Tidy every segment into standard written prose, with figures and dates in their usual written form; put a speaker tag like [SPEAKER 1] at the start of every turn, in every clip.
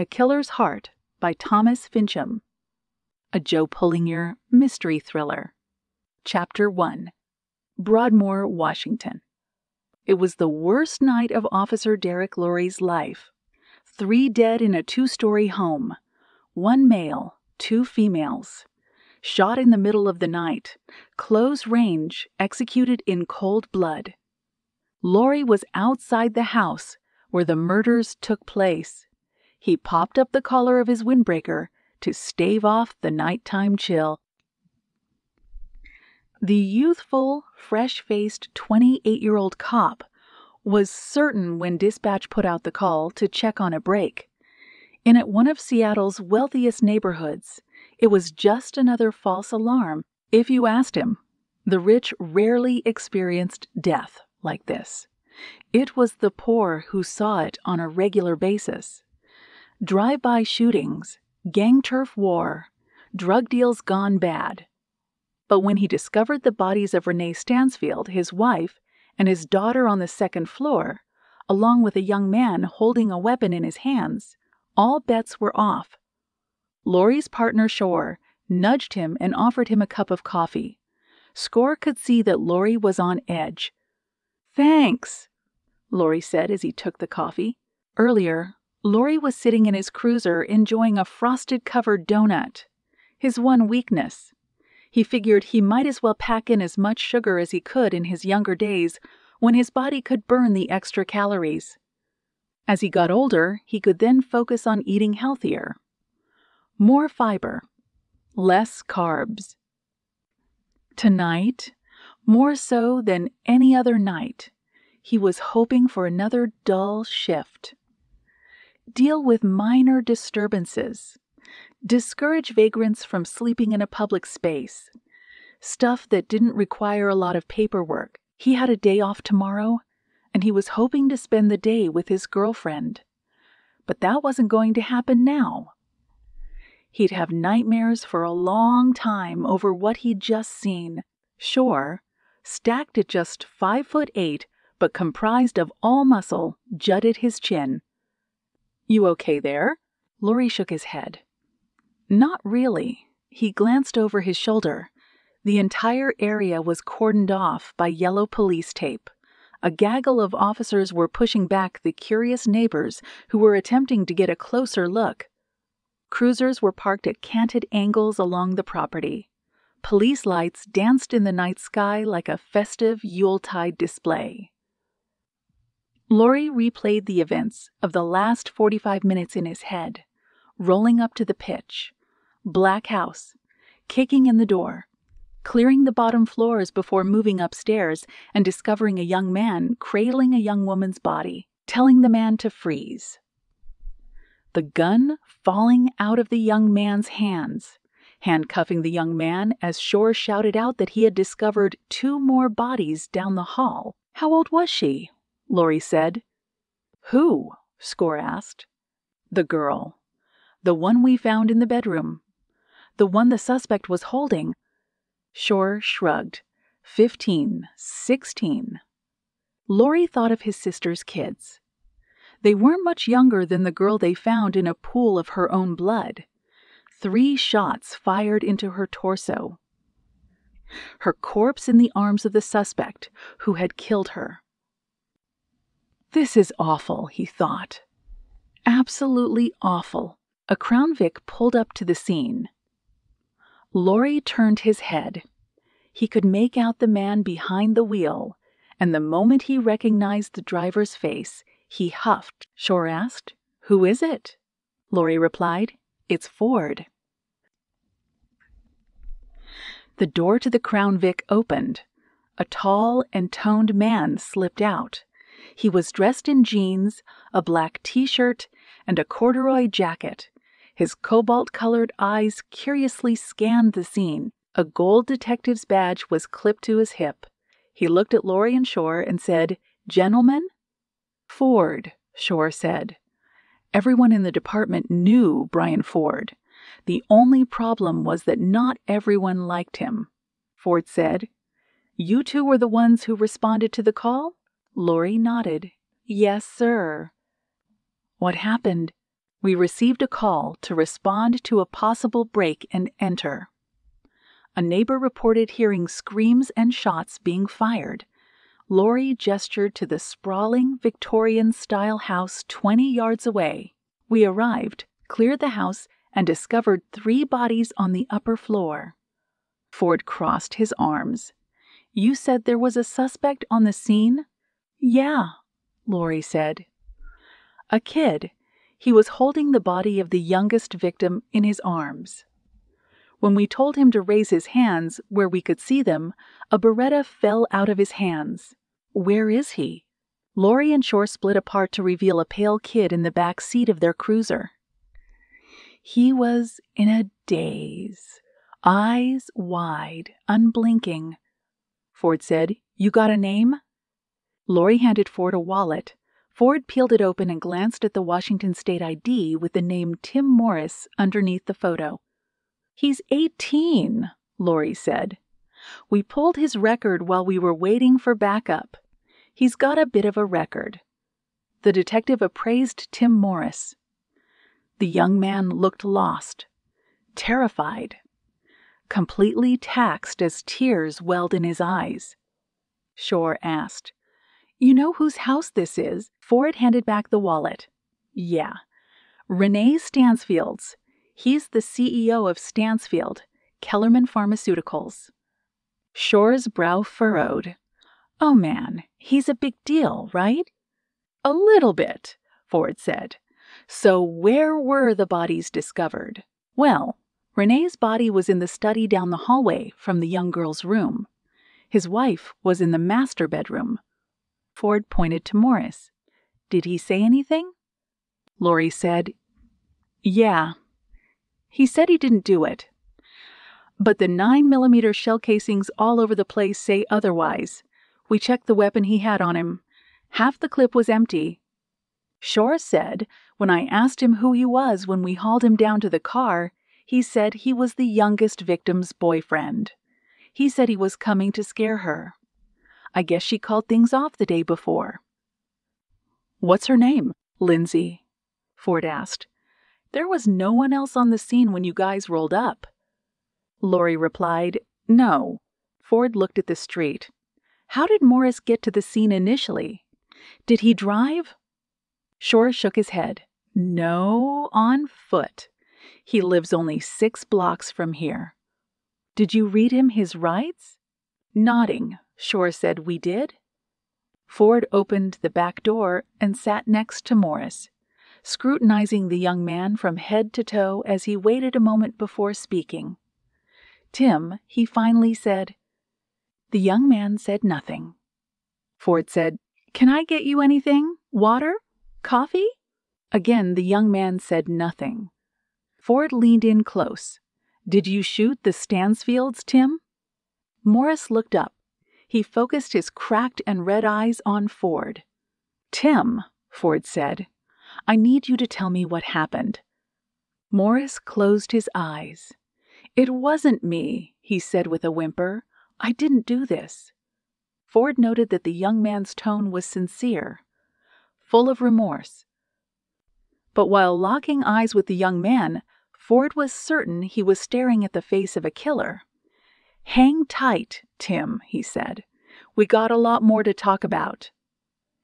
[SPEAKER 1] A Killer's Heart by Thomas Fincham. A Joe Pullinger mystery thriller. Chapter 1. Broadmoor, Washington. It was the worst night of Officer Derek Lorry's life. 3 dead in a 2-story home. 1 male, 2 females. Shot in the middle of the night. Close range, executed in cold blood. Lorry was outside the house where the murders took place. He popped up the collar of his windbreaker to stave off the nighttime chill. The youthful, fresh-faced 28-year-old cop was certain when dispatch put out the call to check on a break. In at one of Seattle's wealthiest neighborhoods, it was just another false alarm. If you asked him, the rich rarely experienced death like this. It was the poor who saw it on a regular basis. Drive-by shootings, gang turf war, drug deals gone bad. But when he discovered the bodies of Renee Stansfield, his wife, and his daughter on the 2nd floor, along with a young man holding a weapon in his hands, all bets were off. Lorry's partner Shore nudged him and offered him a cup of coffee. Score could see that Lorry was on edge. "Thanks," Lorry said as he took the coffee. Earlier, Lorry was sitting in his cruiser enjoying a frosted-covered donut, his one weakness. He figured he might as well pack in as much sugar as he could in his younger days when his body could burn the extra calories. As he got older, he could then focus on eating healthier. More fiber, less carbs. Tonight, more so than any other night, he was hoping for another dull shift. Deal with minor disturbances. Discourage vagrants from sleeping in a public space. Stuff that didn't require a lot of paperwork. He had a day off tomorrow, and he was hoping to spend the day with his girlfriend. But that wasn't going to happen now. He'd have nightmares for a long time over what he'd just seen. Shore, stacked at just 5'8", but comprised of all muscle, jutted his chin. "You okay there?" Lorry shook his head. Not really. He glanced over his shoulder. The entire area was cordoned off by yellow police tape. A gaggle of officers were pushing back the curious neighbors who were attempting to get a closer look. Cruisers were parked at canted angles along the property. Police lights danced in the night sky like a festive Yuletide display. Lorry replayed the events of the last 45 minutes in his head, rolling up to the pitch. Black house, kicking in the door, clearing the bottom floors before moving upstairs and discovering a young man cradling a young woman's body, telling the man to freeze. The gun falling out of the young man's hands, handcuffing the young man as Shore shouted out that he had discovered 2 more bodies down the hall. "How old was she?" Lorry said. "Who?" Score asked. "The girl. The one we found in the bedroom. The one the suspect was holding." Shore shrugged. 15, 16. Lorry thought of his sister's kids. They weren't much younger than the girl they found in a pool of her own blood. 3 shots fired into her torso. Her corpse in the arms of the suspect who had killed her. This is awful, he thought. Absolutely awful. A Crown Vic pulled up to the scene. Lorry turned his head. He could make out the man behind the wheel, and the moment he recognized the driver's face, he huffed. Shore asked, "Who is it?" Lorry replied, "It's Ford." The door to the Crown Vic opened. A tall and toned man slipped out. He was dressed in jeans, a black t-shirt, and a corduroy jacket. His cobalt-colored eyes curiously scanned the scene. A gold detective's badge was clipped to his hip. He looked at Lorry and Shore and said, "Gentlemen?" "Ford," Shore said. Everyone in the department knew Brian Ford. The only problem was that not everyone liked him. Ford said, "You 2 were the ones who responded to the call?" Lorry nodded. "Yes, sir." "What happened?" We received a call to respond to a possible break and enter. A neighbor reported hearing screams and shots being fired. Lori gestured to the sprawling Victorian-style house 20 yards away. We arrived, cleared the house, and discovered 3 bodies on the upper floor. Ford crossed his arms. You said there was a suspect on the scene? Yeah, Lori said. A kid. He was holding the body of the youngest victim in his arms. When we told him to raise his hands where we could see them, a Beretta fell out of his hands. Where is he? Lori and Shore split apart to reveal a pale kid in the back seat of their cruiser. He was in a daze, eyes wide, unblinking. Ford said, You got a name? Lori handed Ford a wallet. Ford peeled it open and glanced at the Washington State ID with the name Tim Morris underneath the photo. He's 18, Lori said. We pulled his record while we were waiting for backup. He's got a bit of a record. The detective appraised Tim Morris. The young man looked lost, terrified, completely taxed as tears welled in his eyes. Shore asked, You know whose house this is? Ford handed back the wallet. Yeah. Renee Stansfield's. He's the CEO of Stansfield, Kellerman Pharmaceuticals. Shore's brow furrowed. Oh man, he's a big deal, right? A little bit, Ford said. So where were the bodies discovered? Well, Renee's body was in the study down the hallway from the young girl's room. His wife was in the master bedroom. Ford pointed to Morris. Did he say anything? Lori said, Yeah. He said he didn't do it. But the 9mm shell casings all over the place say otherwise. We checked the weapon he had on him. Half the clip was empty. Shore said when I asked him who he was when we hauled him down to the car, he said he was the youngest victim's boyfriend. He said he was coming to scare her. I guess she called things off the day before. What's her name? Lindsay, Ford asked. There was no one else on the scene when you guys rolled up. Lori replied, No. Ford looked at the street. How did Morris get to the scene initially? Did he drive? Shore shook his head. No, on foot. He lives only 6 blocks from here. Did you read him his rights? Nodding, Shore said we did. Ford opened the back door and sat next to Morris, scrutinizing the young man from head to toe as he waited a moment before speaking. Tim, he finally said. The young man said nothing. Ford said, Can I get you anything? Water? Coffee? Again, the young man said nothing. Ford leaned in close. Did you shoot the Stansfields, Tim? Morris looked up. He focused his cracked and red eyes on Ford. Tim, Ford said, I need you to tell me what happened. Morris closed his eyes. It wasn't me, he said with a whimper. I didn't do this. Ford noted that the young man's tone was sincere, full of remorse. But while locking eyes with the young man, Ford was certain he was staring at the face of a killer. Hang tight, Tim, he said. We got a lot more to talk about.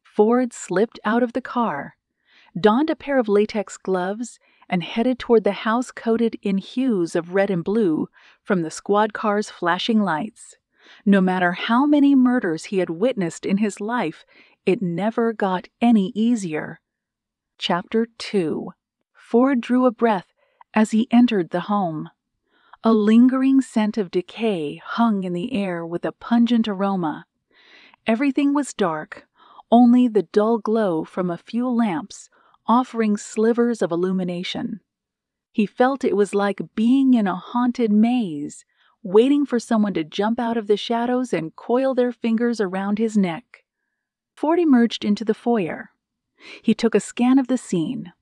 [SPEAKER 1] Ford slipped out of the car, donned a pair of latex gloves, and headed toward the house coated in hues of red and blue from the squad car's flashing lights. No matter how many murders he had witnessed in his life, it never got any easier. Chapter 2. Ford drew a breath as he entered the home. A lingering scent of decay hung in the air with a pungent aroma. Everything was dark, only the dull glow from a few lamps offering slivers of illumination. He felt it was like being in a haunted maze, waiting for someone to jump out of the shadows and coil their fingers around his neck. Ford emerged into the foyer. He took a scan of the scene.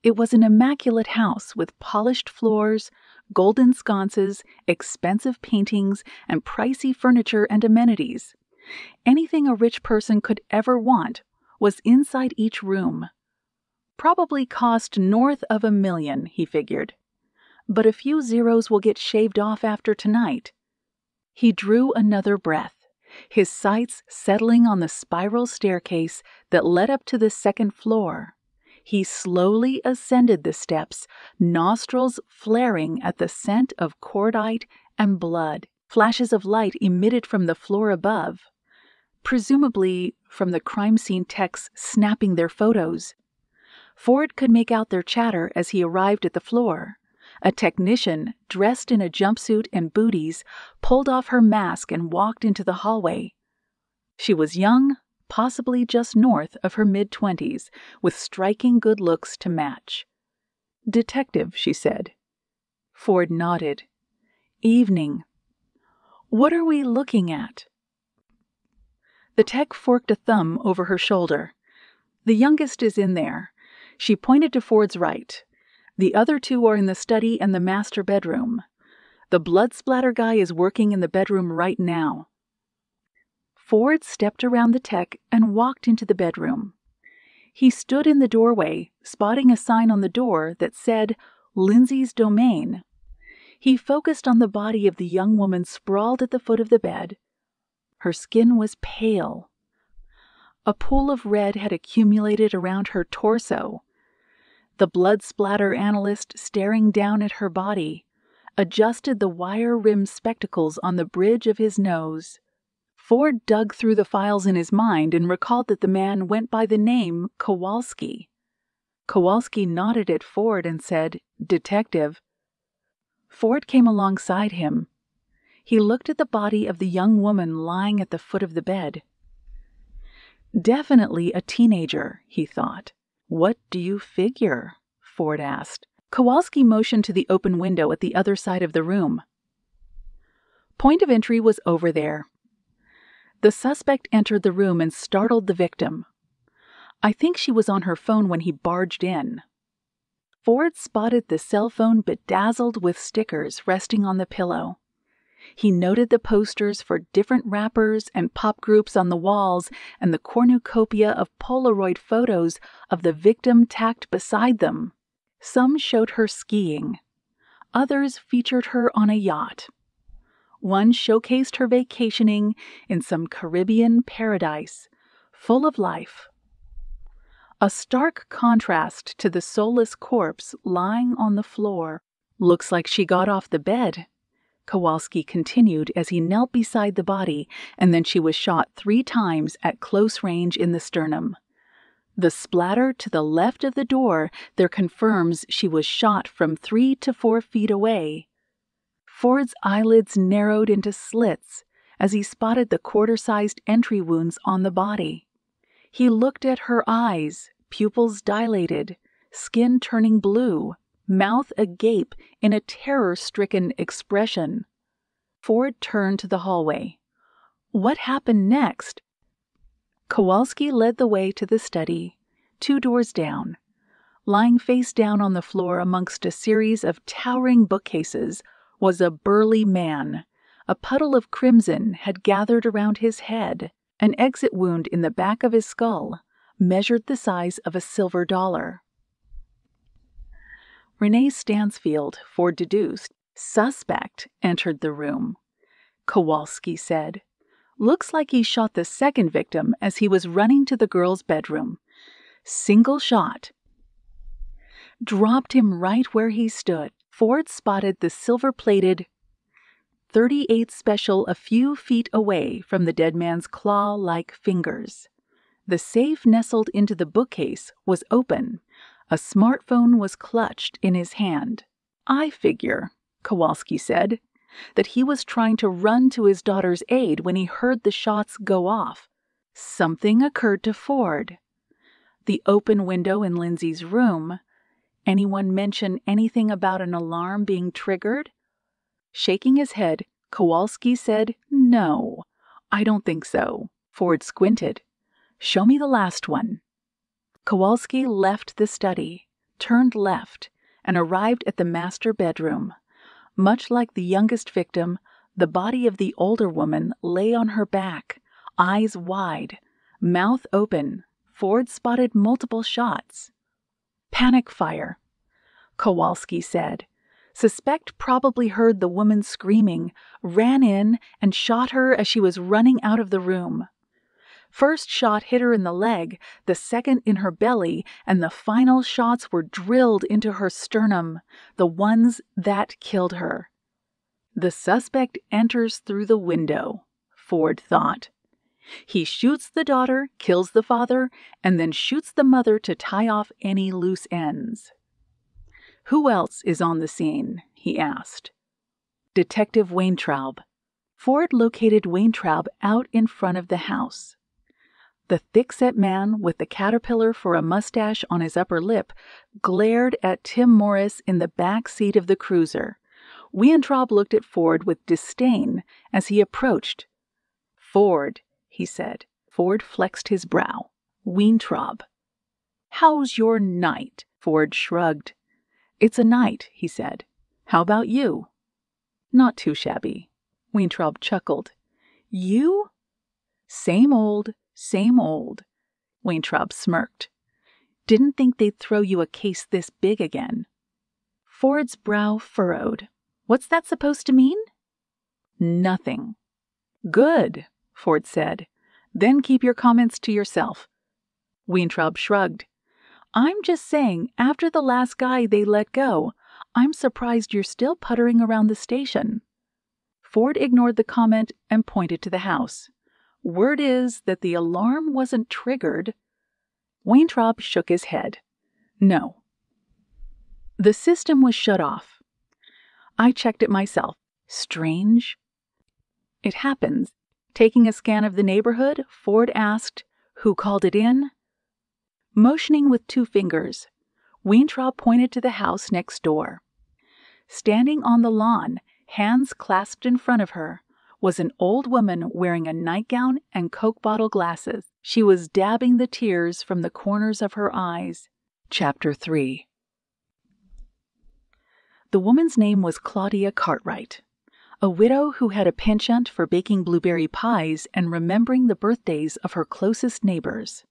[SPEAKER 1] It was an immaculate house with polished floors, golden sconces, expensive paintings, and pricey furniture and amenities. Anything a rich person could ever want was inside each room. Probably cost north of $1 million, he figured. But a few zeros will get shaved off after tonight. He drew another breath, his sights settling on the spiral staircase that led up to the second floor. He slowly ascended the steps, nostrils flaring at the scent of cordite and blood. Flashes of light emitted from the floor above, presumably from the crime scene techs snapping their photos. Ford could make out their chatter as he arrived at the floor. A technician, dressed in a jumpsuit and booties, pulled off her mask and walked into the hallway. She was young, possibly just north of her mid-20s, with striking good looks to match. "Detective," she said. Ford nodded. "Evening. What are we looking at?" The tech forked a thumb over her shoulder. "The youngest is in there." She pointed to Ford's right. "The other two are in the study and the master bedroom. The blood splatter guy is working in the bedroom right now." Ford stepped around the tech and walked into the bedroom. He stood in the doorway, spotting a sign on the door that said, "Lindsay's Domain." He focused on the body of the young woman sprawled at the foot of the bed. Her skin was pale. A pool of red had accumulated around her torso. The blood splatter analyst, staring down at her body, adjusted the wire-rimmed spectacles on the bridge of his nose. Ford dug through the files in his mind and recalled that the man went by the name Kowalski. Kowalski nodded at Ford and said, "Detective." Ford came alongside him. He looked at the body of the young woman lying at the foot of the bed. "Definitely a teenager," he thought. "What do you figure?" Ford asked. Kowalski motioned to the open window at the other side of the room. Point of entry was over there. The suspect entered the room and startled the victim. I think she was on her phone when he barged in. Ford spotted the cell phone bedazzled with stickers resting on the pillow. He noted the posters for different rappers and pop groups on the walls and the cornucopia of Polaroid photos of the victim tacked beside them. Some showed her skiing. Others featured her on a yacht. One showcased her vacationing in some Caribbean paradise, full of life. A stark contrast to the soulless corpse lying on the floor. "Looks like she got off the bed," Kowalski continued as he knelt beside the body, "and then she was shot 3 times at close range in the sternum. The splatter to the left of the door there confirms she was shot from 3 to 4 feet away." Ford's eyelids narrowed into slits as he spotted the quarter-sized entry wounds on the body. He looked at her eyes, pupils dilated, skin turning blue, mouth agape in a terror-stricken expression. Ford turned to the hallway. What happened next? Kowalski led the way to the study, 2 doors down. Lying face down on the floor amongst a series of towering bookcases was a burly man. A puddle of crimson had gathered around his head. An exit wound in the back of his skull measured the size of a silver dollar. Renee Stansfield, Ford deduced, suspect, entered the room. Kowalski said, "Looks like he shot the second victim as he was running to the girl's bedroom. Single shot. Dropped him right where he stood." Ford spotted the silver-plated .38 special a few feet away from the dead man's claw-like fingers. The safe nestled into the bookcase was open. A smartphone was clutched in his hand. "I figure," Kowalski said, "that he was trying to run to his daughter's aid when he heard the shots go off." Something occurred to Ford. The open window in Lindsay's room. Anyone mention anything about an alarm being triggered? Shaking his head, Kowalski said, "No, I don't think so." Ford squinted. "Show me the last one." Kowalski left the study, turned left, and arrived at the master bedroom. Much like the youngest victim, the body of the older woman lay on her back, eyes wide, mouth open. Ford spotted multiple shots. Panic fire, Kowalski said. Suspect probably heard the woman screaming, ran in, and shot her as she was running out of the room. First shot hit her in the leg, the second in her belly, and the final shots were drilled into her sternum, the ones that killed her. The suspect enters through the window, Ford thought. He shoots the daughter, kills the father, and then shoots the mother to tie off any loose ends. Who else is on the scene? He asked. Detective Weintraub. Ford located Weintraub out in front of the house. The thick-set man with the caterpillar for a mustache on his upper lip glared at Tim Morris in the back seat of the cruiser. Weintraub looked at Ford with disdain as he approached. Ford, he said. Ford flexed his brow. Weintraub. How's your night? Ford shrugged. It's a night, he said. How about you? Not too shabby. Weintraub chuckled. You? Same old, Weintraub smirked. Didn't think they'd throw you a case this big again. Ford's brow furrowed. What's that supposed to mean? Nothing. Good, Ford said. Then keep your comments to yourself. Weintraub shrugged. I'm just saying, after the last guy they let go, I'm surprised you're still puttering around the station. Ford ignored the comment and pointed to the house. Word is that the alarm wasn't triggered. Weintraub shook his head. No. The system was shut off. I checked it myself. Strange. It happens. Taking a scan of the neighborhood, Ford asked, Who called it in? Motioning with 2 fingers, Weintraub pointed to the house next door. Standing on the lawn, hands clasped in front of her, was an old woman wearing a nightgown and Coke bottle glasses. She was dabbing the tears from the corners of her eyes. Chapter 3. The woman's name was Claudia Cartwright, a widow who had a penchant for baking blueberry pies and remembering the birthdays of her closest neighbors.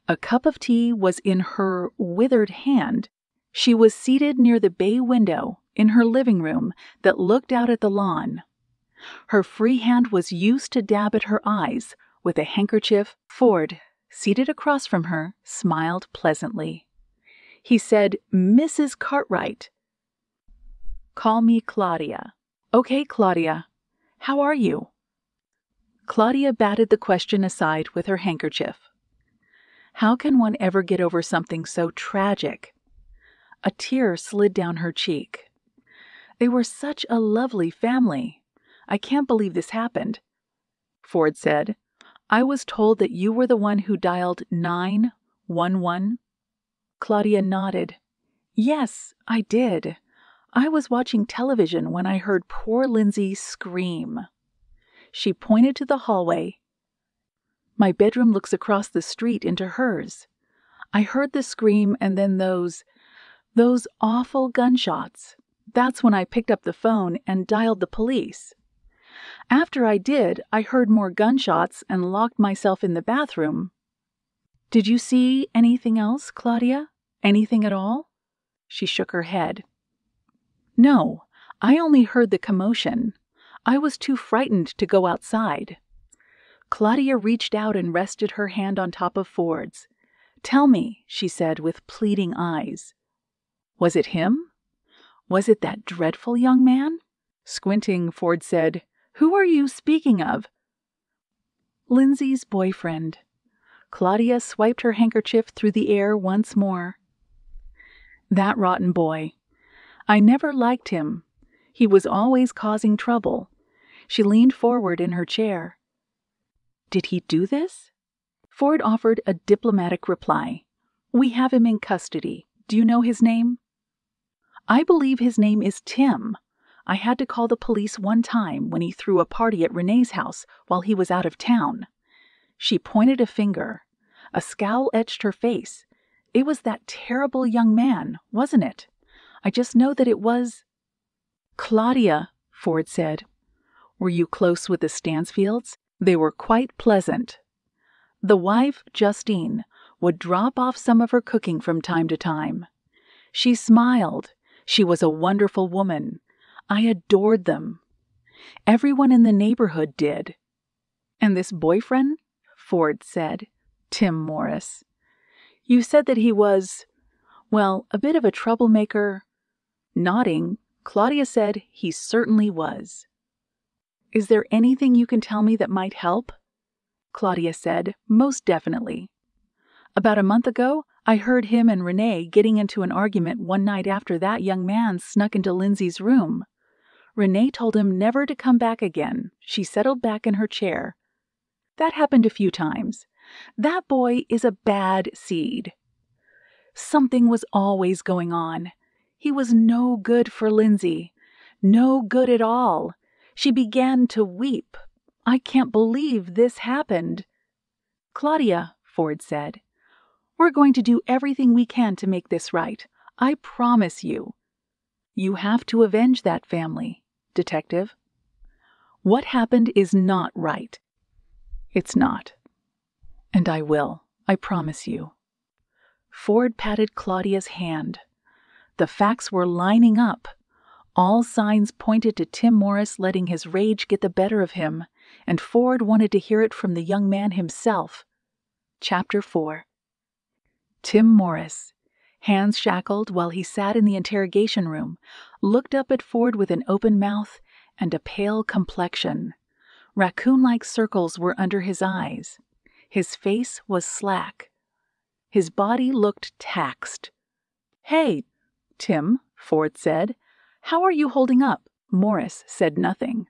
[SPEAKER 1] A cup of tea was in her withered hand. She was seated near the bay window in her living room that looked out at the lawn. Her free hand was used to dab at her eyes with a handkerchief. Ford, seated across from her, smiled pleasantly. He said, Mrs. Cartwright. Call me Claudia. Okay, Claudia. How are you? Claudia batted the question aside with her handkerchief. How can one ever get over something so tragic? A tear slid down her cheek. They were such a lovely family. I can't believe this happened. Ford said, I was told that you were the one who dialed 911. Claudia nodded. Yes, I did. I was watching television when I heard poor Lindsay scream. She pointed to the hallway. My bedroom looks across the street into hers. I heard the scream and then those awful gunshots. That's when I picked up the phone and dialed the police. After I did, I heard more gunshots and locked myself in the bathroom. Did you see anything else, Claudia? Anything at all? She shook her head. No, I only heard the commotion. I was too frightened to go outside. Claudia reached out and rested her hand on top of Ford's. Tell me, she said with pleading eyes. Was it him? Was it that dreadful young man? Squinting, Ford said, Who are you speaking of? Lindsay's boyfriend. Claudia swiped her handkerchief through the air once more. That rotten boy. I never liked him. He was always causing trouble. She leaned forward in her chair. Did he do this? Ford offered a diplomatic reply. We have him in custody. Do you know his name? I believe his name is Tim. I had to call the police one time when he threw a party at Renee's house while he was out of town. She pointed a finger. A scowl etched her face. It was that terrible young man, wasn't it? I just know that it was... Claudia, Ford said. Were you close with the Stansfields? They were quite pleasant. The wife, Justine, would drop off some of her cooking from time to time. She smiled. She was a wonderful woman. I adored them. Everyone in the neighborhood did. And this boyfriend? Ford said. Tim Morris. You said that he was, well, a bit of a troublemaker. Nodding, Claudia said he certainly was. Is there anything you can tell me that might help? Claudia said, most definitely. About a month ago, I heard him and Renee getting into an argument one night after that young man snuck into Lindsay's room. Renee told him never to come back again. She settled back in her chair. That happened a few times. That boy is a bad seed. Something was always going on. He was no good for Lindsay. No good at all. She began to weep. I can't believe this happened. Claudia, Ford said, we're going to do everything we can to make this right. I promise you. You have to avenge that family, Detective. What happened is not right. It's not. And I will, I promise you. Ford patted Claudia's hand. The facts were lining up. All signs pointed to Tim Morris letting his rage get the better of him, and Ford wanted to hear it from the young man himself. Chapter 4. Tim Morris, hands shackled while he sat in the interrogation room, looked up at Ford with an open mouth and a pale complexion. Raccoon-like circles were under his eyes. His face was slack. His body looked taxed. Hey, Tim, Ford said. How are you holding up? Morris said nothing.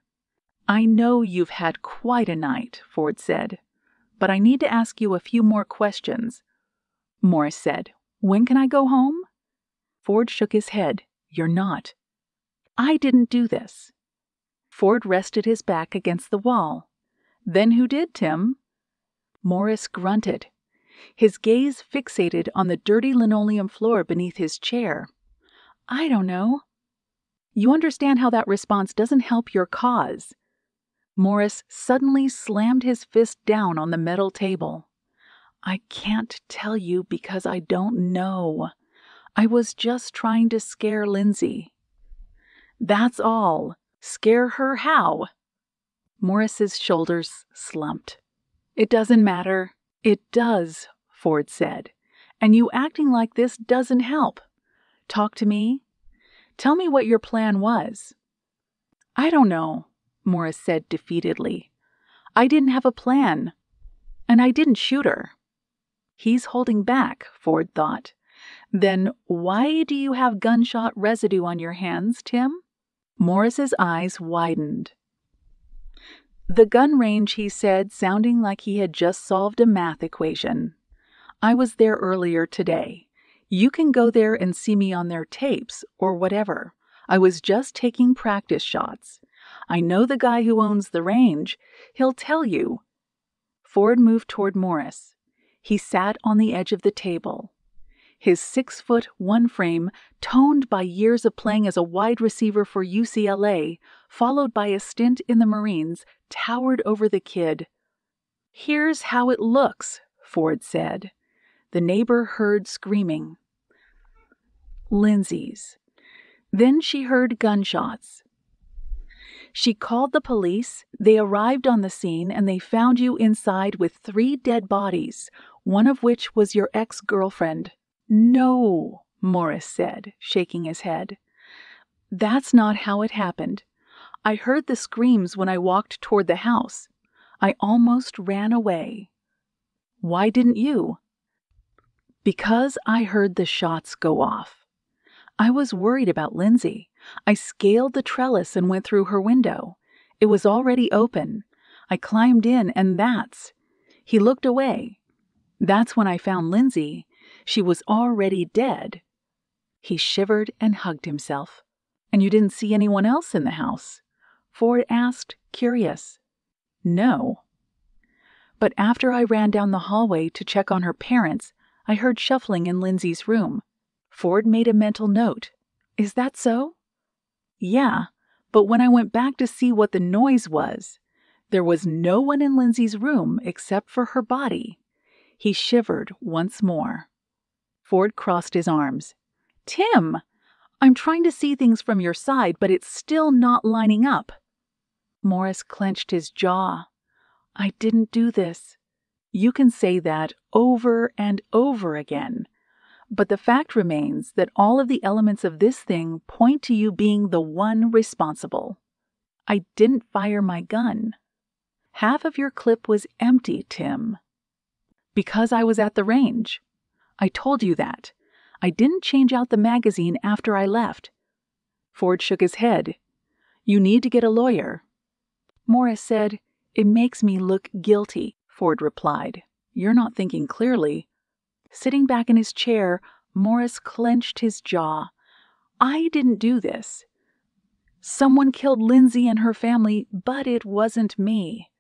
[SPEAKER 1] I know you've had quite a night, Ford said, but I need to ask you a few more questions. Morris said, when can I go home? Ford shook his head. You're not. I didn't do this. Ford rested his back against the wall. Then who did, Tim? Morris grunted. His gaze fixated on the dirty linoleum floor beneath his chair. I don't know. You understand how that response doesn't help your cause. Morris suddenly slammed his fist down on the metal table. I can't tell you because I don't know. I was just trying to scare Lindsay. That's all. Scare her how? Morris's shoulders slumped. It doesn't matter. It does, Ford said. And you acting like this doesn't help. Talk to me. Tell me what your plan was. I don't know, Morris said defeatedly. I didn't have a plan. And I didn't shoot her. He's holding back, Ford thought. Then why do you have gunshot residue on your hands, Tim? Morris's eyes widened. The gun range, he said, sounding like he had just solved a math equation. I was there earlier today. You can go there and see me on their tapes or whatever. I was just taking practice shots. I know the guy who owns the range. He'll tell you. Ford moved toward Morris. He sat on the edge of the table. His 6'1" frame, toned by years of playing as a wide receiver for UCLA, followed by a stint in the Marines, towered over the kid. Here's how it looks, Ford said. The neighbor heard screaming. Lindsay's. Then she heard gunshots. She called the police. They arrived on the scene and they found you inside with 3 dead bodies, one of which was your ex-girlfriend. No, Morris said, shaking his head. That's not how it happened. I heard the screams when I walked toward the house. I almost ran away. Why didn't you? Because I heard the shots go off. I was worried about Lindsay. I scaled the trellis and went through her window. It was already open. I climbed in and He looked away. That's when I found Lindsay. She was already dead. He shivered and hugged himself. And you didn't see anyone else in the house? Ford asked, curious. No. But after I ran down the hallway to check on her parents, I heard shuffling in Lindsay's room. Ford made a mental note. Is that so? Yeah, but when I went back to see what the noise was, there was no one in Lindsay's room except for her body. He shivered once more. Ford crossed his arms. "Tim, I'm trying to see things from your side, but it's still not lining up." Morris clenched his jaw. "I didn't do this." You can say that over and over again, but the fact remains that all of the elements of this thing point to you being the one responsible. I didn't fire my gun. Half of your clip was empty, Tim. Because I was at the range. I told you that. I didn't change out the magazine after I left. Ford shook his head. You need to get a lawyer. Morris said, It makes me look guilty, Ford replied. You're not thinking clearly. Sitting back in his chair, Morris clenched his jaw. I didn't do this. Someone killed Lindsay and her family, but it wasn't me.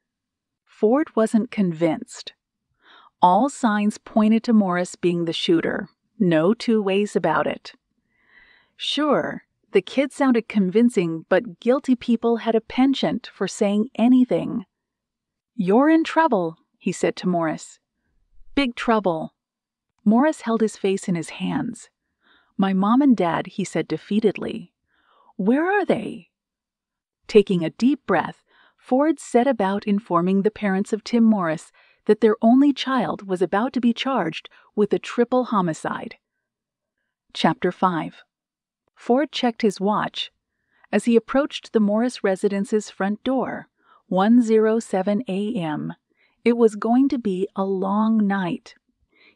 [SPEAKER 1] Ford wasn't convinced. All signs pointed to Morris being the shooter. No two ways about it. Sure, the kid sounded convincing, but guilty people had a penchant for saying anything. You're in trouble, he said to Morris. Big trouble. Morris held his face in his hands. My mom and dad, he said defeatedly. Where are they? Taking a deep breath, Ford set about informing the parents of Tim Morris that their only child was about to be charged with a triple homicide. Chapter 5. Ford checked his watch. As he approached the Morris residence's front door, 1:07 a.m., it was going to be a long night.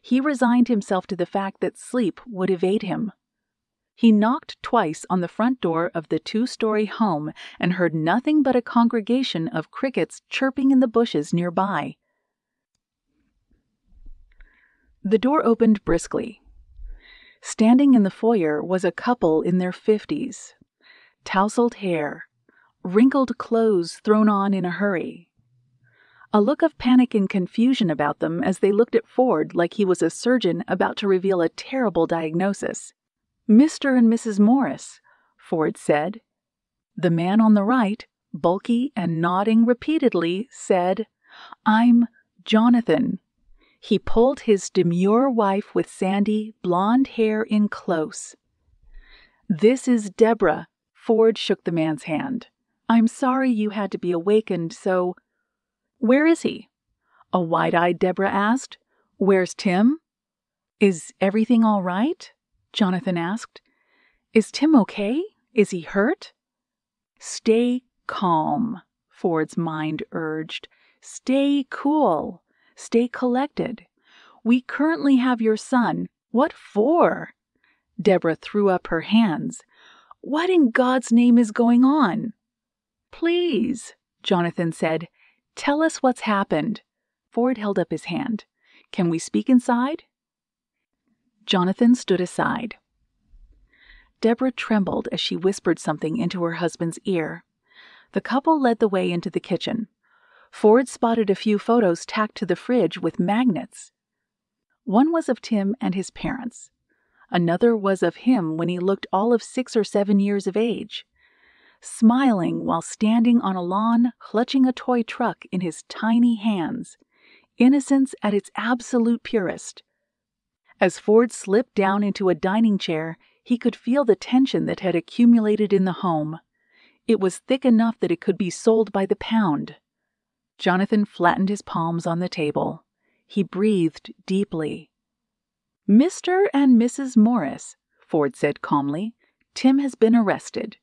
[SPEAKER 1] He resigned himself to the fact that sleep would evade him. He knocked twice on the front door of the 2-story home and heard nothing but a congregation of crickets chirping in the bushes nearby. The door opened briskly. Standing in the foyer was a couple in their 50s. Tousled hair, wrinkled clothes thrown on in a hurry. A look of panic and confusion about them as they looked at Ford like he was a surgeon about to reveal a terrible diagnosis. Mr. and Mrs. Morris, Ford said. The man on the right, bulky and nodding repeatedly, said, I'm Jonathan. He pulled his demure wife with sandy, blonde hair in close. This is Deborah. Ford shook the man's hand. I'm sorry you had to be awakened so... Where is he? A wide-eyed Deborah asked. Where's Tim? Is everything all right? Jonathan asked. Is Tim okay? Is he hurt? Stay calm, Ford's mind urged. Stay cool. Stay collected. We currently have your son. What for? Deborah threw up her hands. What in God's name is going on? Please, Jonathan said. Tell us what's happened. Ford held up his hand. Can we speak inside? Jonathan stood aside. Deborah trembled as she whispered something into her husband's ear. The couple led the way into the kitchen. Ford spotted a few photos tacked to the fridge with magnets. One was of Tim and his parents. Another was of him when he looked all of 6 or 7 years of age, smiling while standing on a lawn, clutching a toy truck in his tiny hands, innocence at its absolute purest. As Ford slipped down into a dining chair, he could feel the tension that had accumulated in the home. It was thick enough that it could be sold by the pound. Jonathan flattened his palms on the table. He breathed deeply. Mr. and Mrs. Morris, Ford said calmly. Tim has been arrested.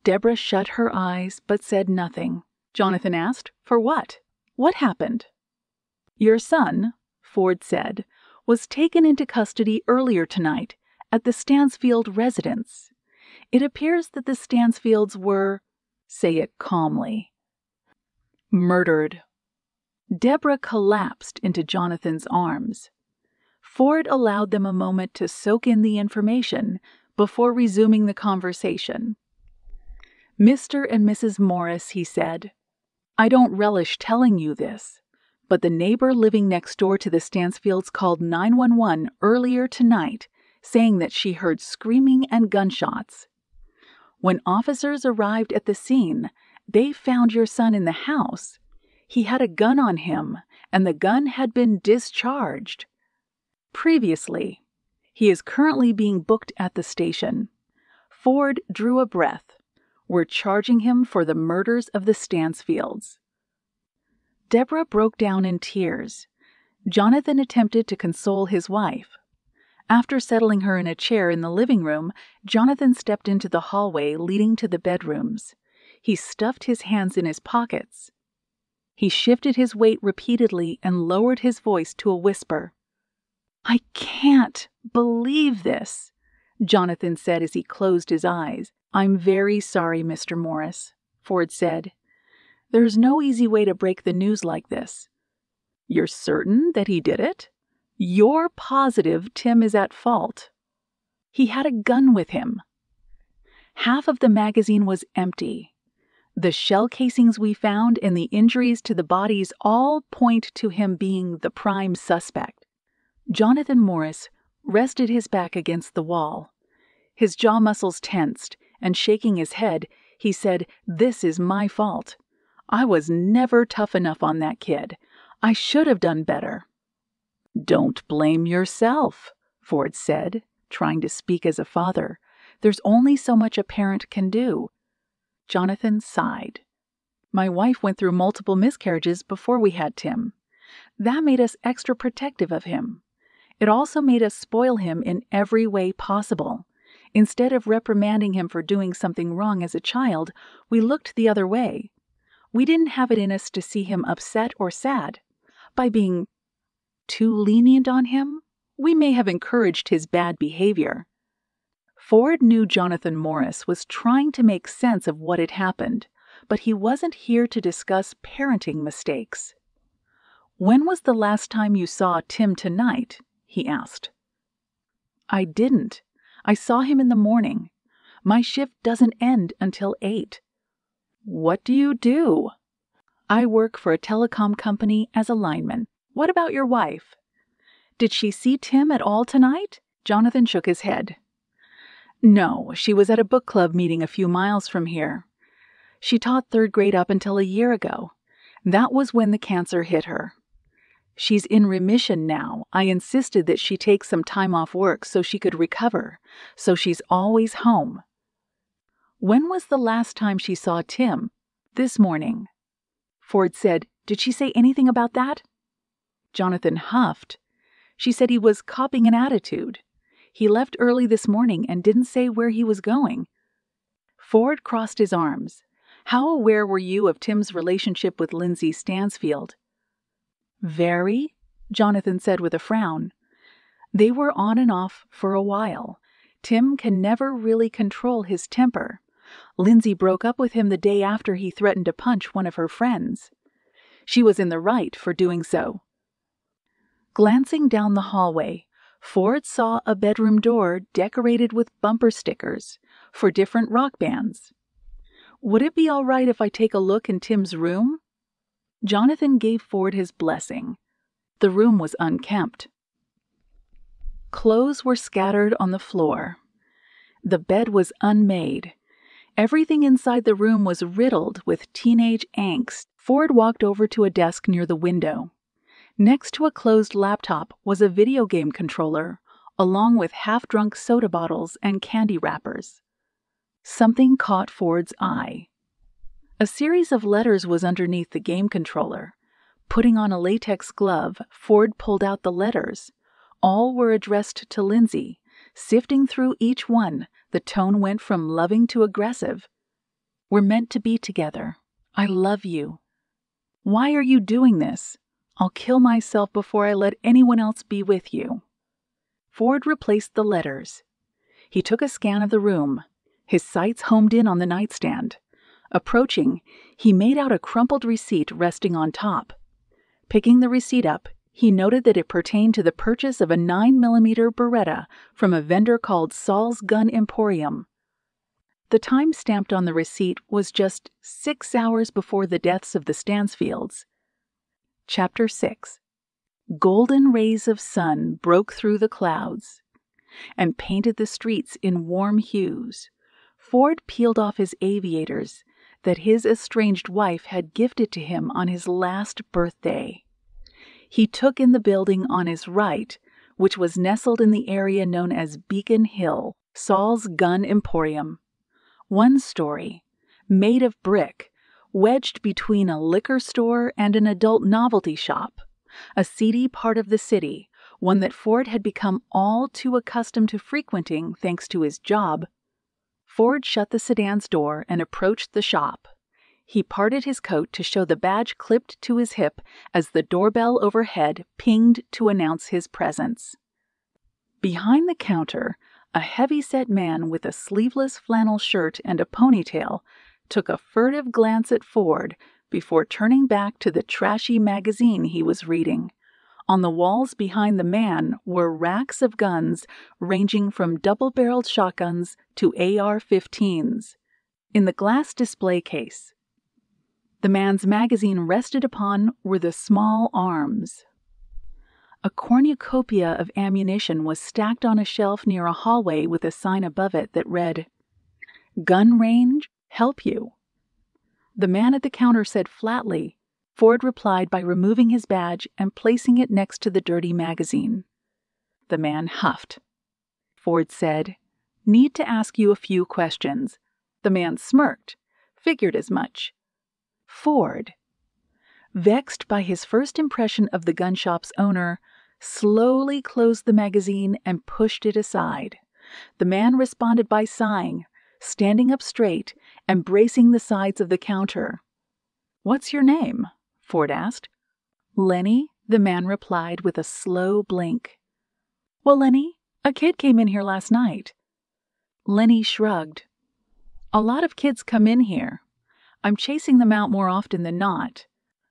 [SPEAKER 1] Deborah shut her eyes but said nothing. Jonathan asked, For what? What happened? Your son, Ford said, was taken into custody earlier tonight at the Stansfield residence. It appears that the Stansfields were, say it calmly, murdered. Deborah collapsed into Jonathan's arms. Ford allowed them a moment to soak in the information before resuming the conversation. Mr. and Mrs. Morris, he said, I don't relish telling you this, but the neighbor living next door to the Stansfields called 911 earlier tonight, saying that she heard screaming and gunshots. When officers arrived at the scene, they found your son in the house. He had a gun on him, and the gun had been discharged. Previously, he is currently being booked at the station. Ford drew a breath. We're charging him for the murders of the Stansfields. Deborah broke down in tears. Jonathan attempted to console his wife. After settling her in a chair in the living room, Jonathan stepped into the hallway leading to the bedrooms. He stuffed his hands in his pockets. He shifted his weight repeatedly and lowered his voice to a whisper. "I can't believe this," Jonathan said as he closed his eyes. "I'm very sorry, Mr. Morris," Ford said. "There's no easy way to break the news like this." "You're certain that he did it? You're positive Tim is at fault?" "He had a gun with him." Half of the magazine was empty. The shell casings we found and the injuries to the bodies all point to him being the prime suspect. Jonathan Morris rested his back against the wall. His jaw muscles tensed, and shaking his head, he said, "This is my fault. I was never tough enough on that kid. I should have done better." "Don't blame yourself," Ford said, trying to speak as a father. "There's only so much a parent can do." Jonathan sighed. "My wife went through multiple miscarriages before we had Tim. That made us extra protective of him. It also made us spoil him in every way possible. Instead of reprimanding him for doing something wrong as a child, we looked the other way. We didn't have it in us to see him upset or sad. By being too lenient on him, we may have encouraged his bad behavior." Ford knew Jonathan Morris was trying to make sense of what had happened, but he wasn't here to discuss parenting mistakes. "When was the last time you saw Tim tonight?" he asked. "I didn't. I saw him in the morning. My shift doesn't end until 8. "What do you do?" "I work for a telecom company as a lineman. What about your wife?" "Did she see Tim at all tonight?" Jonathan shook his head. "No, she was at a book club meeting a few miles from here. She taught 3rd grade up until a year ago. That was when the cancer hit her. She's in remission now. I insisted that she take some time off work so she could recover, so she's always home." "When was the last time she saw Tim?" "This morning." Ford said, "Did she say anything about that?" Jonathan huffed. "She said he was copping an attitude. He left early this morning and didn't say where he was going." Ford crossed his arms. "How aware were you of Tim's relationship with Lindsay Stansfield?" "Very," Jonathan said with a frown. "They were on and off for a while. Tim can never really control his temper. Lindsay broke up with him the day after he threatened to punch one of her friends. She was in the right for doing so." Glancing down the hallway, Ford saw a bedroom door decorated with bumper stickers for different rock bands. "Would it be all right if I take a look in Tim's room?" Jonathan gave Ford his blessing. The room was unkempt. Clothes were scattered on the floor. The bed was unmade. Everything inside the room was riddled with teenage angst. Ford walked over to a desk near the window. Next to a closed laptop was a video game controller, along with half-drunk soda bottles and candy wrappers. Something caught Ford's eye. A series of letters was underneath the game controller. Putting on a latex glove, Ford pulled out the letters. All were addressed to Lindsay. Sifting through each one, the tone went from loving to aggressive. "We're meant to be together. I love you. Why are you doing this? I'll kill myself before I let anyone else be with you." Ford replaced the letters. He took a scan of the room. His sights homed in on the nightstand. Approaching, he made out a crumpled receipt resting on top. Picking the receipt up, he noted that it pertained to the purchase of a 9mm Beretta from a vendor called Saul's Gun Emporium. The time stamped on the receipt was just 6 hours before the deaths of the Stansfields. Chapter 6. Golden rays of sun broke through the clouds and painted the streets in warm hues. Ford peeled off his aviators that his estranged wife had gifted to him on his last birthday. He took in the building on his right, which was nestled in the area known as Beacon Hill, Saul's Gun Emporium. One story, made of brick, wedged between a liquor store and an adult novelty shop, a seedy part of the city, one that Ford had become all too accustomed to frequenting thanks to his job. Ford shut the sedan's door and approached the shop. He parted his coat to show the badge clipped to his hip as the doorbell overhead pinged to announce his presence. Behind the counter, a heavy-set man with a sleeveless flannel shirt and a ponytail took a furtive glance at Ford before turning back to the trashy magazine he was reading. On the walls behind the man were racks of guns ranging from double-barreled shotguns to AR-15s. In the glass display case, the man's magazine rested upon were the small arms. A cornucopia of ammunition was stacked on a shelf near a hallway with a sign above it that read, "Gun range, help you." The man at the counter said flatly. Ford replied by removing his badge and placing it next to the dirty magazine. The man huffed. Ford said, "Need to ask you a few questions." The man smirked. Figured as much. Ford, vexed by his first impression of the gun shop's owner, slowly closed the magazine and pushed it aside. The man responded by sighing, standing up straight and bracing the sides of the counter. "What's your name?" Ford asked. "Lenny," the man replied with a slow blink. "Well, Lenny, a kid came in here last night." Lenny shrugged. "A lot of kids come in here. I'm chasing them out more often than not."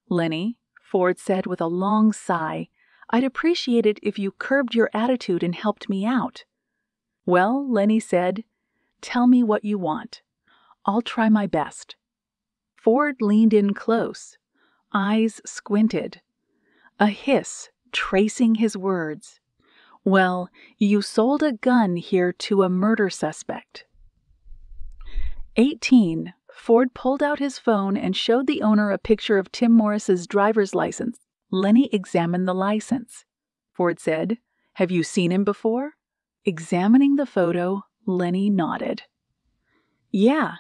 [SPEAKER 1] "Lenny," Ford said with a long sigh, "I'd appreciate it if you curbed your attitude and helped me out." "Well," Lenny said, "tell me what you want. I'll try my best." Ford leaned in close, eyes squinted. A hiss tracing his words. "Well, you sold a gun here to a murder suspect." 18. Ford pulled out his phone and showed the owner a picture of Tim Morris's driver's license. Lenny examined the license. Ford said, "Have you seen him before?" Examining the photo, Lenny nodded. "Yeah,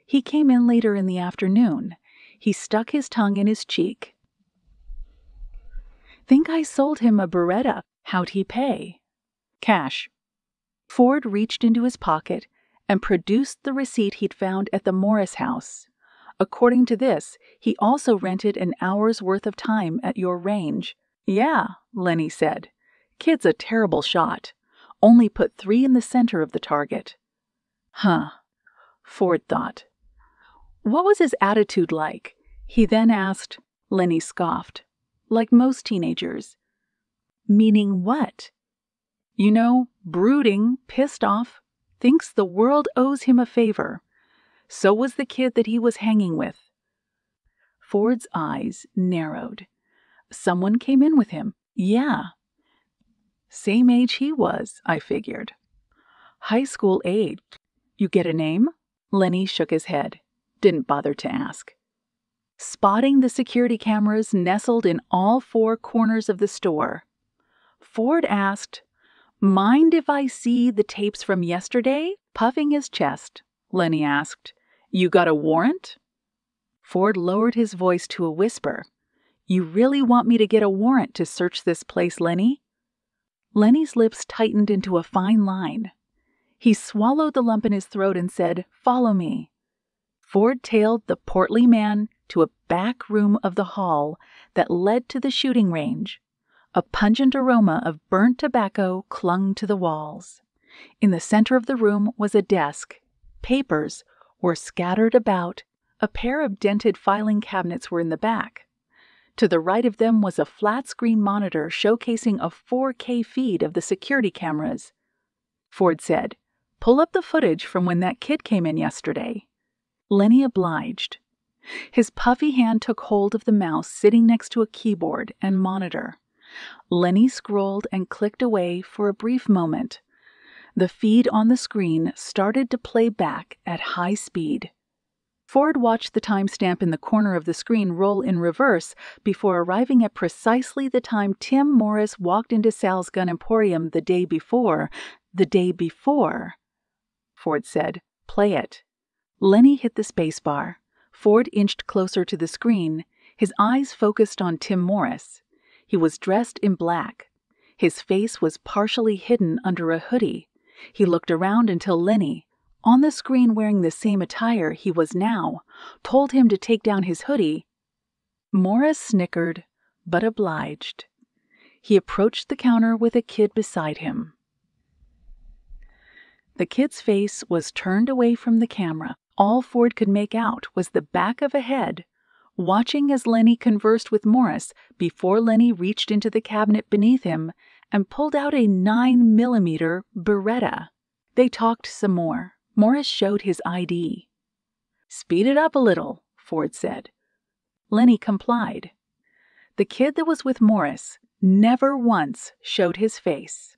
[SPEAKER 1] he came in later in the afternoon. He stuck his tongue in his cheek." "Think I sold him a Beretta. How'd he pay?" "Cash." Ford reached into his pocket and produced the receipt he'd found at the Morris house. According to this, he also rented an hour's worth of time at your range. "Yeah," Lenny said. "Kid's a terrible shot. Only put 3 in the center of the target." "Huh," Ford thought. "What was his attitude like?" He then asked. Lenny scoffed. "Like most teenagers." "Meaning what?" "You know, brooding, pissed off, thinks the world owes him a favor. So was the kid that he was hanging with." Ford's eyes narrowed. "Someone came in with him." "Yeah." "Same age he was, I figured." "High school age. You get a name?" Lenny shook his head. Didn't bother to ask. Spotting the security cameras nestled in all 4 corners of the store, Ford asked, "Mind if I see the tapes from yesterday?" Puffing his chest, Lenny asked, "You got a warrant?" Ford lowered his voice to a whisper. "You really want me to get a warrant to search this place, Lenny?" Lenny's lips tightened into a fine line. He swallowed the lump in his throat and said, "Follow me." Ford tailed the portly man to a back room of the hall that led to the shooting range. A pungent aroma of burnt tobacco clung to the walls. In the center of the room was a desk. Papers were scattered about. A pair of dented filing cabinets were in the back. To the right of them was a flat-screen monitor showcasing a 4K feed of the security cameras. Ford said, "Pull up the footage from when that kid came in yesterday." Lenny obliged. His puffy hand took hold of the mouse sitting next to a keyboard and monitor. Lenny scrolled and clicked away for a brief moment. The feed on the screen started to play back at high speed. Ford watched the timestamp in the corner of the screen roll in reverse before arriving at precisely the time Tim Morris walked into Sal's Gun Emporium the day before. The day before. Ford said, "Play it." Lenny hit the spacebar. Ford inched closer to the screen, his eyes focused on Tim Morris. He was dressed in black. His face was partially hidden under a hoodie. He looked around until Lenny, on the screen wearing the same attire he was now, told him to take down his hoodie. Morris snickered, but obliged. He approached the counter with a kid beside him. The kid's face was turned away from the camera. All Ford could make out was the back of a head, watching as Lenny conversed with Morris before Lenny reached into the cabinet beneath him and pulled out a 9mm Beretta. They talked some more. Morris showed his ID. "Speed it up a little," Ford said. Lenny complied. The kid that was with Morris never once showed his face.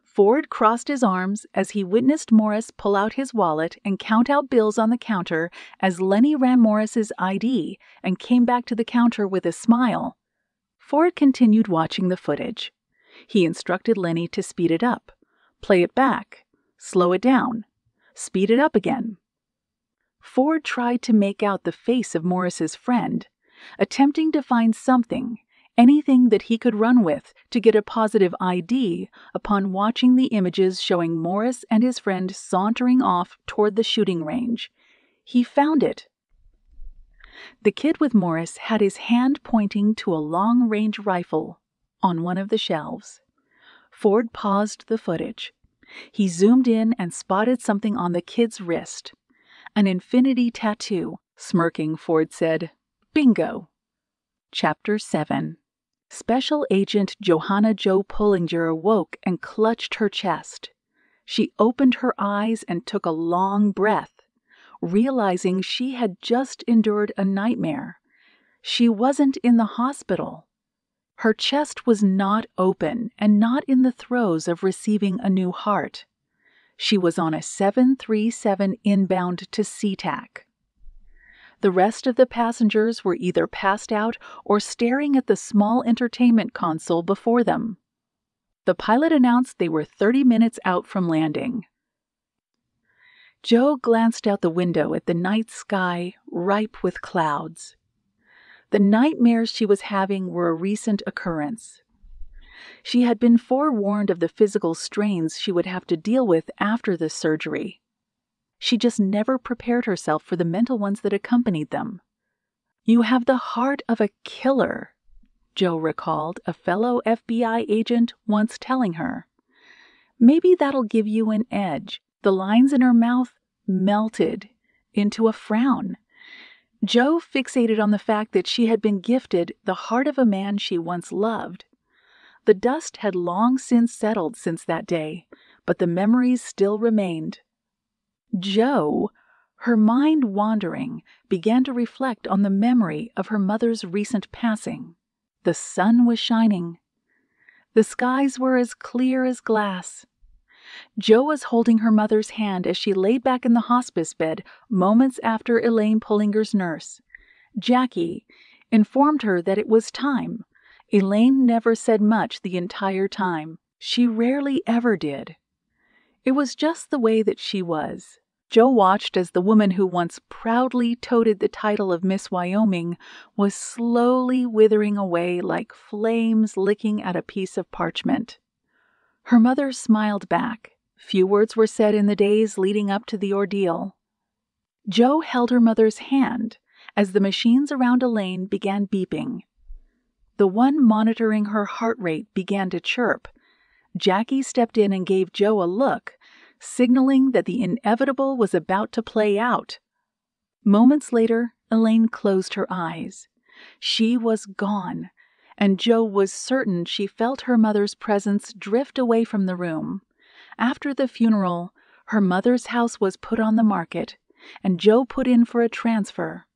[SPEAKER 1] Ford crossed his arms as he witnessed Morris pull out his wallet and count out bills on the counter as Lenny ran Morris's ID and came back to the counter with a smile. Ford continued watching the footage. He instructed Lenny to speed it up, play it back, slow it down, speed it up again. Ford tried to make out the face of Morris's friend, attempting to find something, anything that he could run with to get a positive ID upon watching the images showing Morris and his friend sauntering off toward the shooting range. He found it. The kid with Morris had his hand pointing to a long-range rifle on one of the shelves. Ford paused the footage. He zoomed in and spotted something on the kid's wrist. An infinity tattoo. Smirking, Ford said, "Bingo." Chapter 7. Special Agent Johanna Jo Pullinger awoke and clutched her chest. She opened her eyes and took a long breath, realizing she had just endured a nightmare. She wasn't in the hospital. Her chest was not open and not in the throes of receiving a new heart. She was on a 737 inbound to SeaTac. The rest of the passengers were either passed out or staring at the small entertainment console before them. The pilot announced they were 30 minutes out from landing. Joe glanced out the window at the night sky ripe with clouds. The nightmares she was having were a recent occurrence. She had been forewarned of the physical strains she would have to deal with after the surgery. She just never prepared herself for the mental ones that accompanied them. "You have the heart of a killer," Joe recalled a fellow FBI agent once telling her. "Maybe that'll give you an edge." The lines in her mouth melted into a frown. Joe fixated on the fact that she had been gifted the heart of a man she once loved. The dust had long since settled since that day, but the memories still remained. Joe, her mind wandering, began to reflect on the memory of her mother's recent passing. The sun was shining. The skies were as clear as glass. Joe was holding her mother's hand as she laid back in the hospice bed moments after Elaine Pullinger's nurse, Jackie, informed her that it was time. Elaine never said much the entire time. She rarely ever did. It was just the way that she was. Joe watched as the woman who once proudly toted the title of Miss Wyoming was slowly withering away like flames licking at a piece of parchment. Her mother smiled back. Few words were said in the days leading up to the ordeal. Joe held her mother's hand as the machines around Elaine began beeping. The one monitoring her heart rate began to chirp. Jackie stepped in and gave Joe a look, signaling that the inevitable was about to play out. Moments later, Elaine closed her eyes. She was gone, and Joe was certain she felt her mother's presence drift away from the room. After the funeral, her mother's house was put on the market, and Joe put in for a transfer.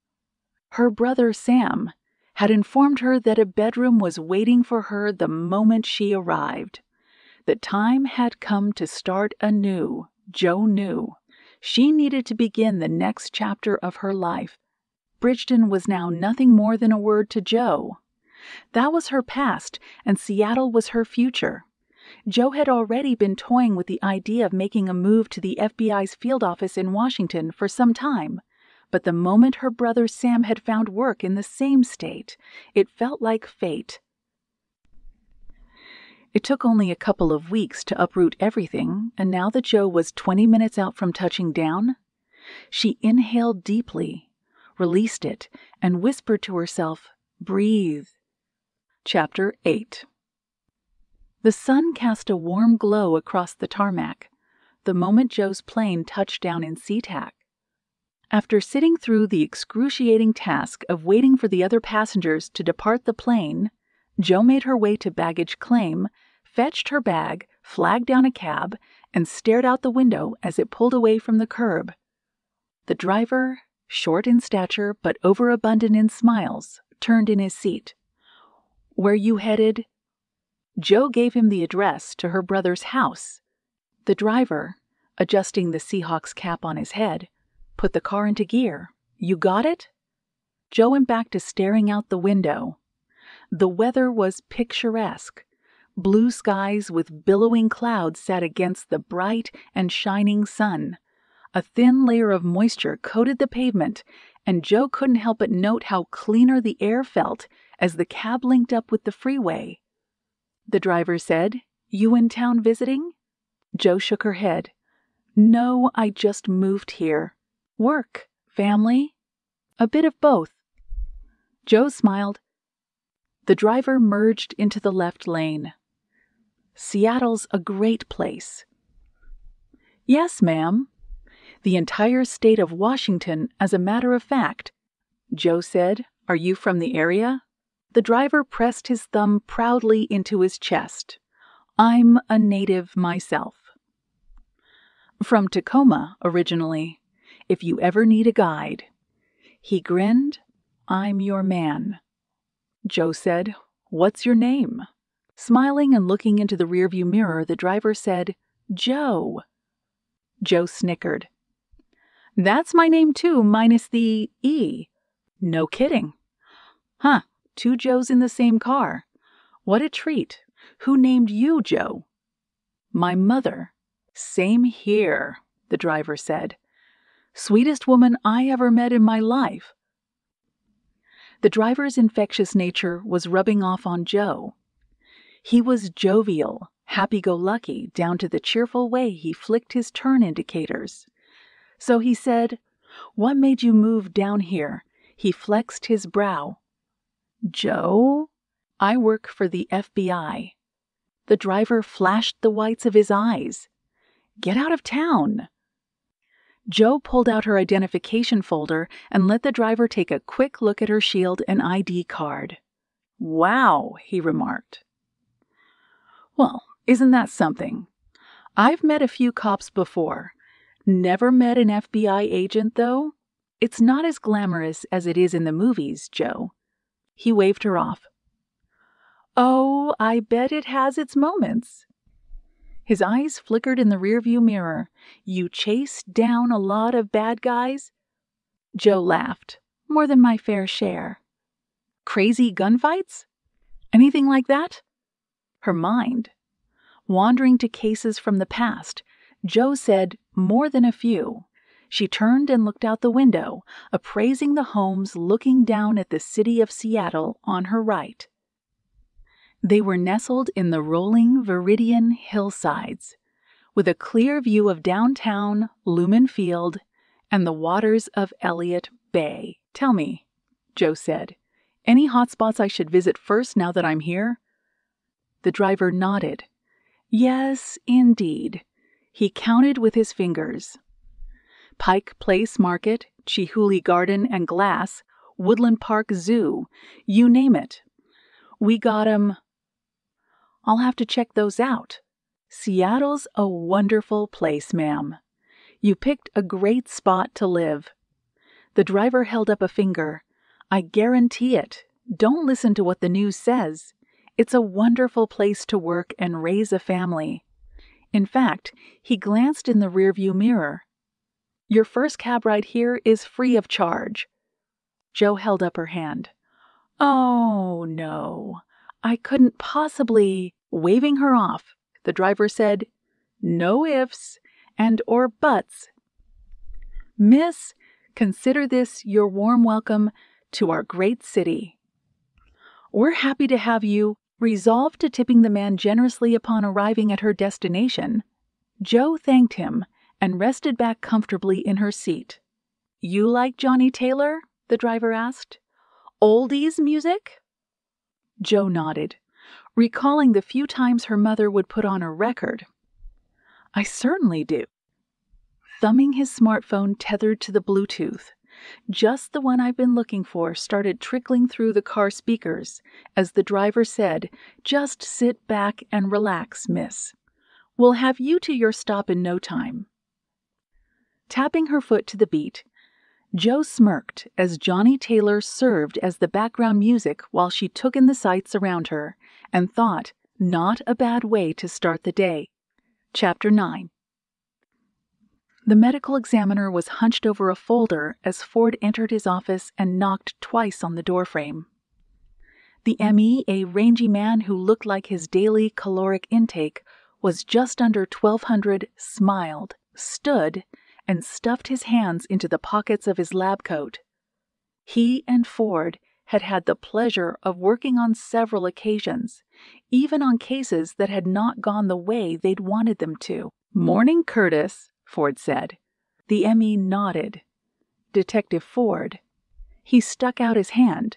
[SPEAKER 1] Her brother Sam had informed her that a bedroom was waiting for her the moment she arrived. The time had come to start anew, Joe knew. She needed to begin the next chapter of her life. Bridgeton was now nothing more than a word to Joe. That was her past, and Seattle was her future. Joe had already been toying with the idea of making a move to the FBI's field office in Washington for some time, but the moment her brother Sam had found work in the same state, it felt like fate. It took only a couple of weeks to uproot everything, and now that Joe was 20 minutes out from touching down, she inhaled deeply, released it, and whispered to herself, "Breathe." Chapter 8. The sun cast a warm glow across the tarmac the moment Joe's plane touched down in SeaTac. After sitting through the excruciating task of waiting for the other passengers to depart the plane, Joe made her way to baggage claim, fetched her bag, flagged down a cab, and stared out the window as it pulled away from the curb. The driver, short in stature but overabundant in smiles, turned in his seat. "Where you headed?" Joe gave him the address to her brother's house. The driver, adjusting the Seahawks cap on his head, put the car into gear. "You got it?" Joe went back to staring out the window. The weather was picturesque. Blue skies with billowing clouds sat against the bright and shining sun. A thin layer of moisture coated the pavement, and Joe couldn't help but note how cleaner the air felt as the cab linked up with the freeway. The driver said, "You in town visiting?" Joe shook her head. "No, I just moved here. Work, family, a bit of both." Joe smiled. The driver merged into the left lane. "Seattle's a great place." "Yes, ma'am. The entire state of Washington, as a matter of fact." Joe said, "Are you from the area?" The driver pressed his thumb proudly into his chest. "I'm a native myself." "From Tacoma, originally, if you ever need a guide." He grinned. "I'm your man." Joe said, "What's your name?" Smiling and looking into the rearview mirror, the driver said, "Joe." Joe snickered. "That's my name too, minus the E." "No kidding." "Huh, 2 Joes in the same car. What a treat. Who named you Joe?" "My mother." "Same here," the driver said. "Sweetest woman I ever met in my life." The driver's infectious nature was rubbing off on Joe. He was jovial, happy-go-lucky, down to the cheerful way he flicked his turn indicators. So he said, "What made you move down here?" He flexed his brow. "Joe, I work for the FBI." The driver flashed the whites of his eyes. "Get out of town." Joe pulled out her identification folder and let the driver take a quick look at her shield and ID card. "Wow," he remarked. "Well, isn't that something? I've met a few cops before. Never met an FBI agent, though. It's not as glamorous as it is in the movies, Joe." He waved her off. "Oh, I bet it has its moments." His eyes flickered in the rearview mirror. "You chase down a lot of bad guys?" Joe laughed. "More than my fair share." "Crazy gunfights? Anything like that?" Her mind, wandering to cases from the past, Joe said, "More than a few." She turned and looked out the window, appraising the homes looking down at the city of Seattle on her right. They were nestled in the rolling Viridian hillsides, with a clear view of downtown Lumen Field and the waters of Elliott Bay. "Tell me," Joe said, "any hot spots I should visit first now that I'm here?" The driver nodded. "Yes, indeed." He counted with his fingers. Pike Place Market, Chihuly Garden and Glass, Woodland Park Zoo, you name it. We got 'em. "I'll have to check those out." "Seattle's a wonderful place, ma'am. You picked a great spot to live." The driver held up a finger. "I guarantee it. Don't listen to what the news says. It's a wonderful place to work and raise a family." In fact, he glanced in the rearview mirror. Your first cab ride here is free of charge." Jo held up her hand. "Oh, no, I couldn't possibly—" Waving her off, the driver said, "No ifs and or buts. Miss, consider this your warm welcome to our great city. We're happy to have you." Resolved to tipping the man generously upon arriving at her destination, Jo thanked him and rested back comfortably in her seat. "You like Johnny Taylor?" the driver asked. "Oldies music?" Jo nodded, recalling the few times her mother would put on a record. "I certainly do." Thumbing his smartphone tethered to the Bluetooth, just the one I've been looking for started trickling through the car speakers as the driver said, "Just sit back and relax, miss. We'll have you to your stop in no time." Tapping her foot to the beat, Jo smirked as Johnny Taylor served as the background music while she took in the sights around her and thought, not a bad way to start the day. Chapter 9. The medical examiner was hunched over a folder as Ford entered his office and knocked twice on the doorframe. The M.E., a rangy man who looked like his daily caloric intake was just under 1,200, smiled, stood, and stuffed his hands into the pockets of his lab coat. He and Ford had had the pleasure of working on several occasions, even on cases that had not gone the way they'd wanted them to. "Morning, Curtis," Ford said. The M.E. nodded. "Detective Ford." He stuck out his hand.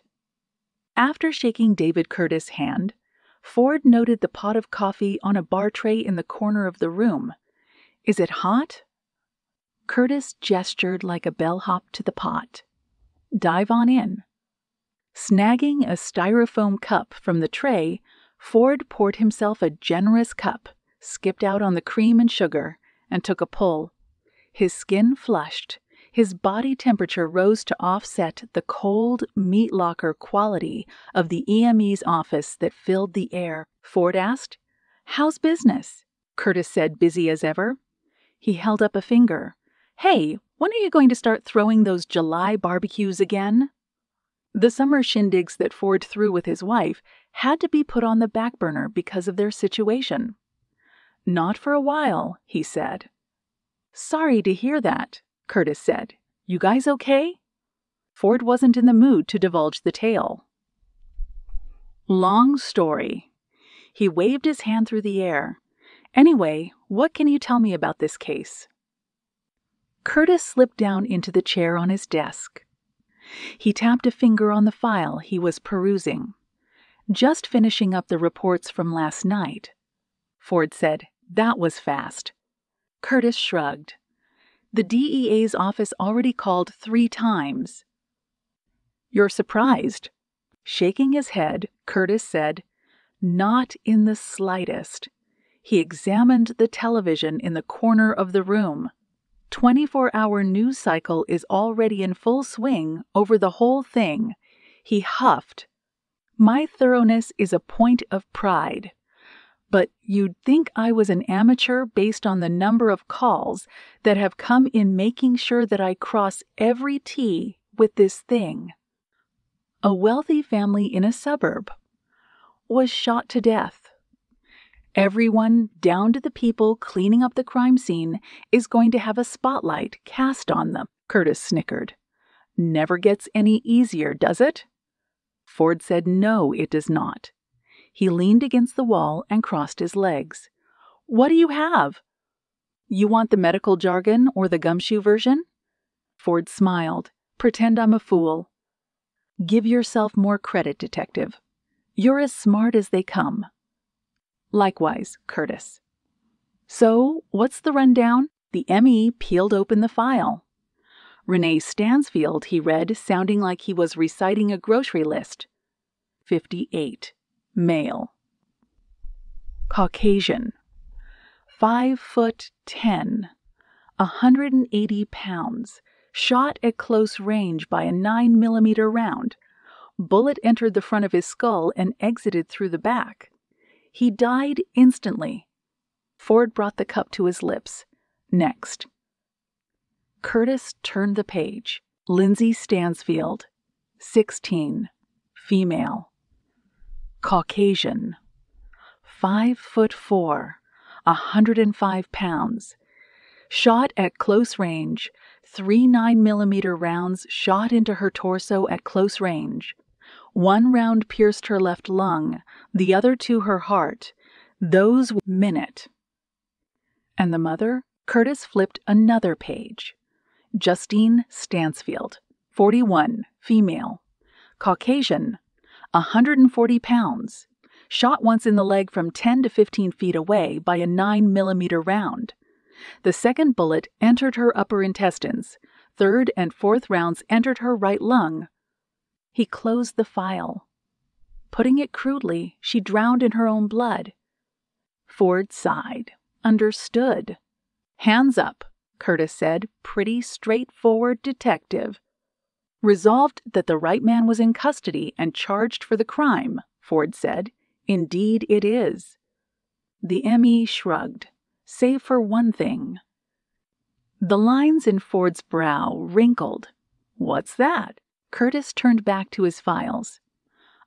[SPEAKER 1] After shaking David Curtis' hand, Ford noted the pot of coffee on a bar tray in the corner of the room. "Is it hot?" Curtis gestured like a bellhop to the pot. "Dive on in." Snagging a styrofoam cup from the tray, Ford poured himself a generous cup, skipped out on the cream and sugar, and took a pull. His skin flushed. His body temperature rose to offset the cold, meat locker quality of the EME's office that filled the air. Ford asked, "How's business?" Curtis said, busy as ever. He held up a finger. "Hey, when are you going to start throwing those July barbecues again?" The summer shindigs that Ford threw with his wife had to be put on the back burner because of their situation. "Not for a while," he said. "Sorry to hear that," Curtis said. "You guys okay?" Ford wasn't in the mood to divulge the tale. "Long story." He waved his hand through the air. "Anyway, what can you tell me about this case?" Curtis slipped down into the chair on his desk. He tapped a finger on the file he was perusing. "Just finishing up the reports from last night." Ford said, "That was fast." Curtis shrugged. "The DEA's office already called 3 times. "You're surprised?" Shaking his head, Curtis said, "Not in the slightest." He examined the television in the corner of the room. 24-hour news cycle is already in full swing over the whole thing. He huffed. "My thoroughness is a point of pride. But you'd think I was an amateur based on the number of calls that have come in making sure that I cross every T with this thing. A wealthy family in a suburb was shot to death. Everyone, down to the people cleaning up the crime scene, is going to have a spotlight cast on them." Curtis snickered. "Never gets any easier, does it?" Ford said no, it does not. He leaned against the wall and crossed his legs. "What do you have?" "You want the medical jargon or the gumshoe version?" Ford smiled. "Pretend I'm a fool." "Give yourself more credit, detective. You're as smart as they come." "Likewise, Curtis." "So, what's the rundown?" The M.E. peeled open the file. "Renee Stansfield," he read, sounding like he was reciting a grocery list. 58. Male. Caucasian. 5'10", 180 pounds. Shot at close range by a 9mm round. Bullet entered the front of his skull and exited through the back. He died instantly. Ford brought the cup to his lips. "Next." Curtis turned the page. Lindsay Stansfield, 16, female, Caucasian, 5'4", 105 pounds. Shot at close range, 3 9mm rounds shot into her torso at close range. 1 round pierced her left lung, the other to her heart. Those minute. And the mother? Curtis flipped another page. Justine Stansfield, 41, female, Caucasian, 140 pounds. Shot once in the leg from 10 to 15 feet away by a 9mm round. The second bullet entered her upper intestines. 3rd and 4th rounds entered her right lung. He closed the file. Putting it crudely, she drowned in her own blood. Ford sighed. Understood. Hands up, Curtis said, pretty straightforward detective. Resolved that the right man was in custody and charged for the crime, Ford said. Indeed it is. The ME shrugged. Save for one thing. The lines in Ford's brow wrinkled. What's that? Curtis turned back to his files.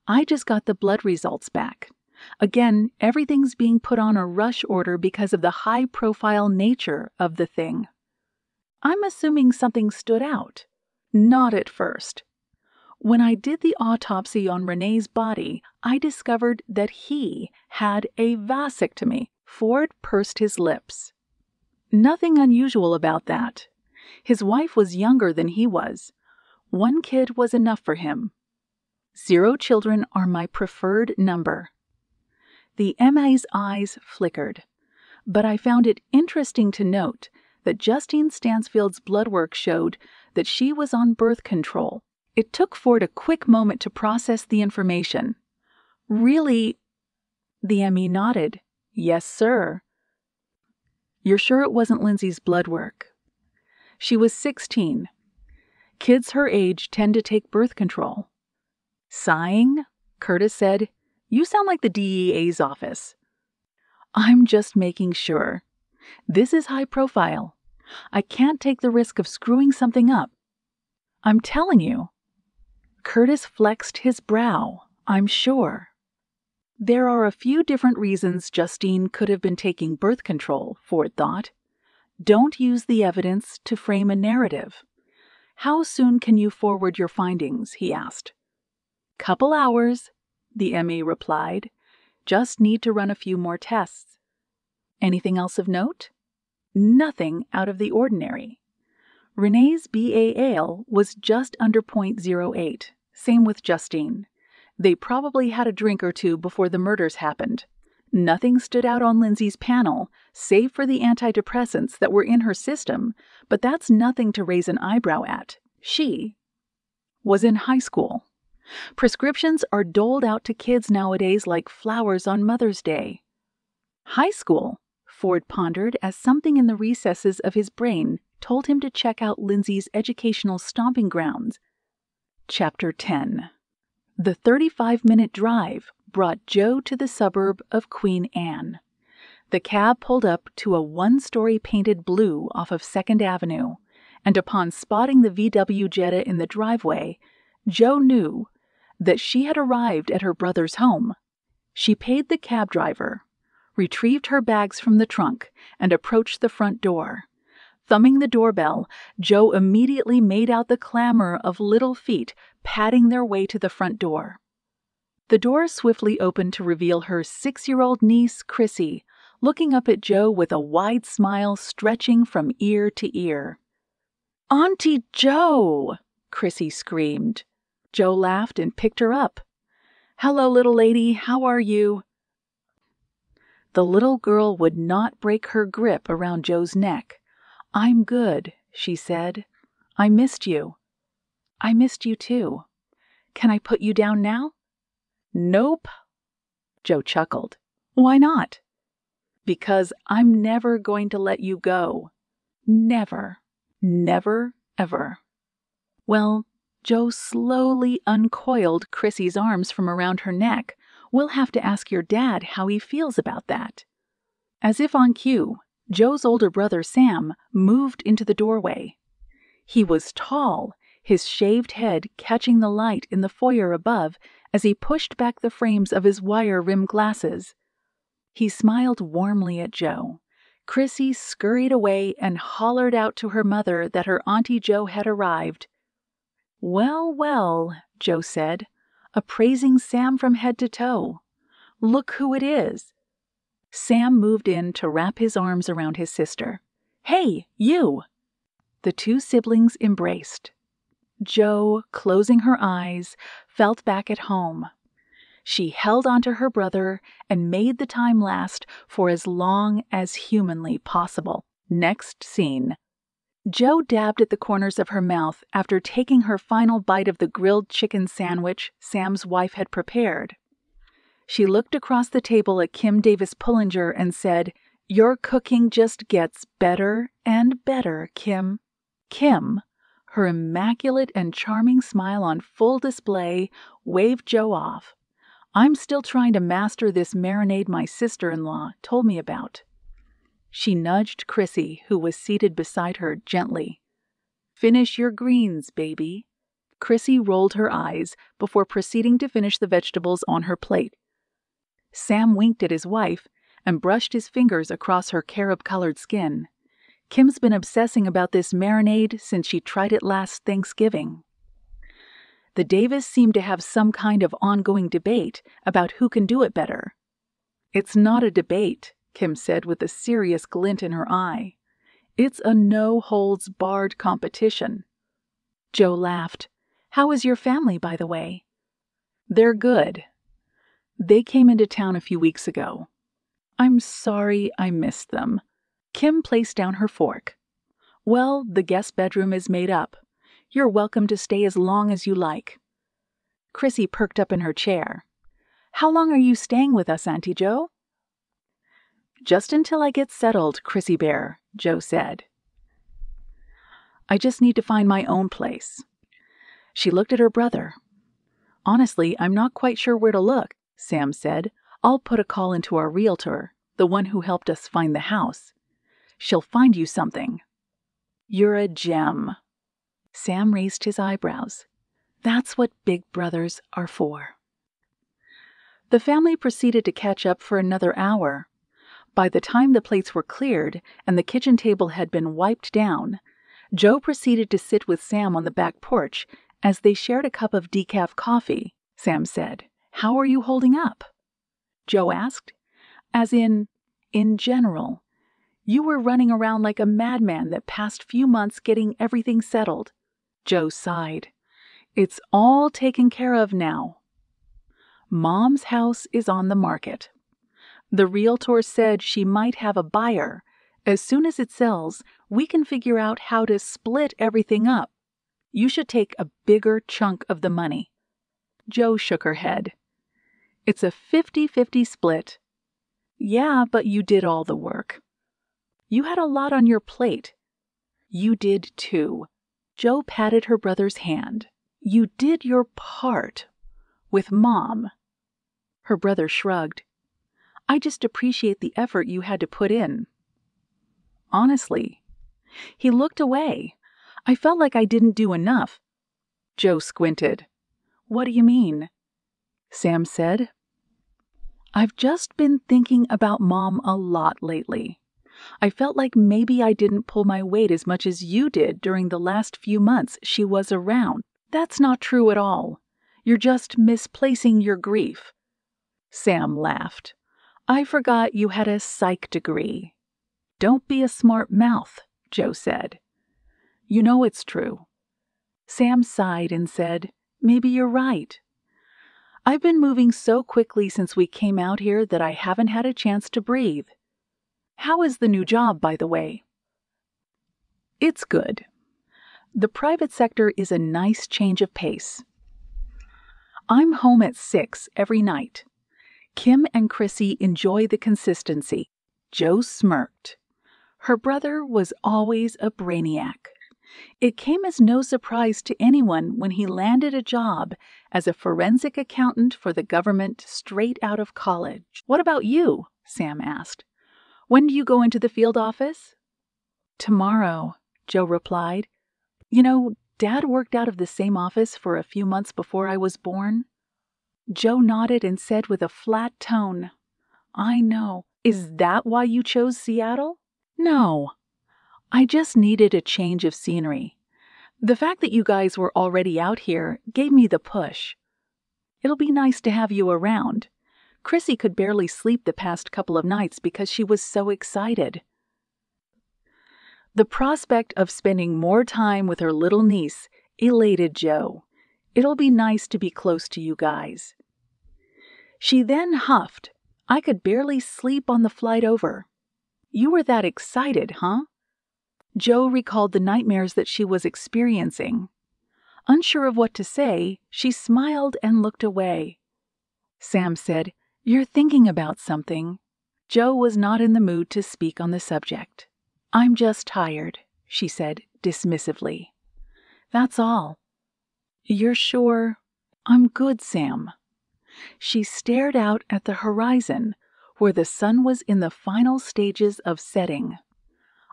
[SPEAKER 1] I just got the blood results back. Again, everything's being put on a rush order because of the high-profile nature of the thing. I'm assuming something stood out. Not at first. When I did the autopsy on Renee's body, I discovered that he had a vasectomy. Ford pursed his lips. Nothing unusual about that. His wife was younger than he was. 1 kid was enough for him. 0 children are my preferred number. The MA's eyes flickered, but I found it interesting to note that Justine Stansfield's blood work showed that she was on birth control. It took Ford a quick moment to process the information. Really? The ME nodded. Yes, sir. You're sure it wasn't Lindsay's blood work? She was 16. Kids her age tend to take birth control. Sighing, Curtis said, You sound like the DEA's office. I'm just making sure. This is high profile. I can't take the risk of screwing something up. I'm telling you. Curtis flexed his brow. I'm sure. There are a few different reasons Justine could have been taking birth control, Ford thought. Don't use the evidence to frame a narrative. How soon can you forward your findings? He asked. Couple hours, the ME replied. Just need to run a few more tests. Anything else of note? Nothing out of the ordinary. Renee's BAL was just under .08. Same with Justine. They probably had a drink or two before the murders happened. Nothing stood out on Lindsay's panel, save for the antidepressants that were in her system, but that's nothing to raise an eyebrow at. She was in high school. Prescriptions are doled out to kids nowadays like flowers on Mother's Day. High school, Ford pondered as something in the recesses of his brain told him to check out Lindsay's educational stomping grounds. Chapter 10. The 35-minute drive brought Joe to the suburb of Queen Anne. The cab pulled up to a 1-story painted blue off of 2nd Avenue, and upon spotting the VW Jetta in the driveway, Joe knew that she had arrived at her brother's home. She paid the cab driver, retrieved her bags from the trunk, and approached the front door. Thumbing the doorbell, Joe immediately made out the clamor of little feet padding their way to the front door. The door swiftly opened to reveal her 6-year-old niece, Chrissy, looking up at Joe with a wide smile stretching from ear to ear. "Auntie Joe!" Chrissy screamed. Joe laughed and picked her up. "Hello, little lady, how are you?" The little girl would not break her grip around Joe's neck. "I'm good," she said. "I missed you." "I missed you too. Can I put you down now?" "Nope." Joe chuckled. "Why not?" "Because I'm never going to let you go. Never. Never, ever." Well, Joe slowly uncoiled Chrissy's arms from around her neck. "We'll have to ask your dad how he feels about that." As if on cue, Joe's older brother Sam moved into the doorway. He was tall, his shaved head catching the light in the foyer above as he pushed back the frames of his wire-rimmed glasses. He smiled warmly at Joe. Chrissy scurried away and hollered out to her mother that her Auntie Jo had arrived. "Well, well," Joe said, appraising Sam from head to toe. "Look who it is." Sam moved in to wrap his arms around his sister. "Hey, you!" The two siblings embraced. Jo, closing her eyes, felt back at home. She held onto her brother and made the time last for as long as humanly possible. Next scene. Jo dabbed at the corners of her mouth after taking her final bite of the grilled chicken sandwich Sam's wife had prepared. She looked across the table at Kim Davis Pullinger and said, "Your cooking just gets better and better, Kim." Kim, her immaculate and charming smile on full display, waved Jo off. "I'm still trying to master this marinade my sister-in-law told me about." She nudged Chrissy, who was seated beside her, gently. "Finish your greens, baby." Chrissy rolled her eyes before proceeding to finish the vegetables on her plate. Sam winked at his wife and brushed his fingers across her carob-colored skin. "Kim's been obsessing about this marinade since she tried it last Thanksgiving." The Davis seemed to have some kind of ongoing debate about who can do it better. "It's not a debate," Kim said with a serious glint in her eye. "It's a no-holds-barred competition." Jo laughed. "How is your family, by the way?" "They're good. They came into town a few weeks ago. I'm sorry I missed them." Kim placed down her fork. "Well, the guest bedroom is made up. You're welcome to stay as long as you like." Chrissy perked up in her chair. "How long are you staying with us, Auntie Jo?" "Just until I get settled, Chrissy Bear," Jo said. "I just need to find my own place." She looked at her brother. "Honestly, I'm not quite sure where to look," Sam said. "I'll put a call into our realtor, the one who helped us find the house. She'll find you something." "You're a gem." Sam raised his eyebrows. "That's what big brothers are for." The family proceeded to catch up for another hour. By the time the plates were cleared and the kitchen table had been wiped down, Jo proceeded to sit with Sam on the back porch as they shared a cup of decaf coffee. Sam said, "How are you holding up?" Jo asked. "As in general. You were running around like a madman that past few months getting everything settled." Jo sighed. "It's all taken care of now. Mom's house is on the market. The realtor said she might have a buyer. As soon as it sells, we can figure out how to split everything up. You should take a bigger chunk of the money." Jo shook her head. "It's a 50-50 split." "Yeah, but you did all the work." "You had a lot on your plate." "You did too." Jo patted her brother's hand. "You did your part. With Mom." Her brother shrugged. "I just appreciate the effort you had to put in." "Honestly." He looked away. "I felt like I didn't do enough." Jo squinted. "What do you mean?" Sam said, "I've just been thinking about Mom a lot lately. I felt like maybe I didn't pull my weight as much as you did during the last few months she was around." "That's not true at all. You're just misplacing your grief." Sam laughed. "I forgot you had a psych degree." "Don't be a smart mouth," Jo said. "You know it's true." Sam sighed and said, "Maybe you're right. I've been moving so quickly since we came out here that I haven't had a chance to breathe. How is the new job, by the way?" "It's good. The private sector is a nice change of pace. I'm home at 6 every night. Kim and Chrissy enjoy the consistency." Jo smirked. Her brother was always a brainiac. It came as no surprise to anyone when he landed a job as a forensic accountant for the government straight out of college. "What about you?" Sam asked. "When do you go into the field office?" "Tomorrow," Jo replied. Dad worked out of the same office for a few months before I was born." Joe nodded and said with a flat tone, "I know. Is that why you chose Seattle?" "No. I just needed a change of scenery. The fact that you guys were already out here gave me the push. It'll be nice to have you around. Chrissy could barely sleep the past couple of nights because she was so excited." The prospect of spending more time with her little niece elated Joe. "It'll be nice to be close to you guys." She then huffed, "I could barely sleep on the flight over." "You were that excited, huh?" Joe recalled the nightmares that she was experiencing. Unsure of what to say, she smiled and looked away. Sam said, "You're thinking about something." Joe was not in the mood to speak on the subject. "I'm just tired," she said dismissively. "That's all." "You're sure?" "I'm good, Sam." She stared out at the horizon, where the sun was in the final stages of setting.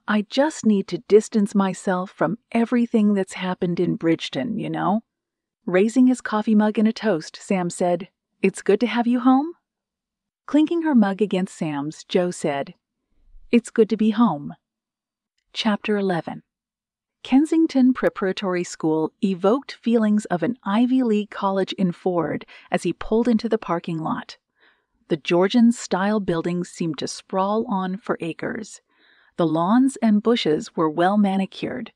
[SPEAKER 1] "I just need to distance myself from everything that's happened in Bridgeton, you know." Raising his coffee mug in a toast, Sam said, "It's good to have you home." Clinking her mug against Sam's, Joe said, "It's good to be home." Chapter 11. Kensington Preparatory School evoked feelings of an Ivy League college in Ford as he pulled into the parking lot. The Georgian-style buildings seemed to sprawl on for acres. The lawns and bushes were well manicured.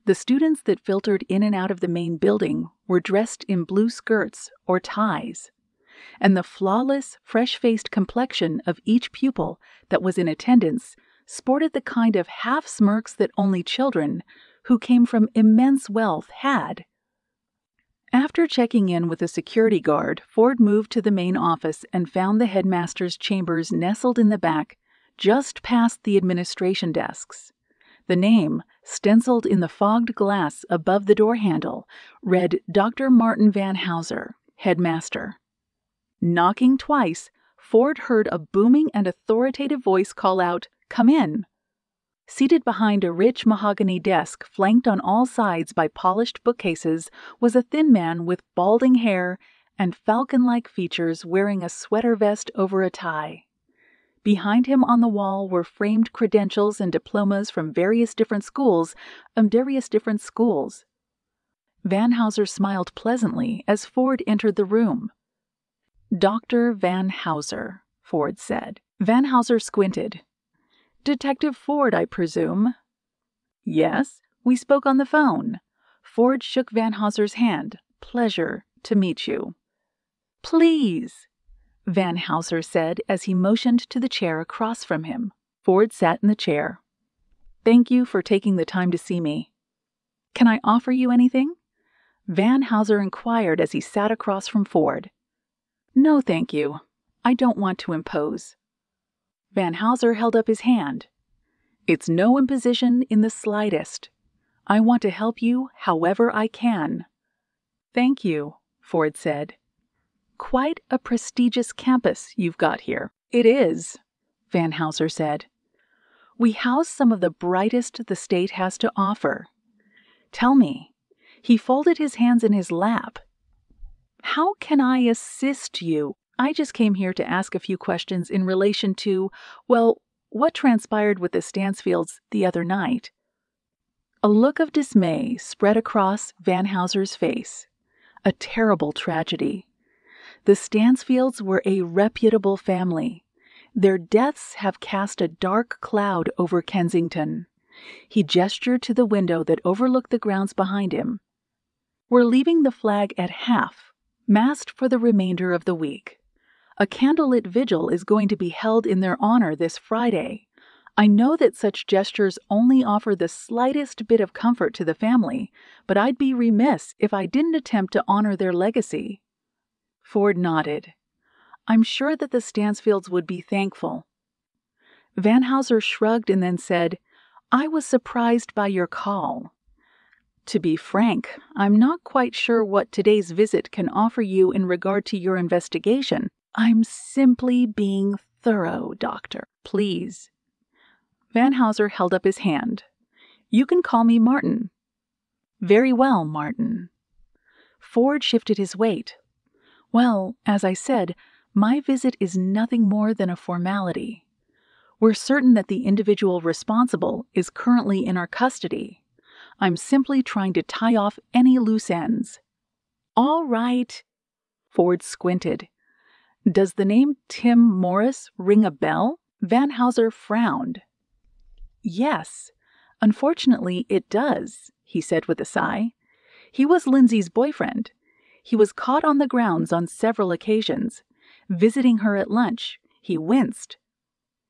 [SPEAKER 1] The students that filtered in and out of the main building were dressed in blue skirts or ties, and the flawless, fresh-faced complexion of each pupil that was in attendance sported the kind of half-smirks that only children who came from immense wealth had. After checking in with a security guard, Ford moved to the main office and found the headmaster's chambers nestled in the back, just past the administration desks. The name, stenciled in the fogged glass above the door handle, read Dr. Martin Van Houser, headmaster. Knocking twice, Ford heard a booming and authoritative voice call out, "Come in." Seated behind a rich mahogany desk flanked on all sides by polished bookcases was a thin man with balding hair and falcon-like features wearing a sweater vest over a tie. Behind him on the wall were framed credentials and diplomas from various different schools. Van Houser smiled pleasantly as Ford entered the room. "Dr. Van Houser," Ford said. Van Houser squinted. "Detective Ford, I presume?" "Yes, we spoke on the phone." Ford shook Van Houser's hand. "Pleasure to meet you." "Please," Van Houser said as he motioned to the chair across from him. Ford sat in the chair. "Thank you for taking the time to see me." "Can I offer you anything?" Van Houser inquired as he sat across from Ford. "No, thank you. I don't want to impose." Van Houser held up his hand. "It's no imposition in the slightest. I want to help you however I can." "Thank you," Ford said. "Quite a prestigious campus you've got here." "It is," Van Houser said. "We house some of the brightest the state has to offer. Tell me," he folded his hands in his lap, "how can I assist you? I just came here to ask a few questions in relation to, what transpired with the Stansfields the other night." A look of dismay spread across Van Houser's face. A terrible tragedy. The Stansfields were a reputable family. Their deaths have cast a dark cloud over Kensington. He gestured to the window that overlooked the grounds behind him. "We're leaving the flag at half, massed for the remainder of the week. A candlelit vigil is going to be held in their honor this Friday. I know that such gestures only offer the slightest bit of comfort to the family, but I'd be remiss if I didn't attempt to honor their legacy." Ford nodded. "I'm sure that the Stansfields would be thankful." Van Houser shrugged and then said, "I was surprised by your call. To be frank, I'm not quite sure what today's visit can offer you in regard to your investigation. I'm simply being thorough, Doctor. Please." Van Houser held up his hand. You can call me Martin." "Very well, Martin." Ford shifted his weight. "Well, as I said, my visit is nothing more than a formality. We're certain that the individual responsible is currently in our custody. I'm simply trying to tie off any loose ends." "All right." Ford squinted. "Does the name Tim Morris ring a bell?" Van Houser frowned. "Yes, unfortunately it does," he said with a sigh. "He was Lindsay's boyfriend. He was caught on the grounds on several occasions. Visiting her at lunch, he winced.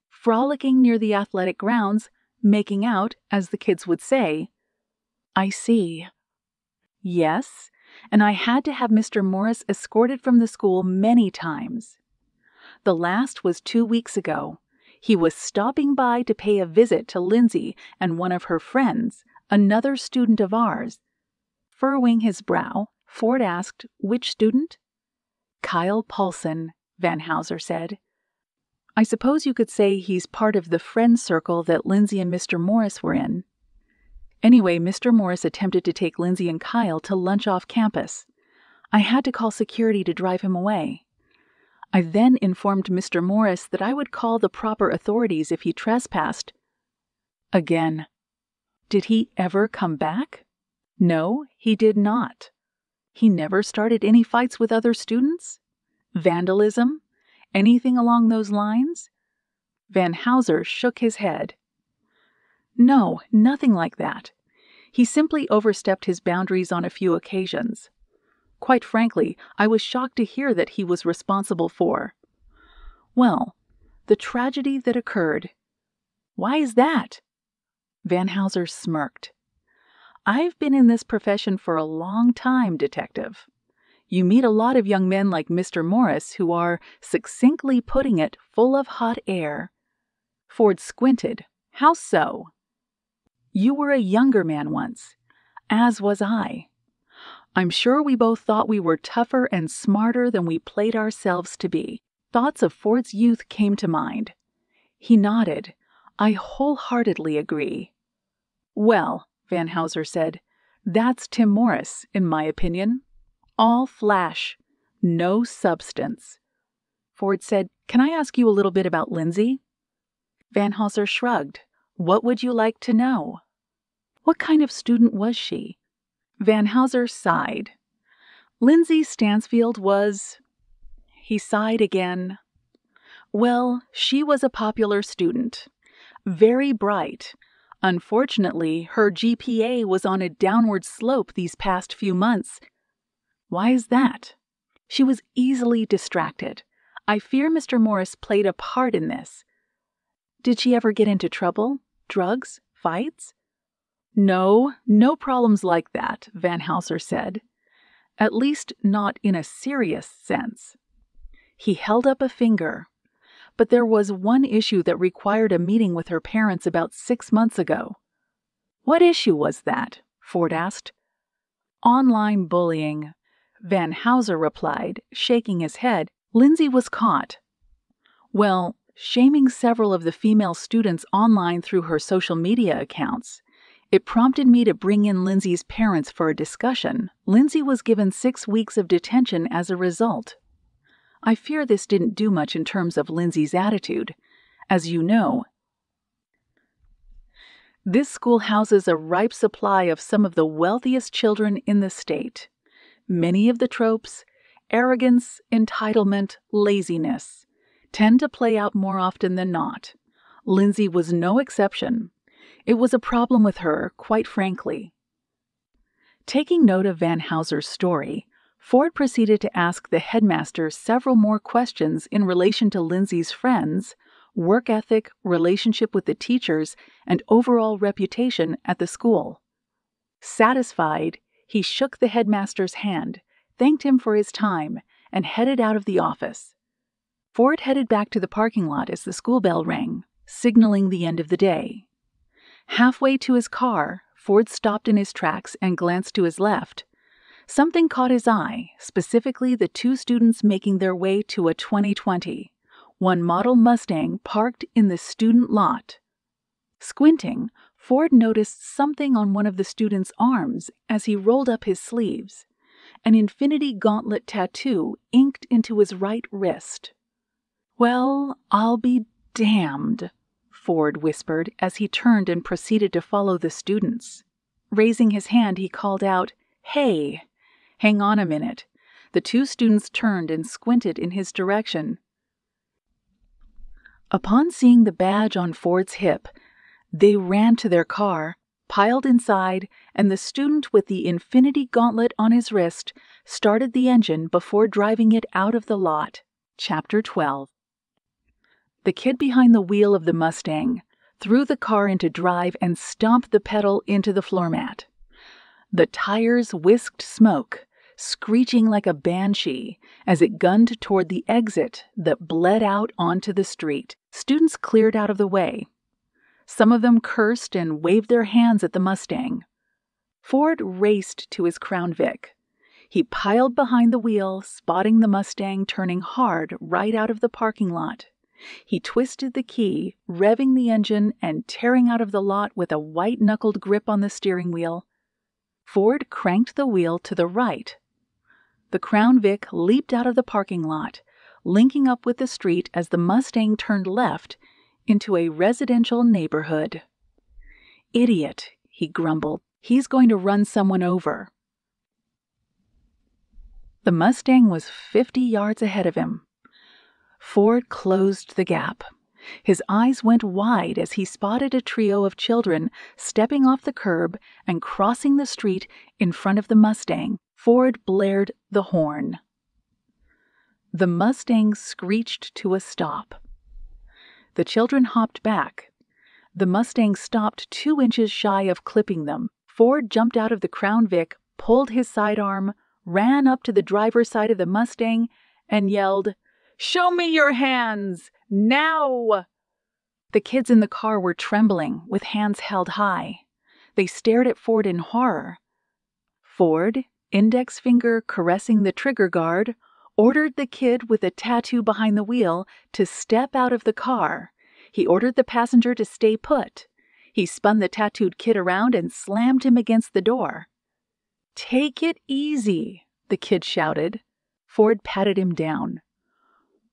[SPEAKER 1] Frolicking near the athletic grounds, making out, as the kids would say." "I see." "Yes, and I had to have Mr. Morris escorted from the school many times. The last was 2 weeks ago. He was stopping by to pay a visit to Lindsay and one of her friends, another student of ours." Furrowing his brow, Ford asked, "Which student?" "Kyle Paulson," Van Houser said. "I suppose you could say he's part of the friend circle that Lindsay and Mr. Morris were in. Anyway, Mr. Morris attempted to take Lindsay and Kyle to lunch off campus. I had to call security to drive him away. I then informed Mr. Morris that I would call the proper authorities if he trespassed." Again. "Did he ever come back?" "No, he did not." "He never started any fights with other students? Vandalism? Anything along those lines?" Van Houser shook his head. "No, nothing like that. He simply overstepped his boundaries on a few occasions. Quite frankly, I was shocked to hear that he was responsible for, well, the tragedy that occurred." "Why is that?" Van Houser smirked. "I've been in this profession for a long time, Detective. You meet a lot of young men like Mr. Morris who are, succinctly putting it, full of hot air." Ford squinted. "How so?" "You were a younger man once, as was I. I'm sure we both thought we were tougher and smarter than we played ourselves to be." Thoughts of Ford's youth came to mind. He nodded. "I wholeheartedly agree." "Well," Van Houser said, "that's Tim Morris, in my opinion. All flash, no substance." Ford said, "Can I ask you a little bit about Lindsay?" Van Houser shrugged. "What would you like to know?" "What kind of student was she?" Van Houser sighed. "Lindsay Stansfield was—" He sighed again. "Well, she was a popular student. Very bright. Unfortunately, her GPA was on a downward slope these past few months." "Why is that?" "She was easily distracted. I fear Mr. Morris played a part in this." "Did she ever get into trouble? Drugs? Fights?" "No problems like that," Van Houser said. "At least not in a serious sense." He held up a finger. "But there was one issue that required a meeting with her parents about 6 months ago." "What issue was that?" Ford asked. "Online bullying," Van Houser replied, shaking his head. "Lindsay was caught. Well, shaming several of the female students online through her social media accounts. It prompted me to bring in Lindsay's parents for a discussion. Lindsay was given 6 weeks of detention as a result. I fear this didn't do much in terms of Lindsay's attitude. As you know, this school houses a ripe supply of some of the wealthiest children in the state. Many of the tropes, arrogance, entitlement, laziness, tend to play out more often than not. Lindsay was no exception. It was a problem with her, quite frankly." Taking note of Van Houser's story, Ford proceeded to ask the headmaster several more questions in relation to Lindsay's friends, work ethic, relationship with the teachers, and overall reputation at the school. Satisfied, he shook the headmaster's hand, thanked him for his time, and headed out of the office. Ford headed back to the parking lot as the school bell rang, signaling the end of the day. Halfway to his car, Ford stopped in his tracks and glanced to his left. Something caught his eye, specifically the 2 students making their way to a 2020, one model Mustang parked in the student lot. Squinting, Ford noticed something on one of the student's arms as he rolled up his sleeves. An infinity gauntlet tattoo inked into his right wrist. "Well, I'll be damned," Ford whispered as he turned and proceeded to follow the students. Raising his hand, he called out, "Hey, hang on a minute." The two students turned and squinted in his direction. Upon seeing the badge on Ford's hip, they ran to their car, piled inside, and the student with the infinity gauntlet on his wrist started the engine before driving it out of the lot. Chapter 12. The kid behind the wheel of the Mustang threw the car into drive and stomped the pedal into the floor mat. The tires whisked smoke, screeching like a banshee as it gunned toward the exit that bled out onto the street. Students cleared out of the way. Some of them cursed and waved their hands at the Mustang. Ford raced to his Crown Vic. He piled behind the wheel, spotting the Mustang turning hard right out of the parking lot. He twisted the key, revving the engine and tearing out of the lot with a white-knuckled grip on the steering wheel. Ford cranked the wheel to the right. The Crown Vic leaped out of the parking lot, linking up with the street as the Mustang turned left into a residential neighborhood. "Idiot," he grumbled. "He's going to run someone over." The Mustang was 50 yards ahead of him. Ford closed the gap. His eyes went wide as he spotted a trio of children stepping off the curb and crossing the street in front of the Mustang. Ford blared the horn. The Mustang screeched to a stop. The children hopped back. The Mustang stopped 2 inches shy of clipping them. Ford jumped out of the Crown Vic, pulled his sidearm, ran up to the driver's side of the Mustang, and yelled, "Show me your hands! Now!" The kids in the car were trembling, with hands held high. They stared at Ford in horror. Ford, index finger caressing the trigger guard, ordered the kid with a tattoo behind the wheel to step out of the car. He ordered the passenger to stay put. He spun the tattooed kid around and slammed him against the door. "Take it easy," the kid shouted. Ford patted him down.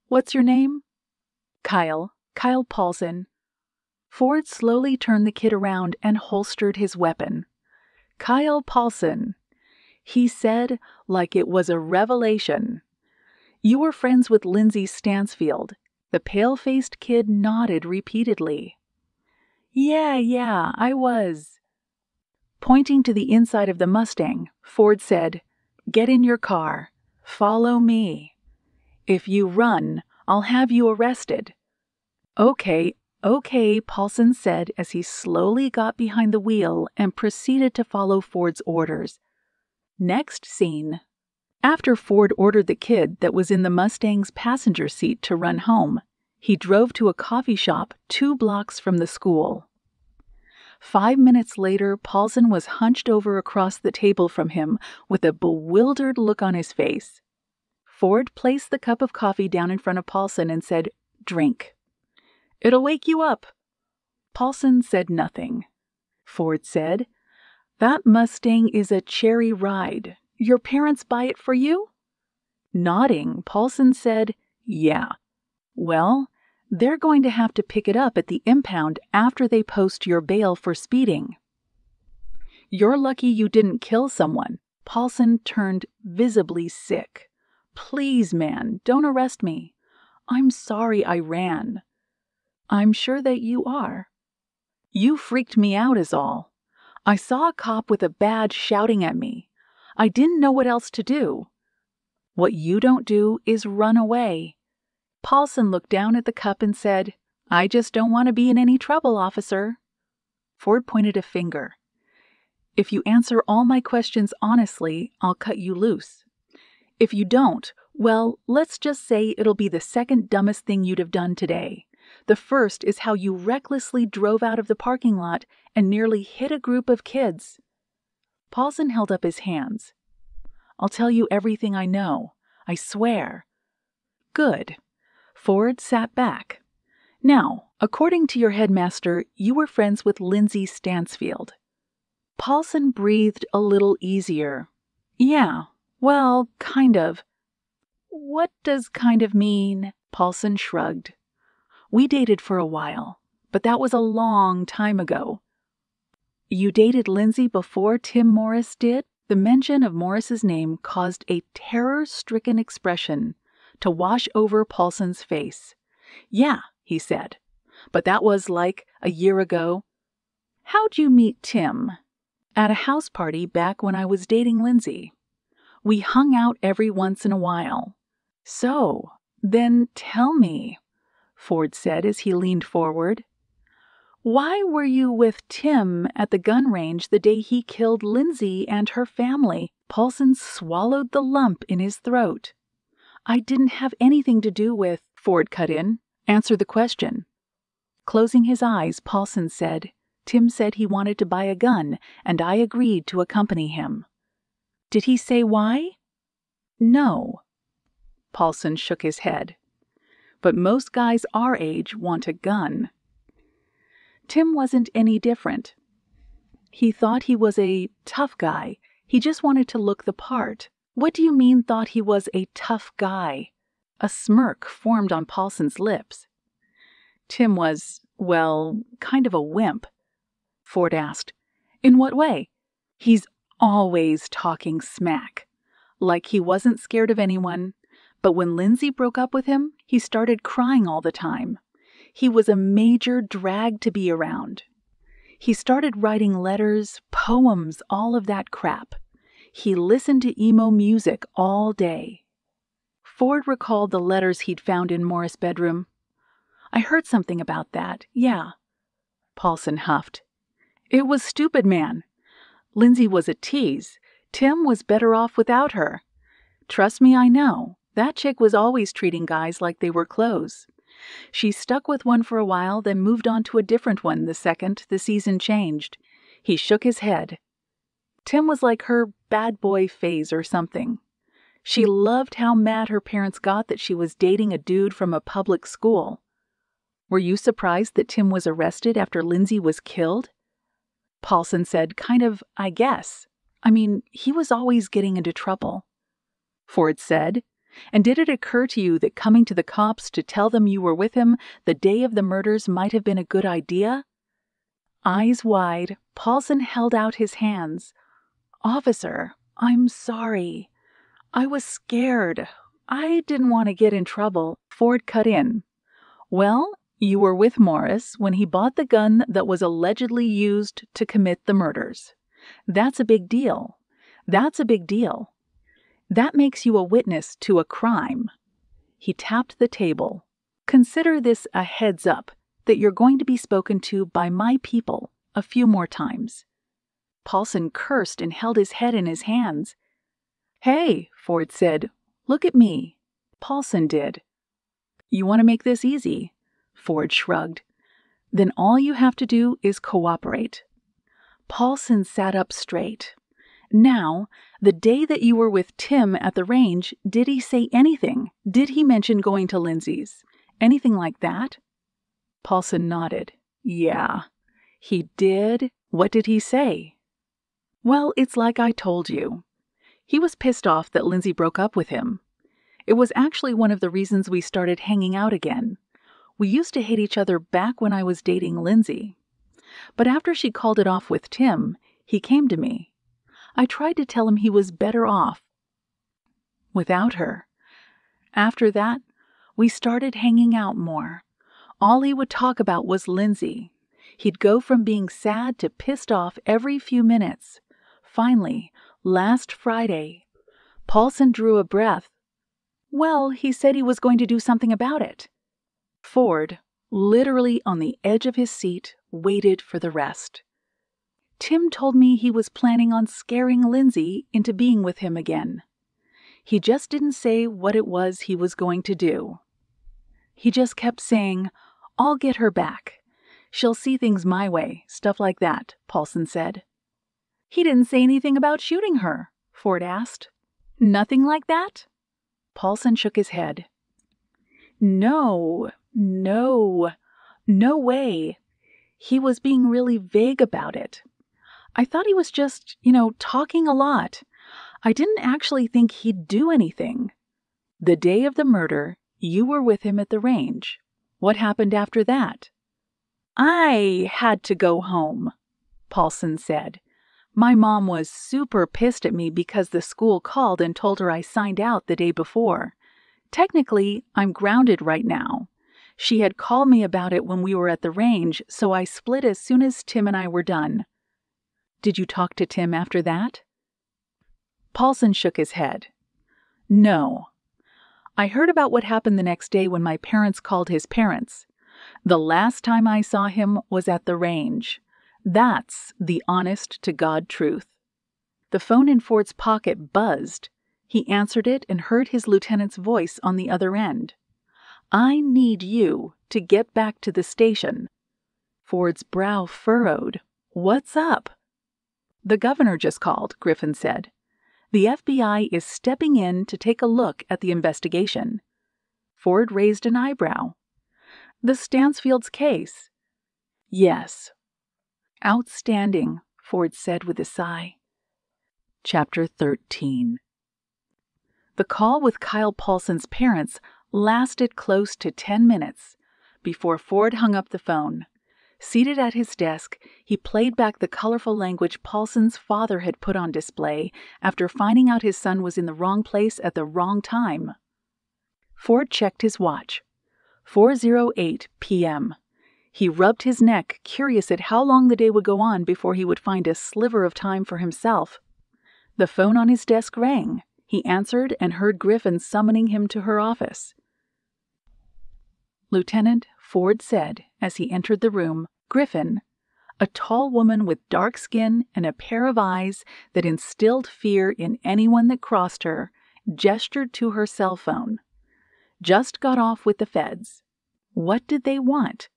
[SPEAKER 1] "What's your name?" "Kyle Paulson." Ford slowly turned the kid around and holstered his weapon. "Kyle Paulson," he said like it was a revelation. "You were friends with Lindsay Stansfield." The pale-faced kid nodded repeatedly. Yeah, I was." Pointing to the inside of the Mustang, Ford said, "Get in your car. Follow me. If you run, I'll have you arrested." Okay, Paulson said as he slowly got behind the wheel and proceeded to follow Ford's orders. Next scene. After Ford ordered the kid that was in the Mustang's passenger seat to run home, he drove to a coffee shop 2 blocks from the school. 5 minutes later, Paulson was hunched over across the table from him with a bewildered look on his face. Ford placed the cup of coffee down in front of Paulson and said, "Drink. It'll wake you up." Paulson said nothing. Ford said, "That Mustang is a cherry ride. Your parents buy it for you?" Nodding, Paulson said, "Yeah." "Well, they're going to have to pick it up at the impound after they post your bail for speeding." "You're lucky you didn't kill someone." Paulson turned visibly sick. "Please, man, don't arrest me. I'm sorry I ran." "I'm sure that you are." "You freaked me out is all. I saw a cop with a badge shouting at me. I didn't know what else to do." "What you don't do is run away." Paulson looked down at the cup and said, "I just don't want to be in any trouble, officer." Ford pointed a finger. "If you answer all my questions honestly, I'll cut you loose. If you don't, well, let's just say it'll be the second dumbest thing you'd have done today. The first is how you recklessly drove out of the parking lot and nearly hit a group of kids." Paulson held up his hands. "I'll tell you everything I know. I swear." "Good." Ford sat back. Now, according to your headmaster, you were friends with Lindsay Stansfield. Paulson breathed a little easier. Yeah, well, kind of. What does kind of mean? Paulson shrugged. We dated for a while, but that was a long time ago. You dated Lindsay before Tim Morris did? The mention of Morris's name caused a terror-stricken expression to wash over Paulson's face. Yeah, he said, but that was like a year ago. How'd you meet Tim? At a house party back when I was dating Lindsay. We hung out every once in a while. So, then tell me, Ford said as he leaned forward. Why were you with Tim at the gun range the day he killed Lindsay and her family? Paulson swallowed the lump in his throat. I didn't have anything to do with, Ford cut in. Answer the question. Closing his eyes, Paulson said, Tim said he wanted to buy a gun, and I agreed to accompany him. Did he say why? No. Paulson shook his head. But most guys our age want a gun. Tim wasn't any different. He thought he was a tough guy. He just wanted to look the part. What do you mean thought he was a tough guy? A smirk formed on Paulson's lips. Tim was, well, kind of a wimp. Ford asked. In what way? He's always talking smack. Like he wasn't scared of anyone. But when Lindsay broke up with him, he started crying all the time. He was a major drag to be around. He started writing letters, poems, all of that crap. He listened to emo music all day. Ford recalled the letters he'd found in Morris' bedroom. I heard something about that, yeah. Paulson huffed. It was stupid, man. Lindsay was a tease. Tim was better off without her. Trust me, I know. That chick was always treating guys like they were clothes. She stuck with one for a while, then moved on to a different one the second the season changed. He shook his head. Tim was like her bad boy phase or something. She loved how mad her parents got that she was dating a dude from a public school. Were you surprised that Tim was arrested after Lindsay was killed? Paulson said, kind of, I guess. I mean, he was always getting into trouble. Ford said, and did it occur to you that coming to the cops to tell them you were with him the day of the murders might have been a good idea? Eyes wide, Paulson held out his hands. Officer, I'm sorry. I was scared. I didn't want to get in trouble. Ford cut in. Well, you were with Morris when he bought the gun that was allegedly used to commit the murders. That's a big deal. That's a big deal. That makes you a witness to a crime. He tapped the table. Consider this a heads up that you're going to be spoken to by my people a few more times. Paulson cursed and held his head in his hands. Hey, Ford said, look at me. Paulson did. You want to make this easy? Ford shrugged. Then all you have to do is cooperate. Paulson sat up straight. Now, the day that you were with Tim at the range, did he say anything? Did he mention going to Lindsay's? Anything like that? Paulson nodded. Yeah, he did. What did he say? Well, it's like I told you. He was pissed off that Lindsay broke up with him. It was actually one of the reasons we started hanging out again. We used to hate each other back when I was dating Lindsay. But after she called it off with Tim, he came to me. I tried to tell him he was better off without her. After that, we started hanging out more. All he would talk about was Lindsay. He'd go from being sad to pissed off every few minutes. Finally, last Friday, Paulson drew a breath. Well, he said he was going to do something about it. Ford, literally on the edge of his seat, waited for the rest. Tim told me he was planning on scaring Lindsay into being with him again. He just didn't say what it was he was going to do. He just kept saying, I'll get her back. She'll see things my way, stuff like that, Paulson said. He didn't say anything about shooting her, Ford asked. Nothing like that? Paulson shook his head. No. No way. He was being really vague about it. I thought he was just, talking a lot. I didn't actually think he'd do anything. The day of the murder, you were with him at the range. What happened after that? I had to go home, Paulson said. My mom was super pissed at me because the school called and told her I signed out the day before. Technically, I'm grounded right now. She had called me about it when we were at the range, so I split as soon as Tim and I were done. Did you talk to Tim after that? Paulson shook his head. No. I heard about what happened the next day when my parents called his parents. The last time I saw him was at the range. That's the honest-to-God truth. The phone in Ford's pocket buzzed. He answered it and heard his lieutenant's voice on the other end. I need you to get back to the station. Ford's brow furrowed. What's up? The governor just called, Griffin said. The FBI is stepping in to take a look at the investigation. Ford raised an eyebrow. The Stansfield's case. Yes. Outstanding, Ford said with a sigh. Chapter 13. The call with Kyle Paulson's parents lasted close to 10 minutes before Ford hung up the phone. Seated at his desk, he played back the colorful language Paulson's father had put on display after finding out his son was in the wrong place at the wrong time. Ford checked his watch. 4:08 p.m. He rubbed his neck, curious at how long the day would go on before he would find a sliver of time for himself. The phone on his desk rang. He answered and heard Griffin summoning him to her office. Lieutenant, Ford said as he entered the room, Griffin, a tall woman with dark skin and a pair of eyes that instilled fear in anyone that crossed her, gestured to her cell phone. Just got off with the feds. What did they want?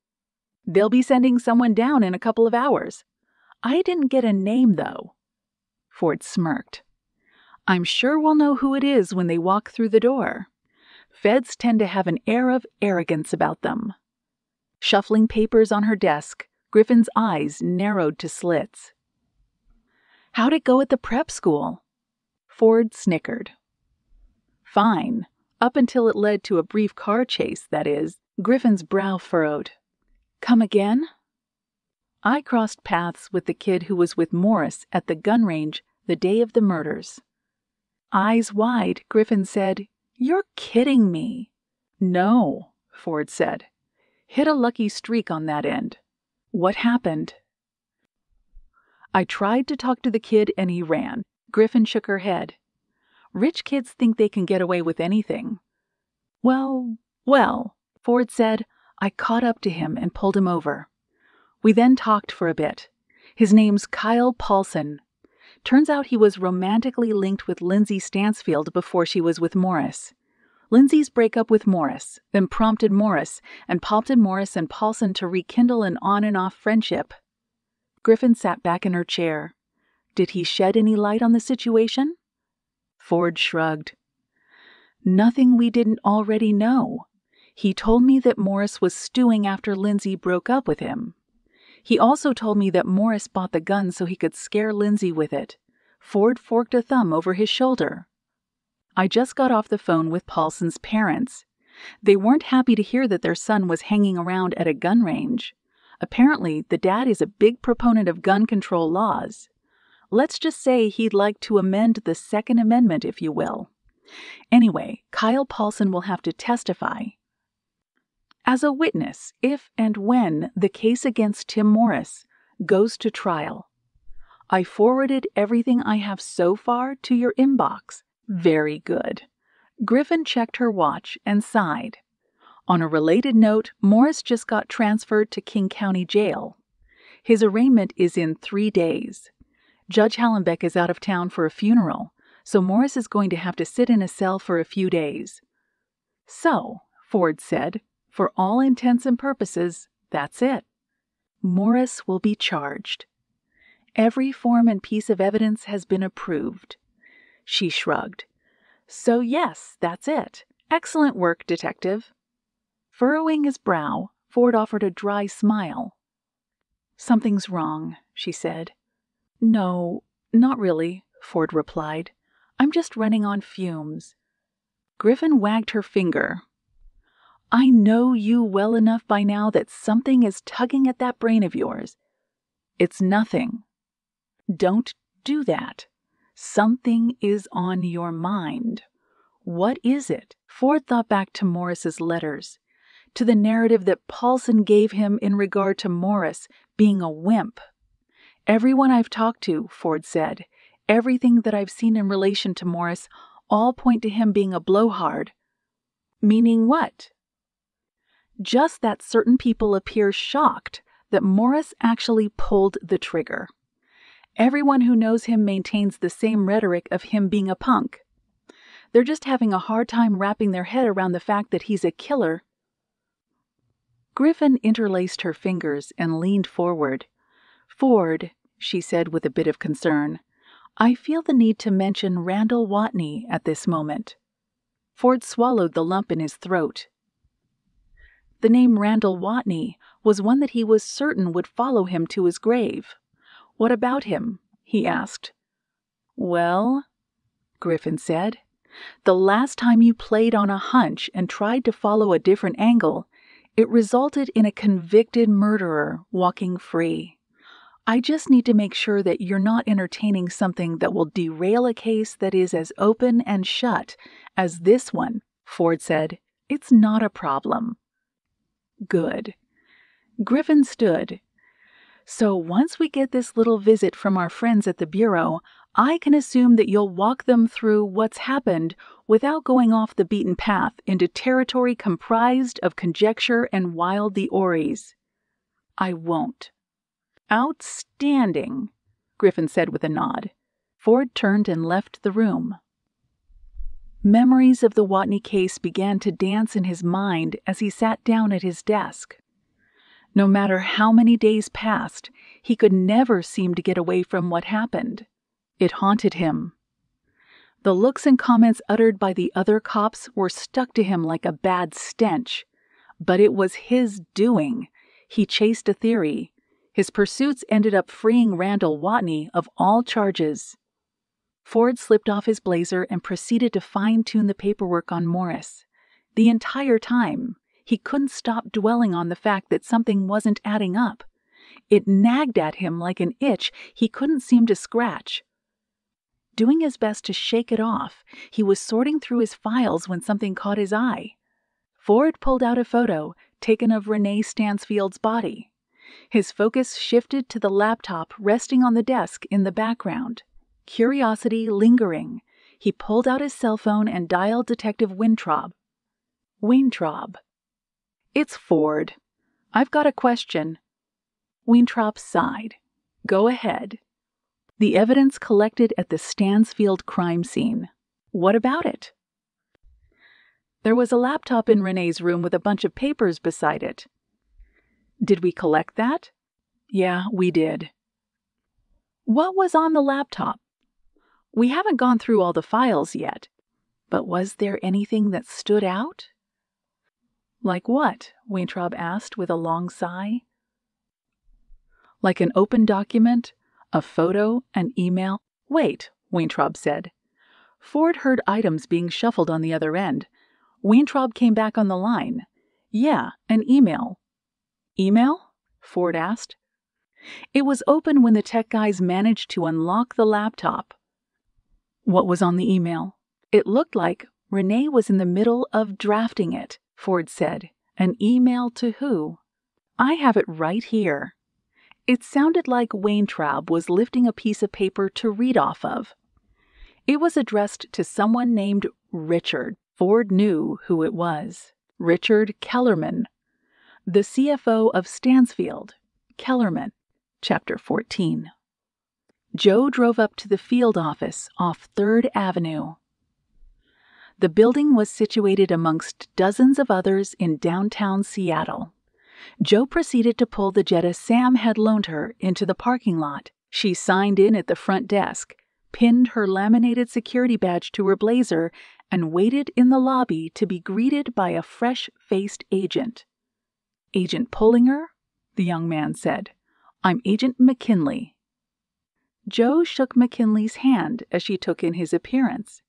[SPEAKER 1] They'll be sending someone down in a couple of hours. I didn't get a name, though. Ford smirked. I'm sure we'll know who it is when they walk through the door. Feds tend to have an air of arrogance about them. Shuffling papers on her desk, Griffin's eyes narrowed to slits. How'd it go at the prep school? Ford snickered. Fine, up until it led to a brief car chase, that is. Griffin's brow furrowed. Come again? I crossed paths with the kid who was with Morris at the gun range the day of the murders. Eyes wide, Griffin said, You're kidding me. No, Ford said. Hit a lucky streak on that end. What happened? I tried to talk to the kid and he ran. Griffin shook her head. Rich kids think they can get away with anything. Well, Ford said. I caught up to him and pulled him over. We then talked for a bit. His name's Kyle Paulson. Turns out he was romantically linked with Lindsay Stansfield before she was with Morris. Lindsay's breakup with Morris then prompted Morris and Paulson to rekindle an on-and-off friendship. Griffin sat back in her chair. Did he shed any light on the situation? Ford shrugged. Nothing we didn't already know. He told me that Morris was stewing after Lindsay broke up with him. He also told me that Morris bought the gun so he could scare Lindsay with it. Ford forked a thumb over his shoulder. I just got off the phone with Paulson's parents. They weren't happy to hear that their son was hanging around at a gun range. Apparently, the dad is a big proponent of gun control laws. Let's just say he'd like to amend the Second Amendment, if you will. Anyway, Kyle Paulson will have to testify as a witness if and when the case against Tim Morris goes to trial. I forwarded everything I have so far to your inbox. Very good. Griffin checked her watch and sighed. On a related note, Morris just got transferred to King County Jail. His arraignment is in 3 days. Judge Hallenbeck is out of town for a funeral, so Morris is going to have to sit in a cell for a few days. So, Ford said, for all intents and purposes, that's it. Morris will be charged. Every form and piece of evidence has been approved. She shrugged. So yes, that's it. Excellent work, detective. Furrowing his brow, Ford offered a dry smile. "Something's wrong," she said. "No, not really," Ford replied. "I'm just running on fumes." Griffin wagged her finger. "I know you well enough by now that something is tugging at that brain of yours. It's nothing. Don't do that. Something is on your mind. What is it?" Ford thought back to Morris's letters, to the narrative that Paulson gave him in regard to Morris being a wimp. "Everyone I've talked to," Ford said, "everything that I've seen in relation to Morris, all point to him being a blowhard." Meaning what? Just that certain people appear shocked that Morris actually pulled the trigger. Everyone who knows him maintains the same rhetoric of him being a punk. They're just having a hard time wrapping their head around the fact that he's a killer. Griffin interlaced her fingers and leaned forward. "Ford," she said with a bit of concern, "I feel the need to mention Randall Watney at this moment." Ford swallowed the lump in his throat. The name Randall Watney was one that he was certain would follow him to his grave. "What about him?" he asked. "Well," Griffin said, "the last time you played on a hunch and tried to follow a different angle, it resulted in a convicted murderer walking free. I just need to make sure that you're not entertaining something that will derail a case that is as open and shut as this one," Ford said. "It's not a problem." Good. Griffin stood. "So once we get this little visit from our friends at the Bureau, I can assume that you'll walk them through what's happened without going off the beaten path into territory comprised of conjecture and wild theories." "I won't." "Outstanding," Griffin said with a nod. Ford turned and left the room. Memories of the Watney case began to dance in his mind as he sat down at his desk. No matter how many days passed, he could never seem to get away from what happened. It haunted him. The looks and comments uttered by the other cops were stuck to him like a bad stench. But it was his doing. He chased a theory. His pursuits ended up freeing Randall Watney of all charges. Ford slipped off his blazer and proceeded to fine-tune the paperwork on Morris. The entire time, he couldn't stop dwelling on the fact that something wasn't adding up. It nagged at him like an itch he couldn't seem to scratch. Doing his best to shake it off, he was sorting through his files when something caught his eye. Ford pulled out a photo taken of Renee Stansfield's body. His focus shifted to the laptop resting on the desk in the background. Curiosity lingering, he pulled out his cell phone and dialed Detective Weintraub. "Weintraub." "It's Ford. I've got a question." Weintraub sighed. "Go ahead." "The evidence collected at the Stansfield crime scene. What about it?" "There was a laptop in Renee's room with a bunch of papers beside it." "Did we collect that?" "Yeah, we did." "What was on the laptop?" "We haven't gone through all the files yet. But was there anything that stood out?" "Like what?" Weintraub asked with a long sigh. "Like an open document, a photo, an email?" "Wait," Weintraub said. Ford heard items being shuffled on the other end. Weintraub came back on the line. "Yeah, an email." "Email?" Ford asked. "It was open when the tech guys managed to unlock the laptop." "What was on the email?" "It looked like Renee was in the middle of drafting it," Ford said. "An email to who?" "I have it right here." It sounded like Weintraub was lifting a piece of paper to read off of. It was addressed to someone named Richard. Ford knew who it was. Richard Kellerman, the CFO of Stansfield. Kellerman. Chapter 14. Joe drove up to the field office off 3rd Avenue. The building was situated amongst dozens of others in downtown Seattle. Joe proceeded to pull the Jetta Sam had loaned her into the parking lot. She signed in at the front desk, pinned her laminated security badge to her blazer, and waited in the lobby to be greeted by a fresh-faced agent. Agent Pullinger, the young man said. I'm Agent McKinley. Joe shook McKinley's hand as she took in his appearance.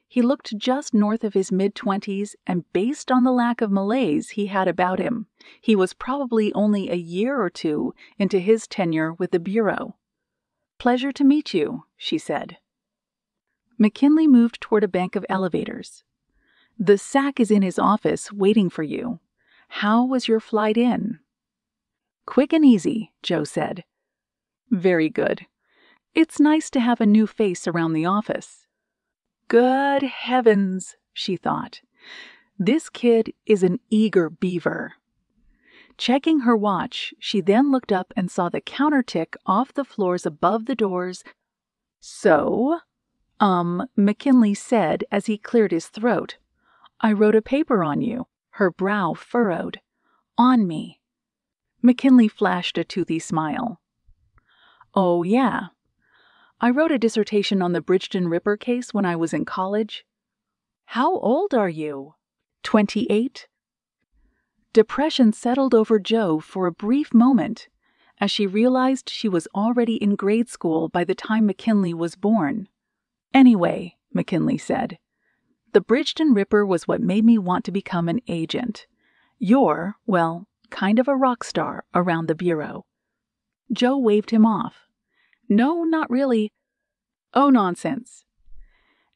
[SPEAKER 1] He looked just north of his mid-20s, and based on the lack of malaise he had about him, he was probably only a year or two into his tenure with the Bureau. Pleasure to meet you, she said. McKinley moved toward a bank of elevators. The SAC is in his office waiting for you. How was your flight in? Quick and easy, Joe said. Very good. It's nice to have a new face around the office. Good heavens, she thought. This kid is an eager beaver. Checking her watch, she then looked up and saw the counter tick off the floors above the doors. So, McKinley said as he cleared his throat. I wrote a paper on you, her brow furrowed. On me. McKinley flashed a toothy smile. Oh, yeah. I wrote a dissertation on the Bridgeton Ripper case when I was in college. How old are you? 28. Depression settled over Joe for a brief moment as she realized she was already in grade school by the time McKinley was born. Anyway, McKinley said, the Bridgeton Ripper was what made me want to become an agent. You're, well, kind of a rock star around the Bureau. Joe waved him off. No, not really. Oh, nonsense.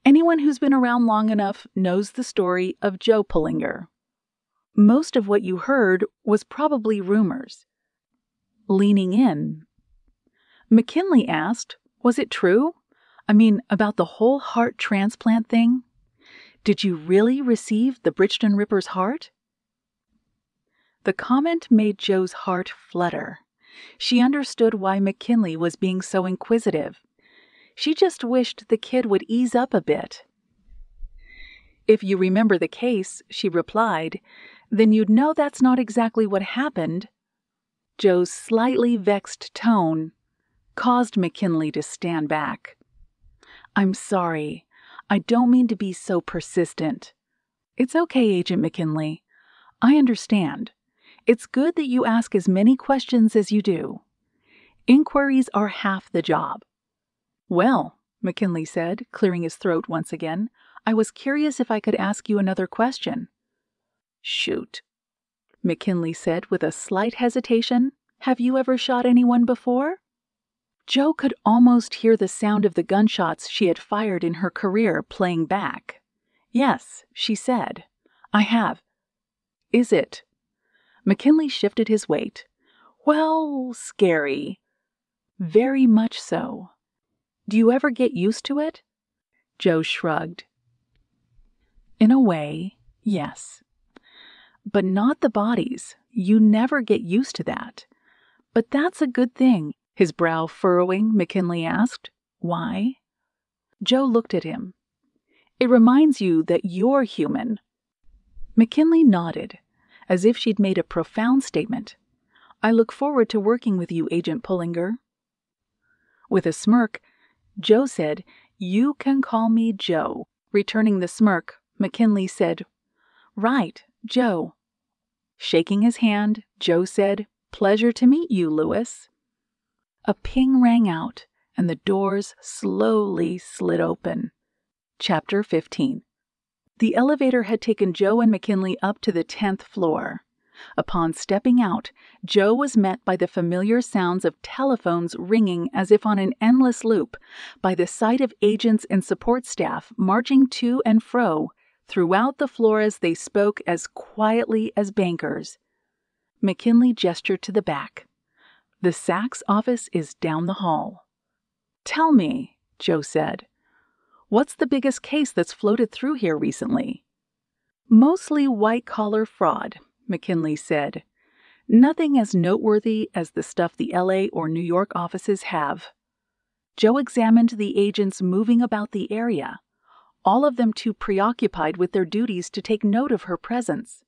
[SPEAKER 1] Anyone who's been around long enough knows the story of Joe Pullinger. Most of what you heard was probably rumors. Leaning in, McKinley asked, was it true? I mean, about the whole heart transplant thing? Did you really receive the Bridgeton Ripper's heart? The comment made Joe's heart flutter. She understood why McKinley was being so inquisitive. She just wished the kid would ease up a bit. If you remember the case, she replied, then you'd know that's not exactly what happened. Joe's slightly vexed tone caused McKinley to stand back. I'm sorry. I don't mean to be so persistent. It's okay, Agent McKinley. I understand. It's good that you ask as many questions as you do. Inquiries are half the job. Well, McKinley said, clearing his throat once again, I was curious if I could ask you another question. Shoot, McKinley said with a slight hesitation. Have you ever shot anyone before? Joe could almost hear the sound of the gunshots she had fired in her career playing back. Yes, she said. I have. Is it? McKinley shifted his weight. Well, scary. Very much so. Do you ever get used to it? Joe shrugged. In a way, yes. But not the bodies. You never get used to that. But that's a good thing. His brow furrowing, McKinley asked, why? Joe looked at him. It reminds you that you're human. McKinley nodded, as if she'd made a profound statement. I look forward to working with you, Agent Pullinger. With a smirk, Joe said, You can call me Joe. Returning the smirk, McKinley said, Right, Joe. Shaking his hand, Joe said, Pleasure to meet you, Louis. A ping rang out, and the doors slowly slid open. Chapter 15. The elevator had taken Joe and McKinley up to the 10th floor. Upon stepping out, Joe was met by the familiar sounds of telephones ringing as if on an endless loop, by the sight of agents and support staff marching to and fro throughout the floor as they spoke as quietly as bankers. McKinley gestured to the back. The SAC's office is down the hall. Tell me, Joe said, what's the biggest case that's floated through here recently? Mostly white-collar fraud, McKinley said. Nothing as noteworthy as the stuff the LA or New York offices have. Joe examined the agents moving about the area, all of them too preoccupied with their duties to take note of her presence.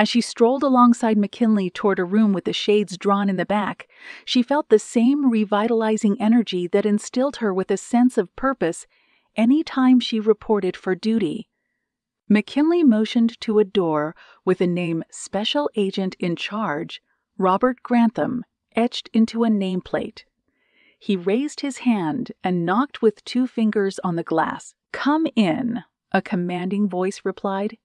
[SPEAKER 1] As she strolled alongside McKinley toward a room with the shades drawn in the back, she felt the same revitalizing energy that instilled her with a sense of purpose any time she reported for duty. McKinley motioned to a door with the name Special Agent in Charge, Robert Grantham, etched into a nameplate. He raised his hand and knocked with 2 fingers on the glass. "Come in," a commanding voice replied.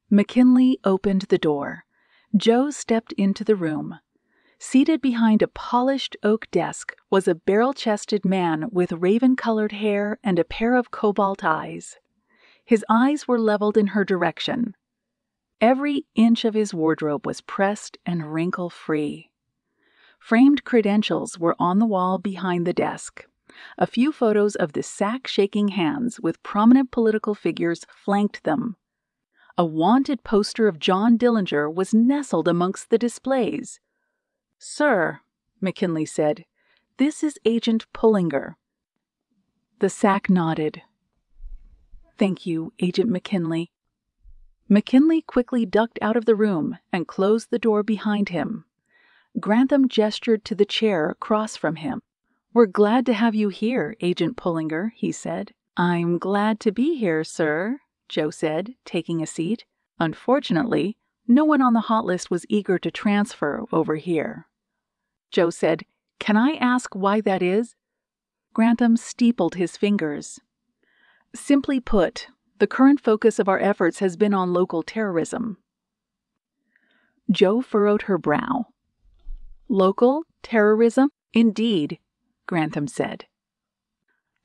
[SPEAKER 1] McKinley opened the door. Joe stepped into the room. Seated behind a polished oak desk was a barrel-chested man with raven-colored hair and a pair of cobalt eyes. His eyes were leveled in her direction. Every inch of his wardrobe was pressed and wrinkle-free. Framed credentials were on the wall behind the desk. A few photos of the sack-shaking hands with prominent political figures flanked them. A wanted poster of John Dillinger was nestled amongst the displays. "Sir," McKinley said, "this is Agent Pullinger." The sack nodded. "Thank you, Agent McKinley." McKinley quickly ducked out of the room and closed the door behind him. Grantham gestured to the chair across from him. "We're glad to have you here, Agent Pullinger," he said. "I'm glad to be here, sir," Joe said, taking a seat. Unfortunately, no one on the hot list was eager to transfer over here. Joe said, "Can I ask why that is?" Grantham steepled his fingers. "Simply put, the current focus of our efforts has been on local terrorism." Joe furrowed her brow. "Local terrorism? Indeed," Grantham said.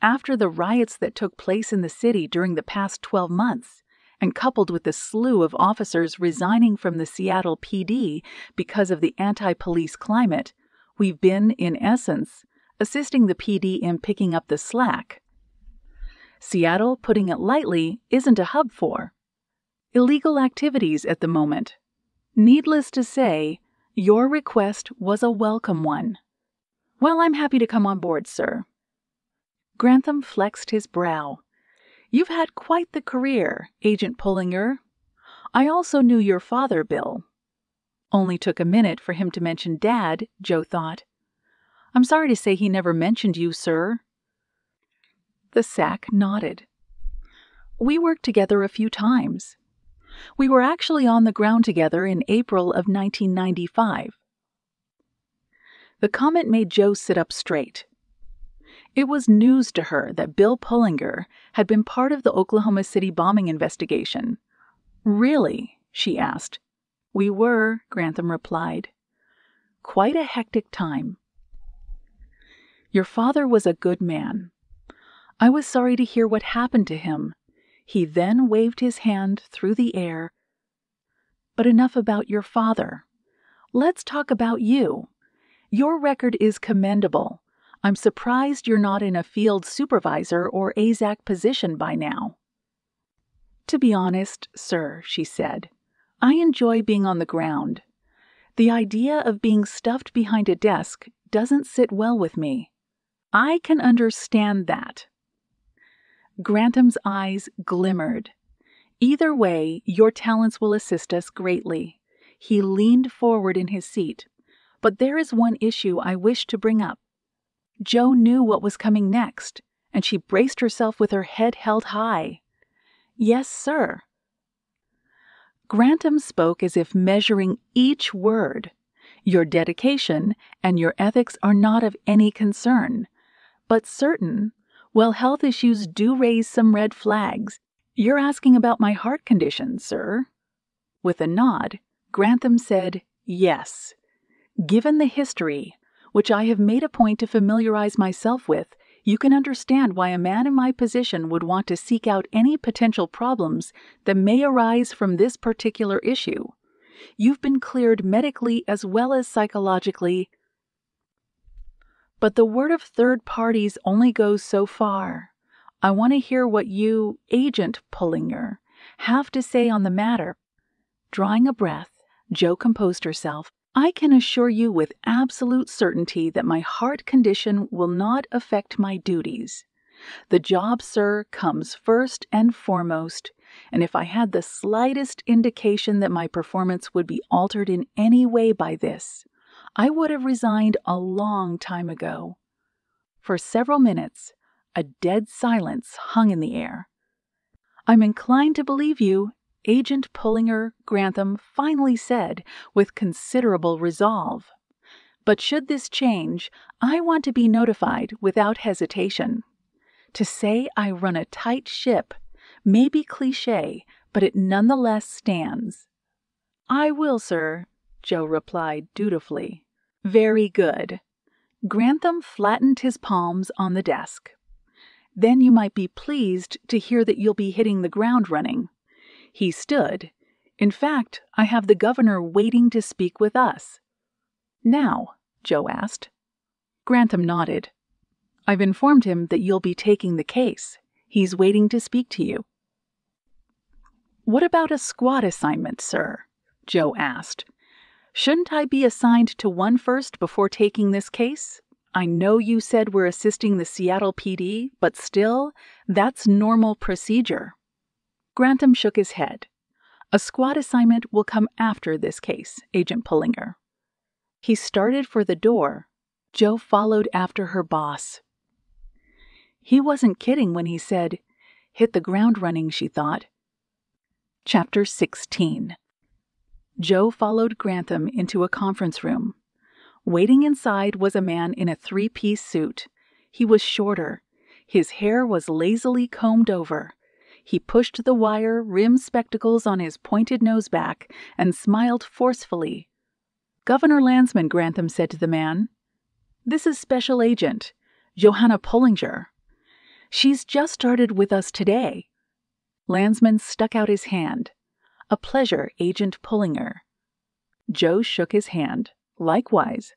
[SPEAKER 1] "After the riots that took place in the city during the past 12 months, and coupled with the slew of officers resigning from the Seattle PD because of the anti-police climate, we've been, in essence, assisting the PD in picking up the slack. Seattle, putting it lightly, isn't a hub for illegal activities at the moment. Needless to say, your request was a welcome one." "Well, I'm happy to come on board, sir." Grantham flexed his brow. "You've had quite the career, Agent Pullinger. I also knew your father, Bill." Only took a minute for him to mention Dad, Joe thought. "I'm sorry to say he never mentioned you, sir." The sack nodded. "We worked together a few times. We were actually on the ground together in April of 1995. The comment made Joe sit up straight. It was news to her that Bill Pullinger had been part of the Oklahoma City bombing investigation. "Really?" she asked. "We were," Grantham replied. "Quite a hectic time. Your father was a good man. I was sorry to hear what happened to him." He then waved his hand through the air. "But enough about your father. Let's talk about you. Your record is commendable. I'm surprised you're not in a field supervisor or AZAC position by now." "To be honest, sir," she said, "I enjoy being on the ground. The idea of being stuffed behind a desk doesn't sit well with me." "I can understand that." Grantham's eyes glimmered. "Either way, your talents will assist us greatly." He leaned forward in his seat. "But there is one issue I wish to bring up." Joe knew what was coming next, and she braced herself with her head held high. "Yes, sir." Grantham spoke as if measuring each word. "Your dedication and your ethics are not of any concern. But health issues do raise some red flags. You're asking about my heart condition, sir." With a nod, Grantham said, "Yes. Given the history, which I have made a point to familiarize myself with, you can understand why a man in my position would want to seek out any potential problems that may arise from this particular issue. You've been cleared medically as well as psychologically. But the word of third parties only goes so far. I want to hear what you, Agent Pullinger, have to say on the matter." Drawing a breath, Joe composed herself. "I can assure you with absolute certainty that my heart condition will not affect my duties. The job, sir, comes first and foremost, and if I had the slightest indication that my performance would be altered in any way by this, I would have resigned a long time ago." For several minutes, a dead silence hung in the air. I'm inclined to believe you, Agent Pullinger, Grantham finally said with considerable resolve. But should this change, I want to be notified without hesitation. To say I run a tight ship may be cliché, but it nonetheless stands. I will, sir, Joe replied dutifully. Very good. Grantham flattened his palms on the desk. Then you might be pleased to hear that you'll be hitting the ground running. He stood. In fact, I have the governor waiting to speak with us. Now, Joe asked. Grantham nodded. I've informed him that you'll be taking the case. He's waiting to speak to you. What about a squad assignment, sir? Joe asked. Shouldn't I be assigned to one first before taking this case? I know you said we're assisting the Seattle PD, but still, that's normal procedure. Grantham shook his head. A squad assignment will come after this case, Agent Pullinger. He started for the door. Joe followed after her boss. He wasn't kidding when he said, hit the ground running, she thought. Chapter 16. Joe followed Grantham into a conference room. Waiting inside was a man in a three-piece suit. He was shorter. His hair was lazily combed over. He pushed the wire-rimmed spectacles on his pointed nose back and smiled forcefully. Governor Landsman, Grantham said to the man. This is Special Agent Johanna Pullinger. She's just started with us today. Landsman stuck out his hand. A pleasure, Agent Pullinger. Joe shook his hand. Likewise.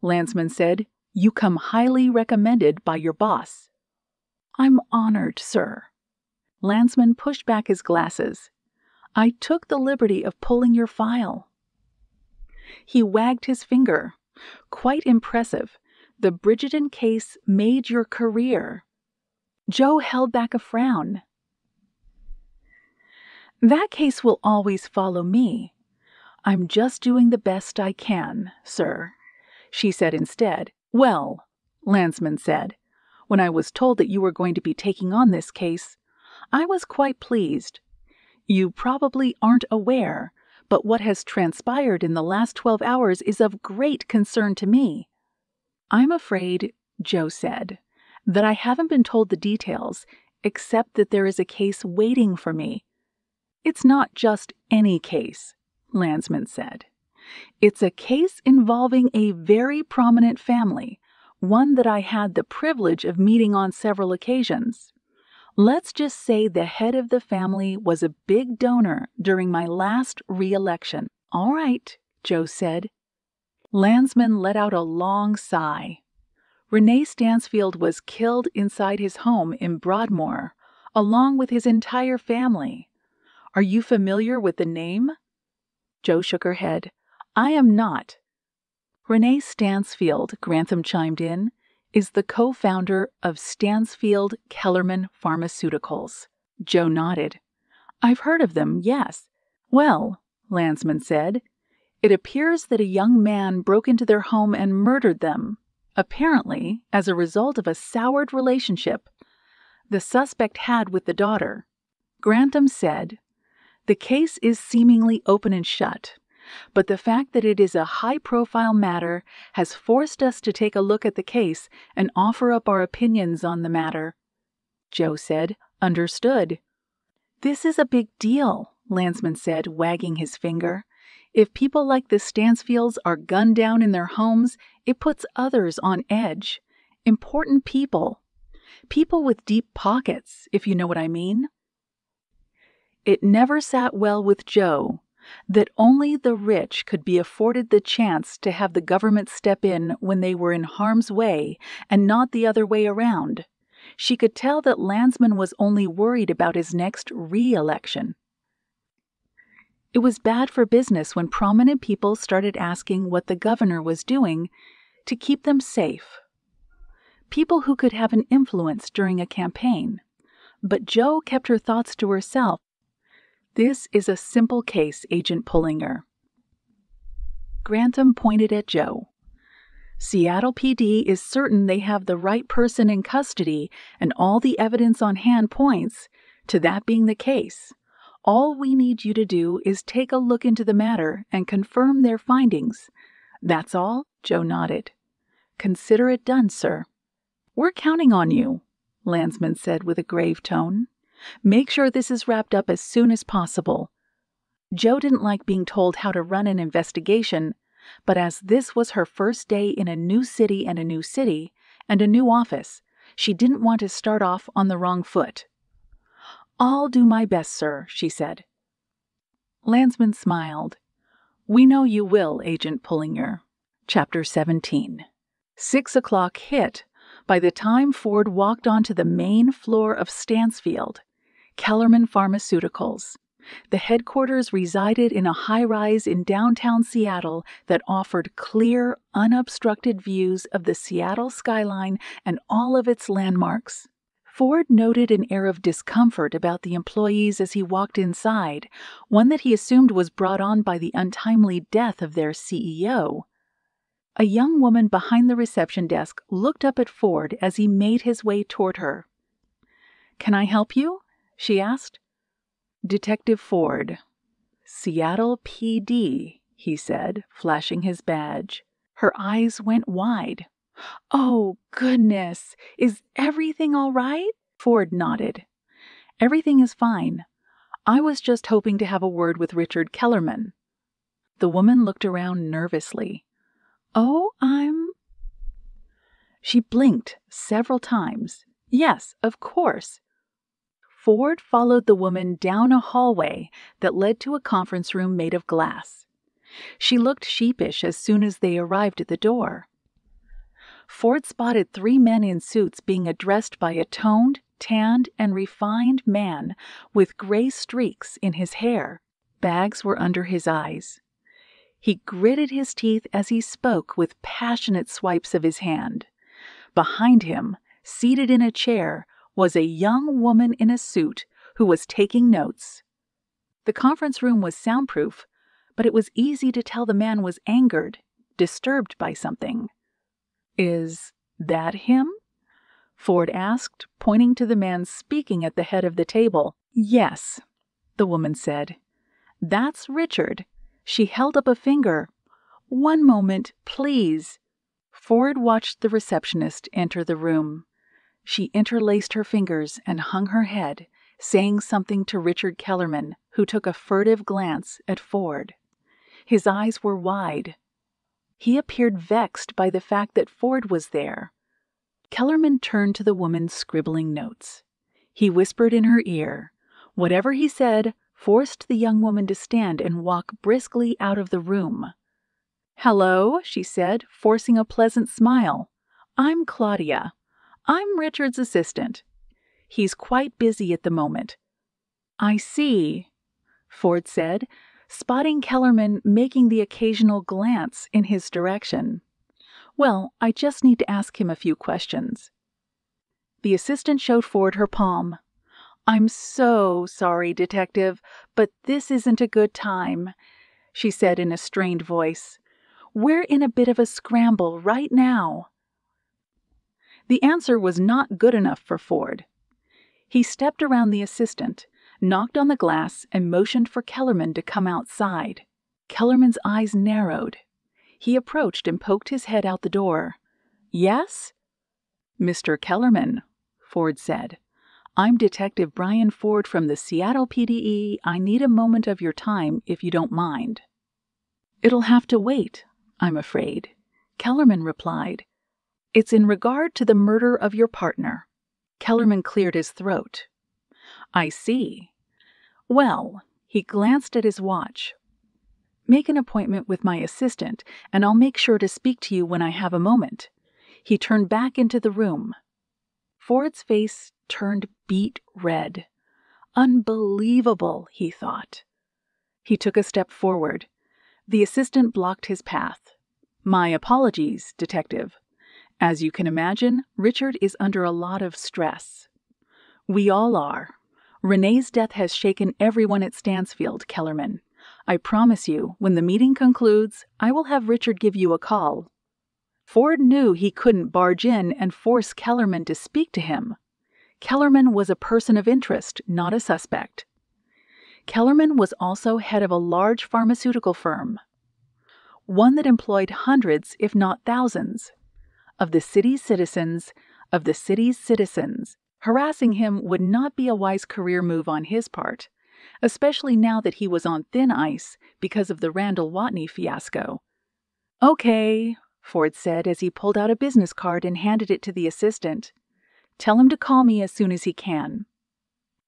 [SPEAKER 1] Landsman said, You come highly recommended by your boss. I'm honored, sir. Landsman pushed back his glasses. I took the liberty of pulling your file. He wagged his finger. Quite impressive. The Bridgerton case made your career. Joe held back a frown. That case will always follow me. I'm just doing the best I can, sir, she said instead. Well, Landsman said, when I was told that you were going to be taking on this case, I was quite pleased. You probably aren't aware, but what has transpired in the last 12 hours is of great concern to me. I'm afraid, Joe said, that I haven't been told the details, except that there is a case waiting for me. It's not just any case, Landsman said. It's a case involving a very prominent family, one that I had the privilege of meeting on several occasions. Let's just say the head of the family was a big donor during my last re-election. All right, Joe said. Landsman let out a long sigh. Renee Stansfield was killed inside his home in Broadmoor, along with his entire family. Are you familiar with the name? Joe shook her head. I am not. Renee Stansfield, Grantham chimed in, is the co-founder of Stansfield Kellerman Pharmaceuticals. Joe nodded. I've heard of them, yes. Well, Landsman said, it appears that a young man broke into their home and murdered them, apparently as a result of a soured relationship the suspect had with the daughter. Grantham said, the case is seemingly open and shut, but the fact that it is a high-profile matter has forced us to take a look at the case and offer up our opinions on the matter. Joe said, understood. This is a big deal, Landsman said, wagging his finger. If people like the Stansfields are gunned down in their homes, it puts others on edge. Important people. People with deep pockets, if you know what I mean. It never sat well with Joe that only the rich could be afforded the chance to have the government step in when they were in harm's way and not the other way around. She could tell that Landsman was only worried about his next re-election. It was bad for business when prominent people started asking what the governor was doing to keep them safe. People who could have an influence during a campaign. But Joe kept her thoughts to herself. This is a simple case, Agent Pullinger. Grantham pointed at Joe. Seattle PD is certain they have the right person in custody, and all the evidence on hand points To that being the case, all we need you to do is take a look into the matter and confirm their findings. That's all?" Joe nodded. "Consider it done, sir." "We're counting on you," Landsman said with a grave tone. "Make sure this is wrapped up as soon as possible." Joe didn't like being told how to run an investigation, but as this was her first day in a new city and a new office, she didn't want to start off on the wrong foot. "I'll do my best, sir," she said. Landsman smiled. "We know you will, Agent Pullinger." Chapter 17. 6 o'clock hit by the time Ford walked onto the main floor of Stansfield, Kellerman Pharmaceuticals. The headquarters resided in a high-rise in downtown Seattle that offered clear, unobstructed views of the Seattle skyline and all of its landmarks. Ford noted an air of discomfort about the employees as he walked inside, one that he assumed was brought on by the untimely death of their CEO. A young woman behind the reception desk looked up at Ford as he made his way toward her. "Can I help you?" she asked. "Detective Ford, Seattle PD," he said, flashing his badge. Her eyes went wide. "Oh, goodness! Is everything all right?" Ford nodded. "Everything is fine. I was just hoping to have a word with Richard Kellerman." The woman looked around nervously. "Oh, She blinked several times. "Yes, of course." Ford followed the woman down a hallway that led to a conference room made of glass. She looked sheepish as soon as they arrived at the door. Ford spotted 3 men in suits being addressed by a toned, tanned, and refined man with gray streaks in his hair. Bags were under his eyes. He gritted his teeth as he spoke with passionate swipes of his hand. Behind him, seated in a chair, was a young woman in a suit who was taking notes. The conference room was soundproof, but it was easy to tell the man was angered, disturbed by something. "Is that him?" Ford asked, pointing to the man speaking at the head of the table. "Yes," the woman said. "That's Richard." She held up a finger. "One moment, please." Ford watched the receptionist enter the room. She interlaced her fingers and hung her head, saying something to Richard Kellerman, who took a furtive glance at Ford. His eyes were wide. He appeared vexed by the fact that Ford was there. Kellerman turned to the woman scribbling notes. He whispered in her ear. Whatever he said forced the young woman to stand and walk briskly out of the room. "Hello," she said, forcing a pleasant smile. "I'm Claudia. I'm Richard's assistant. He's quite busy at the moment." "I see," Ford said, spotting Kellerman making the occasional glance in his direction. "Well, I just need to ask him a few questions." The assistant showed Ford her palm. "I'm so sorry, Detective, but this isn't a good time," she said in a strained voice. "We're in a bit of a scramble right now." The answer was not good enough for Ford. He stepped around the assistant, knocked on the glass, and motioned for Kellerman to come outside. Kellerman's eyes narrowed. He approached and poked his head out the door. "Yes?" "Mr. Kellerman," Ford said. "I'm Detective Brian Ford from the Seattle PDE. I need a moment of your time, if you don't mind." "It'll have to wait, I'm afraid," Kellerman replied. "It's in regard to the murder of your partner." Kellerman cleared his throat. "I see. Well," he glanced at his watch. "Make an appointment with my assistant, and I'll make sure to speak to you when I have a moment." He turned back into the room. Ford's face turned beet red. Unbelievable, he thought. He took a step forward. The assistant blocked his path. "My apologies, Detective. As you can imagine, Richard is under a lot of stress." "We all are. Renee's death has shaken everyone at Stansfield, Kellerman. I promise you, when the meeting concludes, I will have Richard give you a call." Ford knew he couldn't barge in and force Kellerman to speak to him. Kellerman was a person of interest, not a suspect. Kellerman was also head of a large pharmaceutical firm, one that employed hundreds, if not thousands, of the city's citizens. Harassing him would not be a wise career move on his part, especially now that he was on thin ice because of the Randall Watney fiasco. "Okay," Ford said as he pulled out a business card and handed it to the assistant. "Tell him to call me as soon as he can."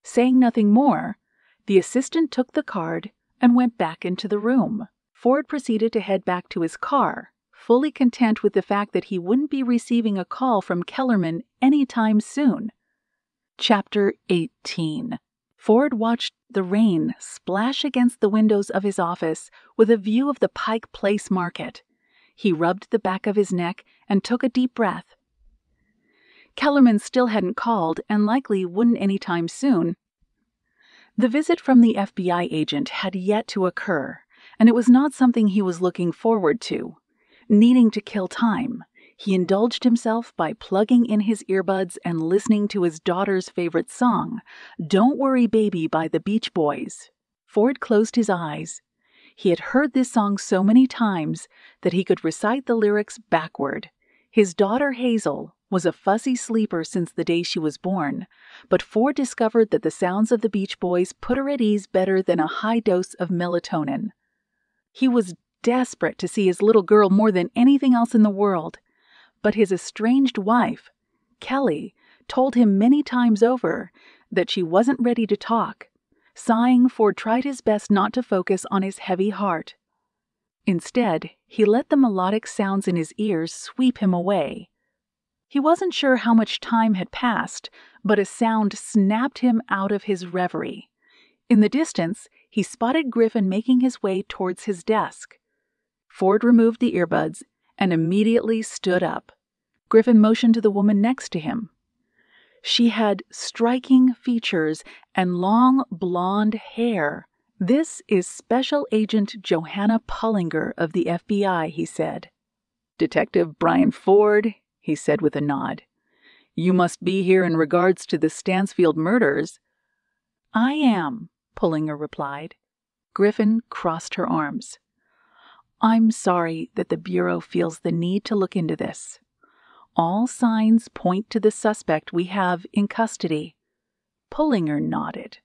[SPEAKER 1] Saying nothing more, the assistant took the card and went back into the room. Ford proceeded to head back to his car, fully content with the fact that he wouldn't be receiving a call from Kellerman anytime soon. Chapter 18. Ford watched the rain splash against the windows of his office with a view of the Pike Place market. He rubbed the back of his neck and took a deep breath. Kellerman still hadn't called and likely wouldn't anytime soon. The visit from the FBI agent had yet to occur, and it was not something he was looking forward to. Needing to kill time, he indulged himself by plugging in his earbuds and listening to his daughter's favorite song, "Don't Worry Baby" by the Beach Boys. Ford closed his eyes. He had heard this song so many times that he could recite the lyrics backward. His daughter Hazel was a fussy sleeper since the day she was born, but Ford discovered that the sounds of the Beach Boys put her at ease better than a high dose of melatonin. He was desperate to see his little girl more than anything else in the world, but his estranged wife, Kelly, told him many times over that she wasn't ready to talk. Sighing, Ford tried his best not to focus on his heavy heart. Instead, he let the melodic sounds in his ears sweep him away. He wasn't sure how much time had passed, but a sound snapped him out of his reverie. In the distance, he spotted Griffin making his way towards his desk. Ford removed the earbuds and immediately stood up. Griffin motioned to the woman next to him. She had striking features and long blonde hair. "This is Special Agent Johanna Pullinger of the FBI," he said. "Detective Brian Ford," he said with a nod. "You must be here in regards to the Stansfield murders." "I am," Pullinger replied. Griffin crossed her arms. "I'm sorry that the Bureau feels the need to look into this. All signs point to the suspect we have in custody." Pullinger nodded.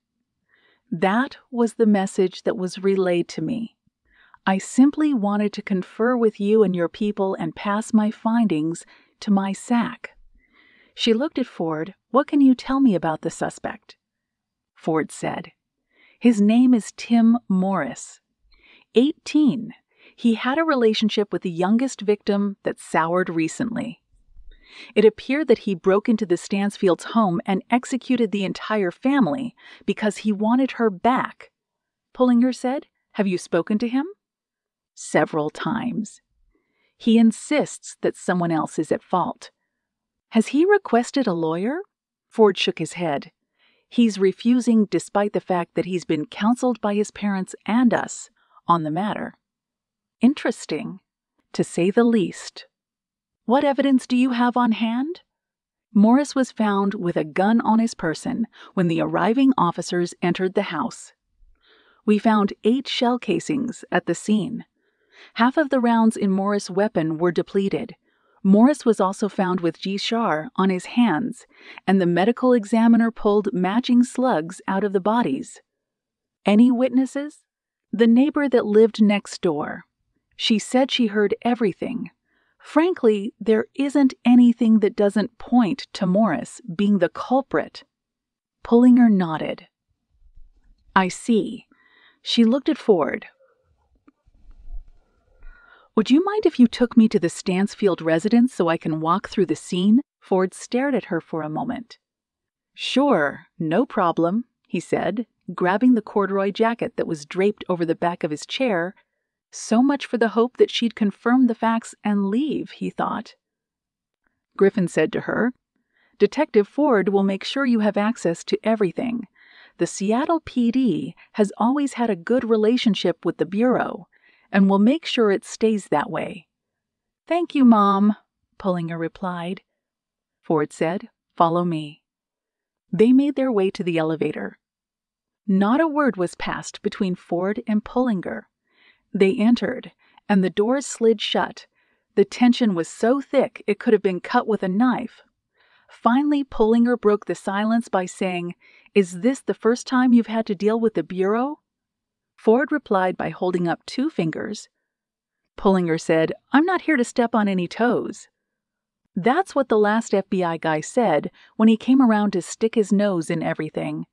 [SPEAKER 1] "That was the message that was relayed to me. I simply wanted to confer with you and your people and pass my findings to my SAC." She looked at Ford. "What can you tell me about the suspect?" Ford said, "His name is Tim Morris. 18. He had a relationship with the youngest victim that soured recently. It appeared that he broke into the Stansfields' home and executed the entire family because he wanted her back." Pullinger said, "Have you spoken to him?" "Several times. He insists that someone else is at fault." "Has he requested a lawyer?" Ford shook his head. "He's refusing despite the fact that he's been counseled by his parents and us on the matter." "Interesting, to say the least. What evidence do you have on hand?" Morris was found with a gun on his person when the arriving officers entered the house. "We found 8 shell casings at the scene. Half of the rounds in Morris' weapon were depleted. Morris was also found with G-Shar on his hands, and the medical examiner pulled matching slugs out of the bodies." "Any witnesses?" "The neighbor that lived next door. She said she heard everything. Frankly, there isn't anything that doesn't point to Morris being the culprit." Pullinger nodded. "I see." She looked at Ford. "Would you mind if you took me to the Stansfield residence so I can walk through the scene?" Ford stared at her for a moment. "Sure, no problem," he said, grabbing the corduroy jacket that was draped over the back of his chair. So much for the hope that she'd confirm the facts and leave, he thought. Griffin said to her, "Detective Ford will make sure you have access to everything. The Seattle PD has always had a good relationship with the Bureau, and will make sure it stays that way." "Thank you, Mom," Pullinger replied. Ford said, "Follow me." They made their way to the elevator. Not a word was passed between Ford and Pullinger. They entered, and the doors slid shut. The tension was so thick it could have been cut with a knife. Finally, Pullinger broke the silence by saying, "Is this the first time you've had to deal with the Bureau?" Ford replied by holding up 2 fingers. Pullinger said, "I'm not here to step on any toes." That's what the last FBI guy said when he came around to stick his nose in everything.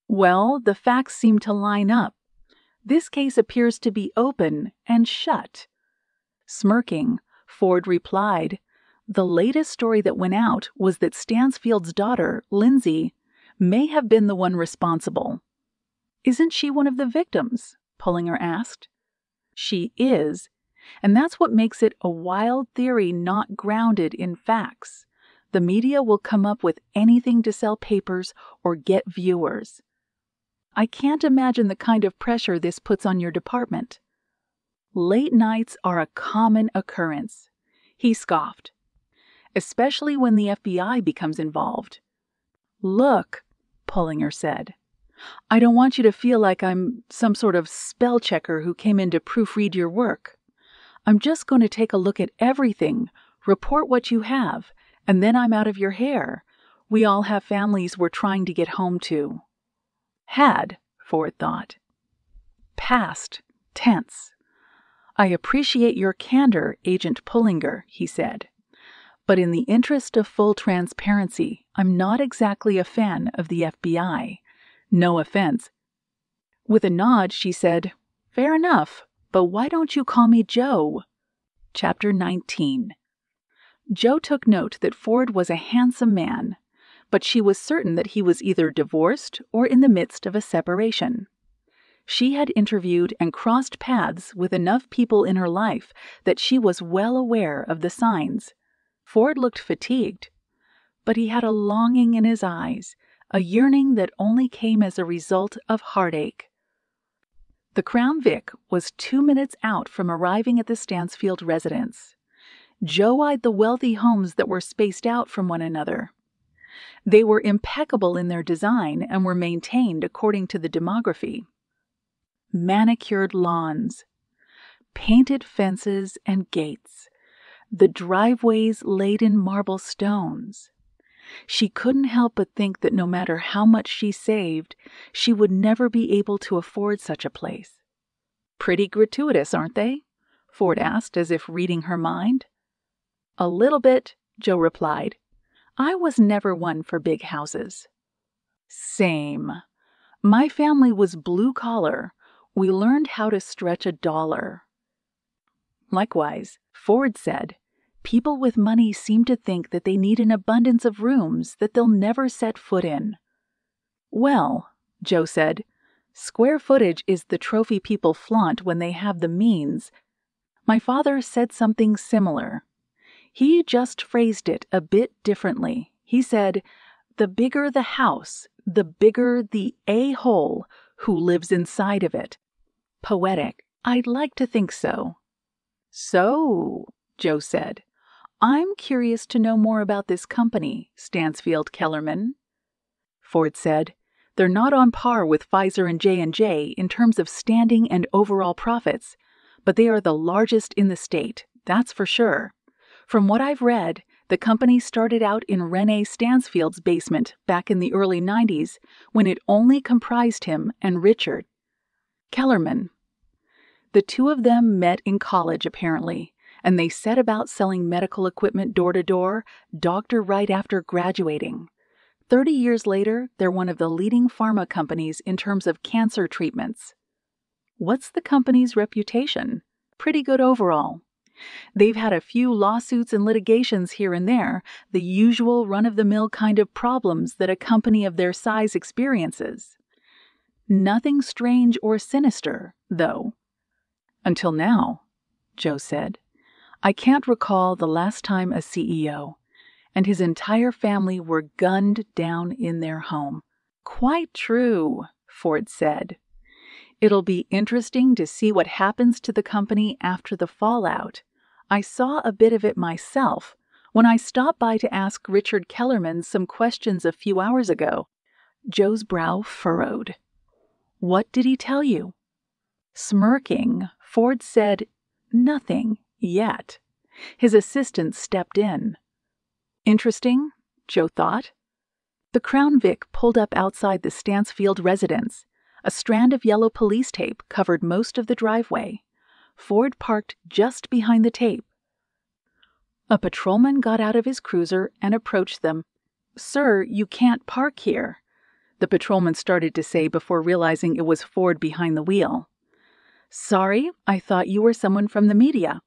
[SPEAKER 1] Well, the facts seem to line up. This case appears to be open and shut. Smirking, Ford replied, "The latest story that went out was that Stansfield's daughter, Lindsay, may have been the one responsible." "Isn't she one of the victims?" Pullinger asked. "She is, and that's what makes it a wild theory not grounded in facts. The media will come up with anything to sell papers or get viewers. I can't imagine the kind of pressure this puts on your department." "Late nights are a common occurrence," he scoffed, "especially when the FBI becomes involved." "Look," Pullinger said, "I don't want you to feel like I'm some sort of spell checker who came in to proofread your work. I'm just going to take a look at everything, report what you have, and then I'm out of your hair. We all have families we're trying to get home to." Had, Ford thought. Past tense. "I appreciate your candor, Agent Pullinger," he said. "But in the interest of full transparency, I'm not exactly a fan of the FBI. No offense." With a nod, she said, "Fair enough, but why don't you call me Joe?" Chapter 19. Joe took note that Ford was a handsome man, but she was certain that he was either divorced or in the midst of a separation. She had interviewed and crossed paths with enough people in her life that she was well aware of the signs. Ford looked fatigued, but he had a longing in his eyes, a yearning that only came as a result of heartache. The Crown Vic was 2 minutes out from arriving at the Stansfield residence. Joe eyed the wealthy homes that were spaced out from one another. They were impeccable in their design and were maintained according to the demography. Manicured lawns, painted fences and gates, the driveways laid in marble stones. She couldn't help but think that no matter how much she saved, she would never be able to afford such a place. "Pretty gratuitous, aren't they?" Ford asked, as if reading her mind. "A little bit," Joe replied. "I was never one for big houses." "Same. My family was blue-collar. We learned how to stretch a dollar." Likewise, Ford said, "People with money seem to think that they need an abundance of rooms that they'll never set foot in." "Well," Joe said, "square footage is the trophy people flaunt when they have the means. My father said something similar. He just phrased it a bit differently. He said, 'The bigger the house, the bigger the a-hole who lives inside of it.' Poetic. I'd like to think so." "So," Joe said, "I'm curious to know more about this company, Stansfield Kellerman." Ford said, "They're not on par with Pfizer and J&J in terms of standing and overall profits, but they are the largest in the state, that's for sure. From what I've read, the company started out in Rene Stansfield's basement back in the early 90s when it only comprised him and Richard Kellerman. The two of them met in college, apparently, and they set about selling medical equipment door to door, doctor right after graduating. 30 years later, they're one of the leading pharma companies in terms of cancer treatments." "What's the company's reputation?" "Pretty good overall. They've had a few lawsuits and litigations here and there, the usual run-of-the-mill kind of problems that a company of their size experiences. Nothing strange or sinister, though." "Until now," Joe said. "I can't recall the last time a CEO and his entire family were gunned down in their home." "Quite true," Ford said. "It'll be interesting to see what happens to the company after the fallout. I saw a bit of it myself When I stopped by to ask Richard Kellerman some questions a few hours ago, Joe's brow furrowed. What did he tell you? Smirking, Ford said, nothing yet. His assistant stepped in. Interesting, Joe thought. The Crown Vic pulled up outside the Stansfield residence. A strand of yellow police tape covered most of the driveway. Ford parked just behind the tape. A patrolman got out of his cruiser and approached them. Sir, you can't park here, the patrolman started to say before realizing it was Ford behind the wheel. Sorry, I thought you were someone from the media.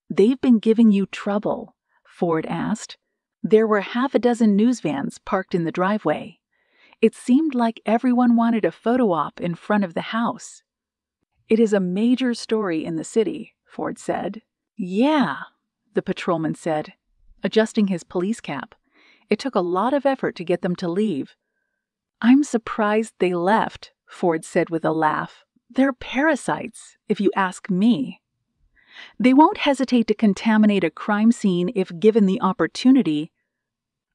[SPEAKER 1] They've been giving you trouble, Ford asked. There were half a dozen news vans parked in the driveway. It seemed like everyone wanted a photo op in front of the house. It is a major story in the city, Ford said. Yeah, the patrolman said, adjusting his police cap. It took a lot of effort to get them to leave. I'm surprised they left, Ford said with a laugh. They're parasites, if you ask me. They won't hesitate to contaminate a crime scene if given the opportunity.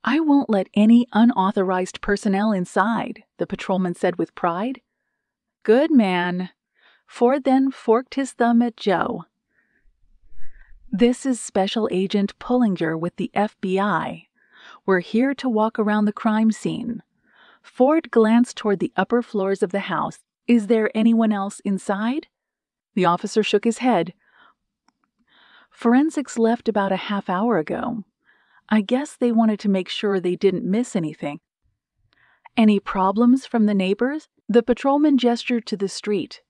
[SPEAKER 1] I won't let any unauthorized personnel inside, the patrolman said with pride. Good man. Ford then forked his thumb at Joe. This is Special Agent Pullinger with the FBI. We're here to walk around the crime scene. Ford glanced toward the upper floors of the house. Is there anyone else inside? The officer shook his head. Forensics left about a half hour ago. I guess they wanted to make sure they didn't miss anything. Any problems from the neighbors? The patrolman gestured to the street.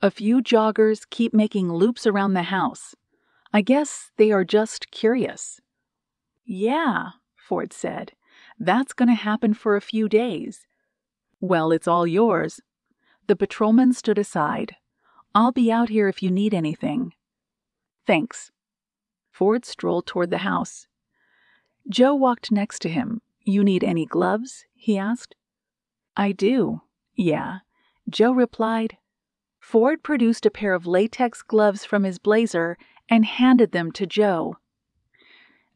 [SPEAKER 1] A few joggers keep making loops around the house. I guess they are just curious. Yeah, Ford said. That's going to happen for a few days. Well, it's all yours. The patrolman stood aside. I'll be out here if you need anything. Thanks. Ford strolled toward the house. Joe walked next to him. You need any gloves? He asked. I do. Yeah. Joe replied. Ford produced a pair of latex gloves from his blazer and handed them to Joe.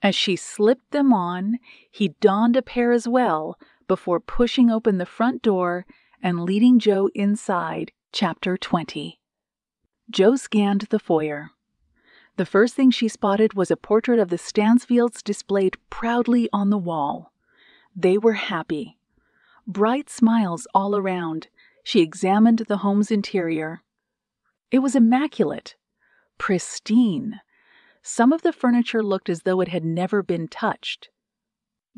[SPEAKER 1] As she slipped them on, he donned a pair as well before pushing open the front door and leading Joe inside. Chapter 20. Joe scanned the foyer. The first thing she spotted was a portrait of the Stansfields displayed proudly on the wall. They were happy. Bright smiles all around. She examined the home's interior. It was immaculate, pristine. Some of the furniture looked as though it had never been touched.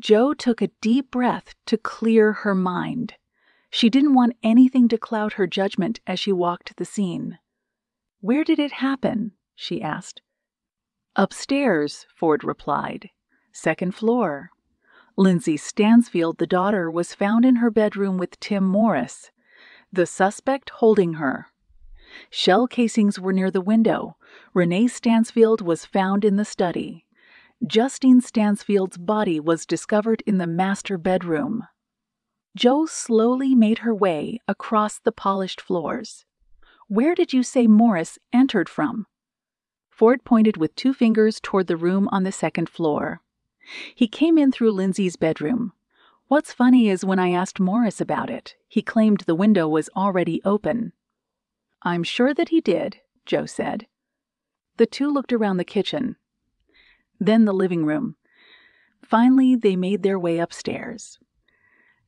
[SPEAKER 1] Joe took a deep breath to clear her mind. She didn't want anything to cloud her judgment as she walked the scene. Where did it happen? She asked. Upstairs, Ford replied. Second floor. Lindsay Stansfield, the daughter, was found in her bedroom with Tim Morris, the suspect holding her. Shell casings were near the window. Renee Stansfield was found in the study. Justine Stansfield's body was discovered in the master bedroom. Joe slowly made her way across the polished floors. Where did you say Morris entered from? Ford pointed with 2 fingers toward the room on the second floor. He came in through Lindsay's bedroom. What's funny is when I asked Morris about it, he claimed the window was already open. I'm sure that he did, Joe said. The two looked around the kitchen, then the living room. Finally, they made their way upstairs.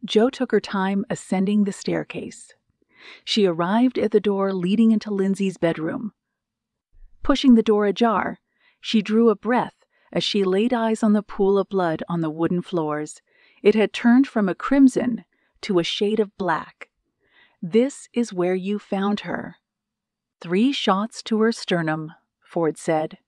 [SPEAKER 1] Joe took her time ascending the staircase. She arrived at the door leading into Lindsay's bedroom. Pushing the door ajar, she drew a breath as she laid eyes on the pool of blood on the wooden floors. It had turned from a crimson to a shade of black. This is where you found her. 3 shots to her sternum, Ford said.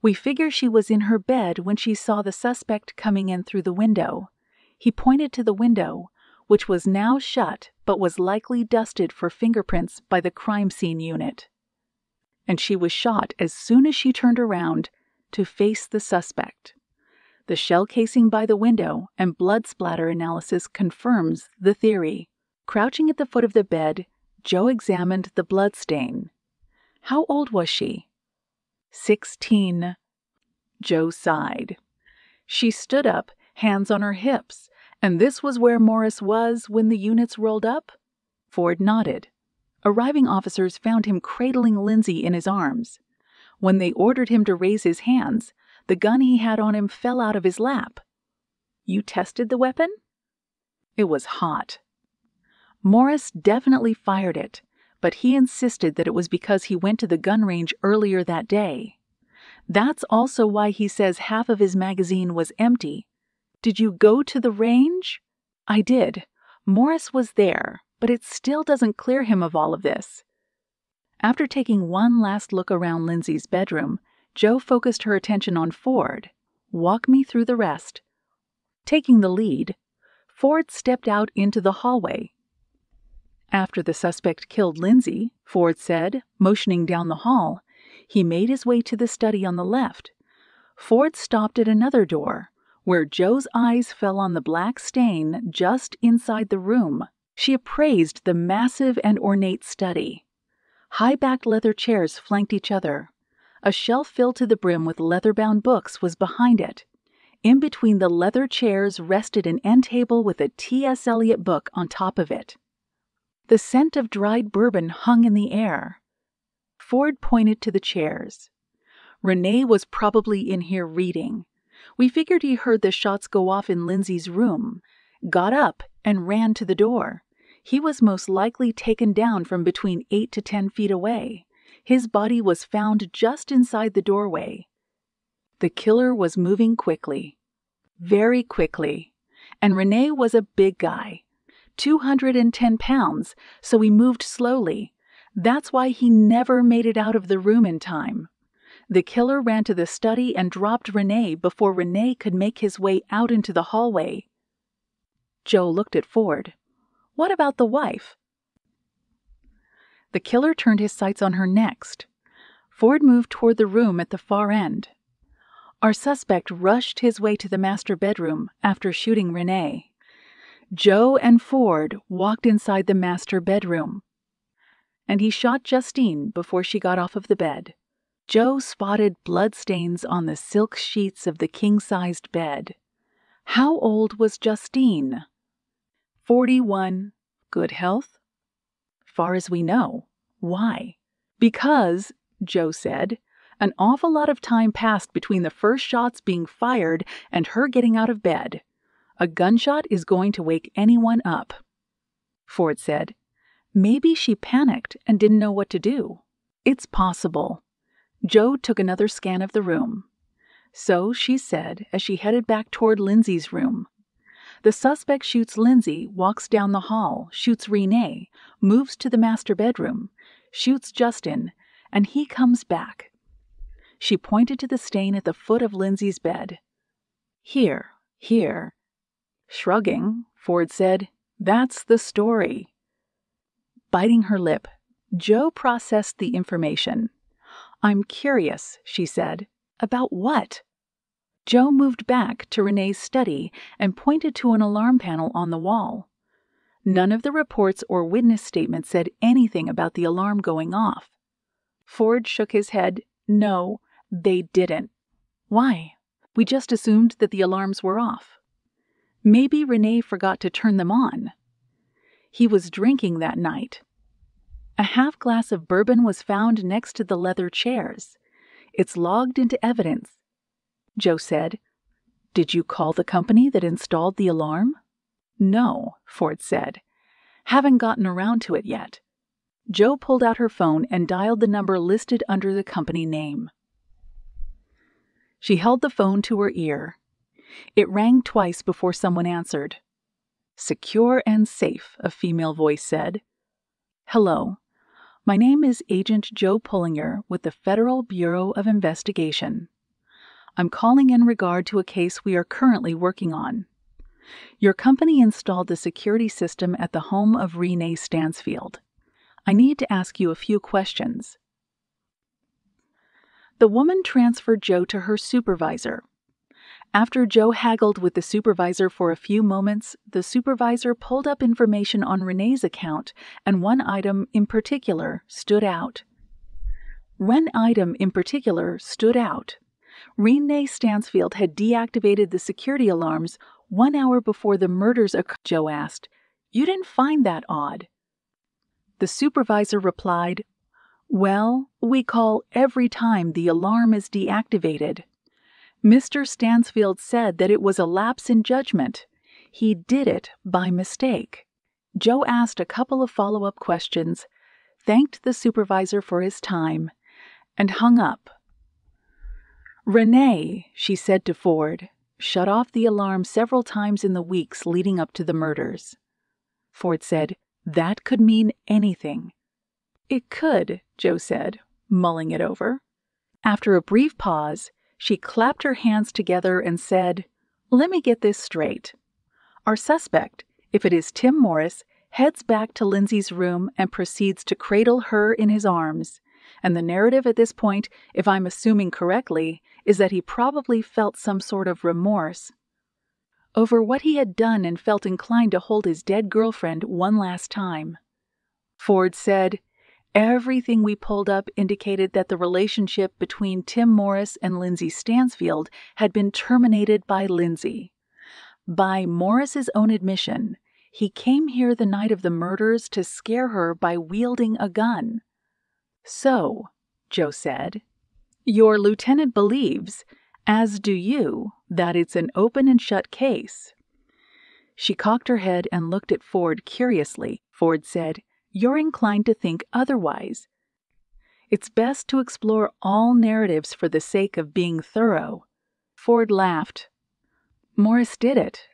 [SPEAKER 1] We figure she was in her bed when she saw the suspect coming in through the window. He pointed to the window, which was now shut but was likely dusted for fingerprints by the crime scene unit. And she was shot as soon as she turned around to face the suspect. The shell casing by the window and blood splatter analysis confirms the theory. Crouching at the foot of the bed, Joe examined the blood stain. How old was she? 16. Joe sighed. She stood up, hands on her hips, and this was where Morris was when the units rolled up? Ford nodded. Arriving officers found him cradling Lindsay in his arms. When they ordered him to raise his hands, the gun he had on him fell out of his lap. You tested the weapon? It was hot. Morris definitely fired it, but he insisted that it was because he went to the gun range earlier that day. That's also why he says half of his magazine was empty. Did you go to the range? I did. Morris was there, but it still doesn't clear him of all of this. After taking one last look around Lindsay's bedroom, Jo focused her attention on Ford. Walk me through the rest. Taking the lead, Ford stepped out into the hallway. After the suspect killed Lindsay, Ford said, motioning down the hall, he made his way to the study on the left. Ford stopped at another door, where Jo's eyes fell on the black stain just inside the room. She appraised the massive and ornate study. High-backed leather chairs flanked each other. A shelf filled to the brim with leather-bound books was behind it. In between the leather chairs rested an end table with a T.S. Eliot book on top of it. The scent of dried bourbon hung in the air. Ford pointed to the chairs. Renee was probably in here reading. We figured he heard the shots go off in Lindsay's room, got up, and ran to the door. He was most likely taken down from between 8 to 10 feet away. His body was found just inside the doorway. The killer was moving quickly, very quickly, and Renee was a big guy, 210 pounds, so he moved slowly. That's why he never made it out of the room in time. The killer ran to the study and dropped Renee before Renee could make his way out into the hallway. Jo looked at Ford. What about the wife? The killer turned his sights on her next. Ford moved toward the room at the far end. Our suspect rushed his way to the master bedroom after shooting Renee. Jo and Ford walked inside the master bedroom, and he shot Justine before she got off of the bed. Jo spotted bloodstains on the silk sheets of the king-sized bed. How old was Justine? 41. Good health? Far as we know. Why? Because, Jo said, an awful lot of time passed between the first shots being fired and her getting out of bed. A gunshot is going to wake anyone up. Ford said, maybe she panicked and didn't know what to do. It's possible. Jo took another scan of the room. So she said as she headed back toward Lindsay's room. The suspect shoots Lindsay, walks down the hall, shoots Renee, moves to the master bedroom, shoots Justin, and he comes back. She pointed to the stain at the foot of Lindsay's bed. Here, here. Shrugging, Ford said, that's the story. Biting her lip, Jo processed the information. I'm curious, she said. About what? Jo moved back to Renee's study and pointed to an alarm panel on the wall. None of the reports or witness statements said anything about the alarm going off. Ford shook his head. No, they didn't. Why? We just assumed that the alarms were off. Maybe Renee forgot to turn them on. He was drinking that night. A half glass of bourbon was found next to the leather chairs. It's logged into evidence. Jo said, did you call the company that installed the alarm? No, Ford said. Haven't gotten around to it yet. Jo pulled out her phone and dialed the number listed under the company name. She held the phone to her ear. It rang twice before someone answered. Secure and safe, a female voice said. Hello. My name is Agent Jo Pullinger with the Federal Bureau of Investigation. I'm calling in regard to a case we are currently working on. Your company installed the security system at the home of Renee Stansfield. I need to ask you a few questions. The woman transferred Jo to her supervisor. After Jo haggled with the supervisor for a few moments, the supervisor pulled up information on Renee's account, and one item in particular stood out. Renee Stansfield had deactivated the security alarms 1 hour before the murders occurred. Joe asked, "You didn't find that odd?" The supervisor replied, "Well, we call every time the alarm is deactivated. Mr. Stansfield said that it was a lapse in judgment. He did it by mistake." Joe asked a couple of follow-up questions, thanked the supervisor for his time, and hung up. "Renee," she said to Ford, shut off the alarm several times in the weeks leading up to the murders. Ford said, "That could mean anything." "It could," Joe said, mulling it over. After a brief pause, she clapped her hands together and said, "Let me get this straight. Our suspect, if it is Tim Morris, heads back to Lindsay's room and proceeds to cradle her in his arms. And the narrative at this point, if I'm assuming correctly, is that he probably felt some sort of remorse over what he had done and felt inclined to hold his dead girlfriend one last time." Ford said, "Everything we pulled up indicated that the relationship between Tim Morris and Lindsay Stansfield had been terminated by Lindsay. By Morris's own admission, he came here the night of the murders to scare her by wielding a gun." "So," Joe said, "your lieutenant believes, as do you, that it's an open and shut case." She cocked her head and looked at Ford curiously. Ford said, "You're inclined to think otherwise. It's best to explore all narratives for the sake of being thorough." Ford laughed. "Morris did it.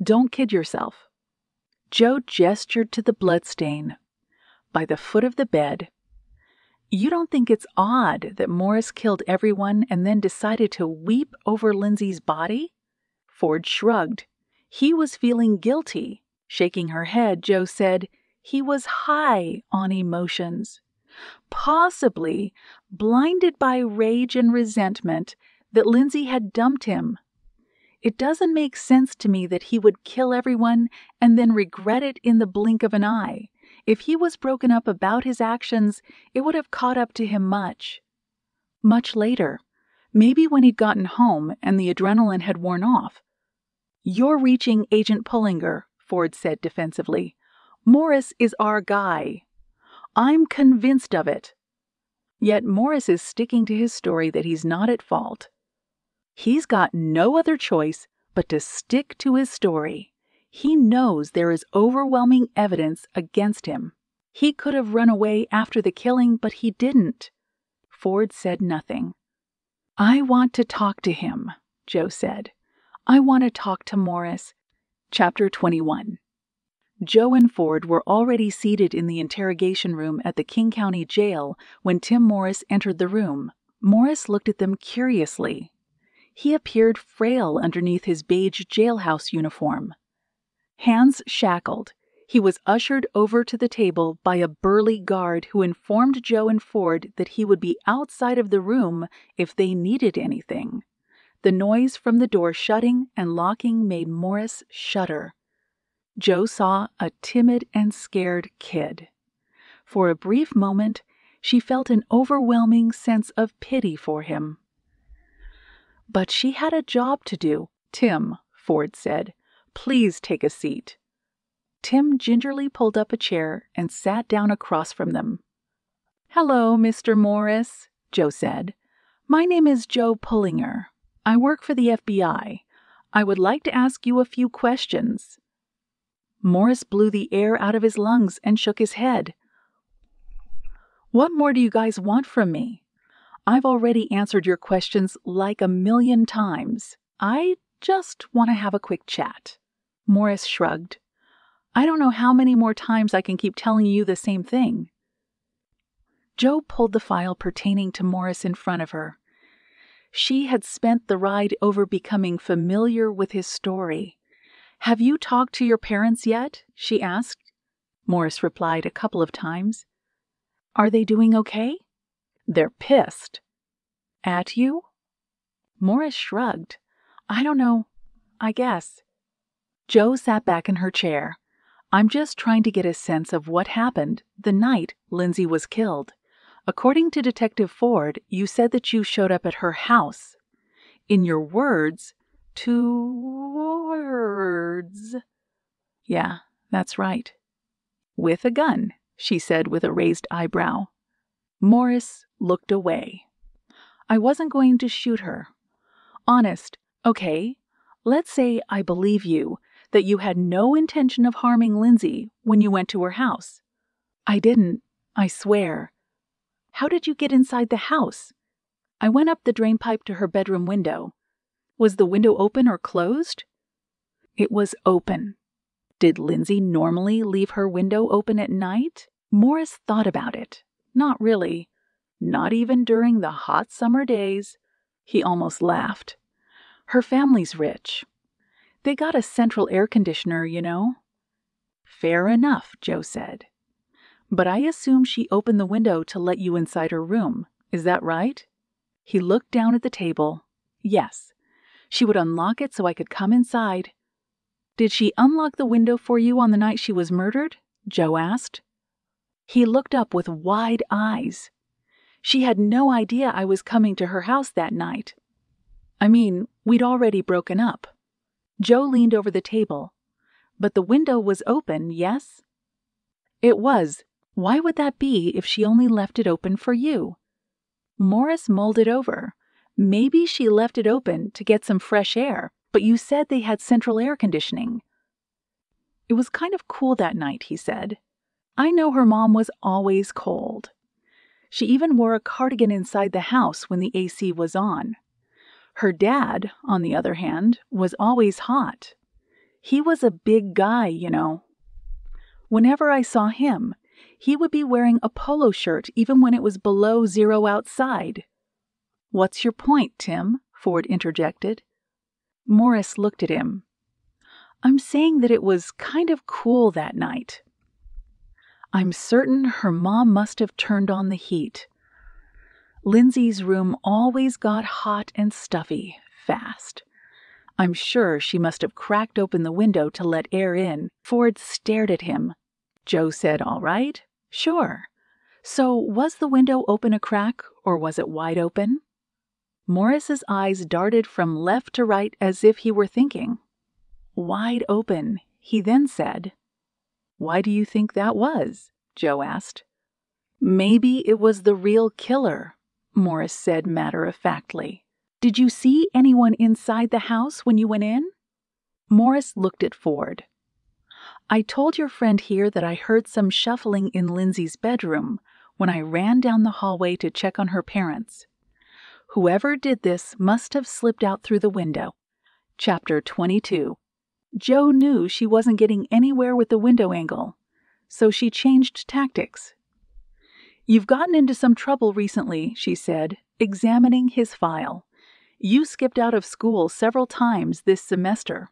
[SPEAKER 1] Don't kid yourself." Joe gestured to the bloodstain by the foot of the bed. "You don't think it's odd that Morris killed everyone and then decided to weep over Lindsay's body?" Ford shrugged. "He was feeling guilty." Shaking her head, Joe said, "He was high on emotions. Possibly blinded by rage and resentment that Lindsay had dumped him. It doesn't make sense to me that he would kill everyone and then regret it in the blink of an eye. If he was broken up about his actions, it would have caught up to him much later, maybe when he'd gotten home and the adrenaline had worn off." "You're reaching Agent Pullinger," Ford said defensively. "Morris is our guy. I'm convinced of it." Yet Morris is sticking to his story that he's not at fault. He's got no other choice but to stick to his story. He knows there is overwhelming evidence against him. He could have run away after the killing, but he didn't. Ford said nothing. "I want to talk to him," Joe said. "I want to talk to Morris." Chapter 21. Joe and Ford were already seated in the interrogation room at the King County Jail when Tim Morris entered the room. Morris looked at them curiously. He appeared frail underneath his beige jailhouse uniform. Hands shackled, he was ushered over to the table by a burly guard who informed Joe and Ford that he would be outside of the room if they needed anything. The noise from the door shutting and locking made Morris shudder. Joe saw a timid and scared kid. For a brief moment, she felt an overwhelming sense of pity for him. But she had a job to do. "Tim," Ford said, "please take a seat." Tim gingerly pulled up a chair and sat down across from them. "Hello, Mr. Morris," Joe said. "My name is Joe Pullinger. I work for the FBI. I would like to ask you a few questions." Morris blew the air out of his lungs and shook his head. "What more do you guys want from me? I've already answered your questions like 1,000,000 times. I just want to have a quick chat." Morris shrugged. "I don't know how many more times I can keep telling you the same thing." Joe pulled the file pertaining to Morris in front of her. She had spent the ride over becoming familiar with his story. "Have you talked to your parents yet?" she asked. Morris replied a couple of times. "Are they doing okay?" "They're pissed." "At you?" Morris shrugged. "I don't know. I guess." Joe sat back in her chair. "I'm just trying to get a sense of what happened the night Lindsay was killed. According to Detective Ford, you said that you showed up at her house. In your words, 2 words. Yeah, that's right. With a gun, she said with a raised eyebrow. Morris looked away. I wasn't going to shoot her. Honest, okay, let's say I believe you, that you had no intention of harming Lindsay when you went to her house. I didn't, I swear. How did you get inside the house? I went up the drain pipe to her bedroom window. Was the window open or closed? It was open. Did Lindsay normally leave her window open at night? Morris thought about it. Not really. Not even during the hot summer days. He almost laughed. Her family's rich. They got a central air conditioner, you know. Fair enough, Joe said. But I assume she opened the window to let you inside her room. Is that right? He looked down at the table. Yes. She would unlock it so I could come inside. Did she unlock the window for you on the night she was murdered? Joe asked. He looked up with wide eyes. She had no idea I was coming to her house that night. I mean, we'd already broken up. Joe leaned over the table. But the window was open, yes? It was. Why would that be if she only left it open for you? Morris mulled it over. Maybe she left it open to get some fresh air, but you said they had central air conditioning. It was kind of cool that night, he said. I know her mom was always cold. She even wore a cardigan inside the house when the AC was on. Her dad, on the other hand, was always hot. He was a big guy, you know. Whenever I saw him, he would be wearing a polo shirt even when it was below 0 outside. What's your point, Tim? Ford interjected. Morris looked at him. I'm saying that it was kind of cool that night. I'm certain her mom must have turned on the heat. Lindsay's room always got hot and stuffy, fast. I'm sure she must have cracked open the window to let air in. Ford stared at him. Joe said, all right, sure. So was the window open a crack, or was it wide open? Morris's eyes darted from left to right as if he were thinking. Wide open, he then said. Why do you think that was? Joe asked. Maybe it was the real killer, Morris said matter-of-factly. Did you see anyone inside the house when you went in? Morris looked at Ford. I told your friend here that I heard some shuffling in Lindsay's bedroom when I ran down the hallway to check on her parents. Whoever did this must have slipped out through the window. Chapter 22. Joe knew she wasn't getting anywhere with the window angle, so she changed tactics. You've gotten into some trouble recently, she said, examining his file. You skipped out of school several times this semester.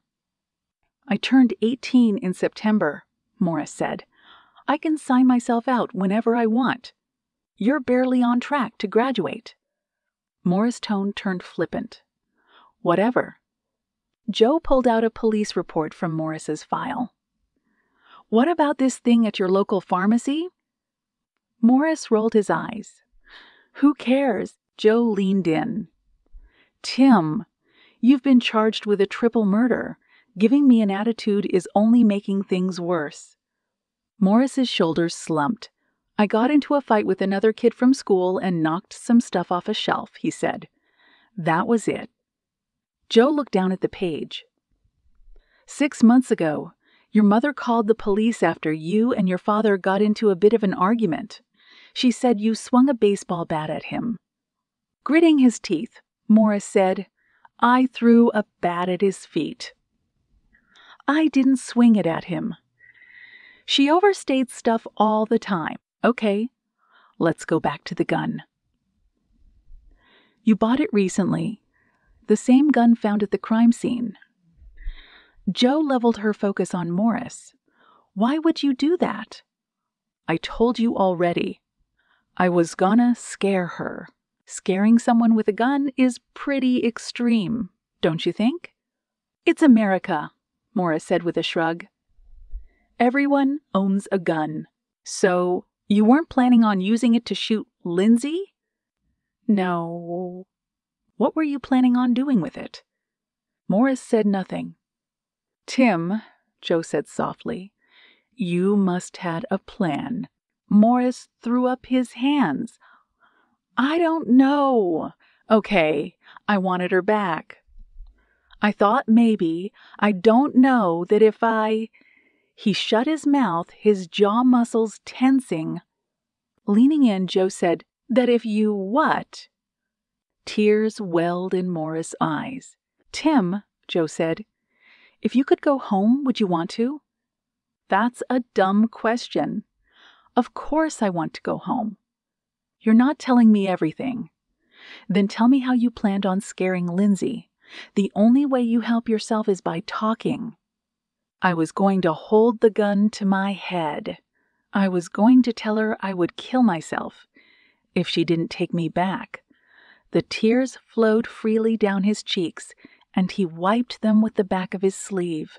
[SPEAKER 1] I turned 18 in September, Morris said. I can sign myself out whenever I want. You're barely on track to graduate. Morris' tone turned flippant. Whatever. Joe pulled out a police report from Morris's file. What about this thing at your local pharmacy? Morris rolled his eyes. Who cares? Joe leaned in. Tim, you've been charged with a triple murder. Giving me an attitude is only making things worse. Morris's shoulders slumped. I got into a fight with another kid from school and knocked some stuff off a shelf, he said. That was it. Joe looked down at the page. 6 months ago, your mother called the police after you and your father got into a bit of an argument. She said you swung a baseball bat at him. Gritting his teeth, Morris said, I threw a bat at his feet. I didn't swing it at him. She overstates stuff all the time. Okay, let's go back to the gun. You bought it recently. The same gun found at the crime scene. Joe leveled her focus on Morris. Why would you do that? I told you already. I was gonna scare her. Scaring someone with a gun is pretty extreme, don't you think? It's America, Morris said with a shrug. Everyone owns a gun. So, you weren't planning on using it to shoot Lindsay? No. What were you planning on doing with it? Morris said nothing. Tim, Joe said softly, you must had a plan. Morris threw up his hands. I don't know. Okay, I wanted her back. I thought maybe, I don't know that if I... He shut his mouth, his jaw muscles tensing. Leaning in, Joe said, that if you what? Tears welled in Morris' eyes. Tim, Joe said, if you could go home, would you want to? That's a dumb question. Of course I want to go home. You're not telling me everything. Then tell me how you planned on scaring Lindsay. The only way you help yourself is by talking. I was going to hold the gun to my head. I was going to tell her I would kill myself if she didn't take me back. The tears flowed freely down his cheeks, and he wiped them with the back of his sleeve.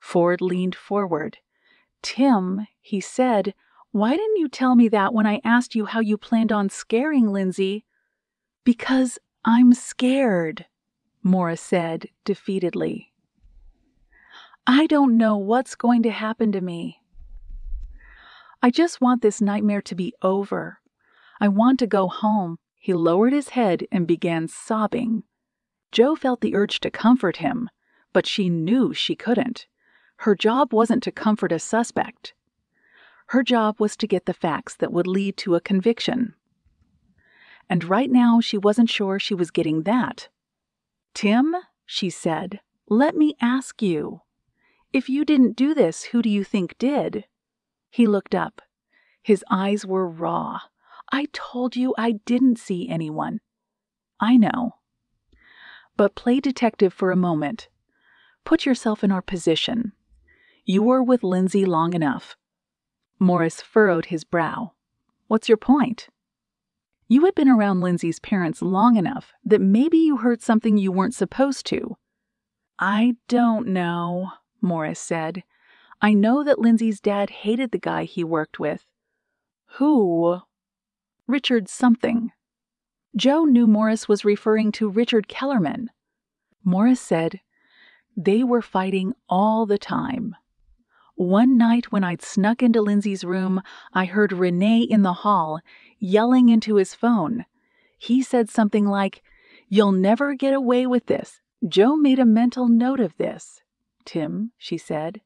[SPEAKER 1] Ford leaned forward. Tim, he said, why didn't you tell me that when I asked you how you planned on scaring Lindsay? Because I'm scared, Morris said defeatedly. I don't know what's going to happen to me. I just want this nightmare to be over. I want to go home. He lowered his head and began sobbing. Joe felt the urge to comfort him, but she knew she couldn't. Her job wasn't to comfort a suspect. Her job was to get the facts that would lead to a conviction. And right now she wasn't sure she was getting that. Tim, she said, let me ask you. If you didn't do this, who do you think did? He looked up. His eyes were raw. I told you I didn't see anyone. I know. But play detective for a moment. Put yourself in our position. You were with Lindsay long enough. Morris furrowed his brow. What's your point? You had been around Lindsay's parents long enough that maybe you heard something you weren't supposed to. I don't know, Morris said. I know that Lindsay's dad hated the guy he worked with. Who? Richard something. Joe knew Morris was referring to Richard Kellerman. Morris said, they were fighting all the time. One night when I'd snuck into Lindsay's room, I heard Renee in the hall yelling into his phone. He said something like, "You'll never get away with this. Joe made a mental note of this." Tim, she said.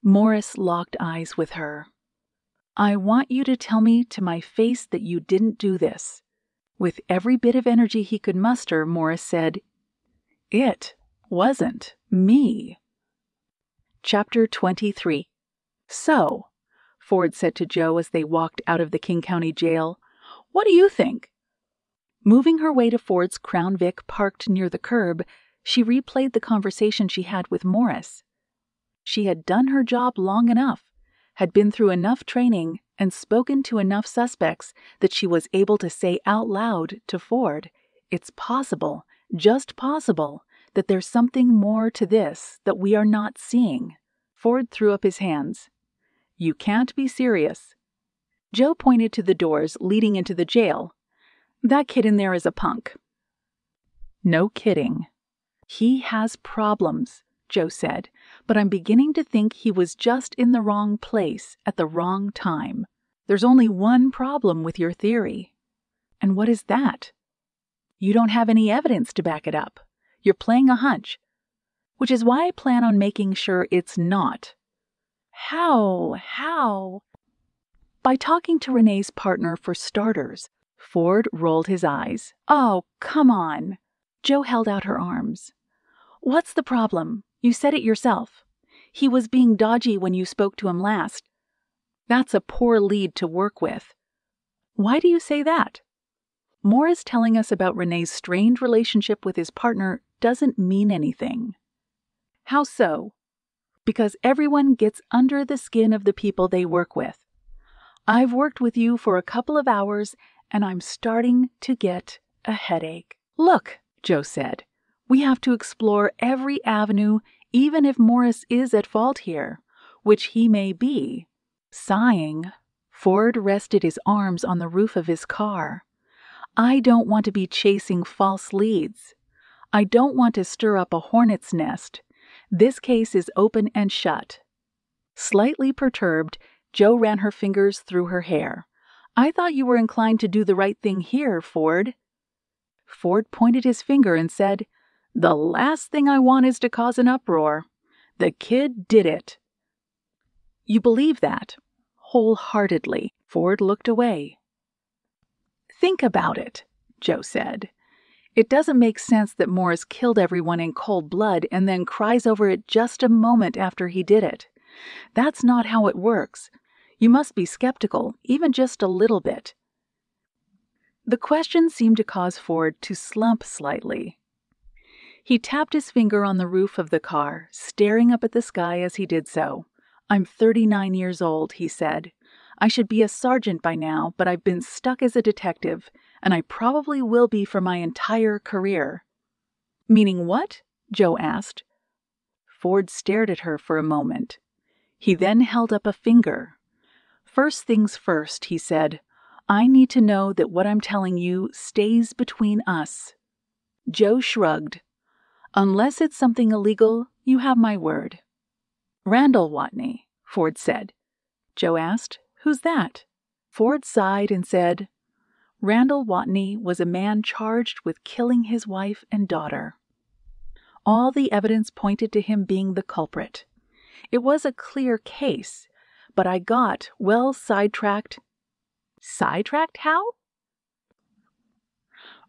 [SPEAKER 1] Morris locked eyes with her. I want you to tell me to my face that you didn't do this. With every bit of energy he could muster, Morris said, It wasn't me. Chapter 23. So, Ford said to Joe as they walked out of the King County Jail, what do you think? Moving her way to Ford's Crown Vic parked near the curb, she replayed the conversation she had with Morris. She had done her job long enough, had been through enough training, and spoken to enough suspects that she was able to say out loud to Ford, it's possible, just possible, that there's something more to this that we are not seeing. Ford threw up his hands. You can't be serious. Joe pointed to the doors leading into the jail. That kid in there is a punk. No kidding. He has problems, Joe said, but I'm beginning to think he was just in the wrong place at the wrong time. There's only one problem with your theory. And what is that? You don't have any evidence to back it up. You're playing a hunch, which is why I plan on making sure it's not. How? By talking to Renee's partner for starters. Ford rolled his eyes. Oh, come on. Joe held out her arms. What's the problem? You said it yourself. He was being dodgy when you spoke to him last. That's a poor lead to work with. Why do you say that? Morris telling us about Renee's strained relationship with his partner doesn't mean anything. How so? Because everyone gets under the skin of the people they work with. I've worked with you for a couple of hours, and I'm starting to get a headache. Look, Joe said, we have to explore every avenue, even if Morris is at fault here, which he may be. Sighing, Ford rested his arms on the roof of his car. I don't want to be chasing false leads. I don't want to stir up a hornet's nest. This case is open and shut." Slightly perturbed, Jo ran her fingers through her hair. "I thought you were inclined to do the right thing here, Ford." Ford pointed his finger and said, "The last thing I want is to cause an uproar. The kid did it." "You believe that?" Wholeheartedly. Ford looked away. "Think about it," Jo said. "It doesn't make sense that Morris killed everyone in cold blood and then cries over it just a moment after he did it. That's not how it works. You must be skeptical, even just a little bit." The question seemed to cause Ford to slump slightly. He tapped his finger on the roof of the car, staring up at the sky as he did so. "I'm 39 years old," he said. "I should be a sergeant by now, but I've been stuck as a detective, and I probably will be for my entire career." "Meaning what?" Jo asked. Ford stared at her for a moment. He then held up a finger. "First things first," he said. "I need to know that what I'm telling you stays between us." Jo shrugged. "Unless it's something illegal, you have my word." "Randall Watney," Ford said. Jo asked, "Who's that?" Ford sighed and said, "Randall Watney was a man charged with killing his wife and daughter. All the evidence pointed to him being the culprit. It was a clear case, but I got well sidetracked." "Sidetracked how?"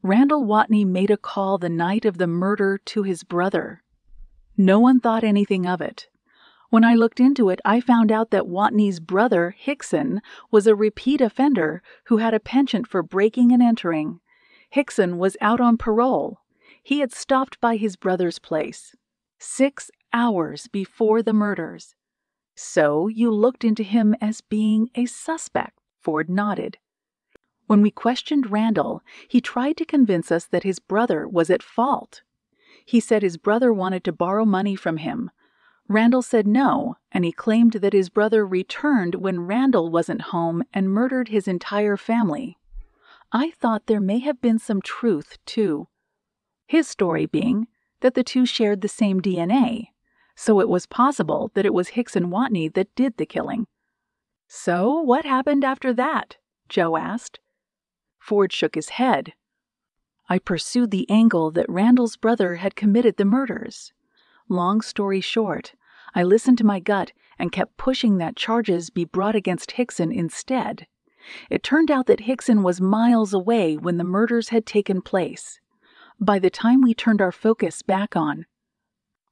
[SPEAKER 1] "Randall Watney made a call the night of the murder to his brother. No one thought anything of it. When I looked into it, I found out that Watney's brother, Hickson, was a repeat offender who had a penchant for breaking and entering. Hickson was out on parole. He had stopped by his brother's place 6 hours before the murders." "So you looked into him as being a suspect?" Ford nodded. "When we questioned Randall, he tried to convince us that his brother was at fault. He said his brother wanted to borrow money from him. Randall said no, and he claimed that his brother returned when Randall wasn't home and murdered his entire family. I thought there may have been some truth, too. His story being that the two shared the same DNA, so it was possible that it was Hickson Watney that did the killing." "So what happened after that?" Jo asked. Ford shook his head. "I pursued the angle that Randall's brother had committed the murders. Long story short, I listened to my gut and kept pushing that charges be brought against Hickson instead. It turned out that Hickson was miles away when the murders had taken place. By the time we turned our focus back on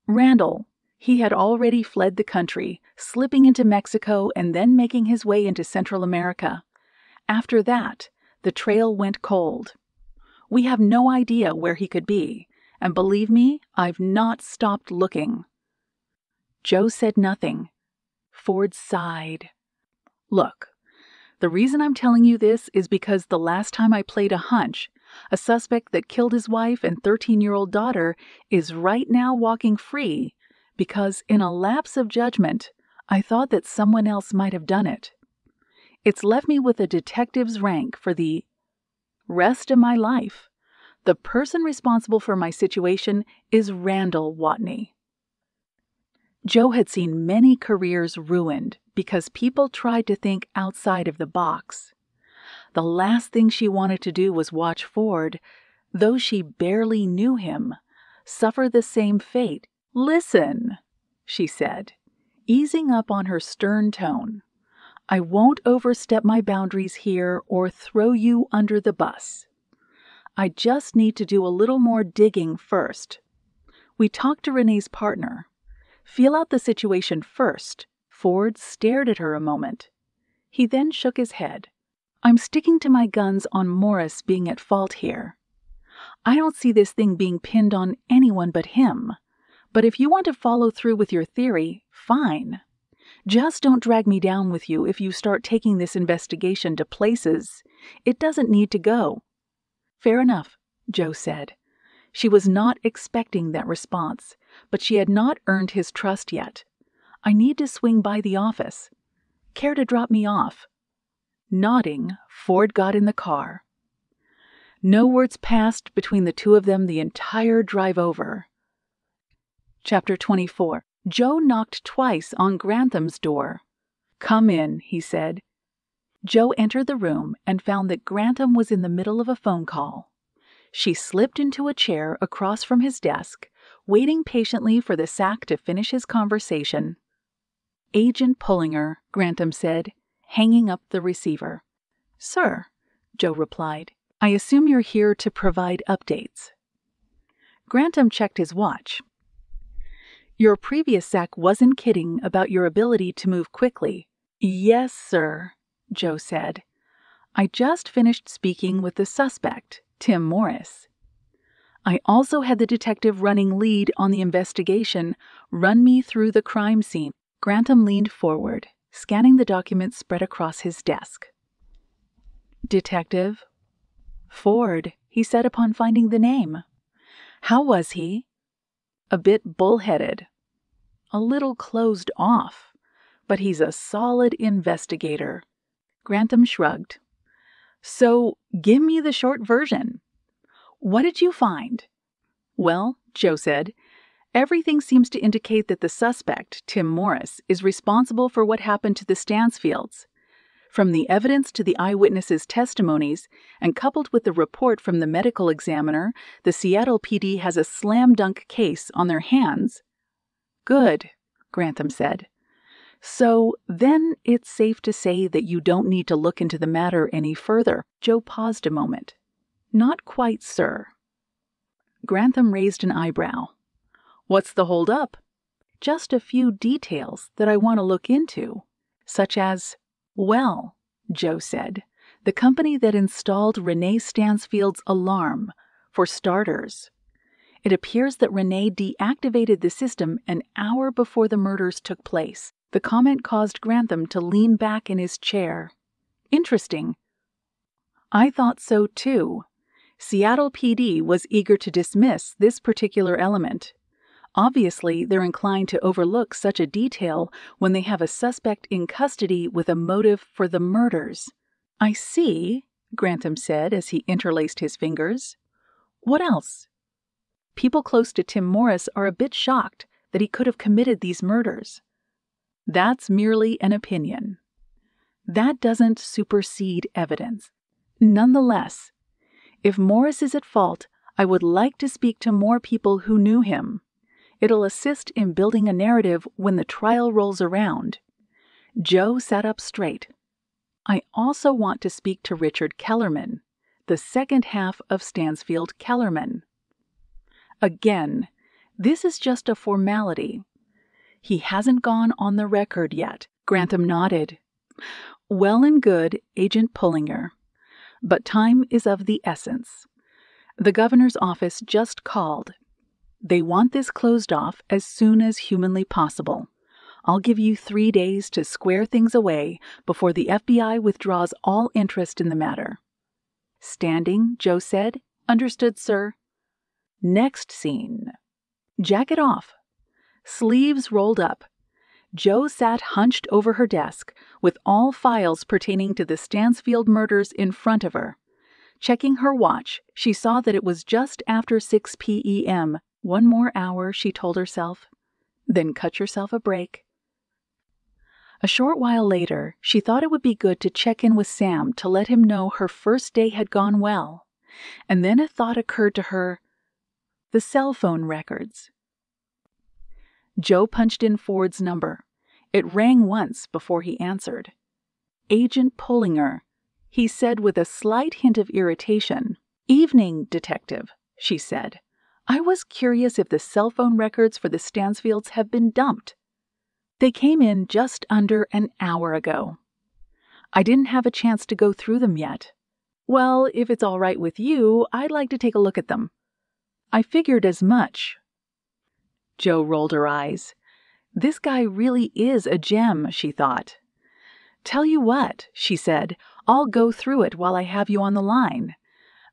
[SPEAKER 1] Randall, he had already fled the country, slipping into Mexico and then making his way into Central America. After that, the trail went cold. We have no idea where he could be, and believe me, I've not stopped looking." Jo said nothing. Ford sighed. "Look, the reason I'm telling you this is because the last time I played a hunch, a suspect that killed his wife and 13-year-old daughter is right now walking free because, in a lapse of judgment, I thought that someone else might have done it. It's left me with a detective's rank for the rest of my life. The person responsible for my situation is Randall Watney." Jo had seen many careers ruined because people tried to think outside of the box. The last thing she wanted to do was watch Ford, though she barely knew him, suffer the same fate. "Listen," she said, easing up on her stern tone. "I won't overstep my boundaries here or throw you under the bus. I just need to do a little more digging first. We talked to Renee's partner. Feel out the situation first." Ford stared at her a moment. He then shook his head. "I'm sticking to my guns on Morris being at fault here. I don't see this thing being pinned on anyone but him. But if you want to follow through with your theory, fine. Just don't drag me down with you if you start taking this investigation to places it doesn't need to go." "Fair enough," Jo said. She was not expecting that response, but she had not earned his trust yet. "I need to swing by the office. Care to drop me off?" Nodding, Ford got in the car. No words passed between the two of them the entire drive over. Chapter 24. Joe knocked twice on Grantham's door. "Come in," he said. Joe entered the room and found that Grantham was in the middle of a phone call. She slipped into a chair across from his desk, waiting patiently for the SAC to finish his conversation. "Agent Pullinger," Grantham said, hanging up the receiver. "Sir," Joe replied, "I assume you're here to provide updates." Grantham checked his watch. "Your previous SAC wasn't kidding about your ability to move quickly." "Yes, sir," Joe said. "I just finished speaking with the suspect, Tim Morris. I also had the detective running lead on the investigation run me through the crime scene." Grantham leaned forward, scanning the documents spread across his desk. "Detective Ford," he said upon finding the name. "How was he?" "A bit bullheaded. A little closed off. But he's a solid investigator." Grantham shrugged. "So, give me the short version. What did you find?" "Well," Joe said, "everything seems to indicate that the suspect, Tim Morris, is responsible for what happened to the Stansfields. From the evidence to the eyewitnesses' testimonies, and coupled with the report from the medical examiner, the Seattle PD has a slam-dunk case on their hands." "Good," Grantham said. "So then it's safe to say that you don't need to look into the matter any further." Joe paused a moment. "Not quite, sir." Grantham raised an eyebrow. "What's the hold-up?" "Just a few details that I want to look into, such as—" "Well," Joe said, "the company that installed Renee Stansfield's alarm, for starters. It appears that Renee deactivated the system an hour before the murders took place." The comment caused Grantham to lean back in his chair. "Interesting." "I thought so too. Seattle PD was eager to dismiss this particular element. Obviously, they're inclined to overlook such a detail when they have a suspect in custody with a motive for the murders." "I see," Grantham said as he interlaced his fingers. "What else?" "People close to Tim Morris are a bit shocked that he could have committed these murders." "That's merely an opinion." "That doesn't supersede evidence. Nonetheless, if Morris is at fault, I would like to speak to more people who knew him. It'll assist in building a narrative when the trial rolls around." Joe sat up straight. "I also want to speak to Richard Kellerman, the second half of Stansfield Kellerman." "Again, this is just a formality. He hasn't gone on the record yet." Grantham nodded. "Well and good, Agent Pullinger. But time is of the essence. The governor's office just called. They want this closed off as soon as humanly possible. I'll give you 3 days to square things away before the FBI withdraws all interest in the matter." "Standing," Joe said. "Understood, sir." Next scene. Jacket off. Sleeves rolled up. Joe sat hunched over her desk, with all files pertaining to the Stansfield murders in front of her. Checking her watch, she saw that it was just after 6 p.m. One more hour, she told herself. Then cut yourself a break. A short while later, she thought it would be good to check in with Sam to let him know her first day had gone well. And then a thought occurred to her. The cell phone records. Joe punched in Ford's number. It rang once before he answered. "Agent Pullinger," he said with a slight hint of irritation. "Evening, Detective," she said. "I was curious if the cell phone records for the Stansfields have been dumped." "They came in just under an hour ago." "I didn't have a chance to go through them yet." "Well, if it's all right with you, I'd like to take a look at them." "I figured as much." Joe rolled her eyes. This guy really is a gem, she thought. "Tell you what," she said, "I'll go through it while I have you on the line.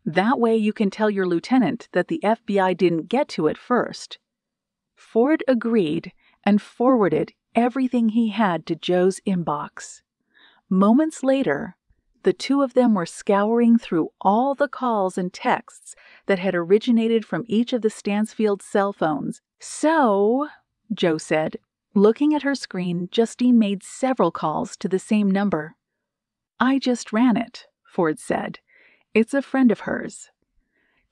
[SPEAKER 1] That way you can tell your lieutenant that the FBI didn't get to it first." Ford agreed and forwarded everything he had to Joe's inbox. Moments later, the two of them were scouring through all the calls and texts that had originated from each of the Stansfield cell phones. So, Joe said, looking at her screen, Justine made several calls to the same number. I just ran it, Ford said. It's a friend of hers.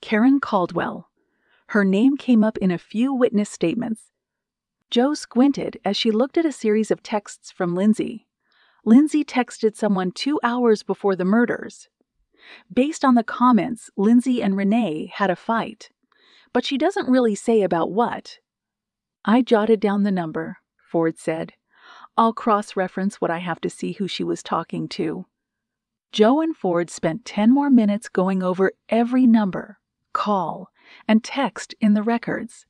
[SPEAKER 1] Karen Caldwell. Her name came up in a few witness statements. Joe squinted as she looked at a series of texts from Lindsay. Lindsay texted someone 2 hours before the murders. Based on the comments, Lindsay and Renee had a fight, but she doesn't really say about what. I jotted down the number, Ford said. I'll cross-reference what I have to see who she was talking to. Joe and Ford spent 10 more minutes going over every number, call, and text in the records.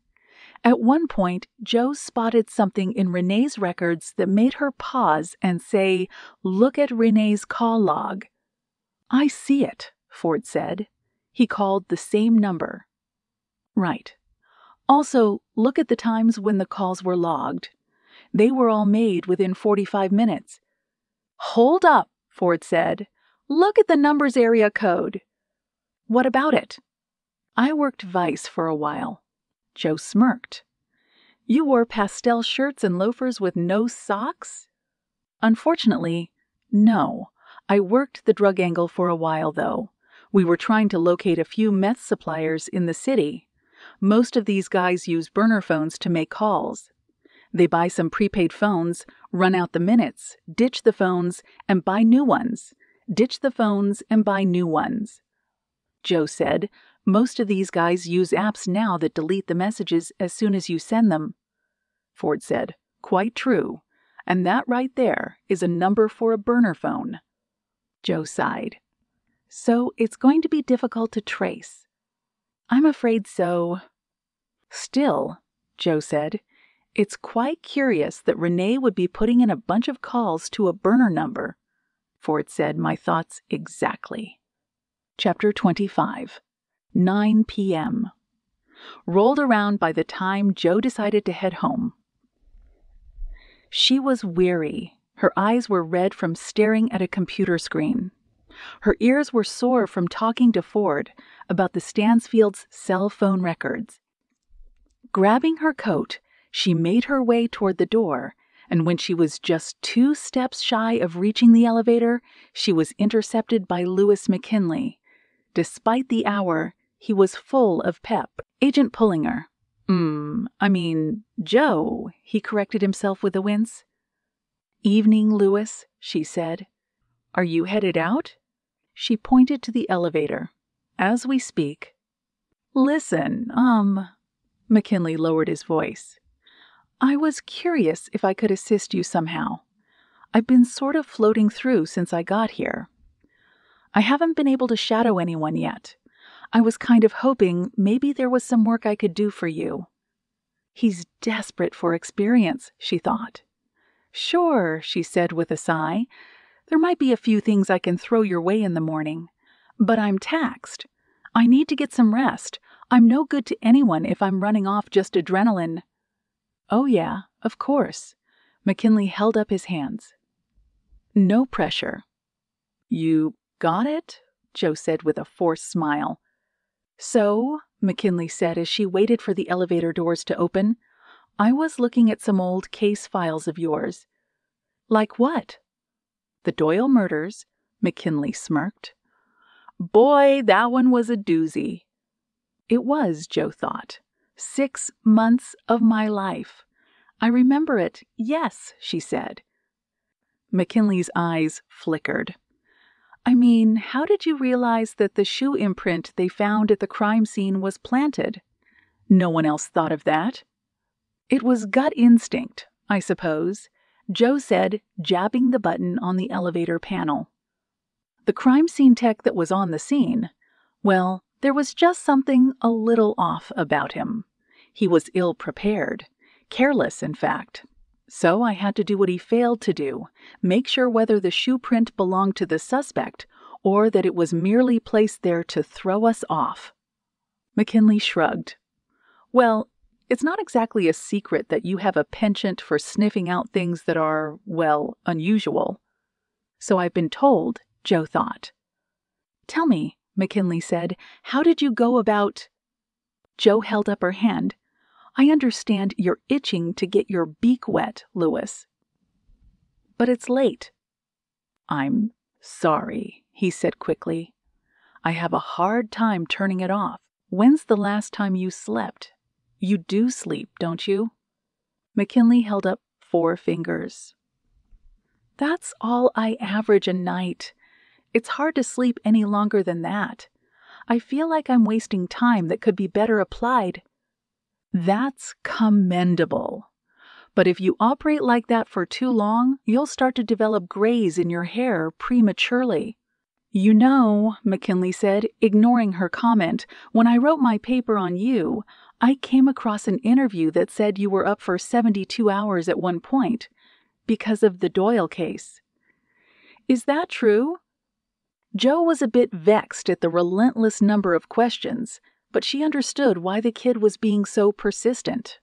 [SPEAKER 1] At one point, Joe spotted something in Renee's records that made her pause and say, "Look at Renee's call log." I see it, Ford said. He called the same number. Right. Also, look at the times when the calls were logged. They were all made within 45 minutes. Hold up, Ford said. Look at the numbers area code. What about it? I worked Vice for a while. Joe smirked. You wore pastel shirts and loafers with no socks? Unfortunately, no. I worked the drug angle for a while, though. We were trying to locate a few meth suppliers in the city. Most of these guys use burner phones to make calls. They buy some prepaid phones, run out the minutes, ditch the phones, and buy new ones. Ditch the phones and buy new ones. Joe said, most of these guys use apps now that delete the messages as soon as you send them. Ford said, quite true. And that right there is a number for a burner phone. Joe sighed. So it's going to be difficult to trace. I'm afraid so. Still, Joe said, it's quite curious that Renee would be putting in a bunch of calls to a burner number. Ford said, my thoughts exactly. Chapter 25. 9 p.m. Rolled around by the time Joe decided to head home. She was weary. Her eyes were red from staring at a computer screen. Her ears were sore from talking to Ford about the Stansfields' cell phone records. Grabbing her coat, she made her way toward the door, and when she was just 2 steps shy of reaching the elevator, she was intercepted by Lewis McKinley. Despite the hour, he was full of pep. Agent Pullinger. Joe, he corrected himself with a wince. Evening, Lewis, she said. Are you headed out? She pointed to the elevator. As we speak. Listen, McKinley lowered his voice. I was curious if I could assist you somehow. I've been sort of floating through since I got here. I haven't been able to shadow anyone yet. I was kind of hoping maybe there was some work I could do for you. He's desperate for experience, she thought. Sure, she said with a sigh. There might be a few things I can throw your way in the morning. But I'm taxed. I need to get some rest. I'm no good to anyone if I'm running off just adrenaline. Oh yeah, of course. McKinley held up his hands. No pressure. You got it? Joe said with a forced smile. So, McKinley said as she waited for the elevator doors to open, I was looking at some old case files of yours. Like what? The Doyle murders, McKinley smirked. Boy, that one was a doozy. It was, Joe thought. 6 months of my life. I remember it, yes, she said. McKinley's eyes flickered. I mean, how did you realize that the shoe imprint they found at the crime scene was planted? No one else thought of that. It was gut instinct, I suppose, Joe said, jabbing the button on the elevator panel. The crime scene tech that was on the scene, well, there was just something a little off about him. He was ill-prepared, careless, in fact. So I had to do what he failed to do, make sure whether the shoe print belonged to the suspect or that it was merely placed there to throw us off. McKinley shrugged. Well, it's not exactly a secret that you have a penchant for sniffing out things that are, well, unusual. So I've been told, Joe thought. "Tell me," McKinley said, "how did you go about—" Joe held up her hand. "I understand you're itching to get your beak wet, Louis. But it's late." "I'm sorry," he said quickly. "I have a hard time turning it off. When's the last time you slept? You do sleep, don't you?" McKinley held up 4 fingers. "That's all I average a night. It's hard to sleep any longer than that. I feel like I'm wasting time that could be better applied." "That's commendable. But if you operate like that for too long, you'll start to develop grays in your hair prematurely." "You know," McKinley said, ignoring her comment, "when I wrote my paper on you, I came across an interview that said you were up for 72 hours at one point, because of the Doyle case. Is that true?" Joe was a bit vexed at the relentless number of questions, but she understood why the kid was being so persistent.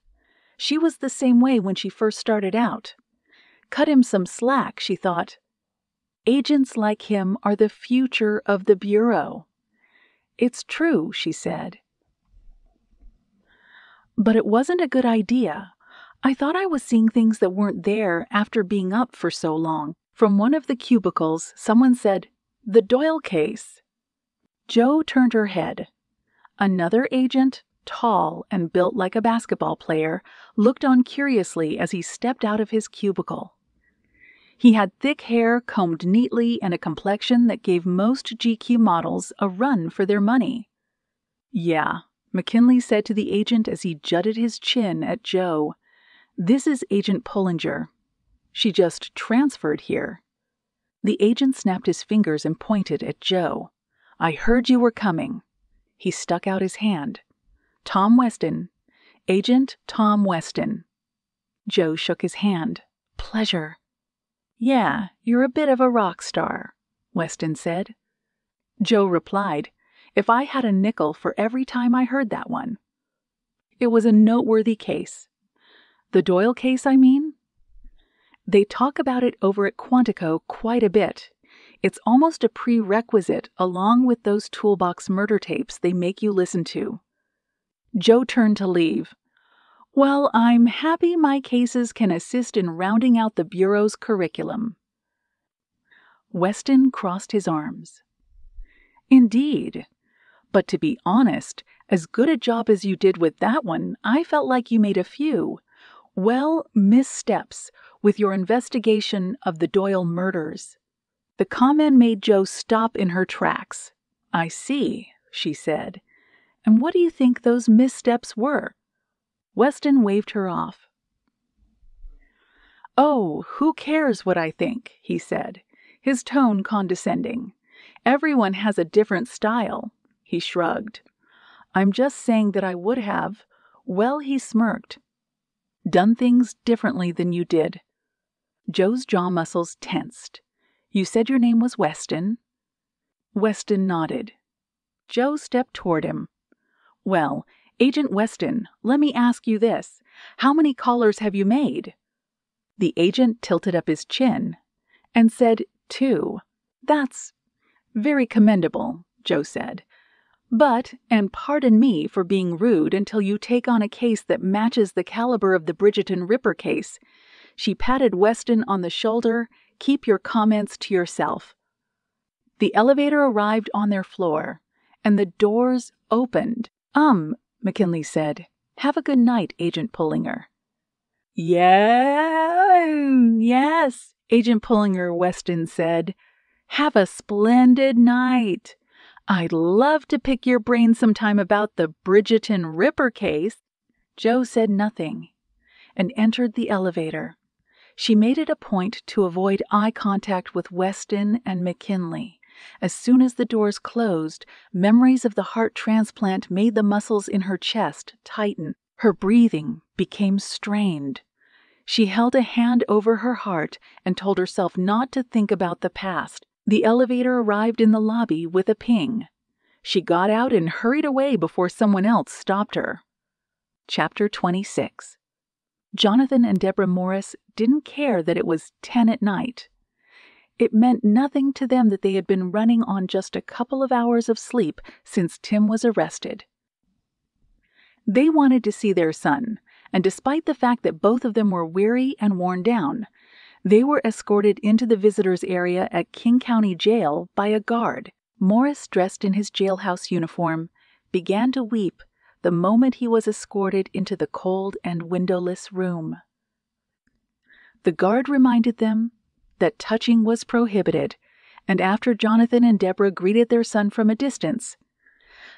[SPEAKER 1] She was the same way when she first started out. Cut him some slack, she thought. Agents like him are the future of the Bureau. "It's true," she said. "But it wasn't a good idea. I thought I was seeing things that weren't there after being up for so long." From one of the cubicles, someone said, "The Doyle case." Joe turned her head. Another agent, tall and built like a basketball player, looked on curiously as he stepped out of his cubicle. He had thick hair combed neatly and a complexion that gave most GQ models a run for their money. "Yeah," McKinley said to the agent as he jutted his chin at Joe. "This is Agent Pullinger. She just transferred here." The agent snapped his fingers and pointed at Joe. "I heard you were coming." He stuck out his hand. "Tom Weston. Agent Tom Weston." Joe shook his hand. "Pleasure." "Yeah, you're a bit of a rock star," Weston said. Joe replied, "If I had a nickel for every time I heard that one." It was a noteworthy case. The Doyle case, I mean. They talk about it over at Quantico quite a bit. It's almost a prerequisite along with those toolbox murder tapes they make you listen to. Joe turned to leave. "Well, I'm happy my cases can assist in rounding out the Bureau's curriculum." Weston crossed his arms. "Indeed. But to be honest, as good a job as you did with that one, I felt like you made a few, well, missteps with your investigation of the Doyle murders." The comment made Joe stop in her tracks. "I see," she said. "And what do you think those missteps were?" Weston waved her off. "Oh, who cares what I think?" he said, his tone condescending. "Everyone has a different style." He shrugged. "I'm just saying that I would have—" Well, he smirked. "Done things differently than you did." Joe's jaw muscles tensed. "You said your name was Weston?" Weston nodded. Joe stepped toward him. "Well, Agent Weston, let me ask you this. How many callers have you made?" The agent tilted up his chin and said 2. "That's very commendable," Joe said. "But, and pardon me for being rude until you take on a case that matches the caliber of the Bridgerton Ripper case." She patted Weston on the shoulder. "Keep your comments to yourself." The elevator arrived on their floor, and the doors opened. McKinley said. "Have a good night, Agent Pullinger." Yes, Agent Pullinger, Weston said. "Have a splendid night. I'd love to pick your brain sometime about the Bridgerton Ripper case." Joe said nothing and entered the elevator. She made it a point to avoid eye contact with Weston and McKinley. As soon as the doors closed, memories of the heart transplant made the muscles in her chest tighten. Her breathing became strained. She held a hand over her heart and told herself not to think about the past. The elevator arrived in the lobby with a ping. She got out and hurried away before someone else stopped her. Chapter 26. Jonathan and Deborah Morris didn't care that it was 10 at night. It meant nothing to them that they had been running on just a couple of hours of sleep since Tim was arrested. They wanted to see their son, and despite the fact that both of them were weary and worn down, they were escorted into the visitors area at King County Jail by a guard. Morris, dressed in his jailhouse uniform, began to weep the moment he was escorted into the cold and windowless room. The guard reminded them that touching was prohibited, and after Jonathan and Deborah greeted their son from a distance,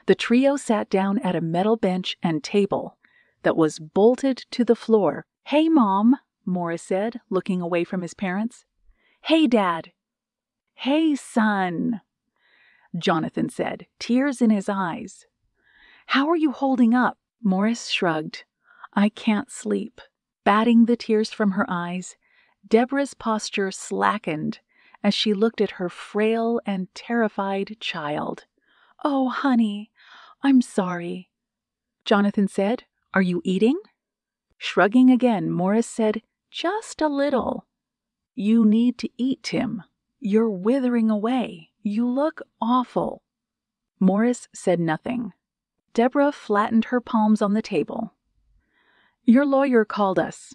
[SPEAKER 1] the trio sat down at a metal bench and table that was bolted to the floor. "Hey, Mom," Morris said, looking away from his parents. "Hey, Dad." "Hey, son," Jonathan said, tears in his eyes. "How are you holding up?" Morris shrugged. "I can't sleep." Batting the tears from her eyes, Deborah's posture slackened as she looked at her frail and terrified child. "Oh, honey, I'm sorry." Jonathan said, "Are you eating?" Shrugging again, Morris said, "Just a little." "You need to eat, Tim. You're withering away. You look awful." Morris said nothing. Deborah flattened her palms on the table. "Your lawyer called us.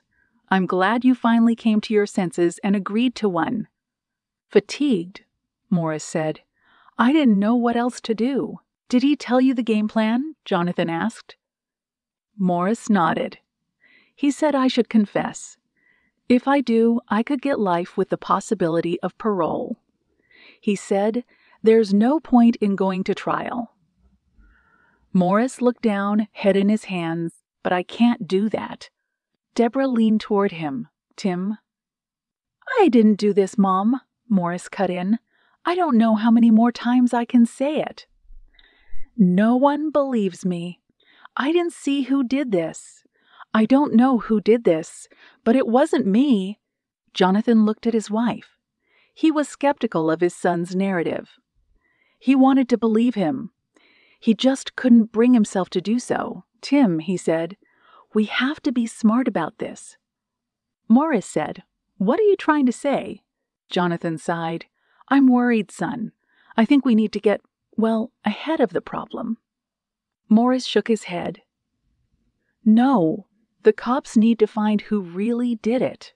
[SPEAKER 1] I'm glad you finally came to your senses and agreed to one." "Fatigued," Morris said. "I didn't know what else to do." "Did he tell you the game plan?" Jonathan asked. Morris nodded. "He said I should confess. If I do, I could get life with the possibility of parole. He said there's no point in going to trial." Morris looked down, head in his hands. "But I can't do that." Deborah leaned toward him. "Tim." "I didn't do this, Mom," Morris cut in. "I don't know how many more times I can say it." "No one believes me. I didn't see who did this. I don't know who did this, but it wasn't me." Jonathan looked at his wife. He was skeptical of his son's narrative. He wanted to believe him. He just couldn't bring himself to do so. "Tim," he said, "we have to be smart about this." Morris said, "What are you trying to say?" Jonathan sighed. "I'm worried, son. I think we need to get, ahead of the problem." Morris shook his head. "No, the cops need to find who really did it.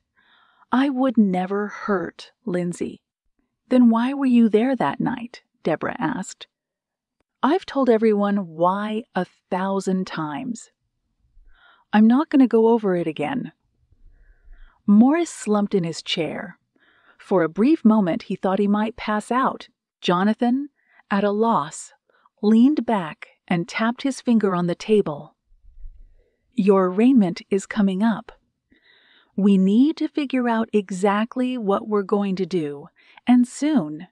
[SPEAKER 1] I would never hurt Lindsay." "Then why were you there that night?" Deborah asked. "I've told everyone why 1,000 times. I'm not going to go over it again." Morris slumped in his chair. For a brief moment he thought he might pass out. Jonathan, at a loss, leaned back and tapped his finger on the table. "Your arraignment is coming up. We need to figure out exactly what we're going to do, and soon."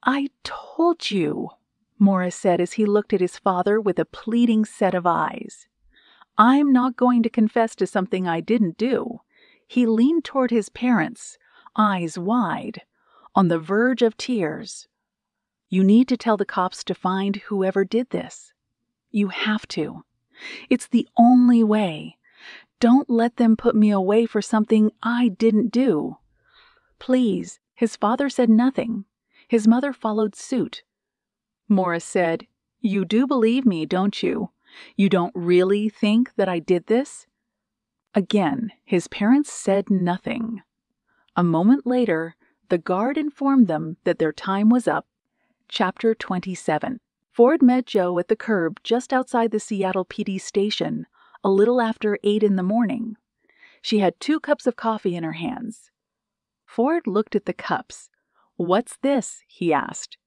[SPEAKER 1] "I told you," Morris said as he looked at his father with a pleading set of eyes. "I'm not going to confess to something I didn't do." He leaned toward his parents, eyes wide, on the verge of tears. "You need to tell the cops to find whoever did this. You have to. It's the only way. Don't let them put me away for something I didn't do. Please." His father said nothing. His mother followed suit. Morris said, "You do believe me, don't you? You don't really think that I did this?" Again, his parents said nothing. A moment later, the guard informed them that their time was up. Chapter 27. Ford met Joe at the curb just outside the Seattle PD station, a little after 8 in the morning. She had 2 cups of coffee in her hands. Ford looked at the cups. "What's this?" he asked.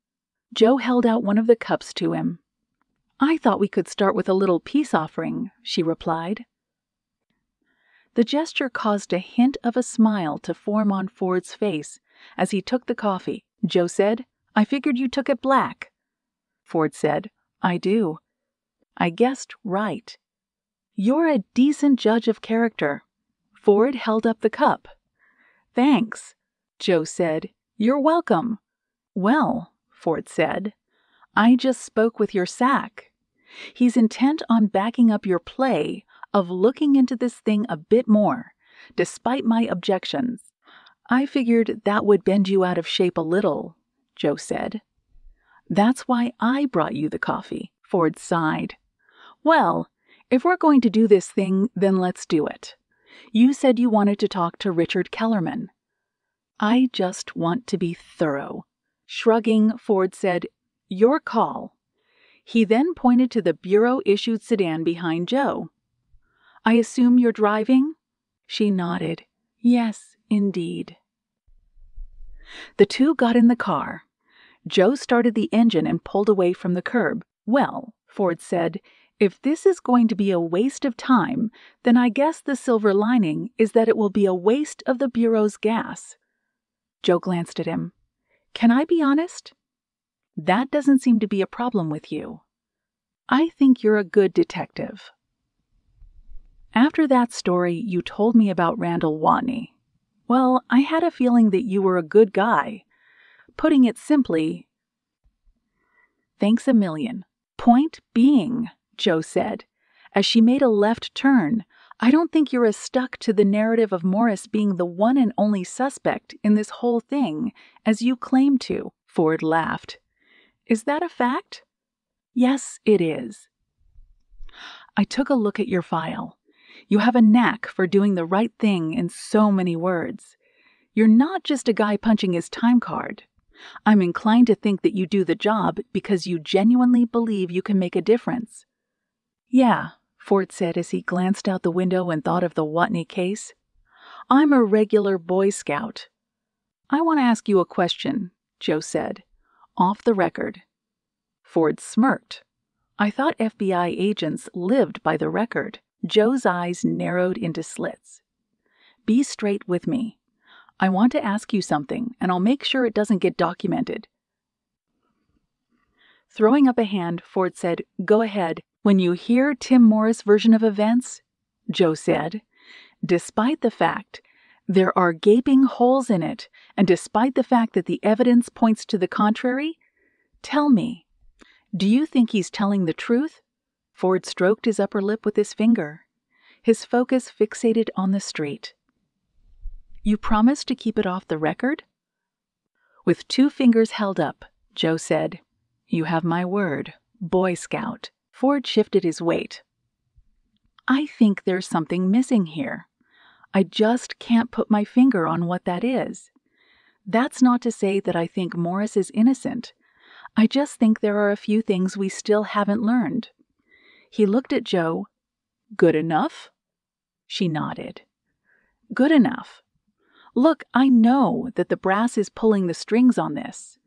[SPEAKER 1] Joe held out one of the cups to him. "I thought we could start with a little peace offering," she replied. The gesture caused a hint of a smile to form on Ford's face as he took the coffee. Joe said, "I figured you took it black." Ford said, "I do." "I guessed right." "You're a decent judge of character." Ford held up the cup. "Thanks," Joe said. "You're welcome." "Well," Ford said, "I just spoke with your SAC. He's intent on backing up your play of looking into this thing a bit more, despite my objections. I figured that would bend you out of shape a little, Joe said. That's why I brought you the coffee, Ford sighed. Well, if we're going to do this thing, then let's do it. You said you wanted to talk to Richard Kellerman. I just want to be thorough. Shrugging, Ford said, Your call. He then pointed to the bureau-issued sedan behind Joe. I assume you're driving? She nodded. Yes, indeed. The two got in the car. Joe started the engine and pulled away from the curb. Well, Ford said, if this is going to be a waste of time, then I guess the silver lining is that it will be a waste of the Bureau's gas. Joe glanced at him. Can I be honest? That doesn't seem to be a problem with you. I think you're a good detective. After that story you told me about Randall Watney, well, I had a feeling that you were a good guy. Putting it simply, thanks a million. Point being, Joe said, as she made a left turn, I don't think you're as stuck to the narrative of Morris being the one and only suspect in this whole thing as you claim to, Ford laughed. Is that a fact? Yes, it is. I took a look at your file. You have a knack for doing the right thing in so many words. You're not just a guy punching his time card. I'm inclined to think that you do the job because you genuinely believe you can make a difference. Yeah, Ford said as he glanced out the window and thought of the Watney case. I'm a regular Boy Scout. I want to ask you a question, Joe said, off the record. Ford smirked. I thought FBI agents lived by the record. Joe's eyes narrowed into slits. Be straight with me. I want to ask you something, and I'll make sure it doesn't get documented. Throwing up a hand, Ford said, Go ahead. When you hear Tim Morris' version of events, Joe said, despite the fact there are gaping holes in it, and despite the fact that the evidence points to the contrary, tell me, do you think he's telling the truth? Ford stroked his upper lip with his finger. His focus fixated on the street. You promise to keep it off the record? With 2 fingers held up, Joe said, You have my word, Boy Scout. Ford shifted his weight. I think there's something missing here. I just can't put my finger on what that is. That's not to say that I think Morris is innocent. I just think there are a few things we still haven't learned. He looked at Joe. Good enough? She nodded. Good enough. Look, I know that the brass is pulling the strings on this.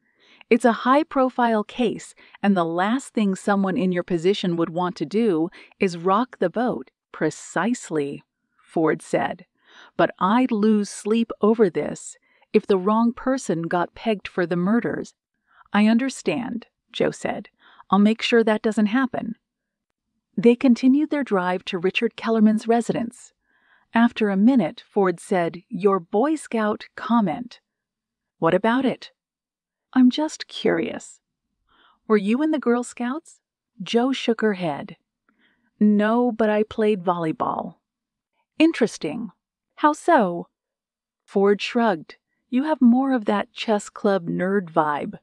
[SPEAKER 1] It's a high-profile case, and the last thing someone in your position would want to do is rock the boat. Precisely, Ford said. But I'd lose sleep over this if the wrong person got pegged for the murders. I understand, Joe said. I'll make sure that doesn't happen. They continued their drive to Richard Kellerman's residence. After a minute, Ford said, Your Boy Scout comment. What about it? I'm just curious. Were you in the Girl Scouts? Joe shook her head. No, but I played volleyball. Interesting. How so? Ford shrugged. You have more of that chess club nerd vibe.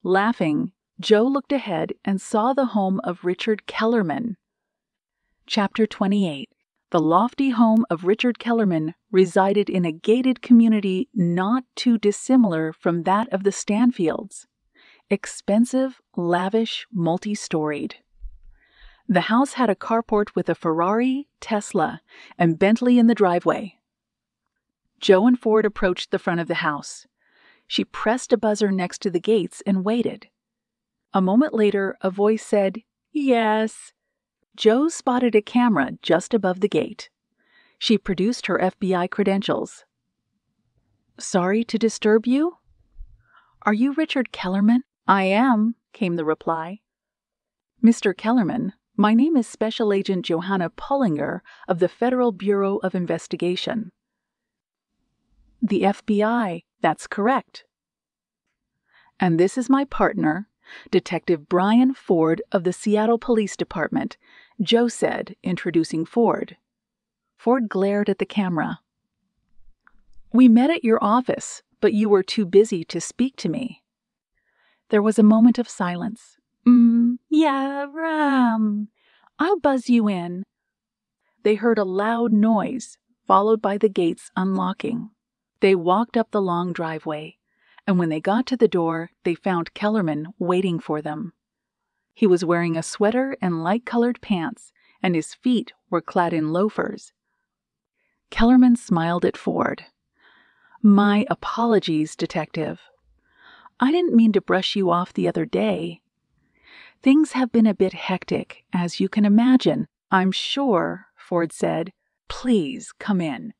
[SPEAKER 1] Laughing, Joe looked ahead and saw the home of Richard Kellerman. Chapter 28. The lofty home of Richard Kellerman resided in a gated community not too dissimilar from that of the Stanfields. Expensive, lavish, multi-storied. The house had a carport with a Ferrari, Tesla, and Bentley in the driveway. Joe and Ford approached the front of the house. She pressed a buzzer next to the gates and waited. A moment later, a voice said, Yes. Joe spotted a camera just above the gate. She produced her FBI credentials. Sorry to disturb you? Are you Richard Kellerman? I am, came the reply. Mr. Kellerman, my name is Special Agent Johanna Pullinger of the Federal Bureau of Investigation. The FBI, that's correct. And this is my partner, Detective Brian Ford of the Seattle Police Department, Joe said, introducing Ford. Ford glared at the camera. We met at your office, but you were too busy to speak to me." There was a moment of silence. Yeah, I'll buzz you in." They heard a loud noise, followed by the gates unlocking. They walked up the long driveway, and when they got to the door, they found Kellerman waiting for them. He was wearing a sweater and light-colored pants, and his feet were clad in loafers. Kellerman smiled at Ford. "My apologies, Detective. I didn't mean to brush you off the other day. Things have been a bit hectic, as you can imagine, I'm sure," Ford said. "Please come in."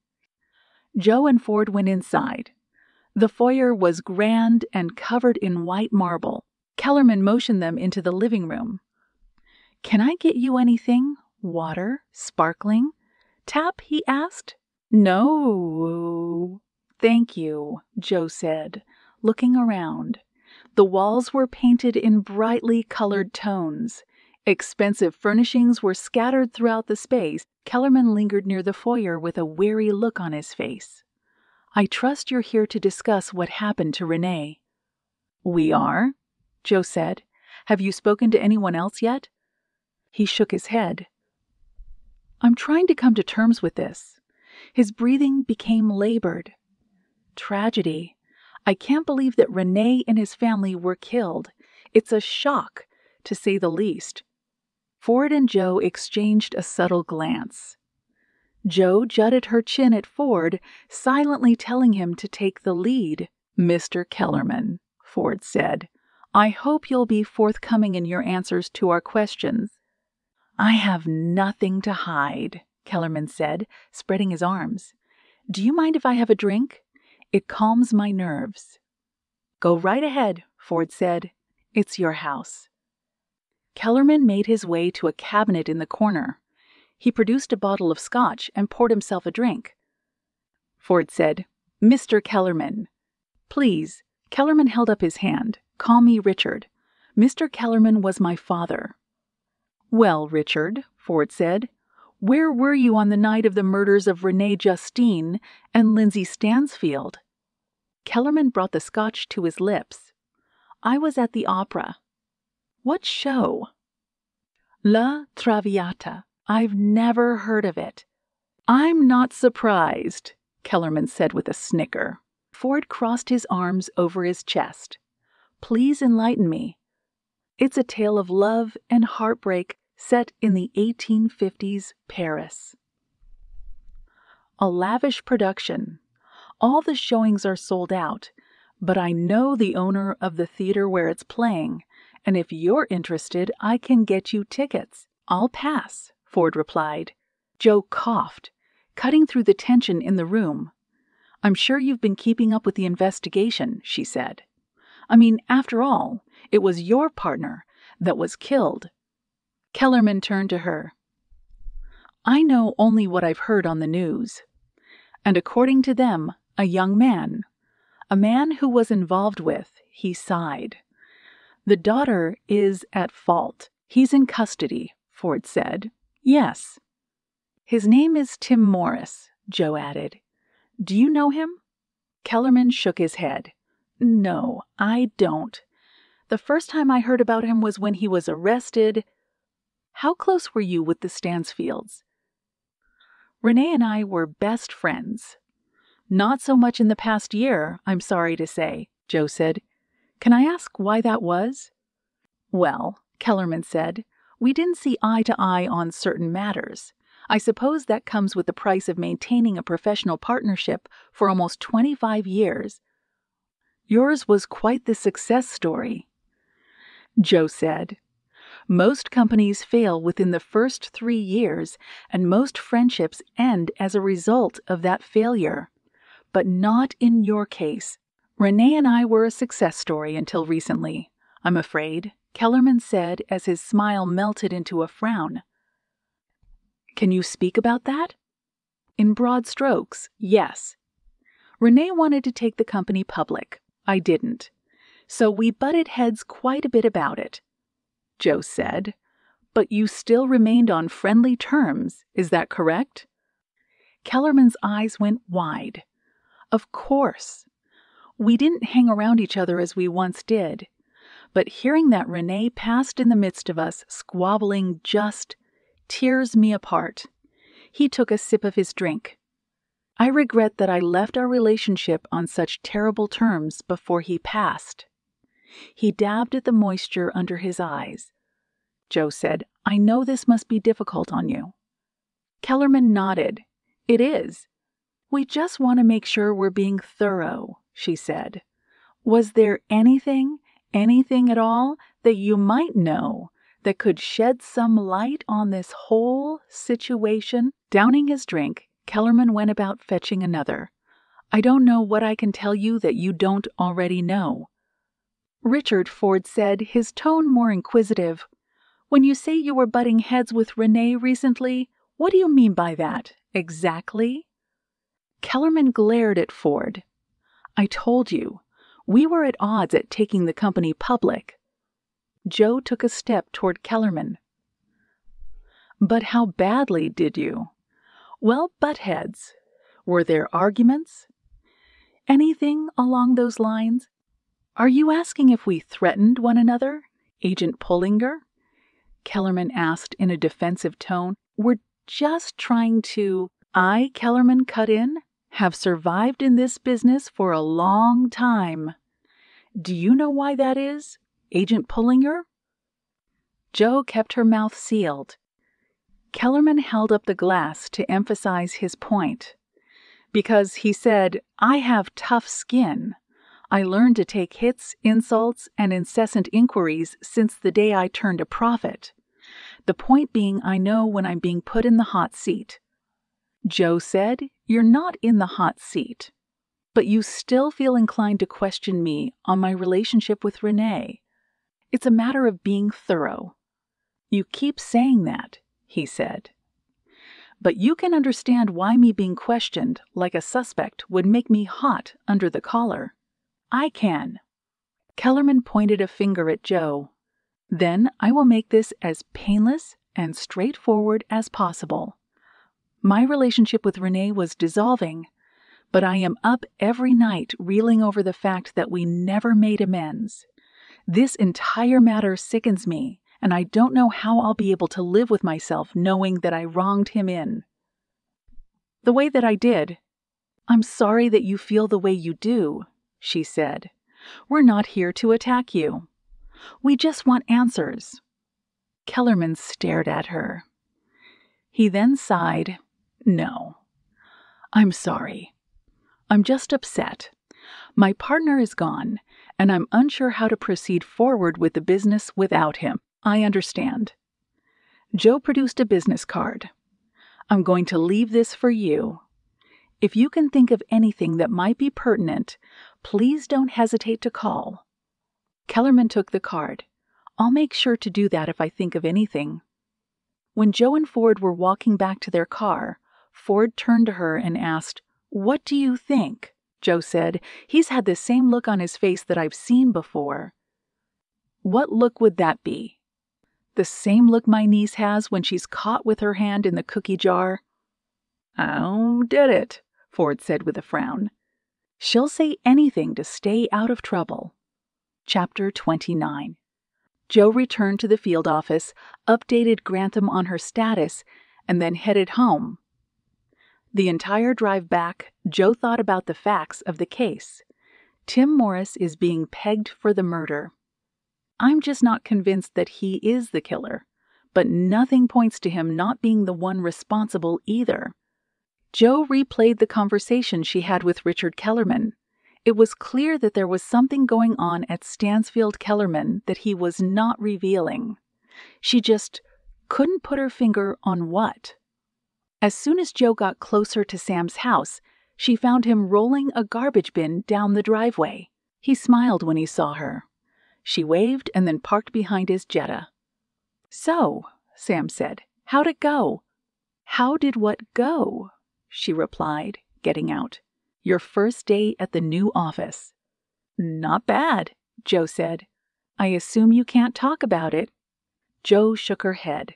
[SPEAKER 1] Joe and Ford went inside. The foyer was grand and covered in white marble. Kellerman motioned them into the living room. "Can I get you anything? Water? Sparkling? Tap?" he asked. "No, thank you," Joe said, looking around. The walls were painted in brightly colored tones. Expensive furnishings were scattered throughout the space. Kellerman lingered near the foyer with a weary look on his face. "I trust you're here to discuss what happened to Renee." "We are," Joe said. "Have you spoken to anyone else yet?" He shook his head. "I'm trying to come to terms with this." His breathing became labored. "Tragedy. I can't believe that Renee and his family were killed. It's a shock, to say the least." Ford and Joe exchanged a subtle glance. Joe jutted her chin at Ford, silently telling him to take the lead. "Mr. Kellerman," Ford said, "I hope you'll be forthcoming in your answers to our questions." "I have nothing to hide," Kellerman said, spreading his arms. "Do you mind if I have a drink? It calms my nerves." "Go right ahead," Ford said. "It's your house." Kellerman made his way to a cabinet in the corner. He produced a bottle of scotch and poured himself a drink. Ford said, "Mr. Kellerman." "Please." Kellerman held up his hand. "Call me Richard. Mr. Kellerman was my father." "Well, Richard," Ford said, "where were you on the night of the murders of Renee Justine and Lindsay Stansfield?" Kellerman brought the scotch to his lips. "I was at the opera." "What show?" "La Traviata. I've never heard of it." "I'm not surprised," Kellerman said with a snicker. Ford crossed his arms over his chest. "Please enlighten me." "It's a tale of love and heartbreak set in the 1850s Paris. A lavish production. All the showings are sold out, but I know the owner of the theater where it's playing, and if you're interested, I can get you tickets." "I'll pass," Ford replied. Joe coughed, cutting through the tension in the room. "I'm sure you've been keeping up with the investigation," she said. "I mean, after all, it was your partner that was killed." Kellerman turned to her. "I know only what I've heard on the news. And according to them, a young man, a man who was involved with," he sighed. "The daughter is at fault. He's in custody," Ford said. "Yes." "His name is Tim Morris," Joe added. "Do you know him?" Kellerman shook his head. "No, I don't. The first time I heard about him was when he was arrested." "How close were you with the Stansfields?" "Renee and I were best friends." "Not so much in the past year, I'm sorry to say," Joe said. "Can I ask why that was?" "Well," Kellerman said, "we didn't see eye to eye on certain matters. I suppose that comes with the price of maintaining a professional partnership for almost 25 years. Yours was quite the success story." Joe said, "Most companies fail within the first 3 years, and most friendships end as a result of that failure. But not in your case. Renee and I were a success story until recently, I'm afraid," Kellerman said as his smile melted into a frown. "Can you speak about that?" "In broad strokes, yes. Renee wanted to take the company public. I didn't. So we butted heads quite a bit about it." Joe said, "But you still remained on friendly terms, is that correct?" Kellerman's eyes went wide. Of course. We didn't hang around each other as we once did, but hearing that Renee passed in the midst of us, squabbling, just tears me apart. He took a sip of his drink. I regret that I left our relationship on such terrible terms before he passed. He dabbed at the moisture under his eyes. Joe said, I know this must be difficult on you. Kellerman nodded. It is. We just want to make sure we're being thorough, she said. Was there anything at all that you might know that could shed some light on this whole situation? Downing his drink, Kellerman went about fetching another. I don't know what I can tell you that you don't already know. Richard, Ford said, his tone more inquisitive. When you say you were butting heads with Renee recently, what do you mean by that, exactly? Kellerman glared at Ford. I told you, we were at odds at taking the company public. Joe took a step toward Kellerman. But how badly did you? Well, butt heads. Were there arguments? Anything along those lines? Are you asking if we threatened one another, Agent Pullinger? Kellerman asked in a defensive tone. We're just trying to... I, Kellerman, cut in, have survived in this business for a long time. Do you know why that is, Agent Pullinger? Joe kept her mouth sealed. Kellerman held up the glass to emphasize his point. Because, he said, I have tough skin. I learned to take hits, insults, and incessant inquiries since the day I turned a profit. The point being, I know when I'm being put in the hot seat. Joe said, You're not in the hot seat, but you still feel inclined to question me on my relationship with Renee. It's a matter of being thorough. You keep saying that, he said. But you can understand why me being questioned like a suspect would make me hot under the collar. I can. Kellerman pointed a finger at Joe. Then I will make this as painless and straightforward as possible. My relationship with Renee was dissolving, but I am up every night reeling over the fact that we never made amends. This entire matter sickens me, and I don't know how I'll be able to live with myself knowing that I wronged him in the way that I did. I'm sorry that you feel the way you do, she said. We're not here to attack you. We just want answers. Kellerman stared at her. He then sighed. No, I'm sorry. I'm just upset. My partner is gone, and I'm unsure how to proceed forward with the business without him. I understand. Joe produced a business card. I'm going to leave this for you. If you can think of anything that might be pertinent, please don't hesitate to call. Kellerman took the card. I'll make sure to do that if I think of anything. When Joe and Ford were walking back to their car, Ford turned to her and asked, What do you think? Joe said, He's had the same look on his face that I've seen before. What look would that be? The same look my niece has when she's caught with her hand in the cookie jar? Oh, did it, Ford said with a frown. She'll say anything to stay out of trouble. Chapter 29. Joe returned to the field office, updated Grantham on her status, and then headed home. The entire drive back, Joe thought about the facts of the case. Tim Morris is being pegged for the murder. I'm just not convinced that he is the killer, but nothing points to him not being the one responsible either. Joe replayed the conversation she had with Richard Kellerman. It was clear that there was something going on at Stansfield Kellerman that he was not revealing. She just couldn't put her finger on what. As soon as Joe got closer to Sam's house, she found him rolling a garbage bin down the driveway. He smiled when he saw her. She waved and then parked behind his Jetta. So, Sam said, how'd it go? How did what go? She replied, getting out. Your first day at the new office. Not bad, Joe said. I assume you can't talk about it. Joe shook her head.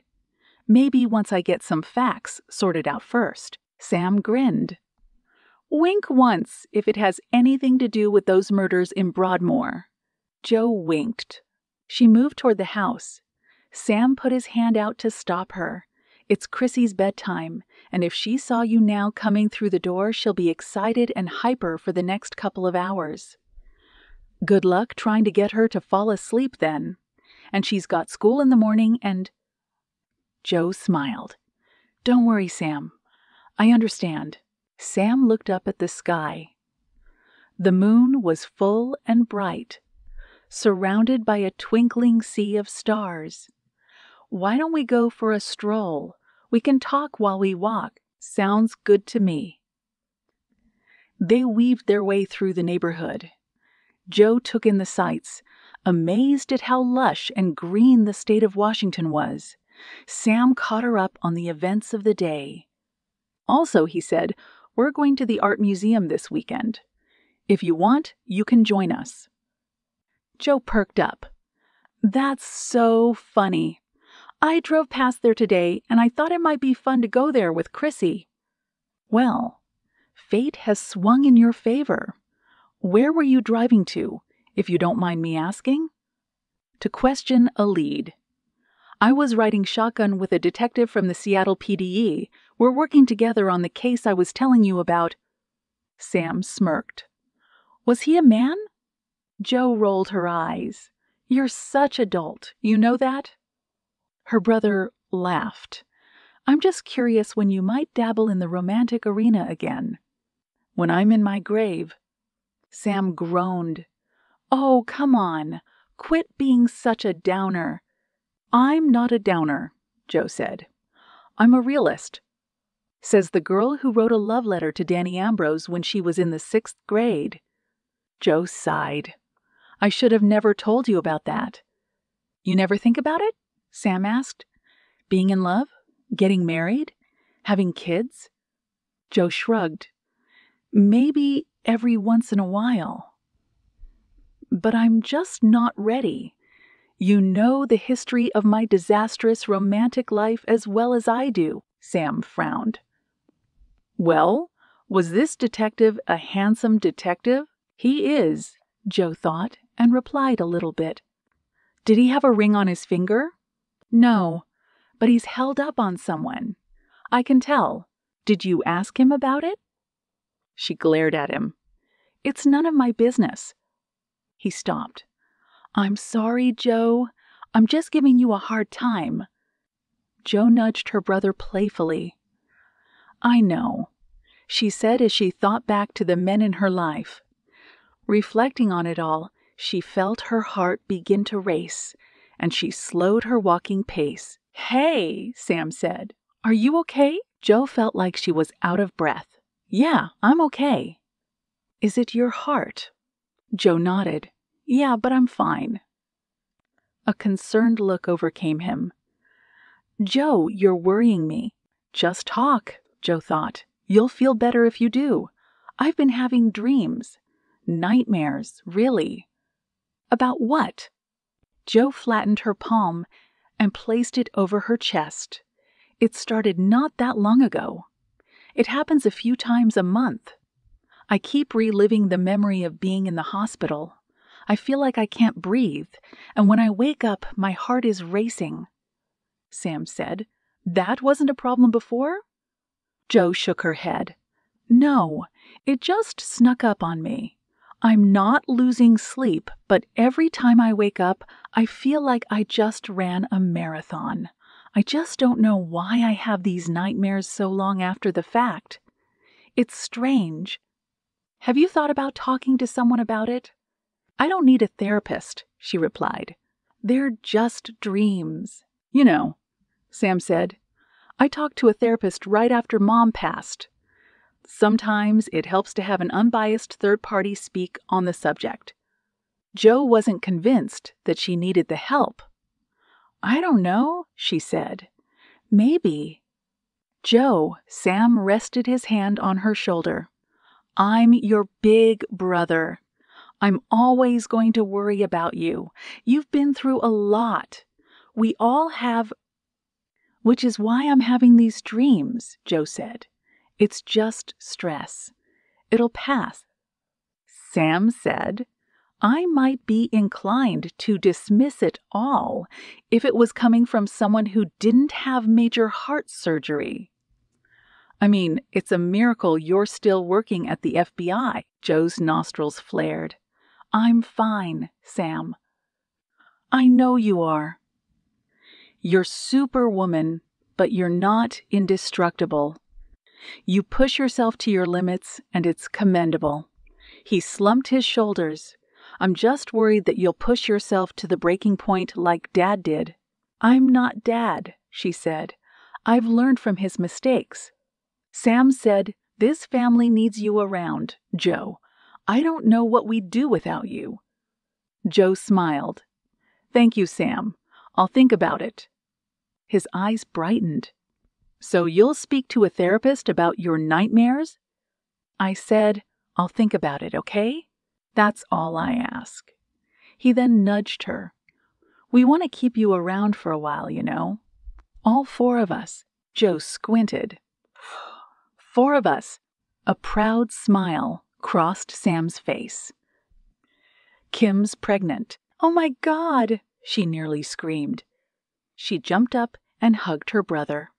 [SPEAKER 1] Maybe once I get some facts sorted out first. Sam grinned. Wink once if it has anything to do with those murders in Broadmoor." Jo winked. She moved toward the house. Sam put his hand out to stop her. "It's Chrissy's bedtime, and if she saw you now coming through the door, she'll be excited and hyper for the next couple of hours." "Good luck trying to get her to fall asleep then. And she's got school in the morning and—" Jo smiled. "Don't worry, Sam. I understand." Sam looked up at the sky. The moon was full and bright, surrounded by a twinkling sea of stars. "Why don't we go for a stroll? We can talk while we walk. Sounds good to me." They weaved their way through the neighborhood. Jo took in the sights, amazed at how lush and green the state of Washington was. Sam caught her up on the events of the day. "Also," he said, "we're going to the art museum this weekend. If you want, you can join us." Jo perked up. "That's so funny. I drove past there today, and I thought it might be fun to go there with Chrissy." "Well, fate has swung in your favor. Where were you driving to, if you don't mind me asking?" "To question a lead. I was riding shotgun with a detective from the Seattle PDE. We're working together on the case I was telling you about." Sam smirked. "Was he a man?" Jo rolled her eyes. "You're such a dolt. You know that?" Her brother laughed. "I'm just curious when you might dabble in the romantic arena again." "When I'm in my grave." Sam groaned. "Oh, come on. Quit being such a downer." "I'm not a downer," Jo said. "I'm a realist. Says the girl who wrote a love letter to Danny Ambrose when she was in the 6th grade. Jo sighed. "I should have never told you about that." "You never think about it?" Sam asked. "Being in love? Getting married? Having kids?" Jo shrugged. "Maybe every once in a while. But I'm just not ready. You know the history of my disastrous romantic life as well as I do." Sam frowned. "Well, was this detective a handsome detective?" "He is," Jo thought, and replied a little bit. "Did he have a ring on his finger?" "No, but he's held up on someone. I can tell. Did you ask him about it?" She glared at him. "It's none of my business." He stopped. "I'm sorry, Jo. I'm just giving you a hard time." Jo nudged her brother playfully. "I know," she said as she thought back to the men in her life. Reflecting on it all, she felt her heart begin to race, and she slowed her walking pace. "Hey," Sam said. "Are you okay?" Jo felt like she was out of breath. "Yeah, I'm okay." "Is it your heart?" Jo nodded. "Yeah, but I'm fine." A concerned look overcame him. "Jo, you're worrying me." "Just talk," Jo thought. "You'll feel better if you do. I've been having dreams. Nightmares, really." "About what?" Jo flattened her palm and placed it over her chest. "It started not that long ago. It happens a few times a month. I keep reliving the memory of being in the hospital. I feel like I can't breathe, and when I wake up, my heart is racing." Sam said. "That wasn't a problem before?" Jo shook her head. "No, it just snuck up on me. I'm not losing sleep, but every time I wake up, I feel like I just ran a marathon. I just don't know why I have these nightmares so long after the fact. It's strange. Have you thought about talking to someone about it?" "I don't need a therapist," she replied. "They're just dreams." "You know," Sam said, "I talked to a therapist right after Mom passed. Sometimes it helps to have an unbiased third party speak on the subject." Jo wasn't convinced that she needed the help. "I don't know," she said. "Maybe." "Jo," Sam rested his hand on her shoulder. "I'm your big brother. I'm always going to worry about you. You've been through a lot. We all have." "Which is why I'm having these dreams," Jo said. "It's just stress. It'll pass." Sam said, "I might be inclined to dismiss it all if it was coming from someone who didn't have major heart surgery." "I mean, it's a miracle you're still working at the FBI." Joe's nostrils flared. "I'm fine, Sam." "I know you are." "You're superwoman, but you're not indestructible. You push yourself to your limits, and it's commendable." He slumped his shoulders. "I'm just worried that you'll push yourself to the breaking point like Dad did." "I'm not Dad," she said. "I've learned from his mistakes." Sam said, "This family needs you around, Joe. I don't know what we'd do without you." Joe smiled. "Thank you, Sam. I'll think about it." His eyes brightened. "So you'll speak to a therapist about your nightmares?" I said, "I'll think about it, okay? That's all I ask." He then nudged her. "We want to keep you around for a while, you know. All four of us." Joe squinted. "4 of us." A proud smile crossed Sam's face. "Kim's pregnant." "Oh my God!" she nearly screamed. She jumped up and hugged her brother.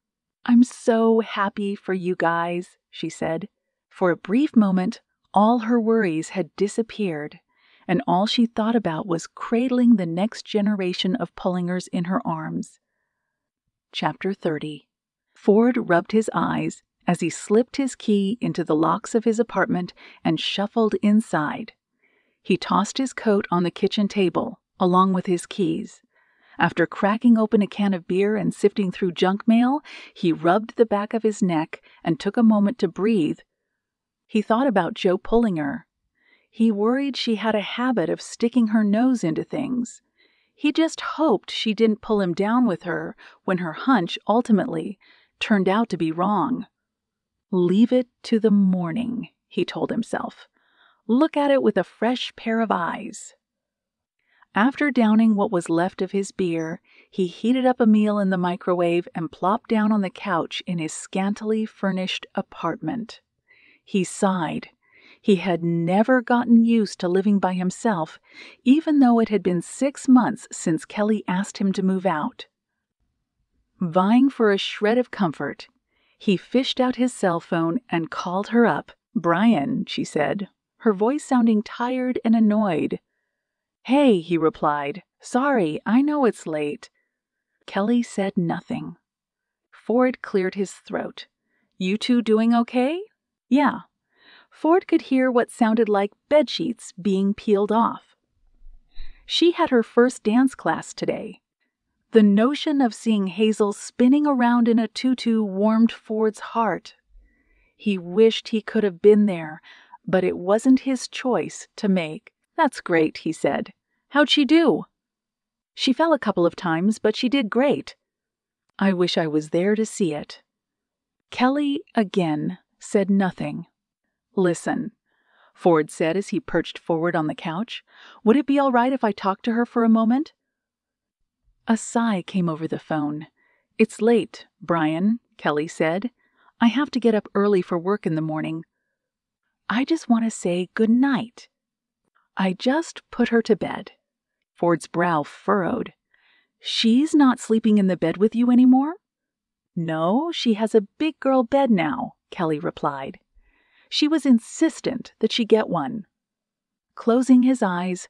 [SPEAKER 1] "I'm so happy for you guys," she said. For a brief moment, all her worries had disappeared, and all she thought about was cradling the next generation of Pullingers in her arms. Chapter 30. Ford rubbed his eyes as he slipped his key into the locks of his apartment and shuffled inside. He tossed his coat on the kitchen table, along with his keys. After cracking open a can of beer and sifting through junk mail, he rubbed the back of his neck and took a moment to breathe. He thought about Joe Pullinger. He worried she had a habit of sticking her nose into things. He just hoped she didn't pull him down with her when her hunch ultimately turned out to be wrong. Leave it to the morning, he told himself. Look at it with a fresh pair of eyes. After downing what was left of his beer, he heated up a meal in the microwave and plopped down on the couch in his scantily furnished apartment. He sighed. He had never gotten used to living by himself, even though it had been 6 months since Kelly asked him to move out. Vying for a shred of comfort, he fished out his cell phone and called her up. "Brian," she said, her voice sounding tired and annoyed. "Hey," he replied. "Sorry, I know it's late." Kelly said nothing. Ford cleared his throat. "You two doing okay?" "Yeah." Ford could hear what sounded like bedsheets being peeled off. She had her first dance class today. The notion of seeing Hazel spinning around in a tutu warmed Ford's heart. He wished he could have been there, but it wasn't his choice to make. "That's great," he said. "How'd she do?" "She fell a couple of times, but she did great." "I wish I was there to see it." Kelly, again, said nothing. "Listen," Ford said as he perched forward on the couch. "Would it be all right if I talked to her for a moment?" A sigh came over the phone. "It's late, Brian," Kelly said. "I have to get up early for work in the morning. I just want to say good night." "I just put her to bed." Ford's brow furrowed. "She's not sleeping in the bed with you anymore?" "No, she has a big girl bed now," Kelly replied. She was insistent that she get one. Closing his eyes,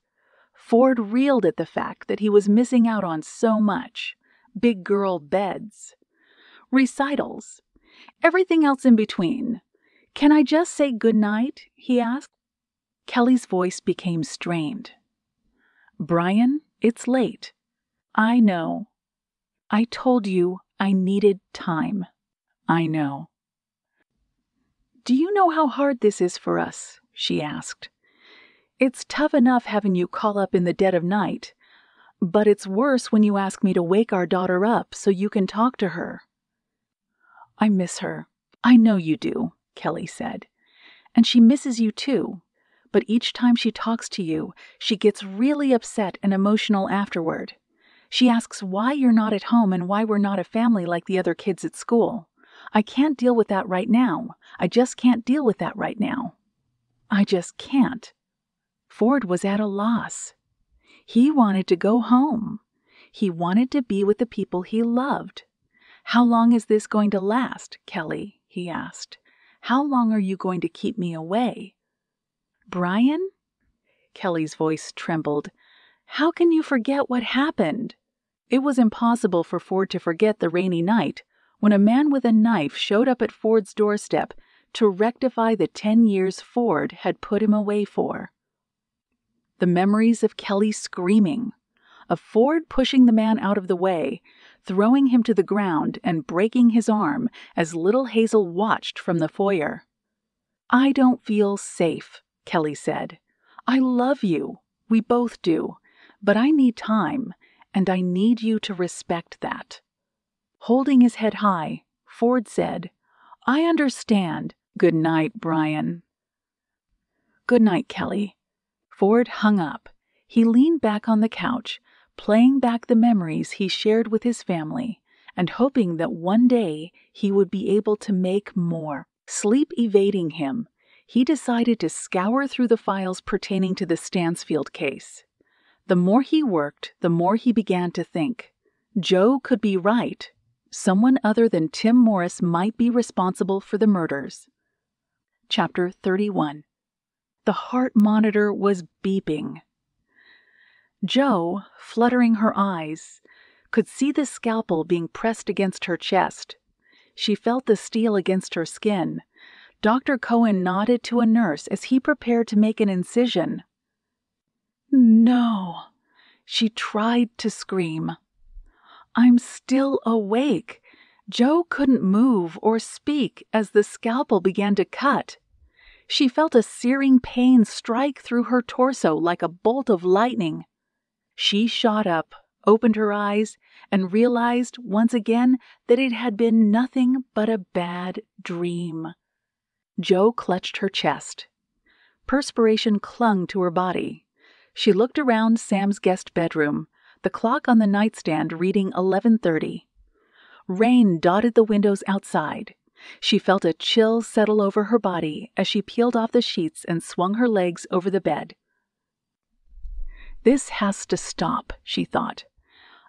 [SPEAKER 1] Ford reeled at the fact that he was missing out on so much. Big girl beds. Recitals. Everything else in between. "Can I just say good night?" he asked. Kelly's voice became strained. "Brian, it's late. I know. I told you I needed time. I know." "Do you know how hard this is for us?" she asked. "It's tough enough having you call up in the dead of night, but it's worse when you ask me to wake our daughter up so you can talk to her." "I miss her. I know you do," Kelly said. "And she misses you too. But each time she talks to you, she gets really upset and emotional afterward. She asks why you're not at home and why we're not a family like the other kids at school. I can't deal with that right now. I just can't deal with that right now." I just can't." Ford was at a loss. He wanted to go home. He wanted to be with the people he loved. "How long is this going to last, Kelly?" he asked. "How long are you going to keep me away?" "Brian?" Kelly's voice trembled. "How can you forget what happened?" It was impossible for Ford to forget the rainy night when a man with a knife showed up at Ford's doorstep to rectify the 10 years Ford had put him away for. The memories of Kelly screaming, of Ford pushing the man out of the way, throwing him to the ground and breaking his arm as little Hazel watched from the foyer. "I don't feel safe," Kelly said. "I love you. We both do. But I need time, and I need you to respect that." Holding his head high, Ford said, "I understand. Good night, Brian." "Good night, Kelly." Ford hung up. He leaned back on the couch, playing back the memories he shared with his family, and hoping that one day he would be able to make more. Sleep evading him, he decided to scour through the files pertaining to the Stansfield case. The more he worked, the more he began to think. Joe could be right. Someone other than Tim Morris might be responsible for the murders. Chapter 31. The heart monitor was beeping. Joe, fluttering her eyes, could see the scalpel being pressed against her chest. She felt the steel against her skin. Dr. Cohen nodded to a nurse as he prepared to make an incision. "No," she tried to scream. "I'm still awake." Joe couldn't move or speak as the scalpel began to cut. She felt a searing pain strike through her torso like a bolt of lightning. She shot up, opened her eyes, and realized once again that it had been nothing but a bad dream. Joe clutched her chest. Perspiration clung to her body. She looked around Sam's guest bedroom, the clock on the nightstand reading 11:30. Rain dotted the windows outside. She felt a chill settle over her body as she peeled off the sheets and swung her legs over the bed. "This has to stop," she thought.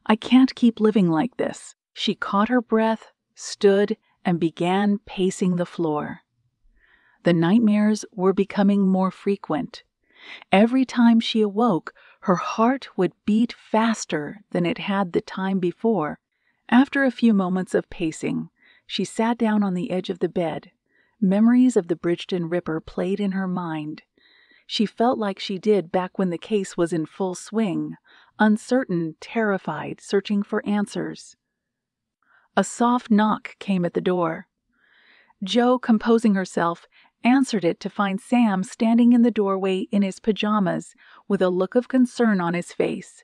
[SPEAKER 1] "I can't keep living like this." She caught her breath, stood, and began pacing the floor. The nightmares were becoming more frequent. Every time she awoke, her heart would beat faster than it had the time before. After a few moments of pacing, she sat down on the edge of the bed. Memories of the Bridgeton Ripper played in her mind. She felt like she did back when the case was in full swing, uncertain, terrified, searching for answers. A soft knock came at the door. Joe, composing herself, answered it to find Sam standing in the doorway in his pajamas with a look of concern on his face.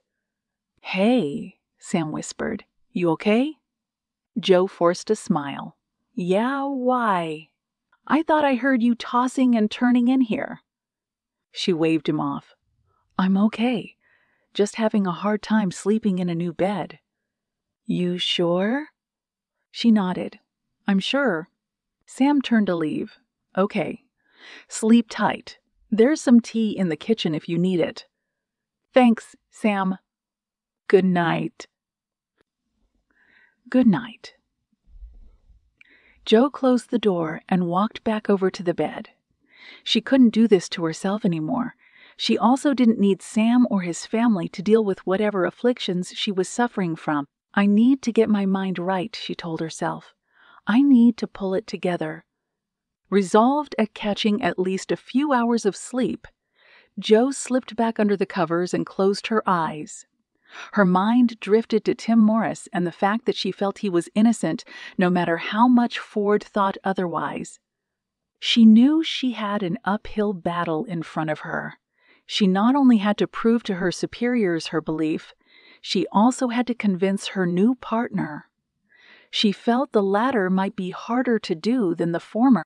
[SPEAKER 1] "Hey," Sam whispered. "You okay?" Joe forced a smile. "Yeah, why? I thought I heard you tossing and turning in here." She waved him off. "I'm okay. Just having a hard time sleeping in a new bed." "You sure?" She nodded. "I'm sure." Sam turned to leave. "Okay. Sleep tight. There's some tea in the kitchen if you need it." "Thanks, Sam." "Good night." Good night. Joe closed the door and walked back over to the bed. She couldn't do this to herself anymore. She also didn't need Sam or his family to deal with whatever afflictions she was suffering from. "I need to get my mind right," she told herself. "I need to pull it together." Resolved at catching at least a few hours of sleep, Joe slipped back under the covers and closed her eyes. Her mind drifted to Tim Morris and the fact that she felt he was innocent no matter how much Ford thought otherwise. She knew she had an uphill battle in front of her. She not only had to prove to her superiors her belief, she also had to convince her new partner. She felt the latter might be harder to do than the former.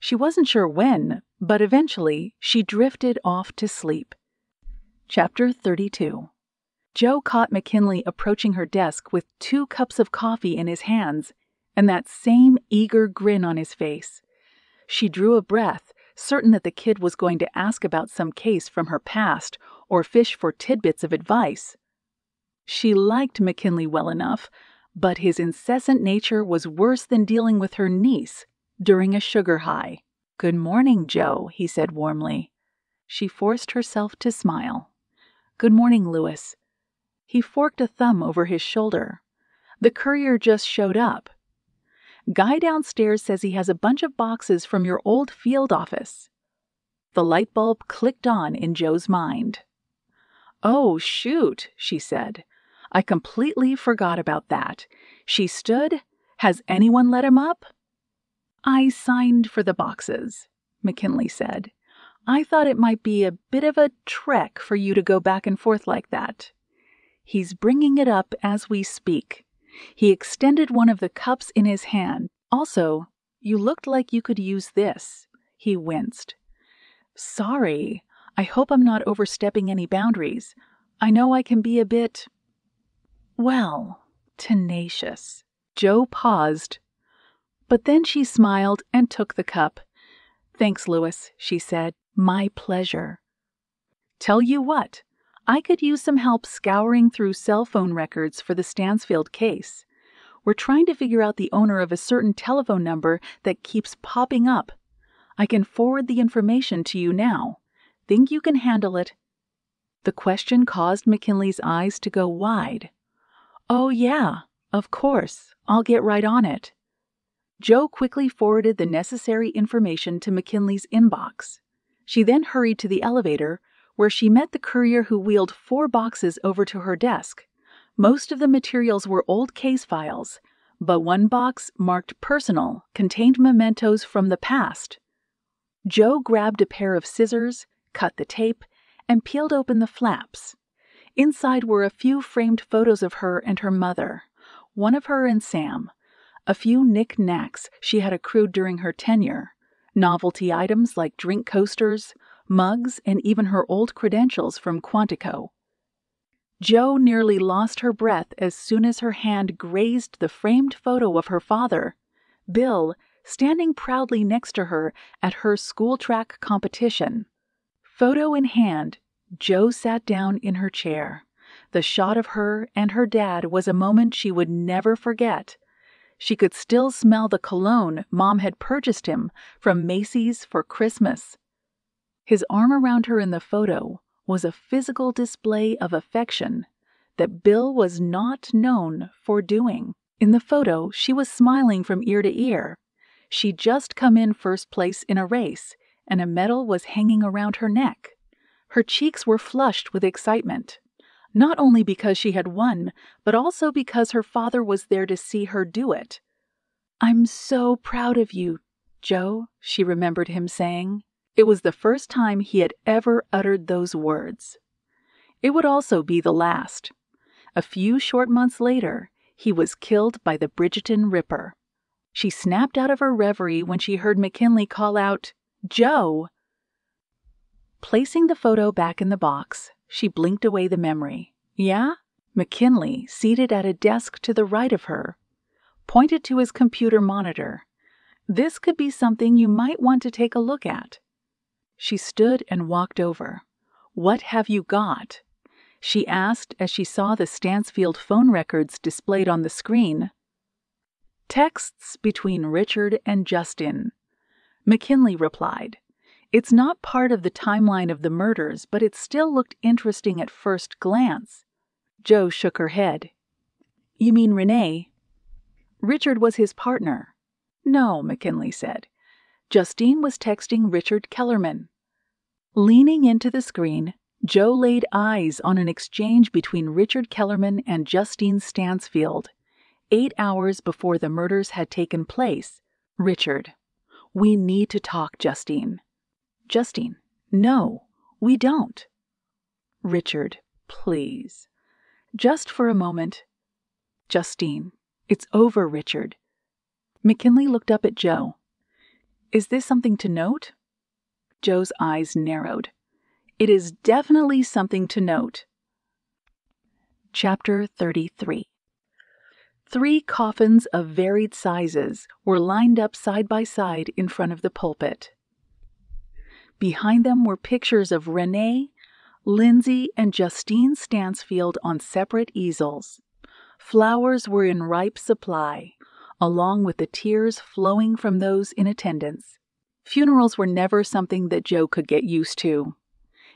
[SPEAKER 1] She wasn't sure when, but eventually she drifted off to sleep. Chapter 32. Joe caught McKinley approaching her desk with 2 cups of coffee in his hands and that same eager grin on his face. She drew a breath, certain that the kid was going to ask about some case from her past or fish for tidbits of advice. She liked McKinley well enough, but his incessant nature was worse than dealing with her niece during a sugar high. "Good morning, Joe," he said warmly. She forced herself to smile. "Good morning, Louis." He forked a thumb over his shoulder. "The courier just showed up. Guy downstairs says he has a bunch of boxes from your old field office." The light bulb clicked on in Joe's mind. "Oh, shoot," she said. "I completely forgot about that." She stood. "Has anyone let him up?" "I signed for the boxes," McKinley said. "I thought it might be a bit of a trek for you to go back and forth like that." "He's bringing it up as we speak." He extended one of the cups in his hand. "Also, you looked like you could use this." He winced. "Sorry. I hope I'm not overstepping any boundaries. I know I can be a bit, well, tenacious." Joe paused, but then she smiled and took the cup. "Thanks, Louis," she said. "My pleasure. Tell you what, I could use some help scouring through cell phone records for the Stansfield case. We're trying to figure out the owner of a certain telephone number that keeps popping up. I can forward the information to you now. Think you can handle it?" The question caused McKinley's eyes to go wide. "Oh, yeah, of course. I'll get right on it." Joe quickly forwarded the necessary information to McKinley's inbox. She then hurried to the elevator, where she met the courier who wheeled 4 boxes over to her desk. Most of the materials were old case files, but one box, marked personal, contained mementos from the past. Joe grabbed a pair of scissors, cut the tape, and peeled open the flaps. Inside were a few framed photos of her and her mother, one of her and Sam, a few knick-knacks she had accrued during her tenure, novelty items like drink coasters, mugs, and even her old credentials from Quantico. Joe nearly lost her breath as soon as her hand grazed the framed photo of her father, Bill, standing proudly next to her at her school track competition. Photo in hand, Joe sat down in her chair. The shot of her and her dad was a moment she would never forget. She could still smell the cologne Mom had purchased him from Macy's for Christmas. His arm around her in the photo was a physical display of affection that Bill was not known for doing. In the photo, she was smiling from ear to ear. She'd just come in first place in a race, and a medal was hanging around her neck. Her cheeks were flushed with excitement, not only because she had won, but also because her father was there to see her do it. "I'm so proud of you, Joe," she remembered him saying. It was the first time he had ever uttered those words. It would also be the last. A few short months later, he was killed by the Bridgeton Ripper. She snapped out of her reverie when she heard McKinley call out, "Joe!" Placing the photo back in the box, she blinked away the memory. "Yeah?" McKinley, seated at a desk to the right of her, pointed to his computer monitor. "This could be something you might want to take a look at." She stood and walked over. "What have you got?" she asked as she saw the Stansfield phone records displayed on the screen. "Texts between Richard and Justin," McKinley replied. "It's not part of the timeline of the murders, but it still looked interesting at first glance." Joe shook her head. "You mean Renee?" "Richard was his partner." "No," McKinley said. "Justine was texting Richard Kellerman." Leaning into the screen, Joe laid eyes on an exchange between Richard Kellerman and Justine Stansfield. 8 hours before the murders had taken place. Richard: "We need to talk, Justine." Justine: "No, we don't." Richard: "Please. Just for a moment." Justine: "It's over, Richard." McKinley looked up at Joe. "Is this something to note?" Joe's eyes narrowed. "It is definitely something to note." Chapter 33. 3 coffins of varied sizes were lined up side by side in front of the pulpit. Behind them were pictures of Renee, Lindsay, and Justine Stansfield on separate easels. Flowers were in ripe supply, along with the tears flowing from those in attendance. Funerals were never something that Jo could get used to.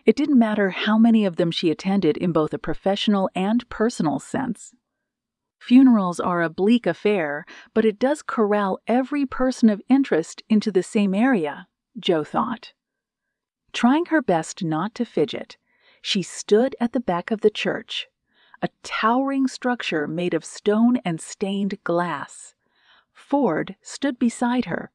[SPEAKER 1] It didn't matter how many of them she attended in both a professional and personal sense. Funerals are a bleak affair, but it does corral every person of interest into the same area, Jo thought. Trying her best not to fidget, she stood at the back of the church, a towering structure made of stone and stained glass. Ford stood beside her.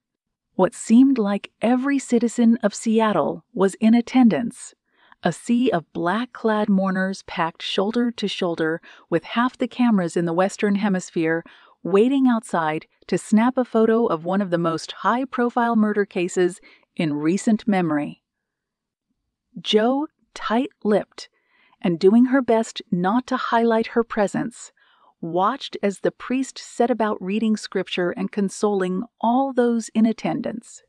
[SPEAKER 1] What seemed like every citizen of Seattle was in attendance. A sea of black-clad mourners packed shoulder to shoulder with half the cameras in the Western Hemisphere waiting outside to snap a photo of one of the most high-profile murder cases in recent memory. Jo, tight-lipped and doing her best not to highlight her presence, watched as the priest set about reading scripture and consoling all those in attendance.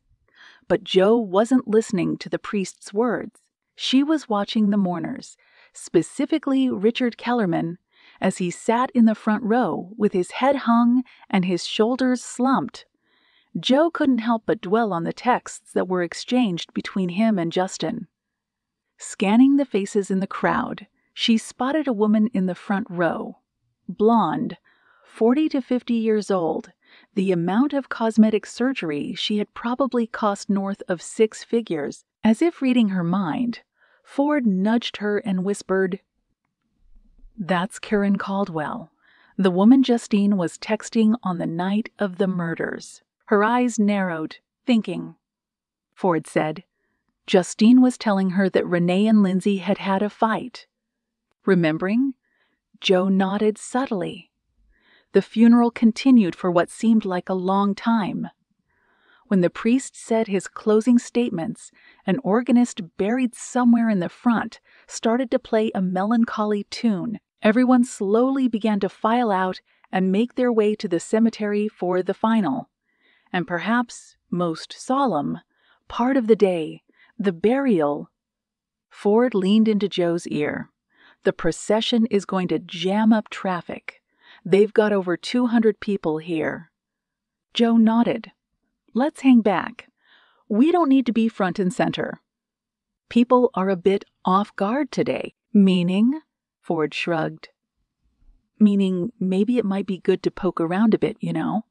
[SPEAKER 1] But Jo wasn't listening to the priest's words. She was watching the mourners, specifically Richard Kellerman, as he sat in the front row with his head hung and his shoulders slumped. Jo couldn't help but dwell on the texts that were exchanged between him and Justin. Scanning the faces in the crowd, she spotted a woman in the front row. Blonde, 40 to 50 years old, the amount of cosmetic surgery she had probably cost north of 6 figures. As if reading her mind, Ford nudged her and whispered, "That's Karen Caldwell, the woman Justine was texting on the night of the murders." Her eyes narrowed, thinking. Ford said, "Justine was telling her that Renee and Lindsay had had a fight." Remembering, Jo nodded subtly. The funeral continued for what seemed like a long time. When the priest said his closing statements, an organist buried somewhere in the front started to play a melancholy tune. Everyone slowly began to file out and make their way to the cemetery for the final, and perhaps most solemn, part of the day, the burial. Ford leaned into Jo's ear. "The procession is going to jam up traffic. They've got over 200 people here." Jo nodded. "Let's hang back. We don't need to be front and center." "People are a bit off guard today." "Meaning?" Ford shrugged. "Meaning maybe it might be good to poke around a bit, you know."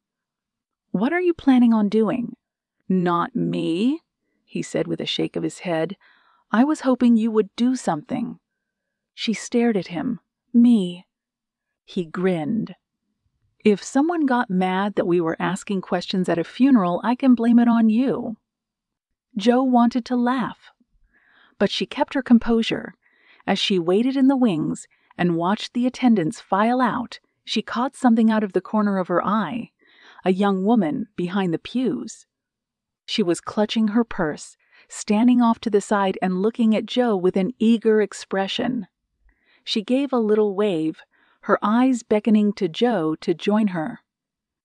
[SPEAKER 1] "What are you planning on doing?" "Not me," he said with a shake of his head. "I was hoping you would do something." She stared at him. "Me?" He grinned. "If someone got mad that we were asking questions at a funeral, I can blame it on you." Jo wanted to laugh, but she kept her composure. As she waited in the wings and watched the attendants file out, she caught something out of the corner of her eye, a young woman behind the pews. She was clutching her purse, standing off to the side and looking at Jo with an eager expression. She gave a little wave, her eyes beckoning to Jo to join her.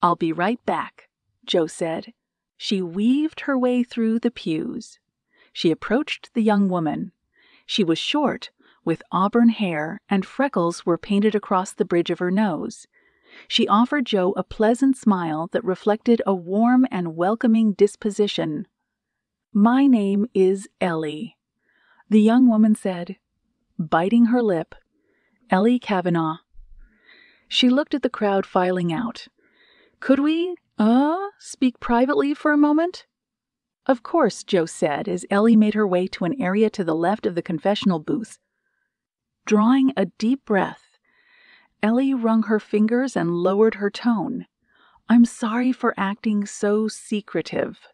[SPEAKER 1] "I'll be right back," Jo said. She weaved her way through the pews. She approached the young woman. She was short, with auburn hair, and freckles were painted across the bridge of her nose. She offered Jo a pleasant smile that reflected a warm and welcoming disposition. "My name is Ellie," the young woman said, biting her lip. "Ellie Kavanaugh." She looked at the crowd filing out. "Could we, speak privately for a moment?" "Of course," Jo said as Ellie made her way to an area to the left of the confessional booth. Drawing a deep breath, Ellie wrung her fingers and lowered her tone. "I'm sorry for acting so secretive,"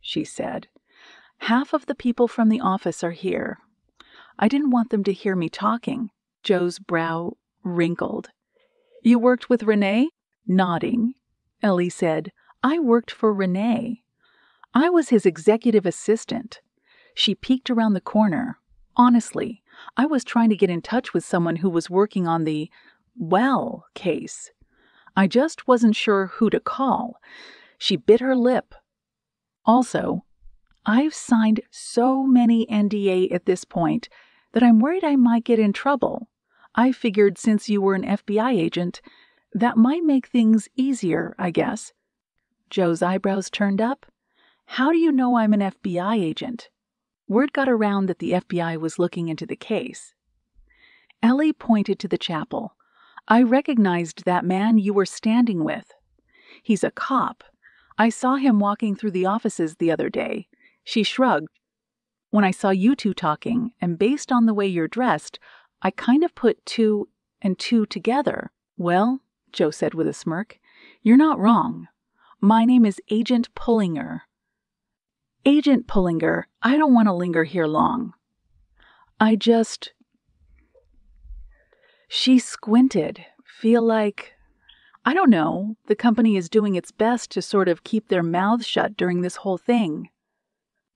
[SPEAKER 1] she said. "Half of the people from the office are here. I didn't want them to hear me talking." Jo's brow wrinkled. "You worked with Renee?" Nodding, Ellie said, "I worked for Renee. I was his executive assistant." She peeked around the corner. "Honestly, I was trying to get in touch with someone who was working on the case. I just wasn't sure who to call." She bit her lip. "Also, I've signed so many NDA at this point that I'm worried I might get in trouble. I figured since you were an FBI agent, that might make things easier, I guess." Joe's eyebrows turned up. "How do you know I'm an FBI agent?" Word got around that the FBI was looking into the case. Ellie pointed to the chapel. "I recognized that man you were standing with. He's a cop. I saw him walking through the offices the other day." She shrugged. "When I saw you two talking, and based on the way you're dressed, I kind of put 2 and 2 together." "Well," Joe said with a smirk, "you're not wrong. My name is Agent Pullinger." "Agent Pullinger, I don't want to linger here long. She squinted. "Feel like, I don't know, the company is doing its best to sort of keep their mouths shut during this whole thing."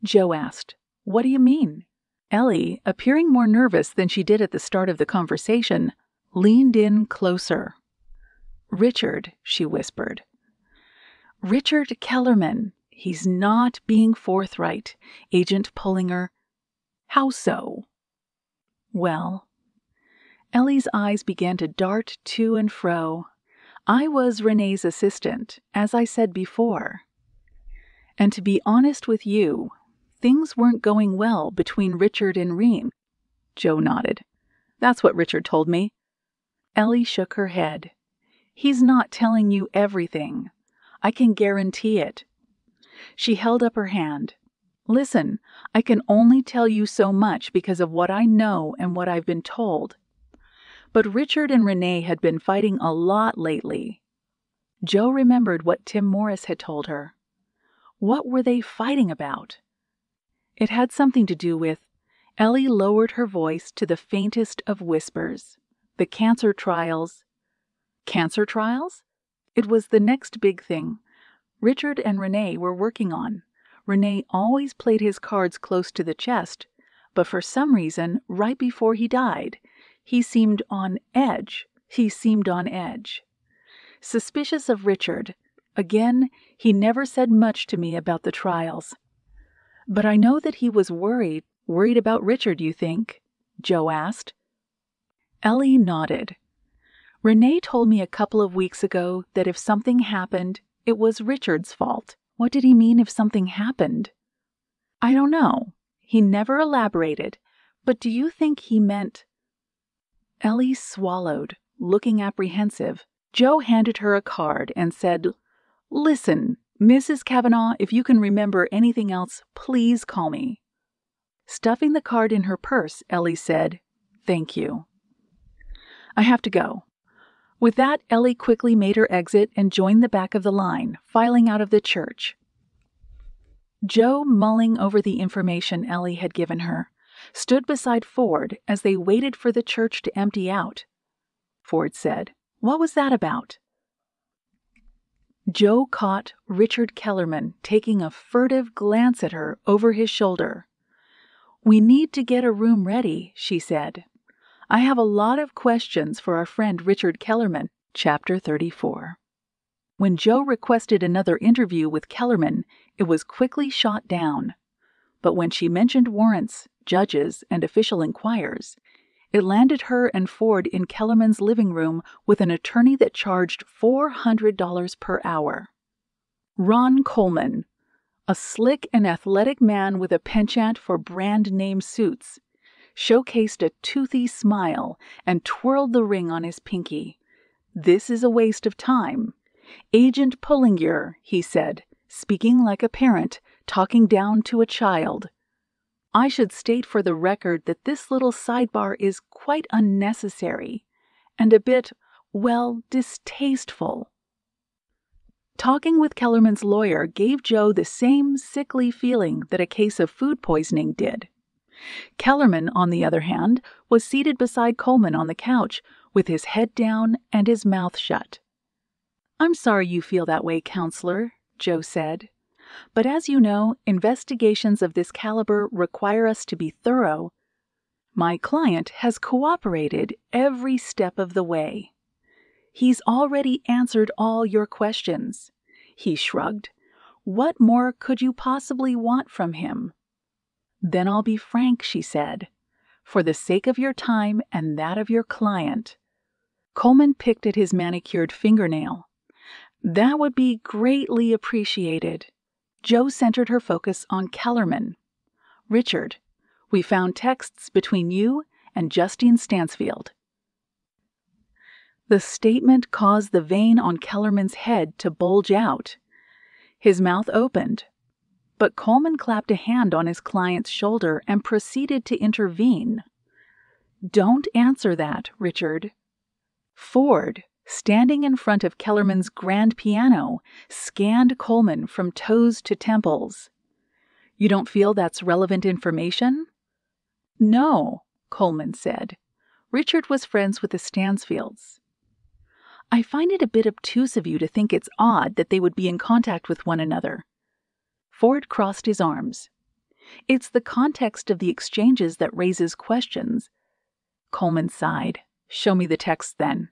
[SPEAKER 1] Joe asked, "What do you mean?" Ellie, appearing more nervous than she did at the start of the conversation, leaned in closer. "Richard," she whispered. "Richard Kellerman. He's not being forthright, Agent Pullinger." "How so?" "Well," Ellie's eyes began to dart to and fro. "I was Renee's assistant, as I said before. And to be honest with you, things weren't going well between Richard and Reen." Joe nodded. "That's what Richard told me." Ellie shook her head. "He's not telling you everything. I can guarantee it." She held up her hand. "Listen, I can only tell you so much because of what I know and what I've been told. But Richard and Renee had been fighting a lot lately." Joe remembered what Tim Morris had told her. What were they fighting about? It had something to do with— Ellie lowered her voice to the faintest of whispers. The cancer trials. Cancer trials? It was the next big thing Richard and Renee were working on. Renee always played his cards close to the chest, but for some reason, right before he died, he seemed on edge. Suspicious of Richard. Again, he never said much to me about the trials. "But I know that he was worried. Worried about Richard, you think?" Joe asked. Ellie nodded. "Renee told me a couple of weeks ago that if something happened, it was Richard's fault." "What did he mean if something happened?" "I don't know. He never elaborated. But do you think he meant—" Ellie swallowed, looking apprehensive. Joe handed her a card and said, "Listen, Mrs. Kavanaugh, if you can remember anything else, please call me." Stuffing the card in her purse, Ellie said, "Thank you. I have to go." With that, Ellie quickly made her exit and joined the back of the line, filing out of the church. Joe, mulling over the information Ellie had given her, stood beside Ford as they waited for the church to empty out. Ford said, "What was that about?" Joe caught Richard Kellerman taking a furtive glance at her over his shoulder. "We need to get a room ready," she said. "I have a lot of questions for our friend Richard Kellerman." Chapter 34. When Joe requested another interview with Kellerman, it was quickly shot down. But when she mentioned warrants, judges, and official inquirers, it landed her and Ford in Kellerman's living room with an attorney that charged $400 per hour. Ron Coleman, a slick and athletic man with a penchant for brand-name suits, showcased a toothy smile and twirled the ring on his pinky. "This is a waste of time. Agent Pullinger," he said, speaking like a parent, talking down to a child. "I should state for the record that this little sidebar is quite unnecessary and a bit, well, distasteful." Talking with Kellerman's lawyer gave Joe the same sickly feeling that a case of food poisoning did. Kellerman, on the other hand, was seated beside Coleman on the couch, with his head down and his mouth shut. "I'm sorry you feel that way, Counselor," Joe said. "But as you know, investigations of this caliber require us to be thorough. My client has cooperated every step of the way. He's already answered all your questions." He shrugged. What more could you possibly want from him? Then I'll be frank, she said, for the sake of your time and that of your client. Coleman picked at his manicured fingernail. That would be greatly appreciated. Jo centered her focus on Kellerman. Richard, we found texts between you and Justine Stansfield. The statement caused the vein on Kellerman's head to bulge out. His mouth opened, but Coleman clapped a hand on his client's shoulder and proceeded to intervene. Don't answer that, Richard. Ford, standing in front of Kellerman's grand piano, scanned Coleman from toes to temples. You don't feel that's relevant information? No, Coleman said. Richard was friends with the Stansfields. I find it a bit obtuse of you to think it's odd that they would be in contact with one another. Ford crossed his arms. It's the context of the exchanges that raises questions. Coleman sighed. Show me the text then.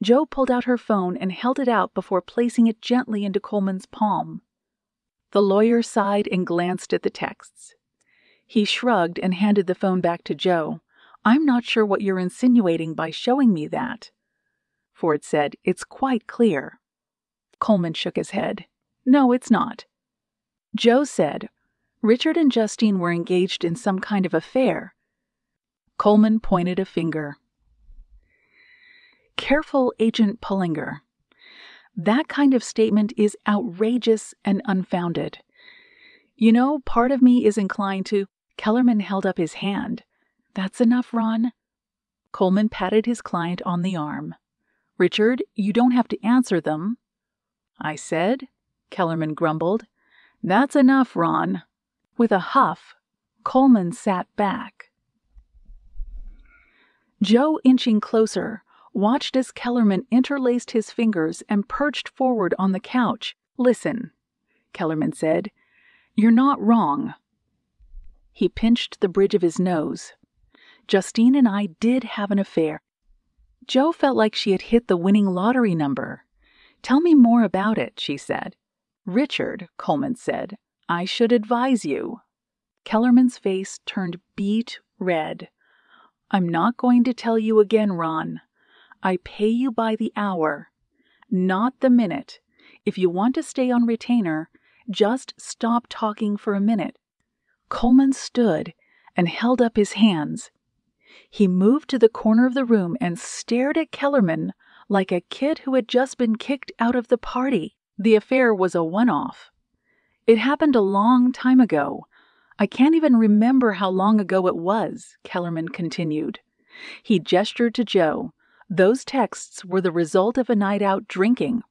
[SPEAKER 1] Jo pulled out her phone and held it out before placing it gently into Coleman's palm. The lawyer sighed and glanced at the texts. He shrugged and handed the phone back to Jo. I'm not sure what you're insinuating by showing me that. Ford said, It's quite clear. Coleman shook his head. No, it's not. Jo said, Richard and Justine were engaged in some kind of affair. Coleman pointed a finger. Careful, Agent Pullinger. That kind of statement is outrageous and unfounded. You know, part of me is inclined to... Kellerman held up his hand. That's enough, Ron. Coleman patted his client on the arm. Richard, you don't have to answer them. I said, Kellerman grumbled. That's enough, Ron. With a huff, Coleman sat back. Jo, inching closer, watched as Kellerman interlaced his fingers and perched forward on the couch. Listen, Kellerman said. You're not wrong. He pinched the bridge of his nose. Justine and I did have an affair. Jo felt like she had hit the winning lottery number. Tell me more about it, she said. Richard, Coleman said, I should advise you. Kellerman's face turned beet red. I'm not going to tell you again, Ron. I pay you by the hour, not the minute. If you want to stay on retainer, just stop talking for a minute. Coleman stood and held up his hands. He moved to the corner of the room and stared at Kellerman like a kid who had just been kicked out of the party. The affair was a one-off. It happened a long time ago. I can't even remember how long ago it was, Kellerman continued. He gestured to Jo. Those texts were the result of a night out drinking.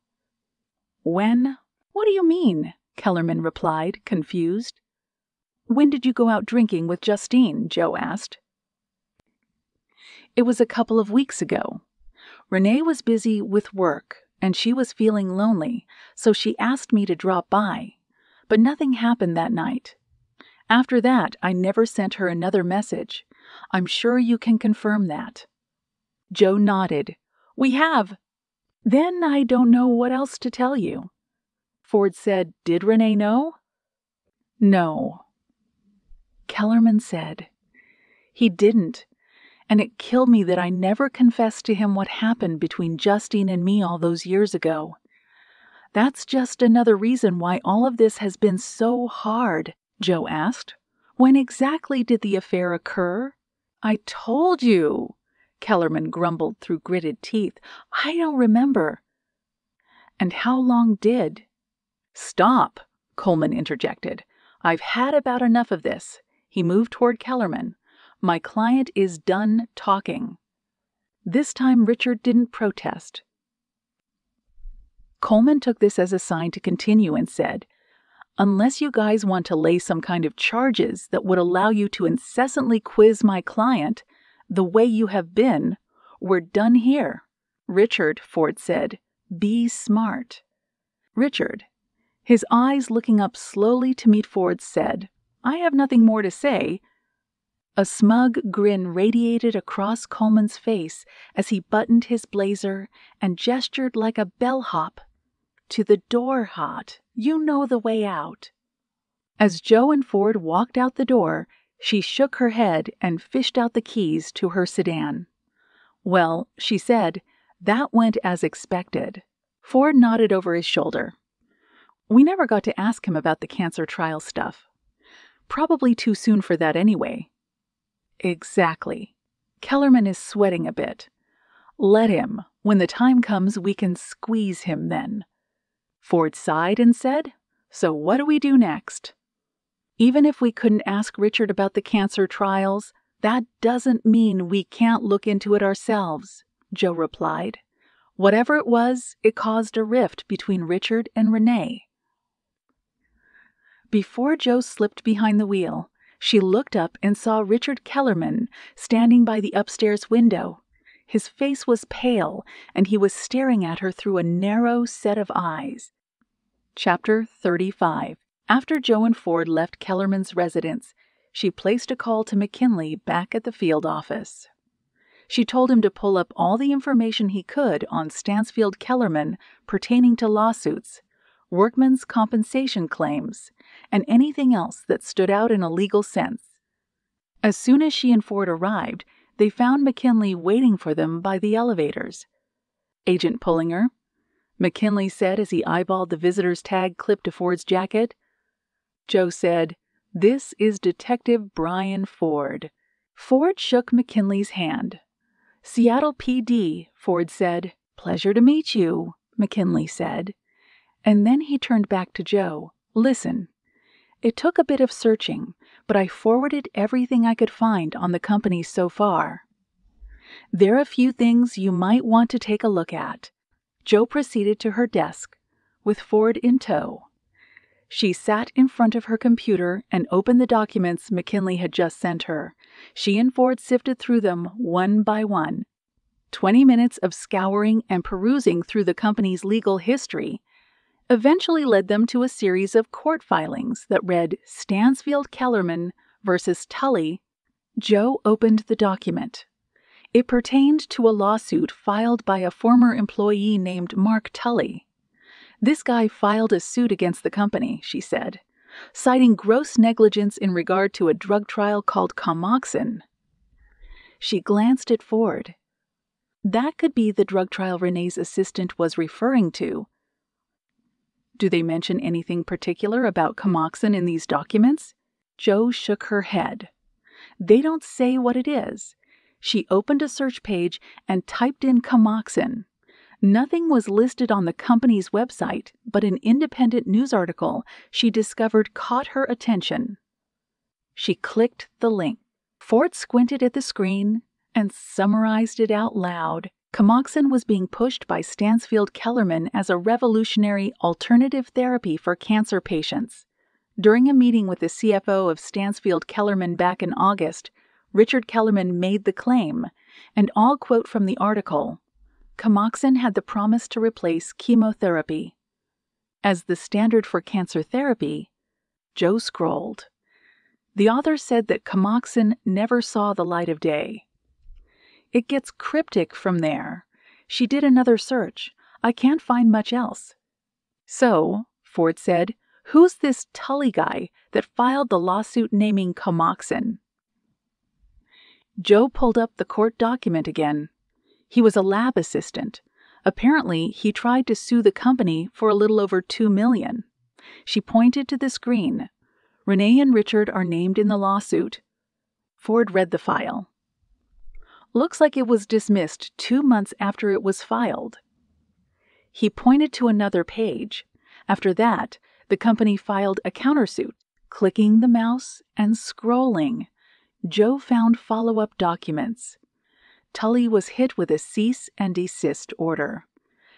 [SPEAKER 1] When? What do you mean? Kellerman replied, confused. When did you go out drinking with Justine? Jo asked. It was a couple of weeks ago. Renee was busy with work, and she was feeling lonely, so she asked me to drop by. But nothing happened that night. After that, I never sent her another message. I'm sure you can confirm that. Jo nodded. We have. Then I don't know what else to tell you. Ford said, Did Renee know? No. Kellerman said, He didn't. And it killed me that I never confessed to him what happened between Justine and me all those years ago. That's just another reason why all of this has been so hard, Jo asked. When exactly did the affair occur? I told you, Kellerman grumbled through gritted teeth. I don't remember. And how long did? Stop, Coleman interjected. I've had about enough of this. He moved toward Kellerman. My client is done talking. This time Richard didn't protest. Coleman took this as a sign to continue and said, Unless you guys want to lay some kind of charges that would allow you to incessantly quiz my client the way you have been, we're done here. Richard, Ford said, be smart. Richard, his eyes looking up slowly to meet Ford's, said, I have nothing more to say. A smug grin radiated across Coleman's face as he buttoned his blazer and gestured like a bellhop to the door hot You know the way out." As Joe and Ford walked out the door, she shook her head and fished out the keys to her sedan. "Well," she said, "that went as expected." Ford nodded over his shoulder. "We never got to ask him about the cancer trial stuff. Probably too soon for that anyway." "Exactly. Kellerman is sweating a bit. Let him. When the time comes, we can squeeze him then." Ford sighed and said, "So what do we do next?" "Even if we couldn't ask Richard about the cancer trials, that doesn't mean we can't look into it ourselves," Joe replied. "Whatever it was, it caused a rift between Richard and Renee." Before Joe slipped behind the wheel, she looked up and saw Richard Kellerman standing by the upstairs window. His face was pale, and he was staring at her through a narrow set of eyes. Chapter 35. After Joe and Ford left Kellerman's residence, she placed a call to McKinley back at the field office. She told him to pull up all the information he could on Stansfield Kellerman pertaining to lawsuits, workmen's compensation claims, and anything else that stood out in a legal sense. As soon as she and Ford arrived, they found McKinley waiting for them by the elevators. "Agent Pullinger," McKinley said as he eyeballed the visitor's tag clipped to Ford's jacket. Joe said, "This is Detective Brian Ford." Ford shook McKinley's hand. "Seattle PD," Ford said. "Pleasure to meet you," McKinley said. And then he turned back to Joe. "Listen, it took a bit of searching, but I forwarded everything I could find on the company so far. There are a few things you might want to take a look at." Joe proceeded to her desk, with Ford in tow. She sat in front of her computer and opened the documents McKinley had just sent her. She and Ford sifted through them one by one. 20 minutes of scouring and perusing through the company's legal history eventually led them to a series of court filings that read Stansfield Kellerman versus Tully. Joe opened the document. It pertained to a lawsuit filed by a former employee named Mark Tully. "This guy filed a suit against the company," she said, citing gross negligence in regard to a drug trial called Comoxin. She glanced at Ford. That could be the drug trial Renee's assistant was referring to. "Do they mention anything particular about Comoxin in these documents?" Joe shook her head. "They don't say what it is." She opened a search page and typed in Comoxin. Nothing was listed on the company's website, but an independent news article she discovered caught her attention. She clicked the link. Ford squinted at the screen and summarized it out loud. Comoxin was being pushed by Stansfield Kellerman as a revolutionary alternative therapy for cancer patients. During a meeting with the CFO of Stansfield Kellerman back in August, Richard Kellerman made the claim, and I'll quote from the article, "Comoxin had the promise to replace chemotherapy. As the standard for cancer therapy," Joe scrolled. "The author said that Comoxin never saw the light of day." "It gets cryptic from there. She did another search. I can't find much else." "So," Ford said, "who's this Tully guy that filed the lawsuit naming Comoxin?" Joe pulled up the court document again. He was a lab assistant. Apparently, he tried to sue the company for a little over $2 million. She pointed to the screen. "Renee and Richard are named in the lawsuit." Ford read the file. "Looks like it was dismissed 2 months after it was filed." He pointed to another page. After that, the company filed a countersuit. Clicking the mouse and scrolling, Joe found follow-up documents. Tully was hit with a cease and desist order.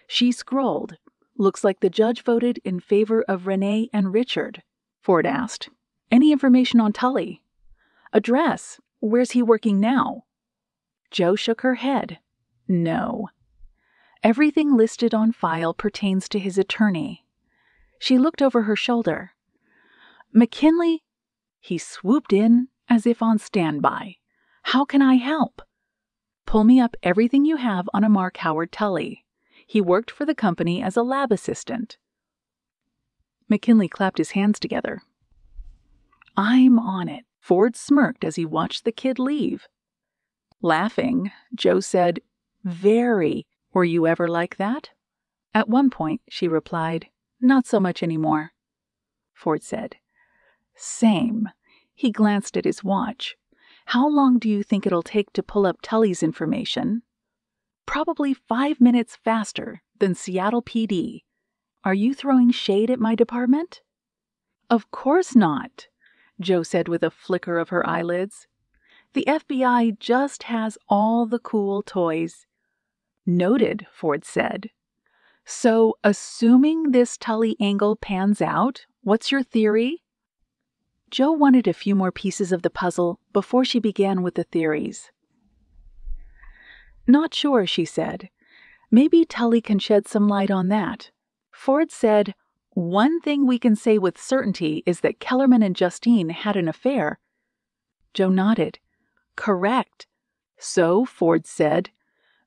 [SPEAKER 1] She scrolled. "Looks like the judge voted in favor of Renee and Richard." Ford asked, "Any information on Tully?" "Address. Where's he working now?" Joe shook her head. "No. Everything listed on file pertains to his attorney." She looked over her shoulder. "McKinley?" He swooped in as if on standby. "How can I help?" "Pull me up everything you have on a Mark Howard Tully. He worked for the company as a lab assistant." McKinley clapped his hands together. I'm on it. Ford smirked as he watched the kid leave. Laughing, Joe said, Very. Were you ever like that? At one point, she replied, Not so much anymore. Ford said, Same. He glanced at his watch. How long do you think it'll take to pull up Tully's information? Probably 5 minutes faster than Seattle PD. Are you throwing shade at my department? Of course not, Joe said with a flicker of her eyelids. The FBI just has all the cool toys. Noted, Ford said. So, assuming this Tully angle pans out, what's your theory? Joe wanted a few more pieces of the puzzle before she began with the theories. Not sure, she said. Maybe Tully can shed some light on that. Ford said, One thing we can say with certainty is that Kellerman and Justine had an affair. Joe nodded. Correct. So, Ford said,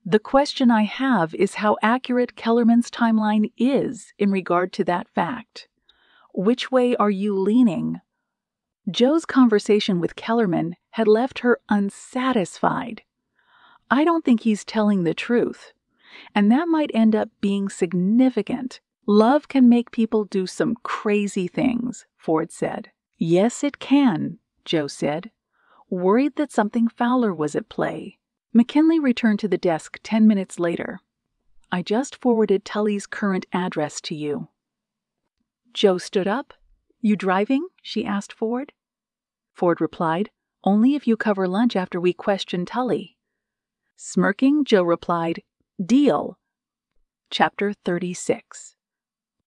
[SPEAKER 1] the question I have is how accurate Kellerman's timeline is in regard to that fact. Which way are you leaning? Joe's conversation with Kellerman had left her unsatisfied. I don't think he's telling the truth, and that might end up being significant. Love can make people do some crazy things, Ford said. Yes, it can, Joe said, worried that something fouler was at play. McKinley returned to the desk 10 minutes later. I just forwarded Tully's current address to you. Joe stood up. You driving? She asked Ford. Ford replied, Only if you cover lunch after we question Tully. Smirking, Joe replied, Deal. Chapter 36.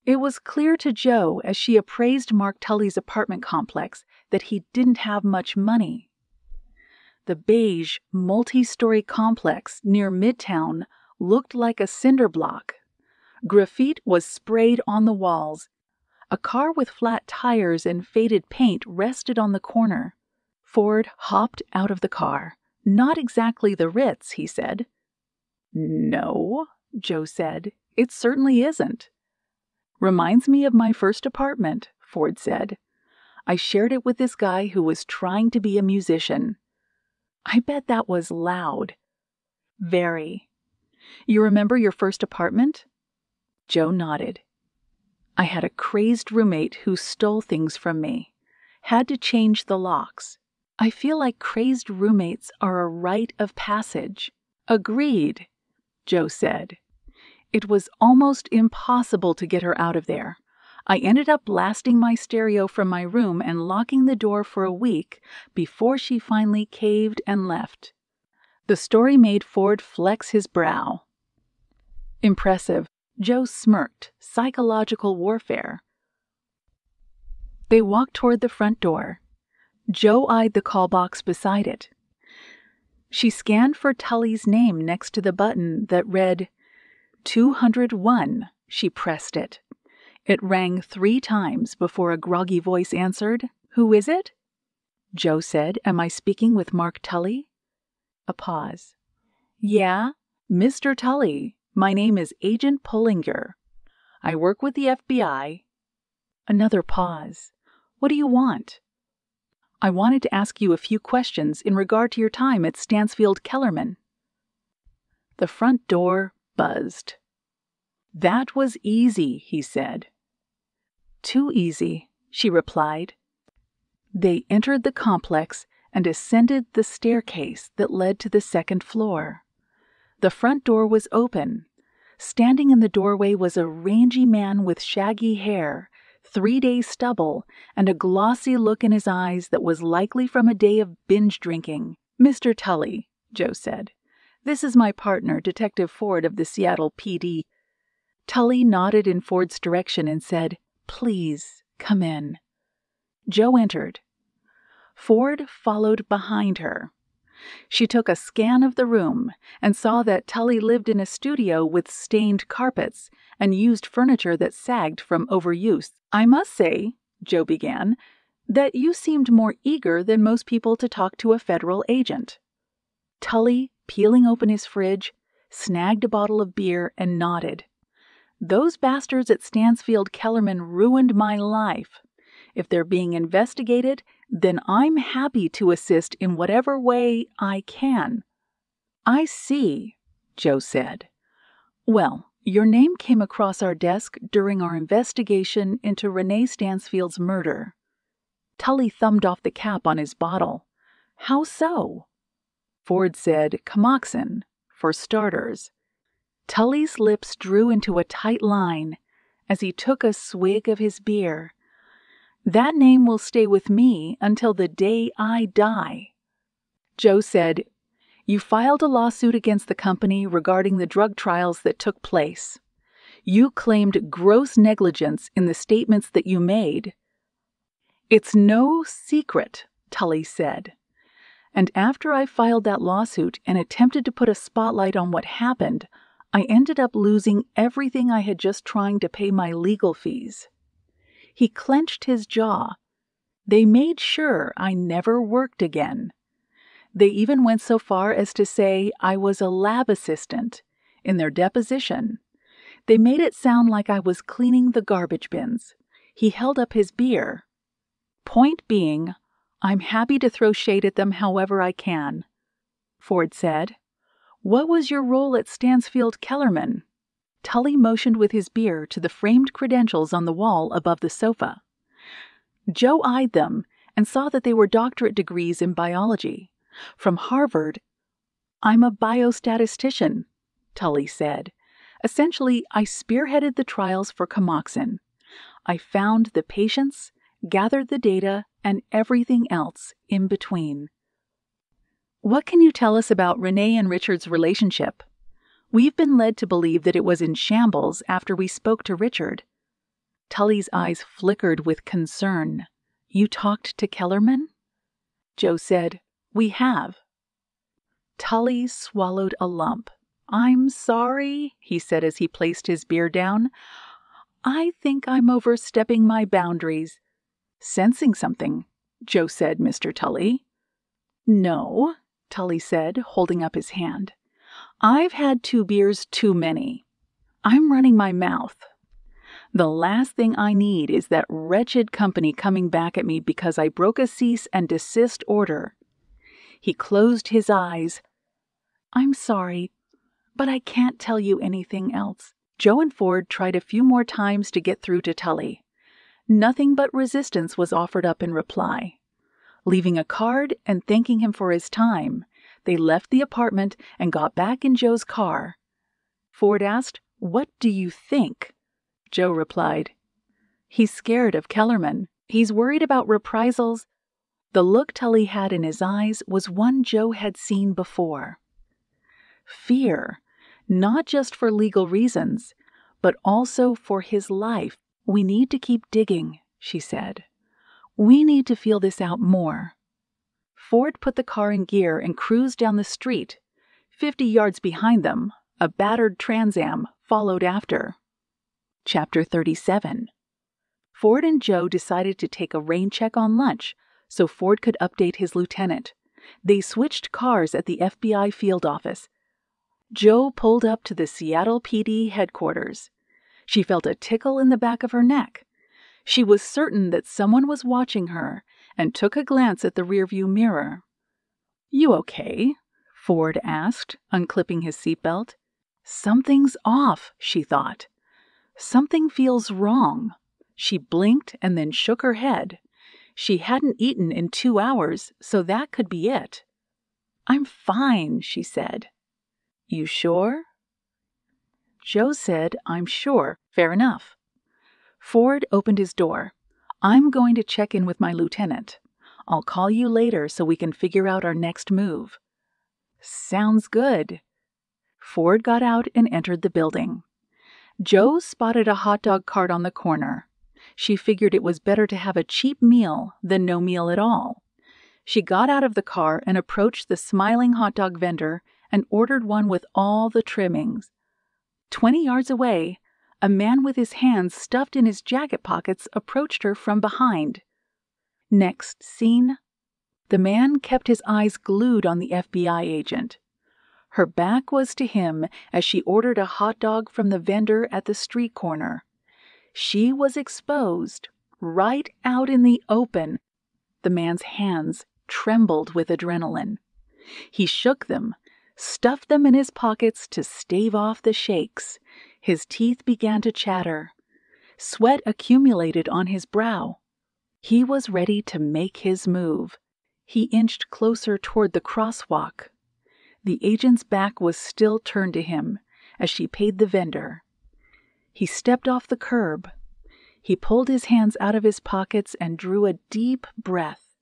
[SPEAKER 1] It was clear to Joe as she appraised Mark Tully's apartment complex that he didn't have much money. The beige, multi-story complex near Midtown looked like a cinder block. Graffiti was sprayed on the walls. A car with flat tires and faded paint rested on the corner. Ford hopped out of the car. Not exactly the Ritz, he said. No, Joe said. It certainly isn't. Reminds me of my first apartment, Ford said. I shared it with this guy who was trying to be a musician. I bet that was loud. Very. You remember your first apartment? Joe nodded. I had a crazed roommate who stole things from me. Had to change the locks. I feel like crazed roommates are a rite of passage. Agreed, Joe said. It was almost impossible to get her out of there. I ended up blasting my stereo from my room and locking the door for a week before she finally caved and left. The story made Ford flex his brow. Impressive. Joe smirked. Psychological warfare. They walked toward the front door. Joe eyed the call box beside it. She scanned for Tully's name next to the button that read 201. She pressed it. It rang 3 times before a groggy voice answered, Who is it? Joe said, Am I speaking with Mark Tully? A pause. Yeah, Mr. Tully. My name is Agent Pullinger. I work with the FBI. Another pause. What do you want? I wanted to ask you a few questions in regard to your time at Stansfield Kellerman. The front door buzzed. That was easy, he said. Too easy, she replied. They entered the complex and ascended the staircase that led to the second floor. The front door was open. Standing in the doorway was a rangy man with shaggy hair, 3-day stubble, and a glossy look in his eyes that was likely from a day of binge drinking. Mr. Tully, Joe said. This is my partner, Detective Ford of the Seattle PD. Tully nodded in Ford's direction and said, Please, come in. Joe entered. Ford followed behind her. She took a scan of the room and saw that Tully lived in a studio with stained carpets and used furniture that sagged from overuse. I must say, Joe began, that you seemed more eager than most people to talk to a federal agent. Tully, peeling open his fridge, snagged a bottle of beer and nodded. Those bastards at Stansfield Kellerman ruined my life. If they're being investigated, then I'm happy to assist in whatever way I can." "I see," Joe said. "Well, your name came across our desk during our investigation into Renee Stansfield's murder." Tully thumbed off the cap on his bottle. "How so?" Ford said Comoxin, for starters. Tully's lips drew into a tight line as he took a swig of his beer. "That name will stay with me until the day I die." Joe said, "You filed a lawsuit against the company regarding the drug trials that took place. You claimed gross negligence in the statements that you made." "It's no secret," Tully said. "And after I filed that lawsuit and attempted to put a spotlight on what happened, I ended up losing everything I had just trying to pay my legal fees." He clenched his jaw. "They made sure I never worked again. They even went so far as to say I was a lab assistant in their deposition. They made it sound like I was cleaning the garbage bins." He held up his beer. "Point being, I'm happy to throw shade at them however I can." Ford said, "What was your role at Stansfield Kellerman?" Tully motioned with his beer to the framed credentials on the wall above the sofa. Joe eyed them and saw that they were doctorate degrees in biology. From Harvard. "I'm a biostatistician," Tully said. "Essentially, I spearheaded the trials for Comoxin. I found the patients, gathered the data, and everything else in between." "What can you tell us about Renee and Richard's relationship? We've been led to believe that it was in shambles after we spoke to Richard." Tully's eyes flickered with concern. "You talked to Kellerman?" Joe said, "We have." Tully swallowed a lump. "I'm sorry," he said as he placed his beer down. "I think I'm overstepping my boundaries." "Sensing something," Joe said, "Mr. Tully." "No," Tully said, holding up his hand. "I've had 2 beers too many. I'm running my mouth. The last thing I need is that wretched company coming back at me because I broke a cease and desist order." He closed his eyes. "I'm sorry, but I can't tell you anything else." Joe and Ford tried a few more times to get through to Tully. Nothing but resistance was offered up in reply. Leaving a card and thanking him for his time, they left the apartment and got back in Joe's car. Ford asked, "What do you think?" Joe replied, "He's scared of Kellerman. He's worried about reprisals." The look Tully had in his eyes was one Joe had seen before. Fear, not just for legal reasons, but also for his life. "We need to keep digging," she said. "We need to feel this out more." Ford put the car in gear and cruised down the street. 50 yards behind them, a battered Trans Am followed after. Chapter 37. Ford and Joe decided to take a rain check on lunch so Ford could update his lieutenant. They switched cars at the FBI field office. Joe pulled up to the Seattle PD headquarters. She felt a tickle in the back of her neck. She was certain that someone was watching her and took a glance at the rearview mirror. "You okay?" Ford asked, unclipping his seatbelt. "Something's off," she thought. "Something feels wrong." She blinked and then shook her head. She hadn't eaten in 2 hours, so that could be it. "I'm fine," she said. "You sure?" Joe said, "I'm sure. Fair enough." Ford opened his door. "I'm going to check in with my lieutenant. I'll call you later so we can figure out our next move." "Sounds good." Ford got out and entered the building. Joe spotted a hot dog cart on the corner. She figured it was better to have a cheap meal than no meal at all. She got out of the car and approached the smiling hot dog vendor and ordered one with all the trimmings. 20 yards away, a man with his hands stuffed in his jacket pockets approached her from behind. Next scene, the man kept his eyes glued on the FBI agent. Her back was to him as she ordered a hot dog from the vendor at the street corner. She was exposed, right out in the open. The man's hands trembled with adrenaline. He shook them, stuffed them in his pockets to stave off the shakes. His teeth began to chatter. Sweat accumulated on his brow. He was ready to make his move. He inched closer toward the crosswalk. The agent's back was still turned to him as she paid the vendor. He stepped off the curb. He pulled his hands out of his pockets and drew a deep breath.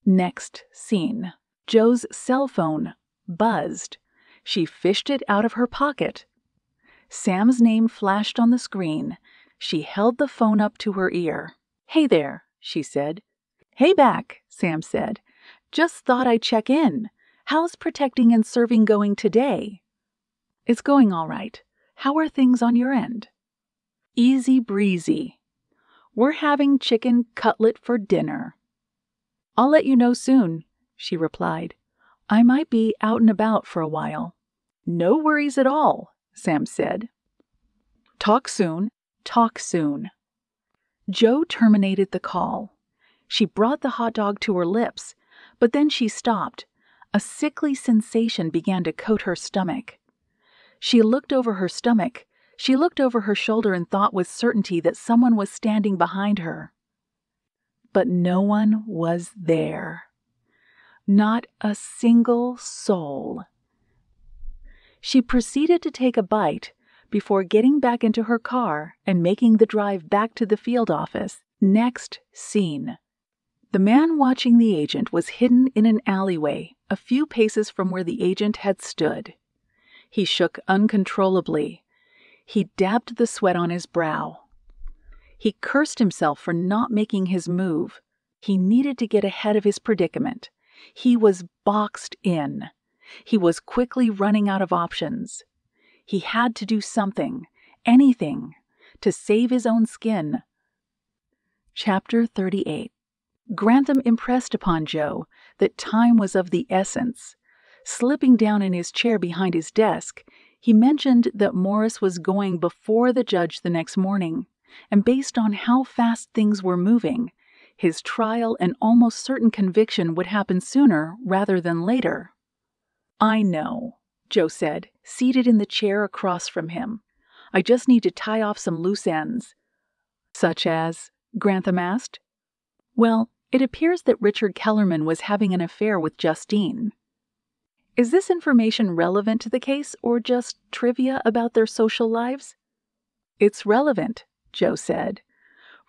[SPEAKER 1] Next scene. Joe's cell phone buzzed. She fished it out of her pocket. Sam's name flashed on the screen. She held the phone up to her ear. "Hey there," she said. "Hey back," Sam said. "Just thought I'd check in. How's protecting and serving going today?" "It's going all right. How are things on your end?" "Easy breezy. We're having chicken cutlet for dinner." "I'll let you know soon," she replied. "I might be out and about for a while." "No worries at all," Sam said. "Talk soon. Talk soon." Joe terminated the call. She brought the hot dog to her lips, but then she stopped. A sickly sensation began to coat her stomach. She looked over her stomach. She looked over her shoulder and thought with certainty that someone was standing behind her. But no one was there. Not a single soul. She proceeded to take a bite before getting back into her car and making the drive back to the field office. Next scene. The man watching the agent was hidden in an alleyway a few paces from where the agent had stood. He shook uncontrollably. He dabbed the sweat on his brow. He cursed himself for not making his move. He needed to get ahead of his predicament. He was boxed in. He was quickly running out of options. He had to do something, anything, to save his own skin. Chapter 38. Grantham impressed upon Joe that time was of the essence. Slipping down in his chair behind his desk, he mentioned that Morris was going before the judge the next morning, and based on how fast things were moving, his trial and almost certain conviction would happen sooner rather than later. "I know," Joe said, seated in the chair across from him. "I just need to tie off some loose ends." "Such as?" Grantham asked. "Well, it appears that Richard Kellerman was having an affair with Justine." "Is this information relevant to the case or just trivia about their social lives?" "It's relevant," Joe said.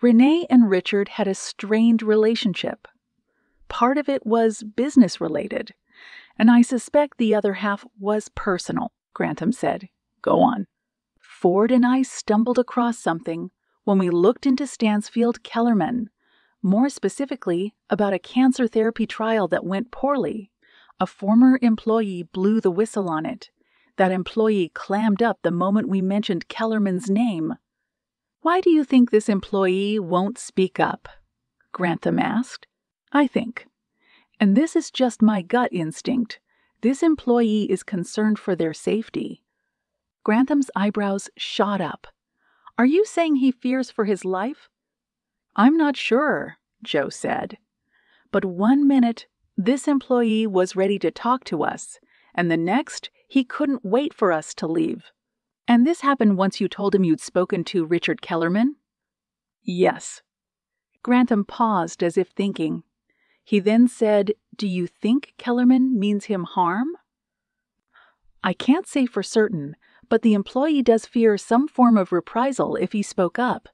[SPEAKER 1] "Renee and Richard had a strained relationship. Part of it was business-related, and I suspect the other half was personal," Grantham said. "Go on." "Ford and I stumbled across something when we looked into Stansfield Kellerman, more specifically about a cancer therapy trial that went poorly. A former employee blew the whistle on it. That employee clammed up the moment we mentioned Kellerman's name." "Why do you think this employee won't speak up?" Grantham asked. "I think, and this is just my gut instinct, this employee is concerned for their safety." Grantham's eyebrows shot up. "Are you saying he fears for his life?" "I'm not sure," Joe said. "But one minute, this employee was ready to talk to us, and the next, he couldn't wait for us to leave." "And this happened once you told him you'd spoken to Richard Kellerman?" "Yes." Grantham paused as if thinking. He then said, "Do you think Kellerman means him harm?" "I can't say for certain, but the employee does fear some form of reprisal if he spoke up,"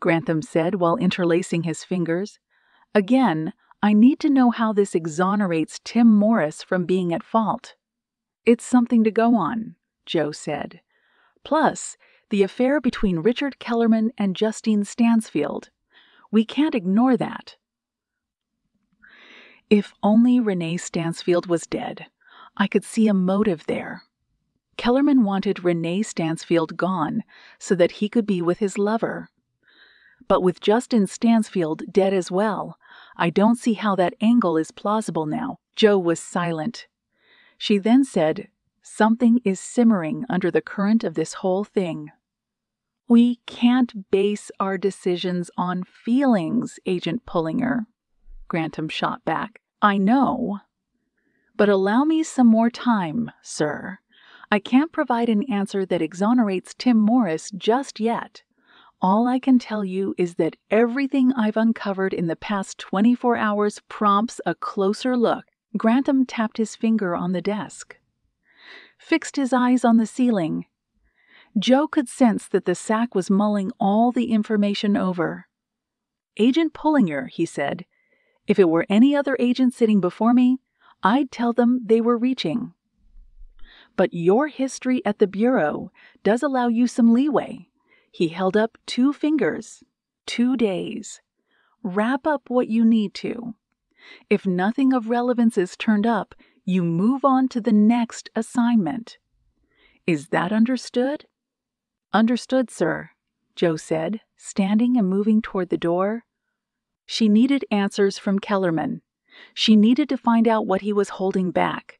[SPEAKER 1] Grantham said while interlacing his fingers. "Again, I need to know how this exonerates Tim Morris from being at fault." "It's something to go on," Joe said. "Plus, the affair between Richard Kellerman and Justine Stansfield. We can't ignore that." If only Renee Stansfield was dead. I could see a motive there. Kellerman wanted Renee Stansfield gone so that he could be with his lover. But with Justine Stansfield dead as well, I don't see how that angle is plausible now. Joe was silent. She then said, Something is simmering under the current of this whole thing. We can't base our decisions on feelings, Agent Pullinger, Grantham shot back. I know. But allow me some more time, sir. I can't provide an answer that exonerates Tim Morris just yet. All I can tell you is that everything I've uncovered in the past 24 hours prompts a closer look. Grantham tapped his finger on the desk, fixed his eyes on the ceiling. Joe could sense that the SAC was mulling all the information over. Agent Pullinger, he said, if it were any other agent sitting before me, I'd tell them they were reaching. But your history at the Bureau does allow you some leeway. He held up 2 fingers. 2 days. Wrap up what you need to. If nothing of relevance is turned up, you move on to the next assignment. Is that understood? Understood, sir, Joe said, standing and moving toward the door. She needed answers from Kellerman. She needed to find out what he was holding back.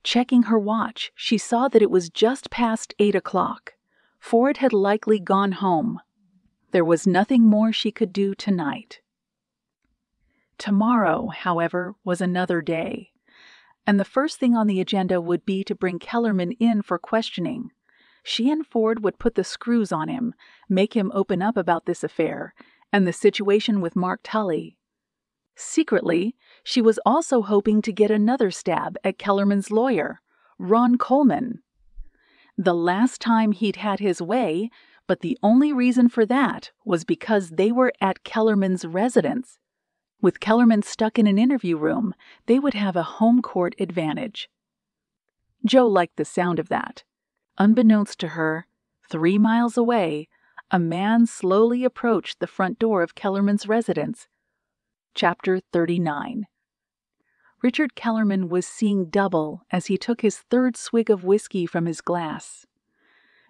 [SPEAKER 1] Checking her watch, she saw that it was just past 8 o'clock. Ford had likely gone home. There was nothing more she could do tonight. Tomorrow, however, was another day, and the first thing on the agenda would be to bring Kellerman in for questioning. She and Ford would put the screws on him, make him open up about this affair and the situation with Mark Tully. Secretly, she was also hoping to get another stab at Kellerman's lawyer, Ron Coleman. The last time he'd had his way, but the only reason for that was because they were at Kellerman's residence. With Kellerman stuck in an interview room, they would have a home court advantage. Joe liked the sound of that. Unbeknownst to her, 3 miles away, a man slowly approached the front door of Kellerman's residence. Chapter 39. Richard Kellerman was seeing double as he took his 3rd swig of whiskey from his glass.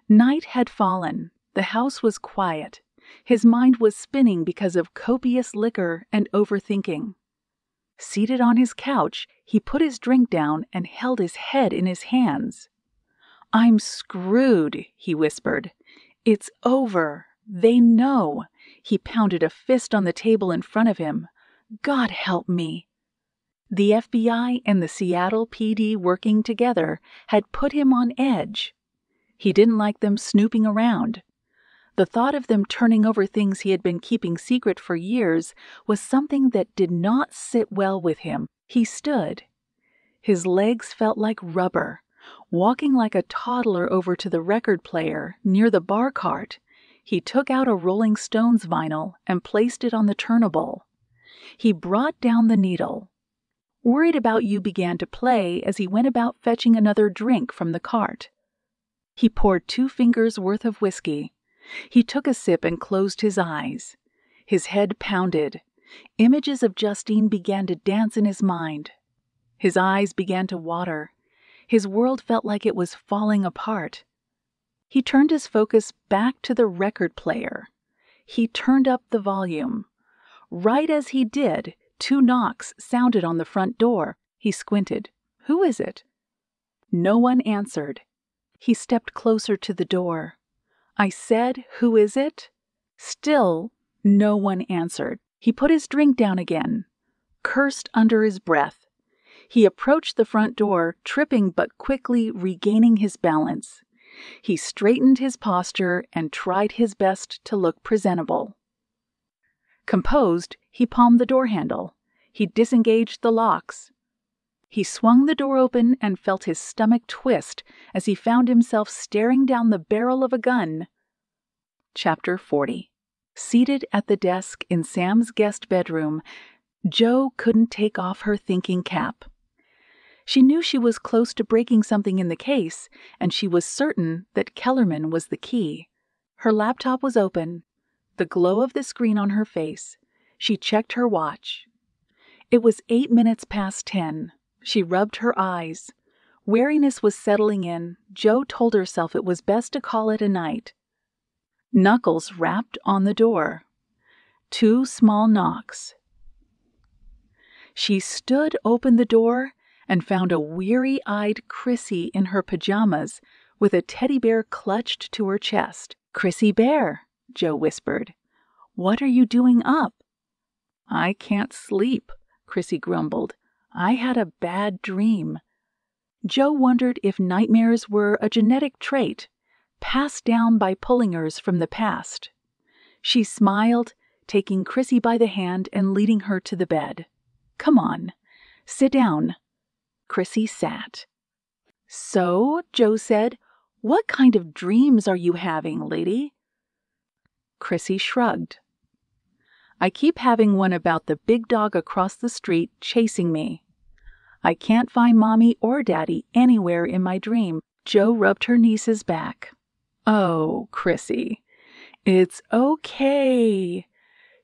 [SPEAKER 1] Night had fallen. The house was quiet. His mind was spinning because of copious liquor and overthinking. Seated on his couch, he put his drink down and held his head in his hands. I'm screwed, he whispered. It's over. They know. He pounded a fist on the table in front of him. God help me. The FBI and the Seattle PD working together had put him on edge. He didn't like them snooping around. The thought of them turning over things he had been keeping secret for years was something that did not sit well with him. He stood. His legs felt like rubber. Walking like a toddler over to the record player near the bar cart, he took out a Rolling Stones vinyl and placed it on the turntable. He brought down the needle. Worried About You began to play as he went about fetching another drink from the cart. He poured 2 fingers worth of whiskey. He took a sip and closed his eyes. His head pounded. Images of Justine began to dance in his mind. His eyes began to water. His world felt like it was falling apart. He turned his focus back to the record player. He turned up the volume. Right as he did, 2 knocks sounded on the front door. He squinted. Who is it? No one answered. He stepped closer to the door. I said, who is it? Still, no one answered. He put his drink down again, cursed under his breath. He approached the front door, tripping but quickly regaining his balance. He straightened his posture and tried his best to look presentable. Composed, he palmed the door handle. He disengaged the locks. He swung the door open and felt his stomach twist as he found himself staring down the barrel of a gun. Chapter 40. Seated at the desk in Sam's guest bedroom, Joe couldn't take off her thinking cap. She knew she was close to breaking something in the case, and she was certain that Kellerman was the key. Her laptop was open, the glow of the screen on her face. She checked her watch. It was 8 minutes past 10. She rubbed her eyes. Weariness was settling in. Joe told herself it was best to call it a night. Knuckles rapped on the door. 2 small knocks. She stood open the door and found a weary-eyed Chrissy in her pajamas with a teddy bear clutched to her chest. "Chrissy Bear," Joe whispered, "what are you doing up?" "I can't sleep," Chrissy grumbled. "I had a bad dream." Joe wondered if nightmares were a genetic trait, passed down by Pullingers from the past. She smiled, taking Chrissy by the hand and leading her to the bed. "Come on, sit down." Chrissy sat. "So," Joe said, "what kind of dreams are you having, lady?" Chrissy shrugged. "I keep having one about the big dog across the street chasing me. I can't find Mommy or Daddy anywhere in my dream." Joe rubbed her niece's back. "Oh, Chrissy, it's okay."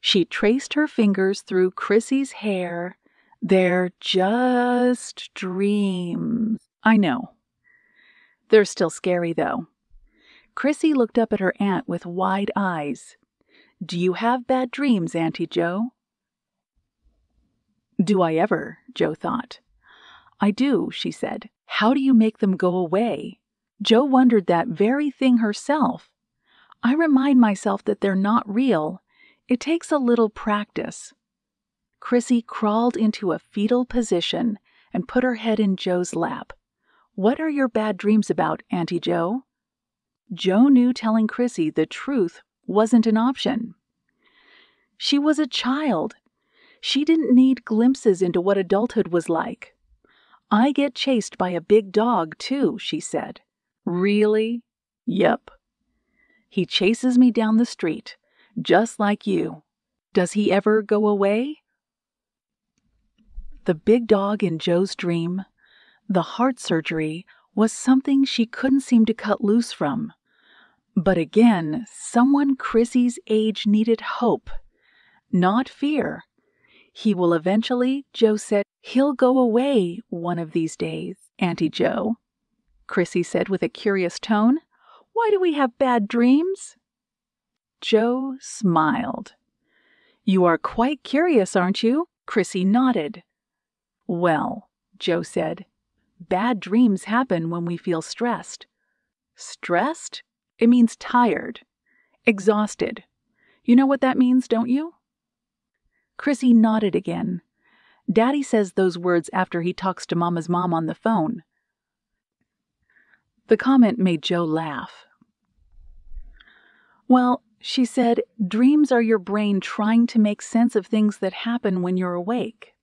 [SPEAKER 1] She traced her fingers through Chrissy's hair. "They're just dreams." "I know. They're still scary, though." Chrissy looked up at her aunt with wide eyes. "Do you have bad dreams, Auntie Joe?" "Do I ever?" Joe thought. "I do," she said. "How do you make them go away?" Joe wondered that very thing herself. "I remind myself that they're not real. It takes a little practice." Chrissy crawled into a fetal position and put her head in Joe's lap. "What are your bad dreams about, Auntie Joe?" Joe knew telling Chrissy the truth wasn't an option. She was a child. She didn't need glimpses into what adulthood was like. "I get chased by a big dog, too," she said. "Really?" "Yep. He chases me down the street, just like you. Does he ever go away?" The big dog in Joe's dream, the heart surgery, was something she couldn't seem to cut loose from. But again, someone Chrissy's age needed hope, not fear. "He will eventually," Joe said. "He'll go away one of these days, Auntie Joe." Chrissy said with a curious tone. "Why do we have bad dreams?" Joe smiled. "You are quite curious, aren't you?" Chrissy nodded. "Well," Joe said, "bad dreams happen when we feel stressed." "Stressed?" "It means tired, exhausted. You know what that means, don't you?" Chrissy nodded again. "Daddy says those words after he talks to Mama's mom on the phone." The comment made Joe laugh. "Well," she said, "dreams are your brain trying to make sense of things that happen when you're awake."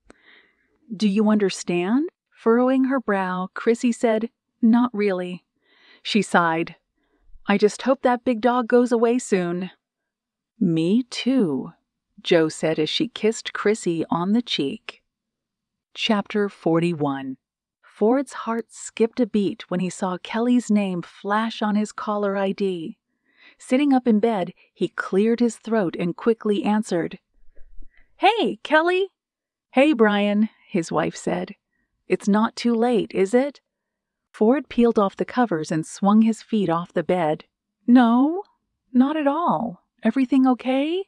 [SPEAKER 1] "Do you understand?" Furrowing her brow, Chrissy said, "Not really." She sighed. "I just hope that big dog goes away soon." "Me too," Joe said as she kissed Chrissy on the cheek. Chapter 41. Ford's heart skipped a beat when he saw Kelly's name flash on his caller ID. Sitting up in bed, he cleared his throat and quickly answered. "Hey, Kelly!" "Hey, Brian," his wife said. "It's not too late, is it?" Ford peeled off the covers and swung his feet off the bed. "No, not at all. Everything okay?"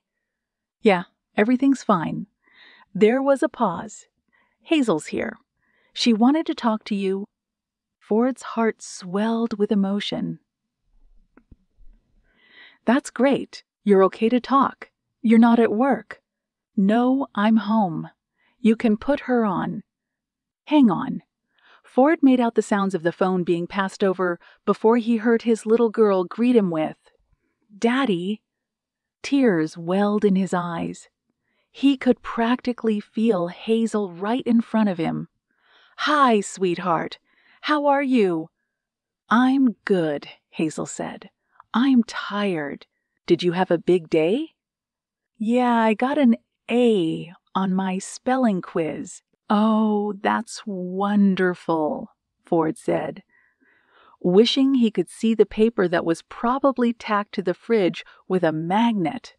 [SPEAKER 1] "Yeah, everything's fine." There was a pause. "Hazel's here. She wanted to talk to you." Ford's heart swelled with emotion. "That's great. You're okay to talk. You're not at work." "No, I'm home. You can put her on." "Hang on." Ford made out the sounds of the phone being passed over before he heard his little girl greet him with, "Daddy." Tears welled in his eyes. He could practically feel Hazel right in front of him. "Hi, sweetheart. How are you?" "I'm good," Hazel said. "I'm tired. Did you have a big day?" "Yeah, I got an A on my spelling quiz." "Oh, that's wonderful," Ford said, wishing he could see the paper that was probably tacked to the fridge with a magnet.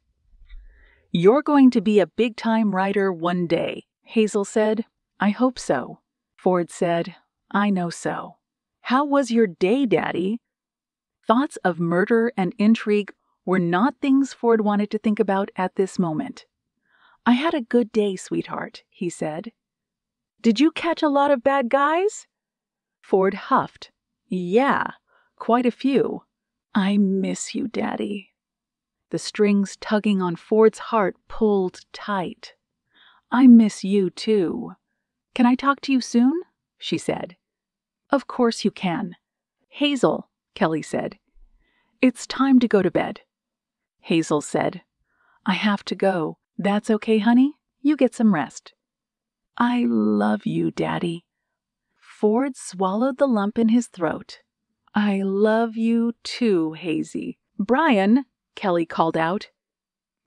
[SPEAKER 1] "You're going to be a big-time writer one day," Hazel said. "I hope so." Ford said, "I know so." "How was your day, Daddy?" Thoughts of murder and intrigue were not things Ford wanted to think about at this moment. "I had a good day, sweetheart," he said. Did you catch a lot of bad guys? Ford huffed. Yeah, quite a few. I miss you, Daddy. The strings tugging on Ford's heart pulled tight. I miss you, too. Can I talk to you soon? She said. Of course you can. Hazel, Kelly said. It's time to go to bed. Hazel said, I have to go. That's okay, honey. You get some rest. I love you, Daddy. Ford swallowed the lump in his throat. I love you too, Hazy. Brian, Kelly called out.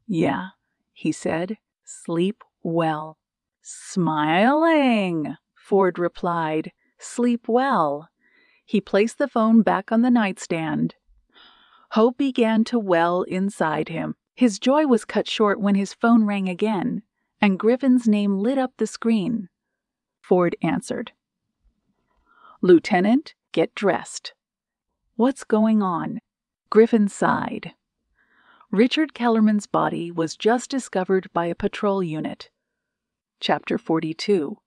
[SPEAKER 1] Yeah, he said. Sleep well. Smiling, Ford replied. Sleep well. He placed the phone back on the nightstand. Hope began to well inside him. His joy was cut short when his phone rang again, and Griffin's name lit up the screen. Ford answered. Lieutenant, get dressed. What's going on? Griffin sighed. Richard Kellerman's body was just discovered by a patrol unit. Chapter 42.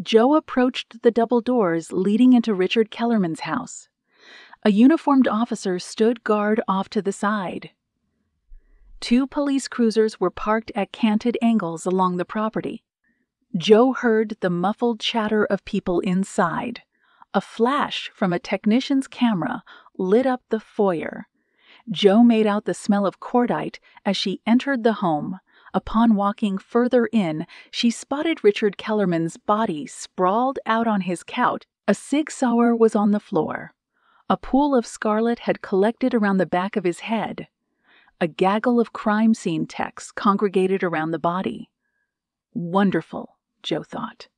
[SPEAKER 1] Joe approached the double doors leading into Richard Kellerman's house. A uniformed officer stood guard off to the side. 2 police cruisers were parked at canted angles along the property. Joe heard the muffled chatter of people inside. A flash from a technician's camera lit up the foyer. Joe made out the smell of cordite as she entered the home. Upon walking further in, she spotted Richard Kellerman's body sprawled out on his couch. A Sig Sauer was on the floor. A pool of scarlet had collected around the back of his head. A gaggle of crime scene techs congregated around the body. Wonderful, Joe thought.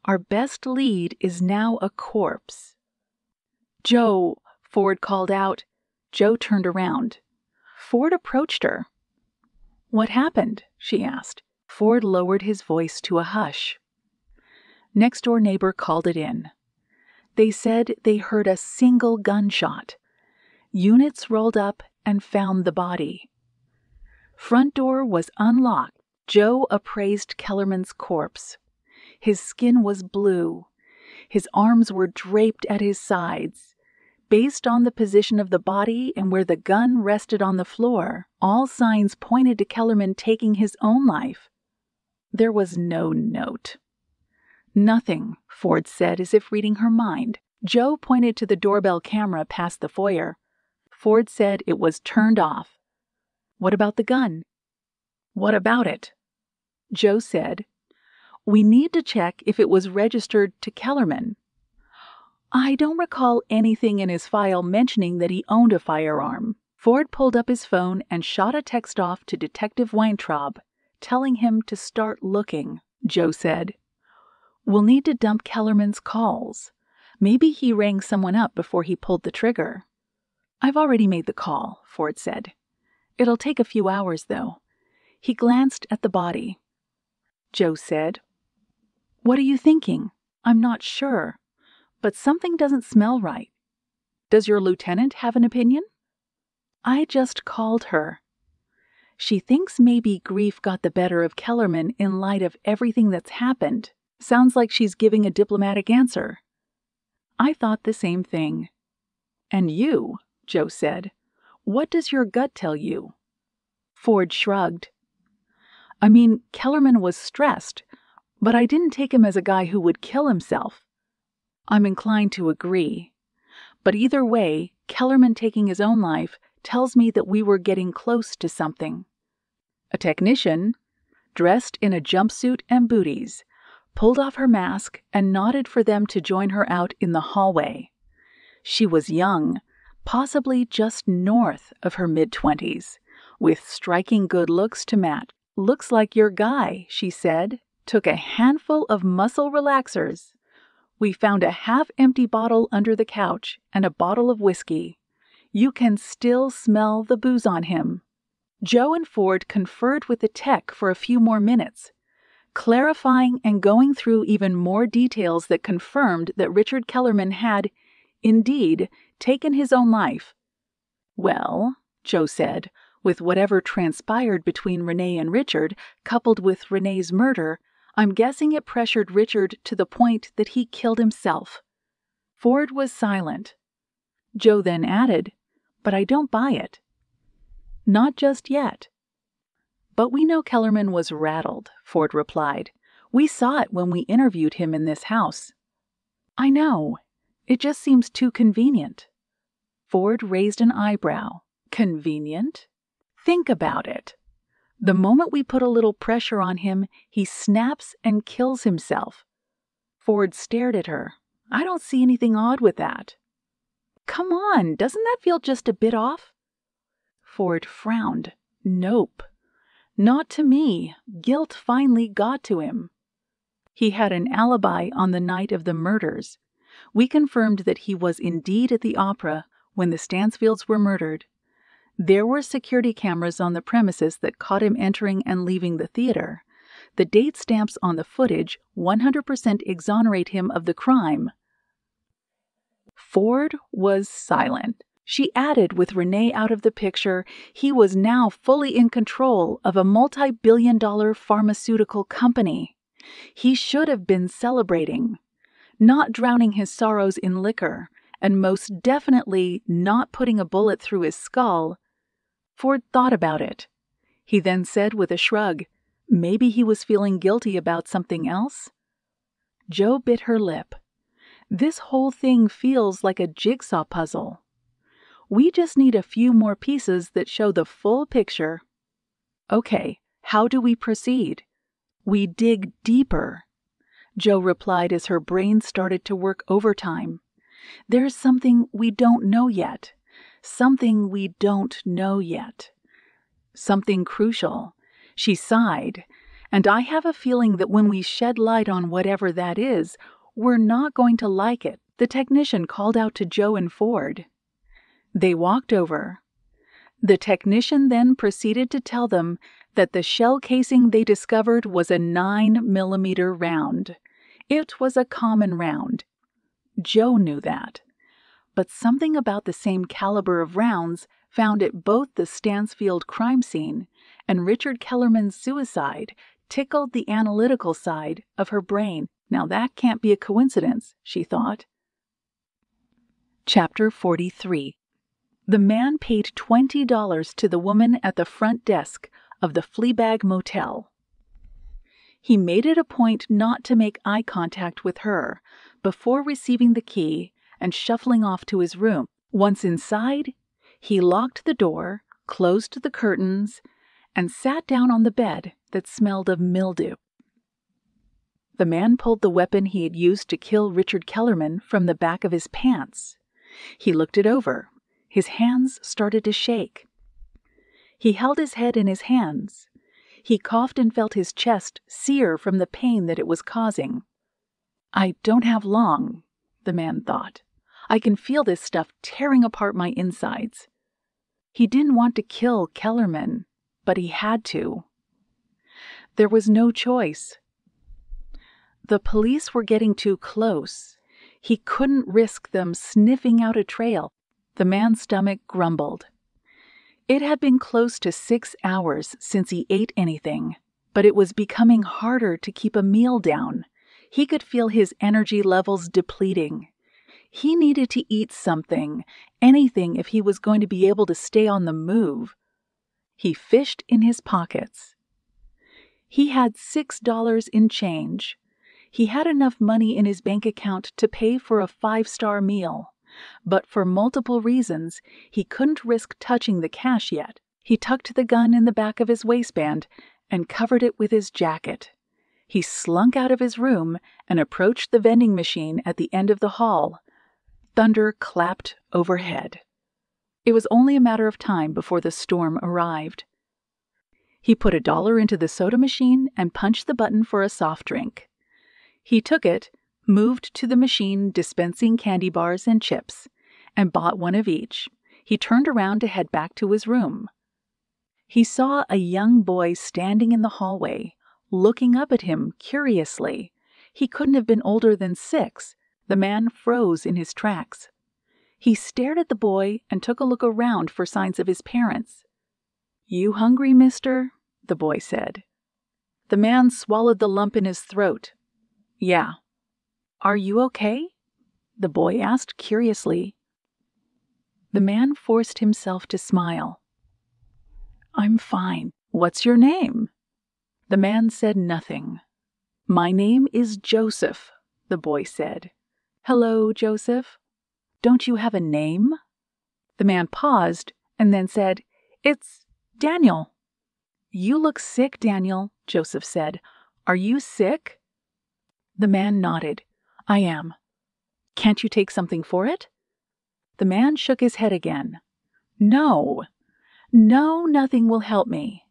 [SPEAKER 1] Our best lead is now a corpse. Joe, Ford called out. Joe turned around. Ford approached her. What happened? She asked. Ford lowered his voice to a hush. Next-door neighbor called it in. They said they heard a single gunshot. Units rolled up and found the body. Front door was unlocked. Joe appraised Kellerman's corpse. His skin was blue. His arms were draped at his sides. Based on the position of the body and where the gun rested on the floor, all signs pointed to Kellerman taking his own life. There was no note. Nothing, Ford said as if reading her mind. Joe pointed to the doorbell camera past the foyer. Ford said it was turned off. What about the gun? What about it? Joe said, we need to check if it was registered to Kellerman. I don't recall anything in his file mentioning that he owned a firearm. Ford pulled up his phone and shot a text off to Detective Weintraub, telling him to start looking. Joe said, we'll need to dump Kellerman's calls. Maybe he rang someone up before he pulled the trigger. I've already made the call, Ford said. It'll take a few hours, though. He glanced at the body. Joe said, what are you thinking? I'm not sure. But something doesn't smell right. Does your lieutenant have an opinion? I just called her. She thinks maybe grief got the better of Kellerman in light of everything that's happened. Sounds like she's giving a diplomatic answer. I thought the same thing. And you, Joe said, what does your gut tell you? Ford shrugged. I mean, Kellerman was stressed, but I didn't take him as a guy who would kill himself. I'm inclined to agree. But either way, Kellerman taking his own life tells me that we were getting close to something. A technician, dressed in a jumpsuit and booties, pulled off her mask and nodded for them to join her out in the hallway. She was young, possibly just north of her mid-20s, with striking good looks to match. Looks like your guy, she said, took a handful of muscle relaxers. We found a half-empty bottle under the couch and a bottle of whiskey. You can still smell the booze on him. Joe and Ford conferred with the tech for a few more minutes, clarifying and going through even more details that confirmed that Richard Kellerman had, indeed, taken his own life. Well, Joe said, with whatever transpired between Renee and Richard, coupled with Renee's murder, I'm guessing it pressured Richard to the point that he killed himself." Ford was silent. Joe then added, "But I don't buy it." "Not just yet." "But we know Kellerman was rattled," Ford replied. "We saw it when we interviewed him in this house." "I know. It just seems too convenient." Ford raised an eyebrow. "Convenient? Think about it. The moment we put a little pressure on him, he snaps and kills himself." Ford stared at her. "I don't see anything odd with that." "Come on, doesn't that feel just a bit off?" Ford frowned. "Nope. Not to me. Guilt finally got to him." He had an alibi on the night of the murders. We confirmed that he was indeed at the opera when the Stansfields were murdered. There were security cameras on the premises that caught him entering and leaving the theater. The date stamps on the footage 100% exonerate him of the crime. Ford was silent. She added, with Renee out of the picture, he was now fully in control of a multi-billion-dollar pharmaceutical company. He should have been celebrating, not drowning his sorrows in liquor, and most definitely not putting a bullet through his skull. Ford thought about it. He then said with a shrug, maybe he was feeling guilty about something else? Joe bit her lip. This whole thing feels like a jigsaw puzzle. We just need a few more pieces that show the full picture. Okay, how do we proceed? We dig deeper, Joe replied as her brain started to work overtime. There's something we don't know yet. Something we don't know yet. Something crucial. She sighed, and I have a feeling that when we shed light on whatever that is, we're not going to like it, the technician called out to Joe and Ford. They walked over. The technician then proceeded to tell them that the shell casing they discovered was a 9mm round. It was a common round. Joe knew that. But something about the same caliber of rounds found at both the Stansfield crime scene and Richard Kellerman's suicide tickled the analytical side of her brain. Now that can't be a coincidence, she thought. Chapter 43. The man paid $20 to the woman at the front desk of the Fleabag Motel. He made it a point not to make eye contact with her before receiving the key and shuffling off to his room. Once inside, he locked the door, closed the curtains, and sat down on the bed that smelled of mildew. The man pulled the weapon he had used to kill Richard Kellerman from the back of his pants. He looked it over. His hands started to shake. He held his head in his hands. He coughed and felt his chest sear from the pain that it was causing. I don't have long, the man thought. I can feel this stuff tearing apart my insides. He didn't want to kill Kellerman, but he had to. There was no choice. The police were getting too close. He couldn't risk them sniffing out a trail. The man's stomach grumbled. It had been close to 6 hours since he ate anything, but it was becoming harder to keep a meal down. He could feel his energy levels depleting. He needed to eat something, anything if he was going to be able to stay on the move. He fished in his pockets. He had $6 in change. He had enough money in his bank account to pay for a 5-star meal, but for multiple reasons, he couldn't risk touching the cash yet. He tucked the gun in the back of his waistband and covered it with his jacket. He slunk out of his room and approached the vending machine at the end of the hall. Thunder clapped overhead. It was only a matter of time before the storm arrived. He put $1 into the soda machine and punched the button for a soft drink. He took it, moved to the machine dispensing candy bars and chips, and bought one of each. He turned around to head back to his room. He saw a young boy standing in the hallway, looking up at him curiously. He couldn't have been older than 6. The man froze in his tracks. He stared at the boy and took a look around for signs of his parents. "You hungry, mister?" the boy said. The man swallowed the lump in his throat. Yeah. Are you okay? The boy asked curiously. The man forced himself to smile. I'm fine. What's your name? The man said nothing. My name is Joseph, the boy said. Hello, Joseph. Don't you have a name? The man paused and then said, It's Daniel. You look sick, Daniel, Joseph said. Are you sick? The man nodded. I am. Can't you take something for it? The man shook his head again. No, nothing will help me.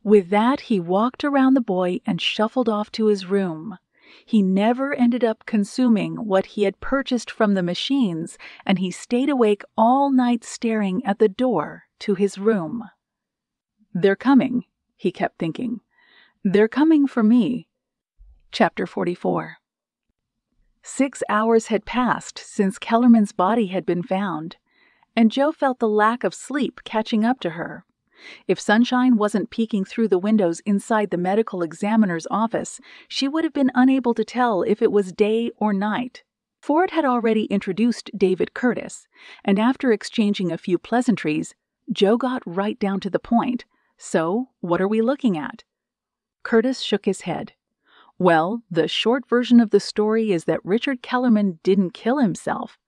[SPEAKER 1] With that, he walked around the boy and shuffled off to his room. He never ended up consuming what he had purchased from the machines, and he stayed awake all night staring at the door to his room. They're coming, he kept thinking. They're coming for me. Chapter 44. 6 hours had passed since Kellerman's body had been found, and Jo felt the lack of sleep catching up to her. If sunshine wasn't peeking through the windows inside the medical examiner's office, she would have been unable to tell if it was day or night. Ford had already introduced David Curtis, and after exchanging a few pleasantries, Jo got right down to the point. So, what are we looking at? Curtis shook his head. Well, the short version of the story is that Richard Kellerman didn't kill himself.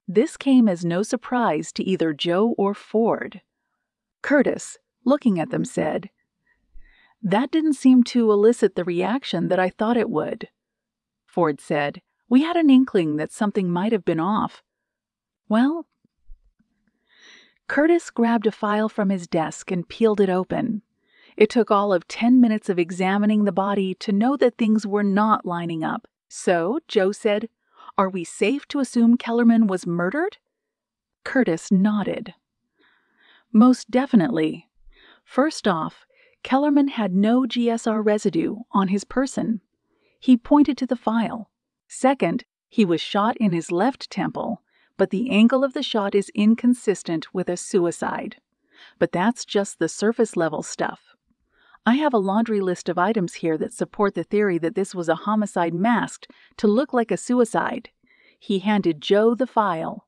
[SPEAKER 1] This came as no surprise to either Jo or Ford. Curtis, looking at them, said, That didn't seem to elicit the reaction that I thought it would. Ford said, We had an inkling that something might have been off. Well, Curtis grabbed a file from his desk and peeled it open. It took all of 10 minutes of examining the body to know that things were not lining up. So, Jo said, Are we safe to assume Kellerman was murdered? Curtis nodded. Most definitely. First off, Kellerman had no GSR residue on his person. He pointed to the file. Second, he was shot in his left temple, but the angle of the shot is inconsistent with a suicide. But that's just the surface level stuff. I have a laundry list of items here that support the theory that this was a homicide masked to look like a suicide. He handed Jo the file.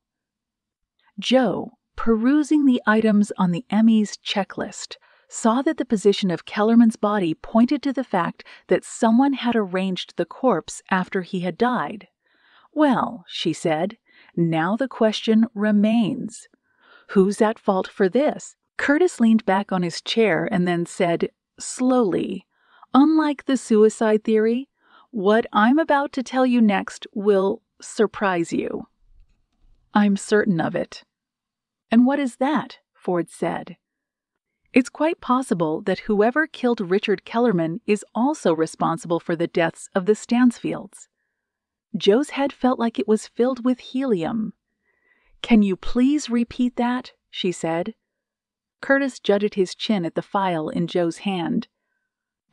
[SPEAKER 1] Jo, perusing the items on the ME's checklist, saw that the position of Kellerman's body pointed to the fact that someone had arranged the corpse after he had died. Well, she said, now the question remains. Who's at fault for this? Curtis leaned back on his chair and then said, slowly, Unlike the suicide theory, what I'm about to tell you next will surprise you. I'm certain of it. And what is that? Ford said. It's quite possible that whoever killed Richard Kellerman is also responsible for the deaths of the Stansfields. Jo's head felt like it was filled with helium. Can you please repeat that? She said. Curtis jutted his chin at the file in Jo's hand.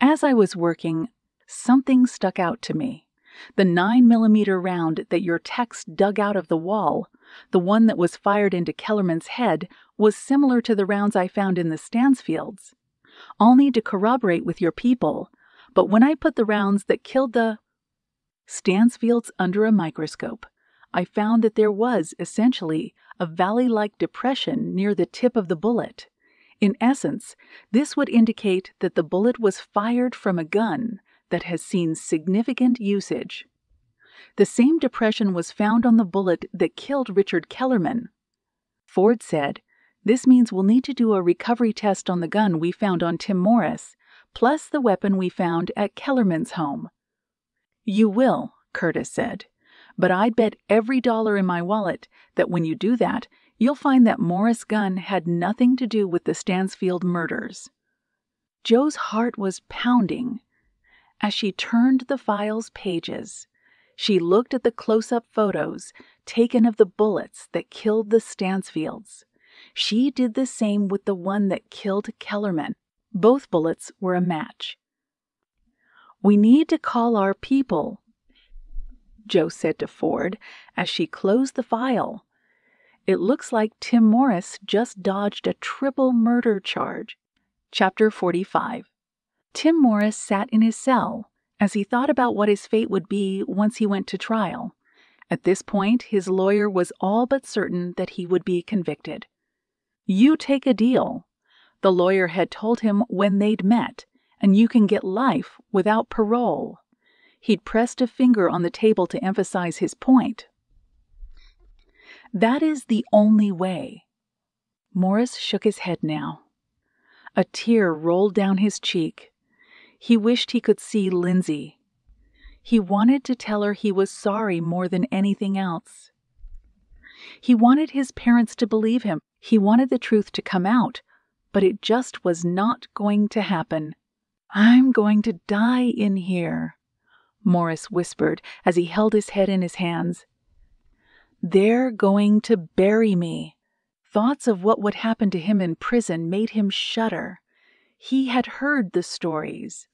[SPEAKER 1] As I was working, something stuck out to me. The 9mm round that your text dug out of the wall, the one that was fired into Kellerman's head, was similar to the rounds I found in the Stansfields. I'll need to corroborate with your people, but when I put the rounds that killed the Stansfields under a microscope, I found that there was, essentially, a valley-like depression near the tip of the bullet. In essence, this would indicate that the bullet was fired from a gun that has seen significant usage. The same depression was found on the bullet that killed Richard Kellerman. Ford said, This means we'll need to do a recovery test on the gun we found on Tim Morris, plus the weapon we found at Kellerman's home. You will, Curtis said, but I'd bet every dollar in my wallet that when you do that, you'll find that Morris' gun had nothing to do with the Stansfield murders. Jo's heart was pounding. As she turned the file's pages, she looked at the close-up photos taken of the bullets that killed the Stansfields. She did the same with the one that killed Kellerman. Both bullets were a match. We need to call our people, Jo said to Ford as she closed the file. It looks like Tim Morris just dodged a triple murder charge. Chapter 45. Tim Morris sat in his cell as he thought about what his fate would be once he went to trial. At this point, his lawyer was all but certain that he would be convicted. "You take a deal," the lawyer had told him when they'd met, "and you can get life without parole." He'd pressed a finger on the table to emphasize his point. "That is the only way." Morris shook his head now. A tear rolled down his cheek. He wished he could see Lindsay. He wanted to tell her he was sorry more than anything else. He wanted his parents to believe him. He wanted the truth to come out, but it just was not going to happen. "I'm going to die in here," Morris whispered as he held his head in his hands. "They're going to bury me." Thoughts of what would happen to him in prison made him shudder. He had heard the stories.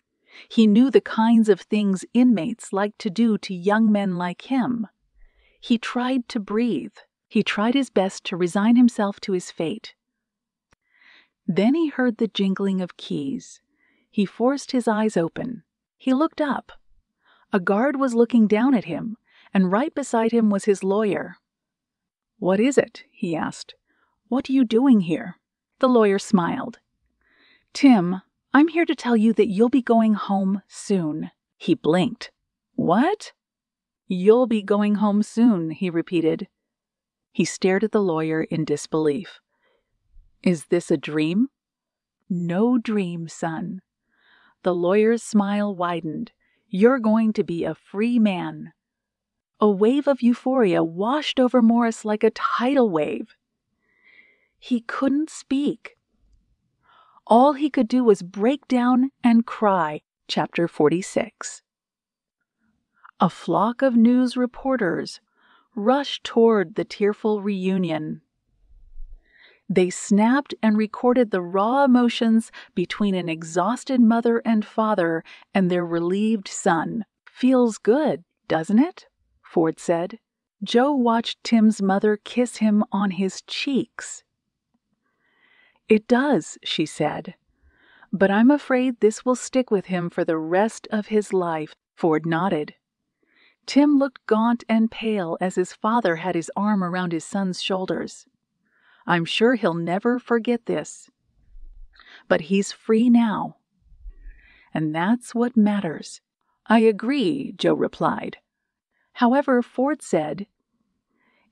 [SPEAKER 1] He knew the kinds of things inmates like to do to young men like him. He tried to breathe. He tried his best to resign himself to his fate. Then he heard the jingling of keys. He forced his eyes open. He looked up. A guard was looking down at him, and right beside him was his lawyer. "What is it?" he asked. "What are you doing here?" The lawyer smiled. "Tim, I'm here to tell you that you'll be going home soon." He blinked. "What?" "You'll be going home soon," he repeated. He stared at the lawyer in disbelief. "Is this a dream?" "No dream, son." The lawyer's smile widened. "You're going to be a free man." A wave of euphoria washed over Morris like a tidal wave. He couldn't speak. All he could do was break down and cry. Chapter 46. A flock of news reporters rushed toward the tearful reunion. They snapped and recorded the raw emotions between an exhausted mother and father and their relieved son. "Feels good, doesn't it?" Ford said. Joe watched Tim's mother kiss him on his cheeks. "It does," she said. "But I'm afraid this will stick with him for the rest of his life." Ford nodded. Tim looked gaunt and pale as his father had his arm around his son's shoulders. "I'm sure he'll never forget this. But he's free now. And that's what matters." "I agree," Joe replied. However, Ford said,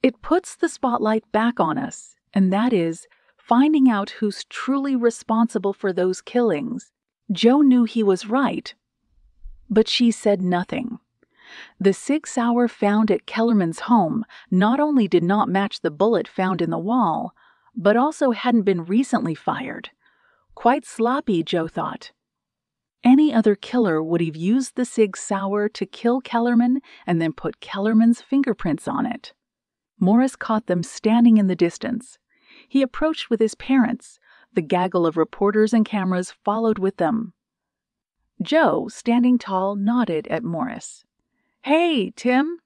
[SPEAKER 1] "It puts the spotlight back on us, and that is finding out who's truly responsible for those killings." Joe knew he was right, but she said nothing. The Sig Sauer found at Kellerman's home not only did not match the bullet found in the wall, but also hadn't been recently fired. Quite sloppy, Joe thought. Any other killer would have used the Sig Sauer to kill Kellerman and then put Kellerman's fingerprints on it. Morris caught them standing in the distance. He approached with his parents. The gaggle of reporters and cameras followed with them. Joe, standing tall, nodded at Morris. "Hey, Tim!"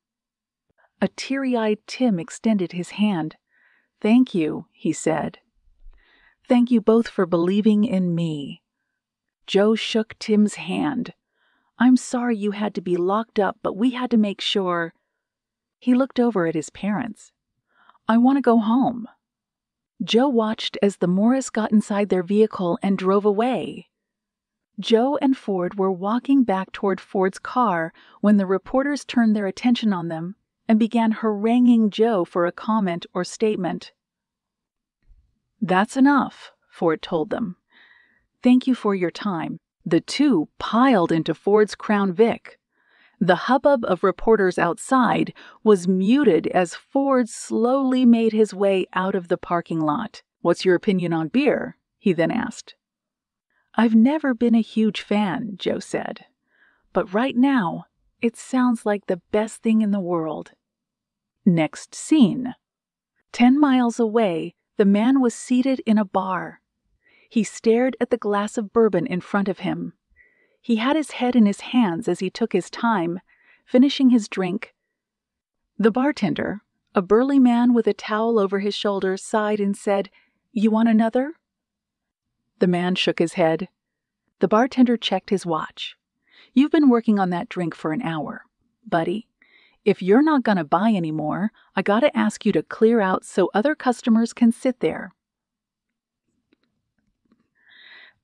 [SPEAKER 1] A teary-eyed Tim extended his hand. "Thank you," he said. "Thank you both for believing in me." Joe shook Tim's hand. "I'm sorry you had to be locked up, but we had to make sure." He looked over at his parents. "I want to go home." Joe watched as the Morris got inside their vehicle and drove away. Joe and Ford were walking back toward Ford's car when the reporters turned their attention on them and began haranguing Joe for a comment or statement. "That's enough," Ford told them. "Thank you for your time." The two piled into Ford's Crown Vic. The hubbub of reporters outside was muted as Ford slowly made his way out of the parking lot. "What's your opinion on beer?" he then asked. "I've never been a huge fan," Joe said. "But right now, it sounds like the best thing in the world." Next scene. 10 miles away, the man was seated in a bar. He stared at the glass of bourbon in front of him. He had his head in his hands as he took his time, finishing his drink. The bartender, a burly man with a towel over his shoulders, sighed and said, "You want another?" The man shook his head. The bartender checked his watch. "You've been working on that drink for an hour. Buddy, if you're not gonna buy any more, I gotta ask you to clear out so other customers can sit there."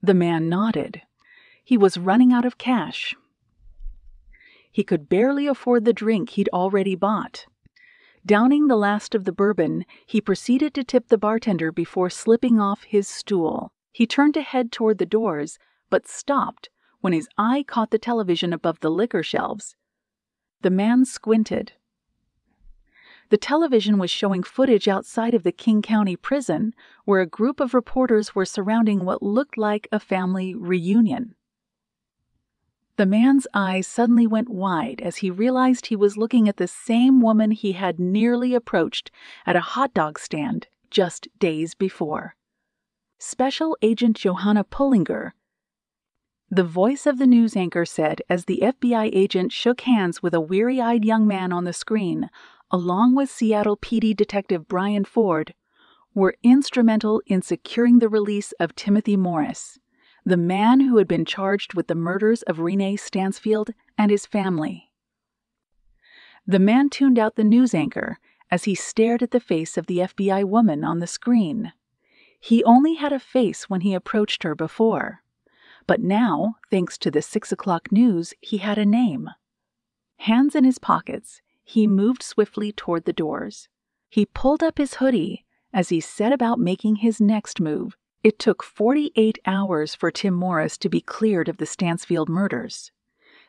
[SPEAKER 1] The man nodded. He was running out of cash. He could barely afford the drink he'd already bought. Downing the last of the bourbon, he proceeded to tip the bartender before slipping off his stool. He turned to head toward the doors, but stopped when his eye caught the television above the liquor shelves. The man squinted. The television was showing footage outside of the King County prison, where a group of reporters were surrounding what looked like a family reunion. The man's eyes suddenly went wide as he realized he was looking at the same woman he had nearly approached at a hot dog stand just days before. Special Agent Johanna Pullinger. The voice of the news anchor said as the FBI agent shook hands with a weary-eyed young man on the screen, along with Seattle PD Detective Brian Ford, were instrumental in securing the release of Timothy Morris, the man who had been charged with the murders of Renee Stansfield and his family. The man tuned out the news anchor as he stared at the face of the FBI woman on the screen. He only had a face when he approached her before, but now, thanks to the 6 o'clock news, he had a name. Hands in his pockets, he moved swiftly toward the doors. He pulled up his hoodie as he set about making his next move. It took 48 hours for Tim Morris to be cleared of the Stansfield murders.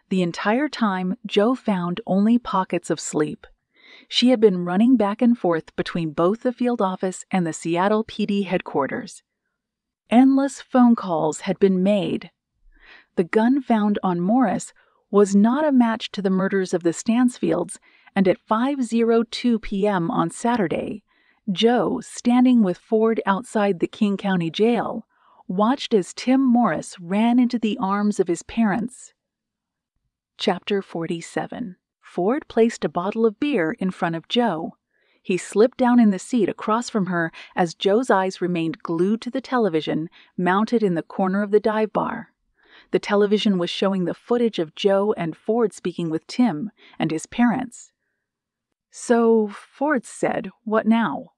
[SPEAKER 1] The entire time, Jo found only pockets of sleep. She had been running back and forth between both the field office and the Seattle PD headquarters. Endless phone calls had been made. The gun found on Morris was not a match to the murders of the Stansfields, and at 5:02 p.m. on Saturday, Jo, standing with Ford outside the King County Jail, watched as Tim Morris ran into the arms of his parents. Chapter 47. Ford placed a bottle of beer in front of Jo. He slipped down in the seat across from her as Jo's eyes remained glued to the television mounted in the corner of the dive bar. The television was showing the footage of Jo and Ford speaking with Tim and his parents. "So," Ford said, "what now?"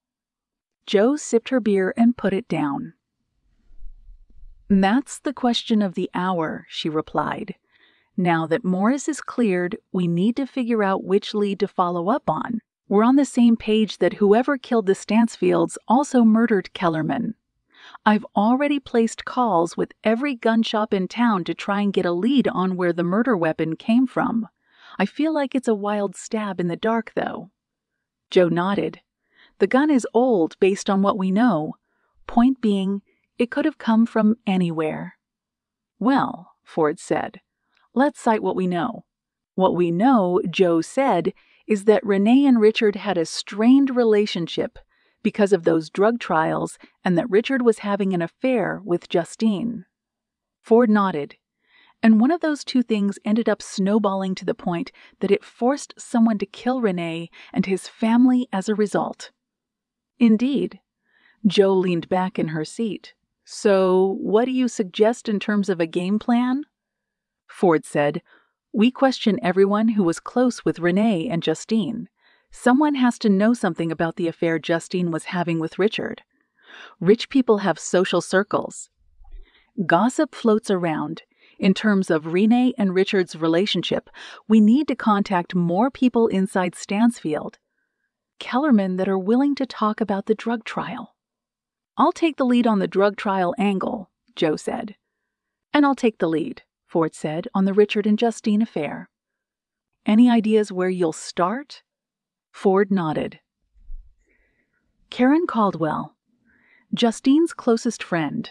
[SPEAKER 1] Jo sipped her beer and put it down. "That's the question of the hour," she replied. "Now that Morris is cleared, we need to figure out which lead to follow up on. We're on the same page that whoever killed the Stansfields also murdered Kellerman. I've already placed calls with every gun shop in town to try and get a lead on where the murder weapon came from. I feel like it's a wild stab in the dark, though." Jo nodded. "The gun is old based on what we know. Point being, it could have come from anywhere." "Well," Ford said, "let's cite what we know." "What we know," Jo said, "is that Renee and Richard had a strained relationship because of those drug trials and that Richard was having an affair with Justine." Ford nodded. "And one of those two things ended up snowballing to the point that it forced someone to kill Renee and his family as a result." "Indeed." Jo leaned back in her seat. "So, what do you suggest in terms of a game plan?" Ford said, "We question everyone who was close with Renee and Justine. Someone has to know something about the affair Justine was having with Richard. Rich people have social circles. Gossip floats around. In terms of Renee and Richard's relationship, we need to contact more people inside Stansfield. Kellerman that are willing to talk about the drug trial." "I'll take the lead on the drug trial angle," Jo said. "And I'll take the lead," Ford said, "on the Richard and Justine affair." "Any ideas where you'll start?" Ford nodded. Karen Caldwell, Justine's closest friend.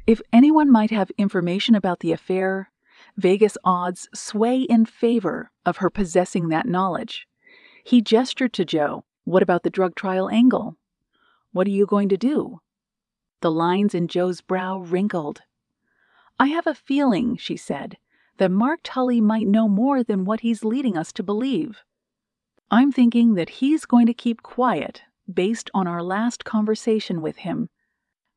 [SPEAKER 1] If anyone might have information about the affair, Vegas odds sway in favor of her possessing that knowledge. He gestured to Jo. "What about the drug trial angle? What are you going to do?" The lines in Jo's brow wrinkled. "I have a feeling," she said, "that Mark Tully might know more than what he's leading us to believe. I'm thinking that he's going to keep quiet based on our last conversation with him."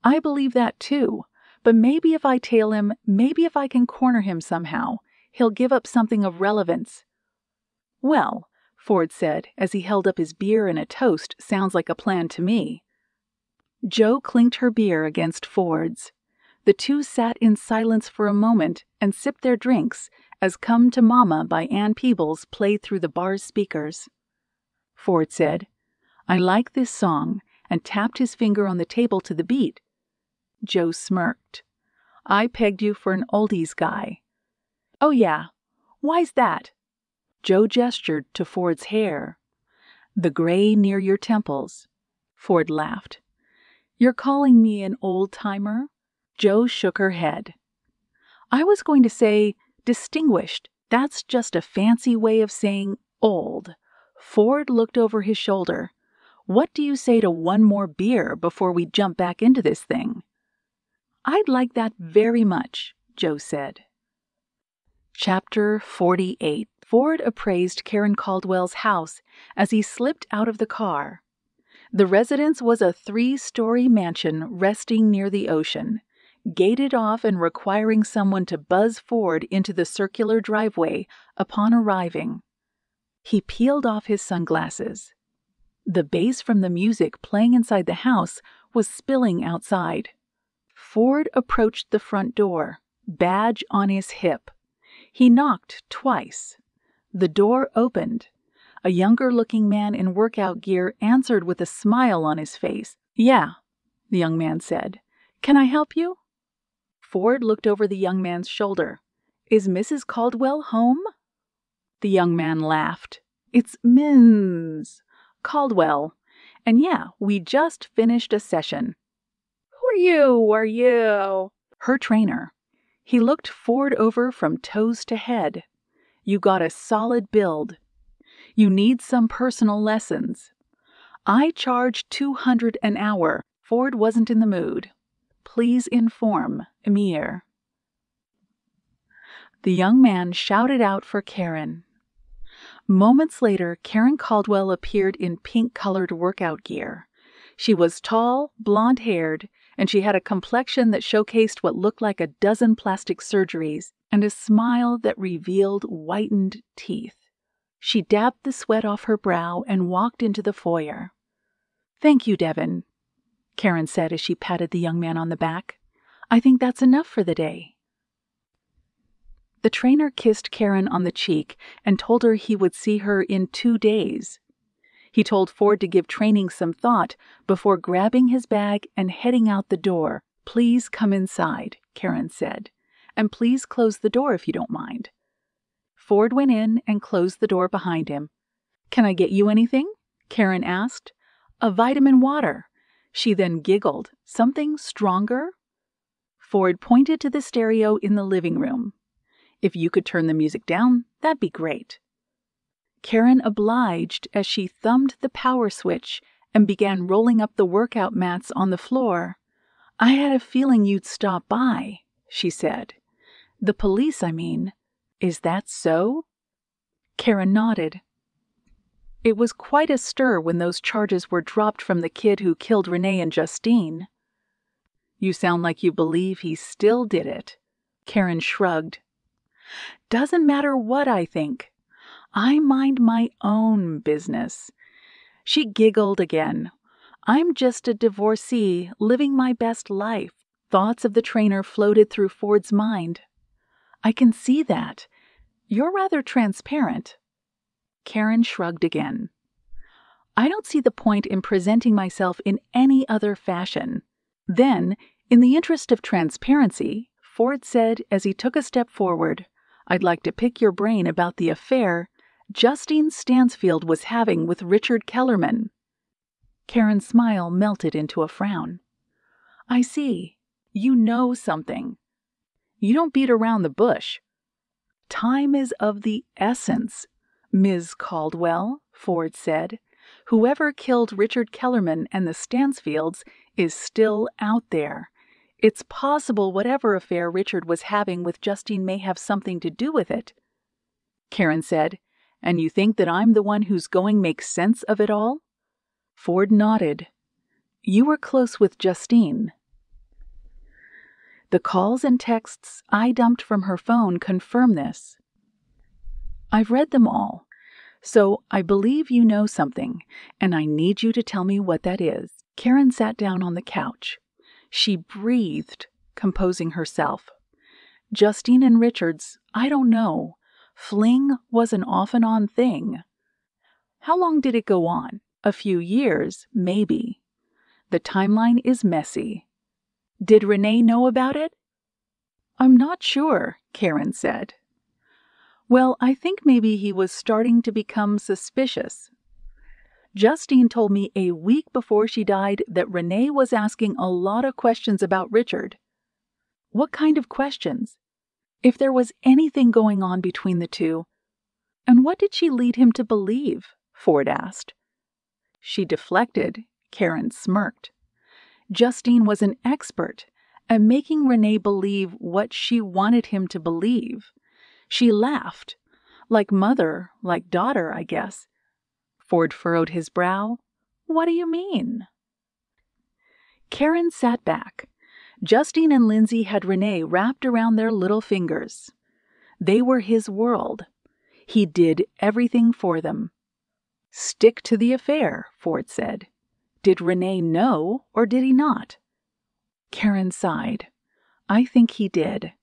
[SPEAKER 1] "I believe that too, But maybe if I tail him, maybe if I can corner him somehow, he'll give up something of relevance." "Well," Ford said as he held up his beer and a toast, "sounds like a plan to me." Jo clinked her beer against Ford's. The two sat in silence for a moment and sipped their drinks as "Come to Mama" by Ann Peebles played through the bar's speakers. Ford said, "I like this song," and tapped his finger on the table to the beat. Jo smirked. "I pegged you for an oldies guy." "Oh yeah, why's that?" Jo gestured to Ford's hair. "The gray near your temples." Ford laughed. "You're calling me an old-timer?" Jo shook her head. "I was going to say distinguished. That's just a fancy way of saying old." Ford looked over his shoulder. "What do you say to one more beer before we jump back into this thing?" "I'd like that very much," Jo said. Chapter 48. Ford appraised Karen Caldwell's house as he slipped out of the car. The residence was a 3-story mansion resting near the ocean, gated off and requiring someone to buzz Ford into the circular driveway upon arriving. He peeled off his sunglasses. The bass from the music playing inside the house was spilling outside. Ford approached the front door, badge on his hip. He knocked twice. The door opened. A younger-looking man in workout gear answered with a smile on his face. "Yeah," the young man said. "Can I help you?" Ford looked over the young man's shoulder. "Is Mrs. Caldwell home?" The young man laughed. "It's Ms. Caldwell. And yeah, we just finished a session." Who are you?" "Her trainer." He looked Ford over from toes to head. "You got a solid build. You need some personal lessons. I charge $200 an hour." Ford wasn't in the mood. "Please inform Emir." The young man shouted out for Karen. Moments later, Karen Caldwell appeared in pink-colored workout gear. She was tall, blonde-haired, and she had a complexion that showcased what looked like a dozen plastic surgeries and a smile that revealed whitened teeth. She dabbed the sweat off her brow and walked into the foyer. "Thank you, Devin," Karen said as she patted the young man on the back. "I think that's enough for the day." The trainer kissed Karen on the cheek and told her he would see her in 2 days. He told Ford to give training some thought before grabbing his bag and heading out the door. "Please come inside," Karen said, "and please close the door if you don't mind." Ford went in and closed the door behind him. "Can I get you anything?" Karen asked. "A vitamin water." She then giggled. "Something stronger?" Ford pointed to the stereo in the living room. "If you could turn the music down, that'd be great." Karen obliged as she thumbed the power switch and began rolling up the workout mats on the floor. "I had a feeling you'd stop by," she said. "The police, I mean. Is that so?" Karen nodded. "It was quite a stir when those charges were dropped from the kid who killed Renee and Justine." "You sound like you believe he still did it." Karen shrugged. "Doesn't matter what I think. I mind my own business." She giggled again. "I'm just a divorcee living my best life." Thoughts of the trainer floated through Ford's mind. "I can see that. You're rather transparent." Karen shrugged again. "I don't see the point in presenting myself in any other fashion." Then, in the interest of transparency, Ford said as he took a step forward, "I'd like to pick your brain about the affair Justine Stansfield was having with Richard Kellerman." Karen's smile melted into a frown. "I see. You know something. You don't beat around the bush." "Time is of the essence, Ms. Caldwell," Ford said. "Whoever killed Richard Kellerman and the Stansfields is still out there. It's possible whatever affair Richard was having with Justine may have something to do with it." Karen said, "And you think that I'm the one who's going to make sense of it all?" Ford nodded. "You were close with Justine." The calls and texts I dumped from her phone confirm this. I've read them all, so I believe you know something, and I need you to tell me what that is. Karen sat down on the couch. She breathed, composing herself. Justine and Richard's, I don't know. Fling was an off-and-on thing. How long did it go on? A few years, maybe. The timeline is messy. Did Renee know about it? I'm not sure, Karen said. Well, I think maybe he was starting to become suspicious. Justine told me a week before she died that Renee was asking a lot of questions about Richard. What kind of questions? If there was anything going on between the two. And what did she lead him to believe? Ford asked. She deflected. Karen smirked. Justine was an expert at making Renee believe what she wanted him to believe. She laughed. Like mother, like daughter, I guess. Ford furrowed his brow. What do you mean? Karen sat back. Justine and Lindsay had Renee wrapped around their little fingers. They were his world. He did everything for them. Stick to the affair, Ford said. Did Renee know, or did he not? Karen sighed. I think he did.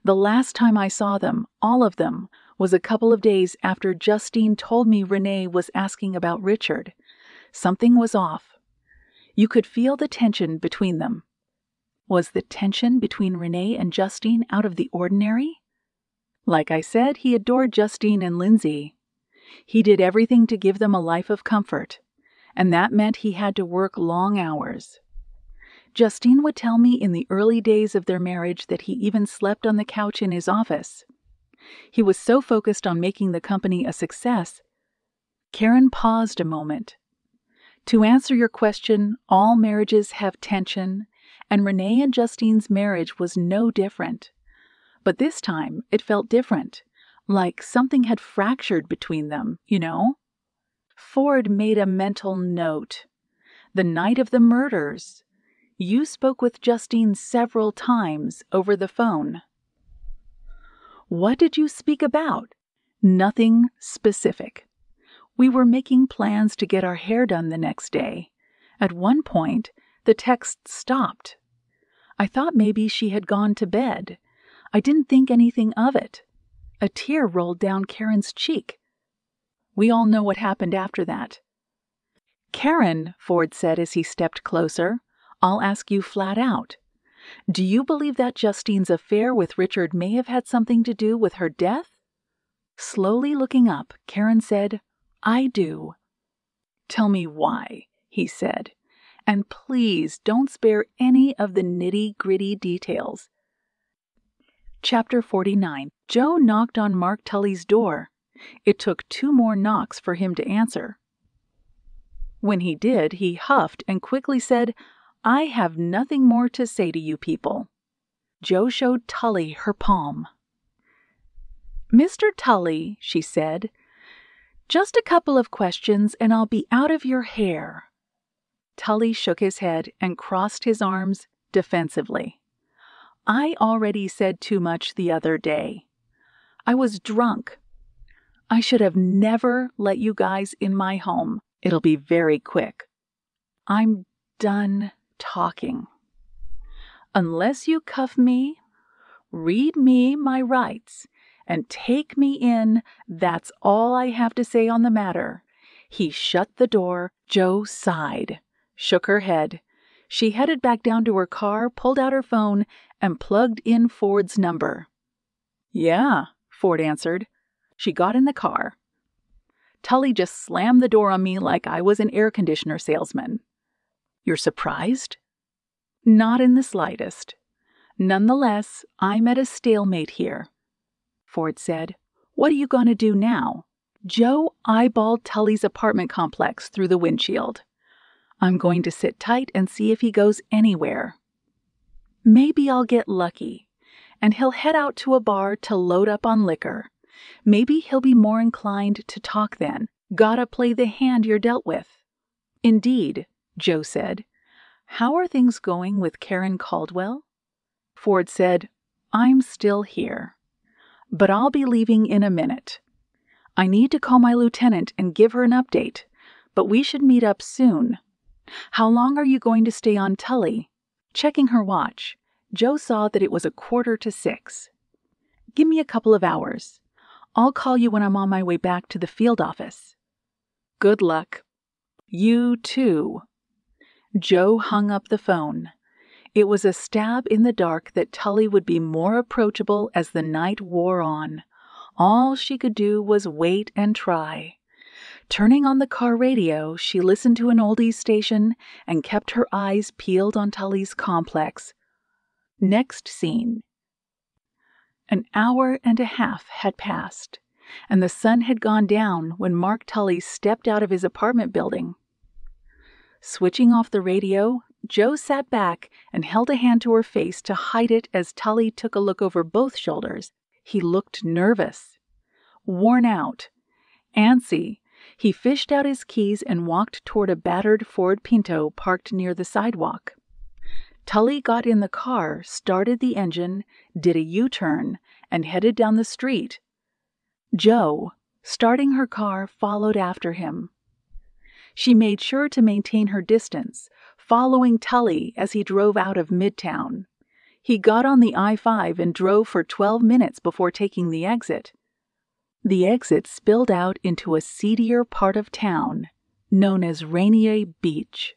[SPEAKER 1] The last time I saw them, all of them, was a couple of days after Justine told me Renee was asking about Richard. Something was off. You could feel the tension between them. Was the tension between Renee and Justine out of the ordinary? Like I said, he adored Justine and Lindsay. He did everything to give them a life of comfort, and that meant he had to work long hours. Justine would tell me in the early days of their marriage that he even slept on the couch in his office. He was so focused on making the company a success. Karen paused a moment. To answer your question, all marriages have tension, and Renee and Justine's marriage was no different. But this time, it felt different, like something had fractured between them, you know? Ford made a mental note. The night of the murders. You spoke with Justine several times over the phone. What did you speak about? Nothing specific. We were making plans to get our hair done the next day. At one point, the text stopped. I thought maybe she had gone to bed. I didn't think anything of it. A tear rolled down Karen's cheek. We all know what happened after that. Karen, Ford said as he stepped closer, I'll ask you flat out. Do you believe that Justine's affair with Richard may have had something to do with her death? Slowly looking up, Karen said, I do. Tell me why, he said, and please don't spare any of the nitty-gritty details. Chapter 49. Joe knocked on Mark Tully's door. It took 2 more knocks for him to answer. When he did, he huffed and quickly said, I have nothing more to say to you people. Joe showed Tully her palm. Mr. Tully, she said, just a couple of questions and I'll be out of your hair. Tully shook his head and crossed his arms defensively. I already said too much the other day. I was drunk. I should have never let you guys in my home. It'll be very quick. I'm done talking. Unless you cuff me, read me my rights, and take me in, that's all I have to say on the matter. He shut the door. Joe sighed, shook her head. She headed back down to her car, pulled out her phone, and plugged in Ford's number. Yeah, Ford answered. She got in the car. Tully just slammed the door on me like I was an air conditioner salesman. You're surprised? Not in the slightest. Nonetheless, I'm at a stalemate here. Ford said, What are you going to do now? Joe eyeballed Tully's apartment complex through the windshield. I'm going to sit tight and see if he goes anywhere. Maybe I'll get lucky, and he'll head out to a bar to load up on liquor. Maybe he'll be more inclined to talk then. Gotta play the hand you're dealt with. Indeed, Joe said. How are things going with Karen Caldwell? Ford said, "I'm still here, but I'll be leaving in a minute. I need to call my lieutenant and give her an update, but we should meet up soon. How long are you going to stay on Tully?" Checking her watch, Joe saw that it was 5:45. "Give me a couple of hours. I'll call you when I'm on my way back to the field office." "Good luck." "You too." Joe hung up the phone. It was a stab in the dark that Tully would be more approachable as the night wore on. All she could do was wait and try. Turning on the car radio, she listened to an oldies station and kept her eyes peeled on Tully's complex. Next scene. An hour and a half had passed, and the sun had gone down when Mark Tully stepped out of his apartment building. Switching off the radio, Joe sat back and held a hand to her face to hide it as Tully took a look over both shoulders. He looked nervous, worn out, antsy. He fished out his keys and walked toward a battered Ford Pinto parked near the sidewalk. Tully got in the car, started the engine, did a U-turn, and headed down the street. Joe, starting her car, followed after him. She made sure to maintain her distance, following Tully as he drove out of Midtown. He got on the I-5 and drove for 12 minutes before taking the exit. The exit spilled out into a seedier part of town, known as Rainier Beach.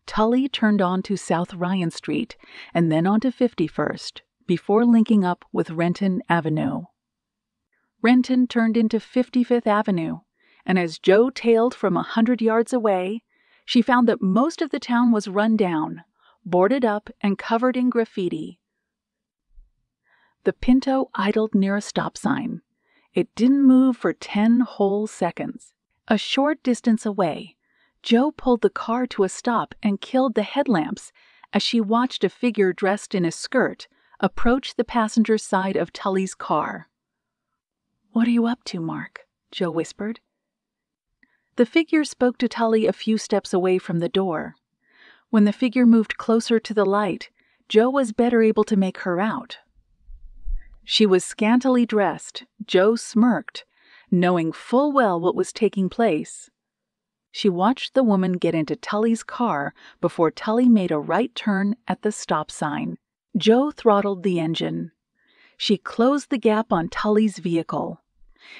[SPEAKER 1] Tully turned onto South Ryan Street and then onto 51st, before linking up with Renton Avenue. Renton turned into 55th Avenue, and as Joe tailed from 100 yards away, she found that most of the town was run down, boarded up, and covered in graffiti. The Pinto idled near a stop sign. It didn't move for 10 whole seconds. A short distance away, Joe pulled the car to a stop and killed the headlamps as she watched a figure dressed in a skirt approach the passenger side of Tully's car. "What are you up to, Mark?" Joe whispered. The figure spoke to Tully a few steps away from the door. When the figure moved closer to the light, Joe was better able to make her out. She was scantily dressed. Joe smirked, knowing full well what was taking place. She watched the woman get into Tully's car before Tully made a right turn at the stop sign. Joe throttled the engine. She closed the gap on Tully's vehicle.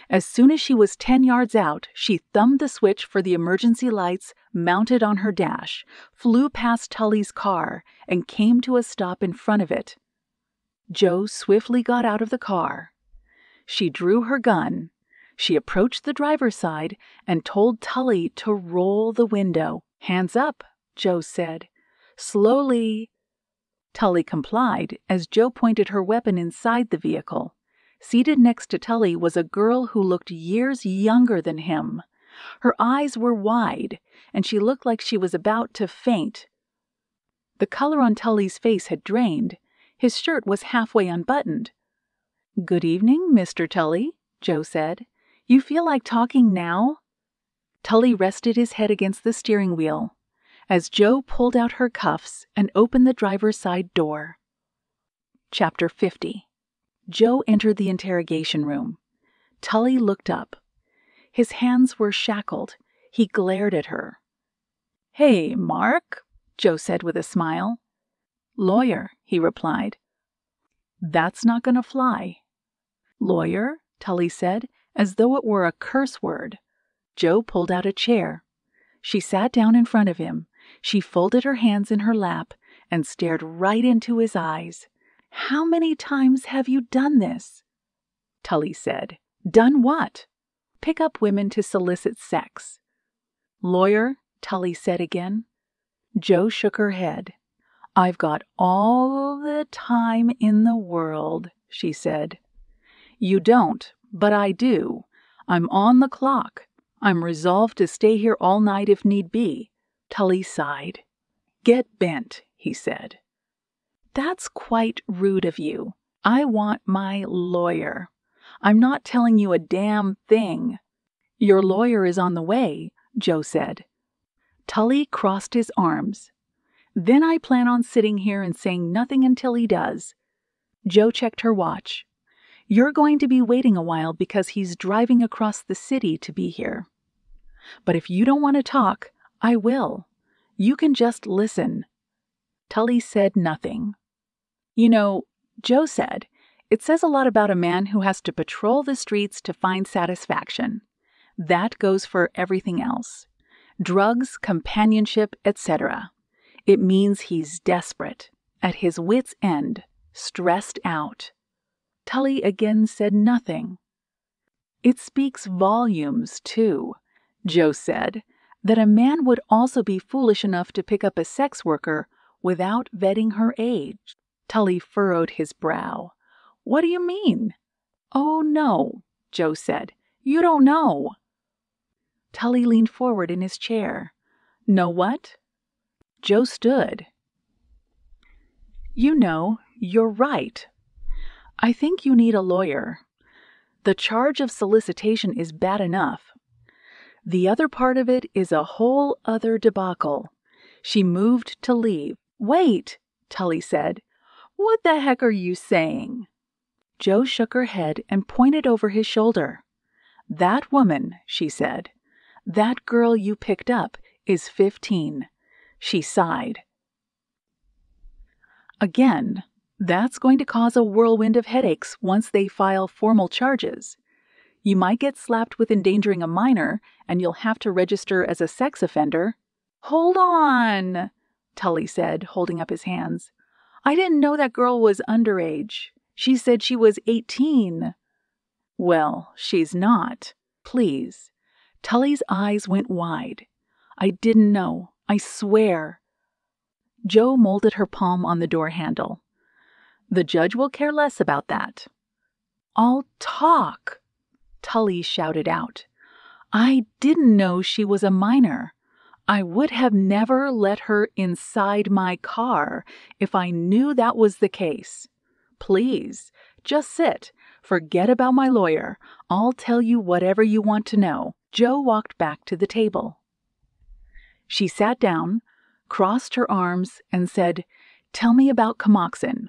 [SPEAKER 1] As soon as she was 10 yards out, she thumbed the switch for the emergency lights mounted on her dash, flew past Tully's car, and came to a stop in front of it. Joe swiftly got out of the car. She drew her gun. She approached the driver's side and told Tully to roll the window. "Hands up," Joe said. "Slowly." Tully complied as Joe pointed her weapon inside the vehicle. Seated next to Tully was a girl who looked years younger than him. Her eyes were wide, and she looked like she was about to faint. The color on Tully's face had drained. His shirt was halfway unbuttoned. "Good evening, Mr. Tully," Joe said. "You feel like talking now?" Tully rested his head against the steering wheel as Joe pulled out her cuffs and opened the driver's side door. Chapter 50. Joe entered the interrogation room. Tully looked up. His hands were shackled. He glared at her. "Hey, Mark," Joe said with a smile. "Lawyer," he replied. "That's not going to fly." "Lawyer," Tully said, as though it were a curse word. Joe pulled out a chair. She sat down in front of him. She folded her hands in her lap and stared right into his eyes. "How many times have you done this?" Tully said. "Done what?" "Pick up women to solicit sex." "Lawyer," Tully said again. Joe shook her head. "I've got all the time in the world," she said. "You don't, but I do. I'm on the clock. I'm resolved to stay here all night if need be." Tully sighed. "Get bent," he said. "That's quite rude of you. I want my lawyer. I'm not telling you a damn thing." "Your lawyer is on the way," Joe said. Tully crossed his arms. Then I plan on sitting here and saying nothing until he does. Jo checked her watch. You're going to be waiting a while because he's driving across the city to be here. But if you don't want to talk, I will. You can just listen. Tully said nothing. You know, Jo said, it says a lot about a man who has to patrol the streets to find satisfaction. That goes for everything else. Drugs, companionship, etc. It means he's desperate, at his wit's end, stressed out. Tully again said nothing. It speaks volumes, too, Jo said, that a man would also be foolish enough to pick up a sex worker without vetting her age. Tully furrowed his brow. What do you mean? Oh, no, Jo said. You don't know. Tully leaned forward in his chair. Know what? Jo stood. You know, you're right. I think you need a lawyer. The charge of solicitation is bad enough. The other part of it is a whole other debacle. She moved to leave. Wait, Tully said. What the heck are you saying? Jo shook her head and pointed over his shoulder. That woman, she said, that girl you picked up is 15. She sighed. Again, that's going to cause a whirlwind of headaches once they file formal charges. You might get slapped with endangering a minor, and you'll have to register as a sex offender. Hold on, Tully said, holding up his hands. I didn't know that girl was underage. She said she was 18. Well, she's not. Please. Tully's eyes went wide. I didn't know. I swear. Jo molded her palm on the door handle. The judge will care less about that. I'll talk, Tully shouted out. I didn't know she was a minor. I would have never let her inside my car if I knew that was the case. Please, just sit. Forget about my lawyer. I'll tell you whatever you want to know. Jo walked back to the table. She sat down, crossed her arms, and said, Tell me about Comoxin.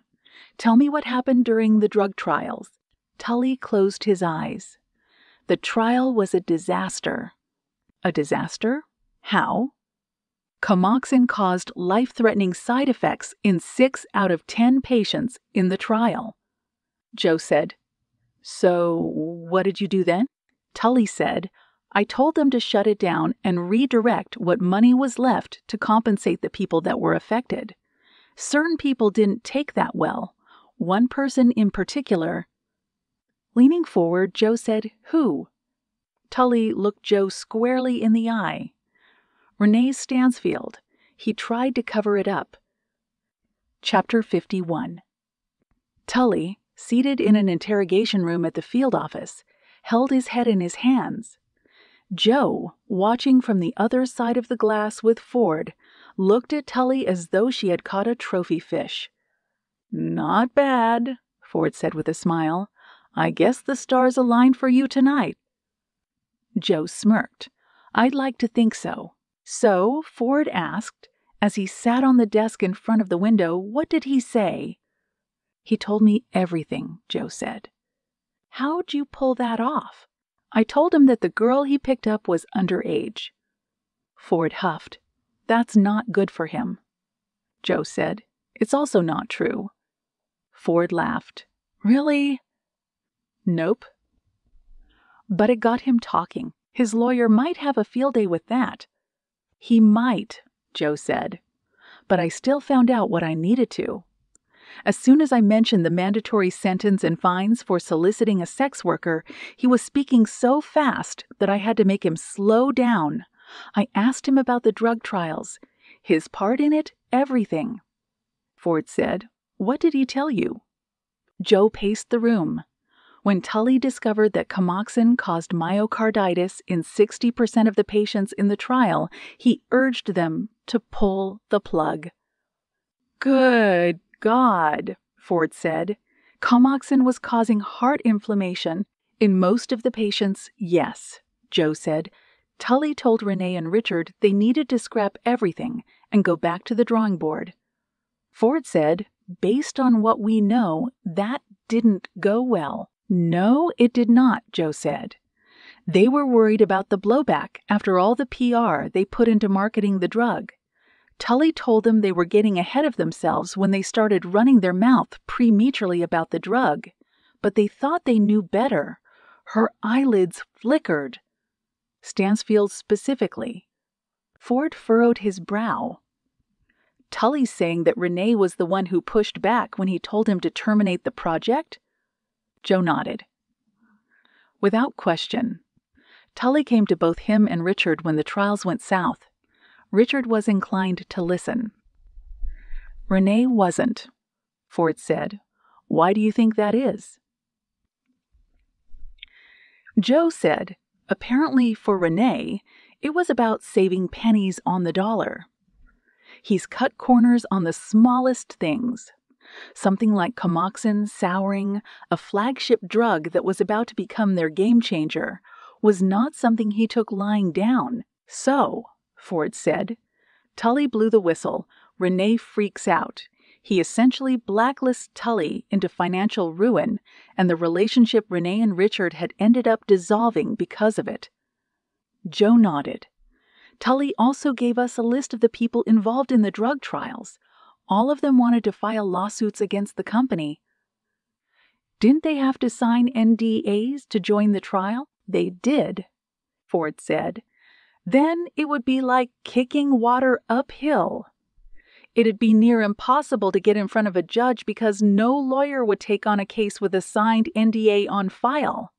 [SPEAKER 1] Tell me what happened during the drug trials. Tully closed his eyes. The trial was a disaster. A disaster? How? Comoxin caused life-threatening side effects in 6 out of 10 patients in the trial. Jo said, So what did you do then? Tully said, I told them to shut it down and redirect what money was left to compensate the people that were affected. Certain people didn't take that well. One person in particular. Leaning forward, Jo said, Who? Tully looked Jo squarely in the eye. Renee Stansfield. He tried to cover it up. Chapter 51. Tully, seated in an interrogation room at the field office, held his head in his hands. Jo, watching from the other side of the glass with Ford, looked at Tully as though she had caught a trophy fish. Not bad, Ford said with a smile. I guess the stars aligned for you tonight. Jo smirked. I'd like to think so. So, Ford asked, as he sat on the desk in front of the window, what did he say? He told me everything, Jo said. How'd you pull that off? I told him that the girl he picked up was underage. Ford huffed. That's not good for him. Jo said, It's also not true. Ford laughed. Really? Nope. But it got him talking. His lawyer might have a field day with that. He might, Jo said. But I still found out what I needed to. As soon as I mentioned the mandatory sentence and fines for soliciting a sex worker, he was speaking so fast that I had to make him slow down. I asked him about the drug trials, his part in it, everything. Ford said, What did he tell you? Jo paced the room. When Tully discovered that Comoxin caused myocarditis in 60% of the patients in the trial, he urged them to pull the plug. Good God, Ford said. Comoxin was causing heart inflammation. In most of the patients, yes, Jo said. Tully told Renee and Richard they needed to scrap everything, and go back to the drawing board. Ford said, based on what we know, that didn't go well. No, it did not, Joe said. They were worried about the blowback after all the PR they put into marketing the drug. Tully told them they were getting ahead of themselves when they started running their mouth prematurely about the drug, but they thought they knew better. Her eyelids flickered. Stansfield specifically. Ford furrowed his brow. Tully's saying that Renee was the one who pushed back when he told him to terminate the project? Joe nodded. Without question. Tully came to both him and Richard when the trials went south. Richard was inclined to listen. Renee wasn't, Ford said. Why do you think that is? Joe said, apparently for Renee, it was about saving pennies on the dollar. He's cut corners on the smallest things. Something like Comoxin souring, a flagship drug that was about to become their game changer, was not something he took lying down. So, Ford said, Tully blew the whistle. Renee freaks out. He essentially blacklists Tully into financial ruin, and the relationship Renee and Richard had ended up dissolving because of it. Joe nodded. Tully also gave us a list of the people involved in the drug trials. All of them wanted to file lawsuits against the company. Didn't they have to sign NDAs to join the trial? They did, Ford said. Then it would be like kicking water uphill. It'd be near impossible to get in front of a judge because no lawyer would take on a case with a signed NDA on file.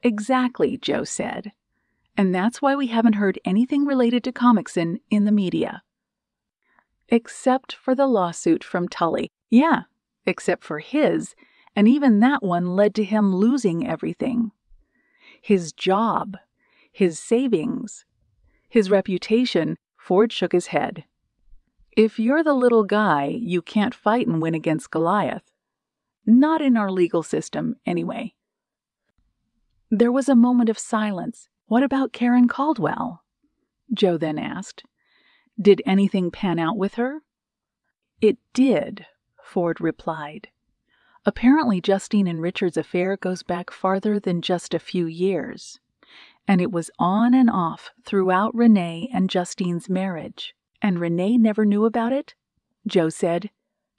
[SPEAKER 1] Exactly, Joe said. And that's why we haven't heard anything related to Comoxin in the media. Except for the lawsuit from Tully. Yeah, except for his, and even that one led to him losing everything. His job, his savings, his reputation. Ford shook his head. If you're the little guy, you can't fight and win against Goliath. Not in our legal system, anyway. There was a moment of silence. What about Karen Caldwell? Joe then asked. Did anything pan out with her? It did, Ford replied. Apparently Justine and Richard's affair goes back farther than just a few years, and it was on and off throughout Renee and Justine's marriage. And Renee never knew about it? Joe said.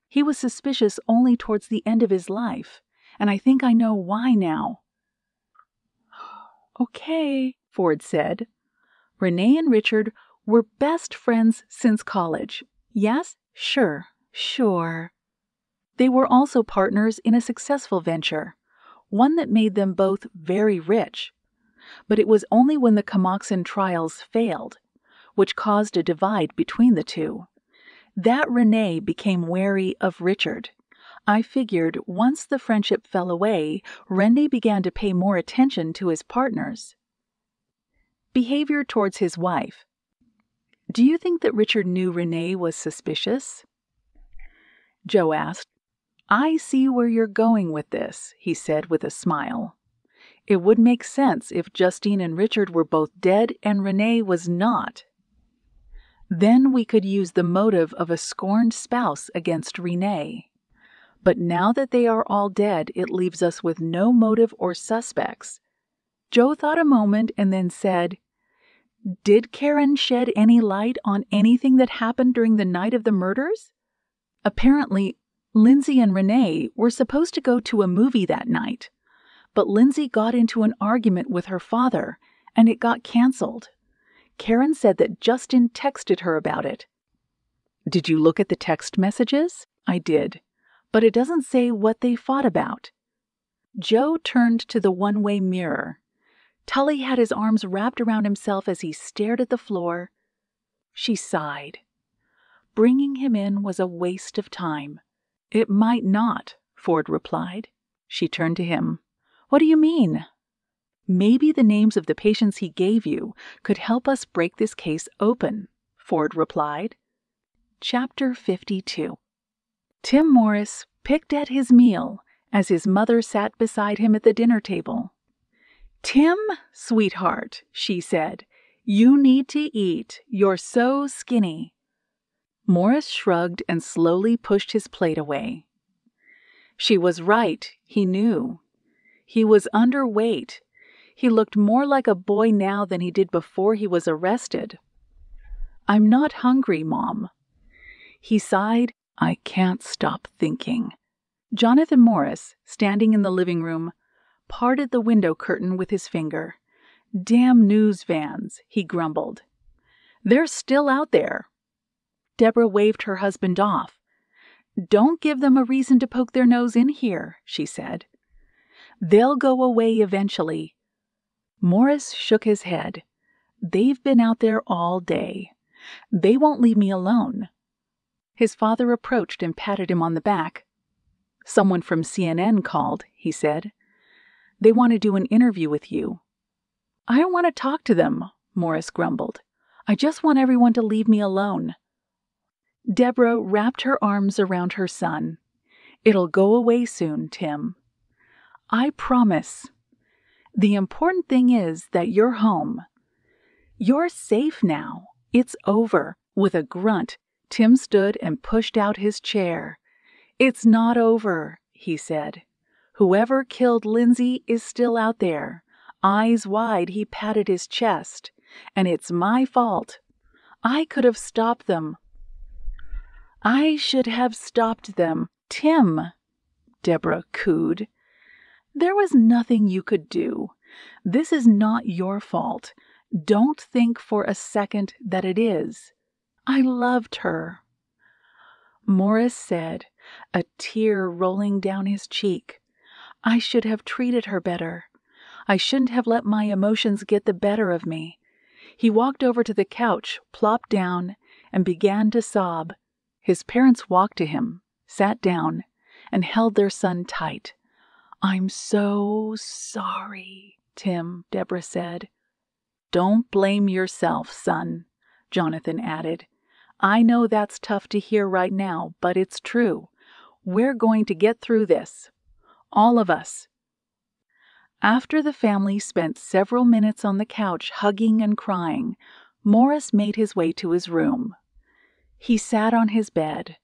[SPEAKER 1] He was suspicious only towards the end of his life, and I think I know why now. Okay, Ford said. Renee and Richard were best friends since college. Yes? Sure. They were also partners in a successful venture, one that made them both very rich. But it was only when the Comoxin trials failed, which caused a divide between the two, that Renee became wary of Richard. I figured once the friendship fell away, Renee began to pay more attention to his partners. Behavior towards his wife. Do you think that Richard knew Renee was suspicious? Joe asked. I see where you're going with this, he said with a smile. It would make sense if Justine and Richard were both dead and Renee was not. Then we could use the motive of a scorned spouse against Renee. But now that they are all dead, it leaves us with no motive or suspects. Joe thought a moment and then said, Did Karen shed any light on anything that happened during the night of the murders? Apparently, Lindsay and Renee were supposed to go to a movie that night, but Lindsay got into an argument with her father, and it got canceled. Karen said that Justin texted her about it. Did you look at the text messages? I did, but it doesn't say what they fought about. Joe turned to the one-way mirror. Tully had his arms wrapped around himself as he stared at the floor. She sighed. Bringing him in was a waste of time. It might not, Ford replied. She turned to him. What do you mean? Maybe the names of the patients he gave you could help us break this case open, Ford replied. Chapter 52. Tim Morris picked at his meal as his mother sat beside him at the dinner table. Tim, sweetheart, she said, you need to eat. You're so skinny. Morris shrugged and slowly pushed his plate away. She was right, he knew. He was underweight. He looked more like a boy now than he did before he was arrested. "I'm not hungry, Mom." He sighed. "I can't stop thinking." Jonathan Morris, standing in the living room, parted the window curtain with his finger. "Damn news vans," he grumbled. "They're still out there." Deborah waved her husband off. "Don't give them a reason to poke their nose in here," she said. "They'll go away eventually." Morris shook his head. "They've been out there all day. They won't leave me alone." His father approached and patted him on the back. "Someone from CNN called," he said. "They want to do an interview with you." "I don't want to talk to them," Morris grumbled. "I just want everyone to leave me alone." Deborah wrapped her arms around her son. "It'll go away soon, Tim. I promise. The important thing is that you're home. You're safe now. It's over." With a grunt, Tim stood and pushed out his chair. "It's not over," he said. "Whoever killed Lindsay is still out there." Eyes wide, he patted his chest. "And it's my fault. I could have stopped them. I should have stopped them." "Tim," Deborah cooed. "There was nothing you could do. This is not your fault. Don't think for a second that it is. I loved her." Morris said, a tear rolling down his cheek. "I should have treated her better. I shouldn't have let my emotions get the better of me." He walked over to the couch, plopped down, and began to sob. His parents walked to him, sat down, and held their son tight. "I'm so sorry, Tim," Deborah said. "Don't blame yourself, son," Jonathan added. "I know that's tough to hear right now, but it's true. We're going to get through this. All of us." After the family spent several minutes on the couch hugging and crying, Morris made his way to his room. He sat on his bed.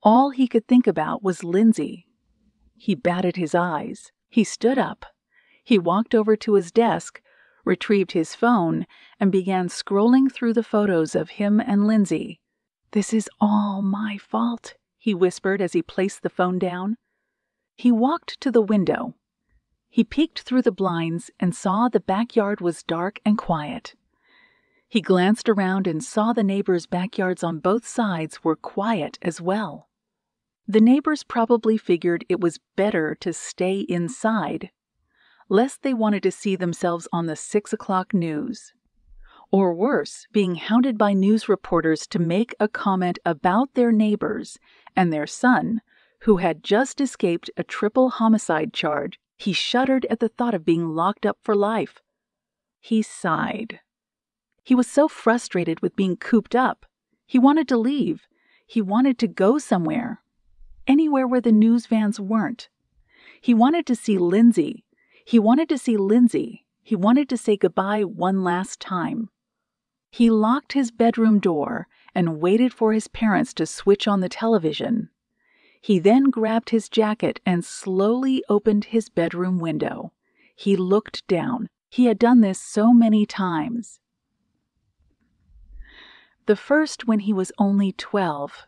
[SPEAKER 1] All he could think about was Lindsay. He batted his eyes. He stood up. He walked over to his desk, retrieved his phone, and began scrolling through the photos of him and Lindsay. "This is all my fault," he whispered as he placed the phone down. He walked to the window. He peeked through the blinds and saw the backyard was dark and quiet. He glanced around and saw the neighbors' backyards on both sides were quiet as well. The neighbors probably figured it was better to stay inside, lest they wanted to see themselves on the 6 o'clock news. Or worse, being hounded by news reporters to make a comment about their neighbors and their son, who had just escaped a triple homicide charge. He shuddered at the thought of being locked up for life. He sighed. He was so frustrated with being cooped up. He wanted to leave. He wanted to go somewhere. Anywhere where the news vans weren't. He wanted to see Lindsay. He wanted to see Lindsay. He wanted to say goodbye one last time. He locked his bedroom door and waited for his parents to switch on the television. He then grabbed his jacket and slowly opened his bedroom window. He looked down. He had done this so many times. The first when he was only 12,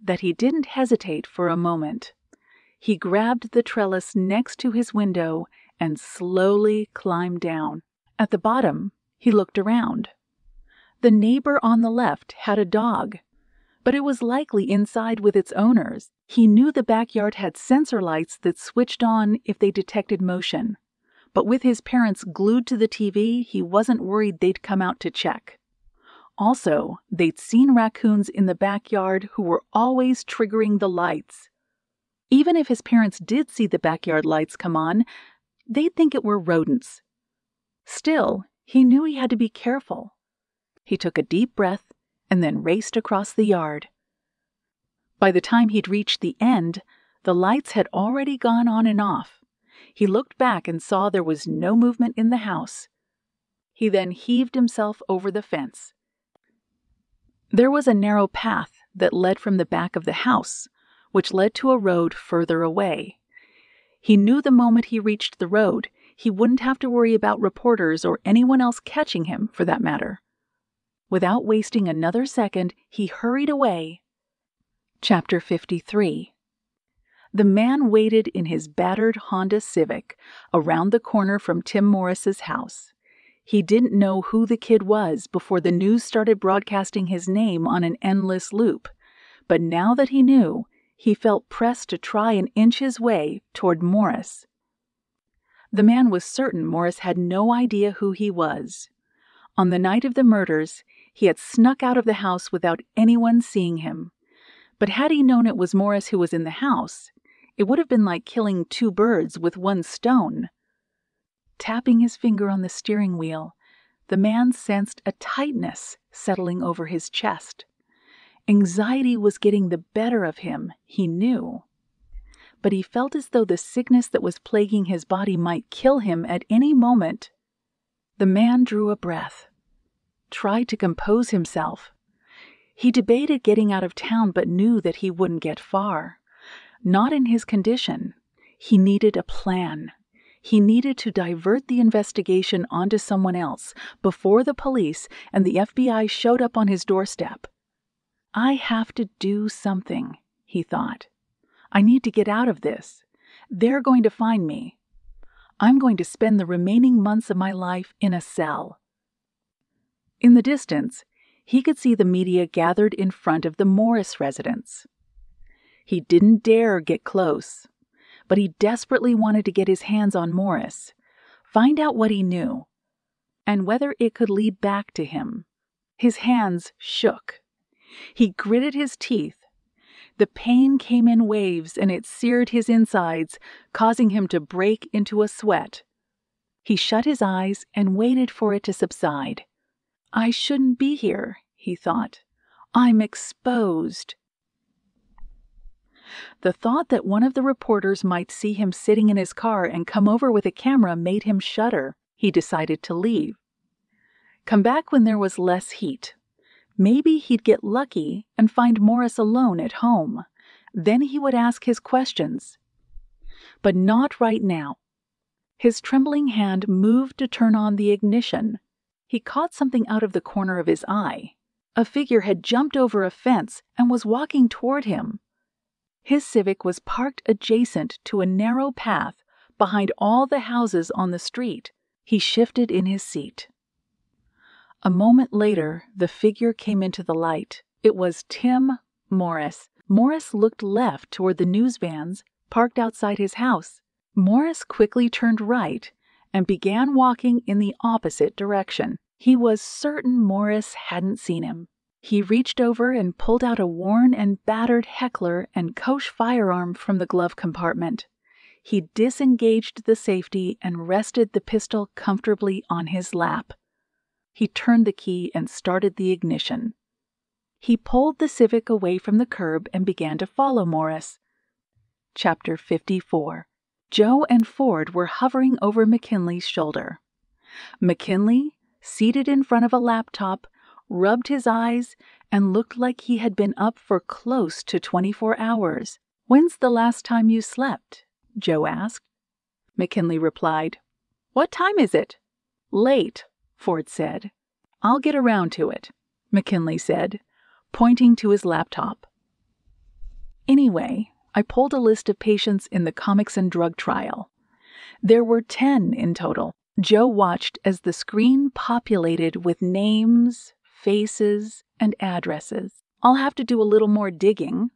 [SPEAKER 1] that he didn't hesitate for a moment. He grabbed the trellis next to his window and slowly climbed down. At the bottom, he looked around. The neighbor on the left had a dog, but it was likely inside with its owners. He knew the backyard had sensor lights that switched on if they detected motion, but with his parents glued to the TV, he wasn't worried they'd come out to check. Also, they'd seen raccoons in the backyard who were always triggering the lights. Even if his parents did see the backyard lights come on, they'd think it were rodents. Still, he knew he had to be careful. He took a deep breath and then raced across the yard. By the time he'd reached the end, the lights had already gone on and off. He looked back and saw there was no movement in the house. He then heaved himself over the fence. There was a narrow path that led from the back of the house, which led to a road further away. He knew the moment he reached the road, he wouldn't have to worry about reporters or anyone else catching him, for that matter. Without wasting another second, he hurried away. Chapter 53. The man waited in his battered Honda Civic around the corner from Tim Morris's house. He didn't know who the kid was before the news started broadcasting his name on an endless loop, but now that he knew, he felt pressed to try and inch his way toward Morris. The man was certain Morris had no idea who he was. On the night of the murders, he had snuck out of the house without anyone seeing him. But had he known it was Morris who was in the house, it would have been like killing two birds with one stone. Tapping his finger on the steering wheel, the man sensed a tightness settling over his chest. Anxiety was getting the better of him, he knew. But he felt as though the sickness that was plaguing his body might kill him at any moment. The man drew a breath, tried to compose himself. He debated getting out of town but knew that he wouldn't get far. Not in his condition. He needed a plan. He needed to divert the investigation onto someone else before the police and the FBI showed up on his doorstep. I have to do something, he thought. I need to get out of this. They're going to find me. I'm going to spend the remaining months of my life in a cell. In the distance, he could see the media gathered in front of the Morris residence. He didn't dare get close, but he desperately wanted to get his hands on Morris, find out what he knew, and whether it could lead back to him. His hands shook. He gritted his teeth. The pain came in waves and it seared his insides, causing him to break into a sweat. He shut his eyes and waited for it to subside. I shouldn't be here, he thought. I'm exposed. The thought that one of the reporters might see him sitting in his car and come over with a camera made him shudder. He decided to leave. Come back when there was less heat. Maybe he'd get lucky and find Morris alone at home. Then he would ask his questions. But not right now. His trembling hand moved to turn on the ignition. He caught something out of the corner of his eye. A figure had jumped over a fence and was walking toward him. His Civic was parked adjacent to a narrow path behind all the houses on the street. He shifted in his seat. A moment later, the figure came into the light. It was Tim Morris. Morris looked left toward the news vans parked outside his house. Morris quickly turned right and began walking in the opposite direction. He was certain Morris hadn't seen him. He reached over and pulled out a worn and battered Heckler & Koch firearm from the glove compartment. He disengaged the safety and rested the pistol comfortably on his lap. He turned the key and started the ignition. He pulled the Civic away from the curb and began to follow Morris. Chapter 54. Joe and Ford were hovering over McKinley's shoulder. McKinley, seated in front of a laptop, rubbed his eyes and looked like he had been up for close to 24 hours. "When's the last time you slept?" Joe asked. McKinley replied, "What time is it?" "Late," Ford said. "I'll get around to it," McKinley said, pointing to his laptop. "Anyway, I pulled a list of patients in the comics and drug trial. There were 10 in total." Joe watched as the screen populated with names, faces, and addresses. "I'll have to do a little more digging,"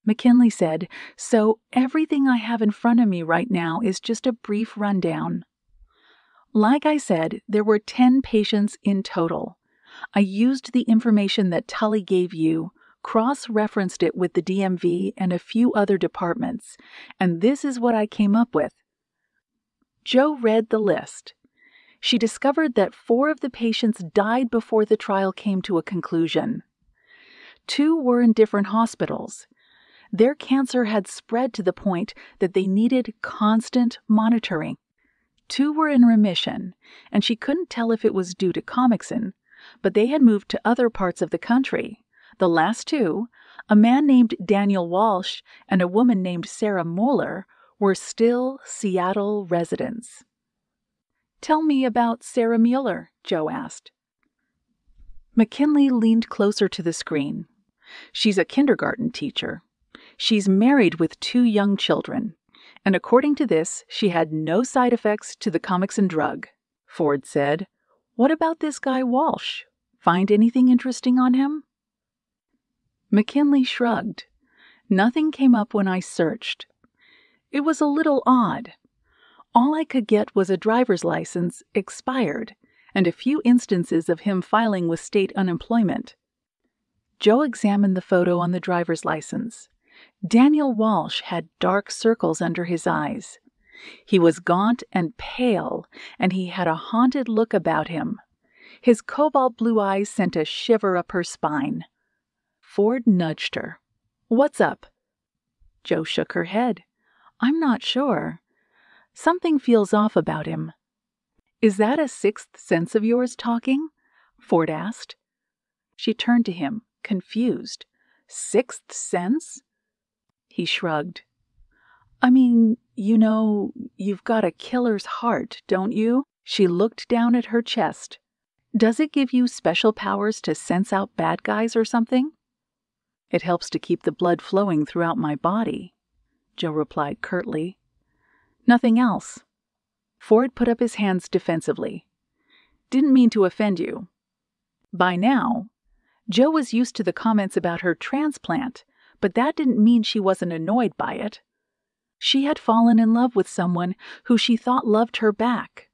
[SPEAKER 1] McKinley said, "so everything I have in front of me right now is just a brief rundown. Like I said, there were 10 patients in total. I used the information that Tully gave you, cross-referenced it with the DMV and a few other departments, and this is what I came up with." Joe read the list. She discovered that 4 of the patients died before the trial came to a conclusion. 2 were in different hospitals. Their cancer had spread to the point that they needed constant monitoring. 2 were in remission, and she couldn't tell if it was due to Comixon, but they had moved to other parts of the country. The last 2, a man named Daniel Walsh and a woman named Sarah Moeller were still Seattle residents. "Tell me about Sarah Mueller," Joe asked. McKinley leaned closer to the screen. "She's a kindergarten teacher. She's married with 2 young children, and according to this, she had no side effects to the Comics and drug." Ford said, "What about this guy Walsh? Find anything interesting on him?" McKinley shrugged. "Nothing came up when I searched. It was a little odd. All I could get was a driver's license, expired, and a few instances of him filing with state unemployment." Joe examined the photo on the driver's license. Daniel Walsh had dark circles under his eyes. He was gaunt and pale, and he had a haunted look about him. His cobalt blue eyes sent a shiver up her spine. Ford nudged her. "What's up?" Joe shook her head. "I'm not sure. Something feels off about him." "Is that a sixth sense of yours talking?" Ford asked. She turned to him, confused. "Sixth sense?" He shrugged. "I mean, you've got a killer's heart, don't you?" She looked down at her chest. "Does it give you special powers to sense out bad guys or something?" "It helps to keep the blood flowing throughout my body," Joe replied curtly. "Nothing else." Ford put up his hands defensively. "Didn't mean to offend you." By now, Joe was used to the comments about her transplant, but that didn't mean she wasn't annoyed by it. She had fallen in love with someone who she thought loved her back.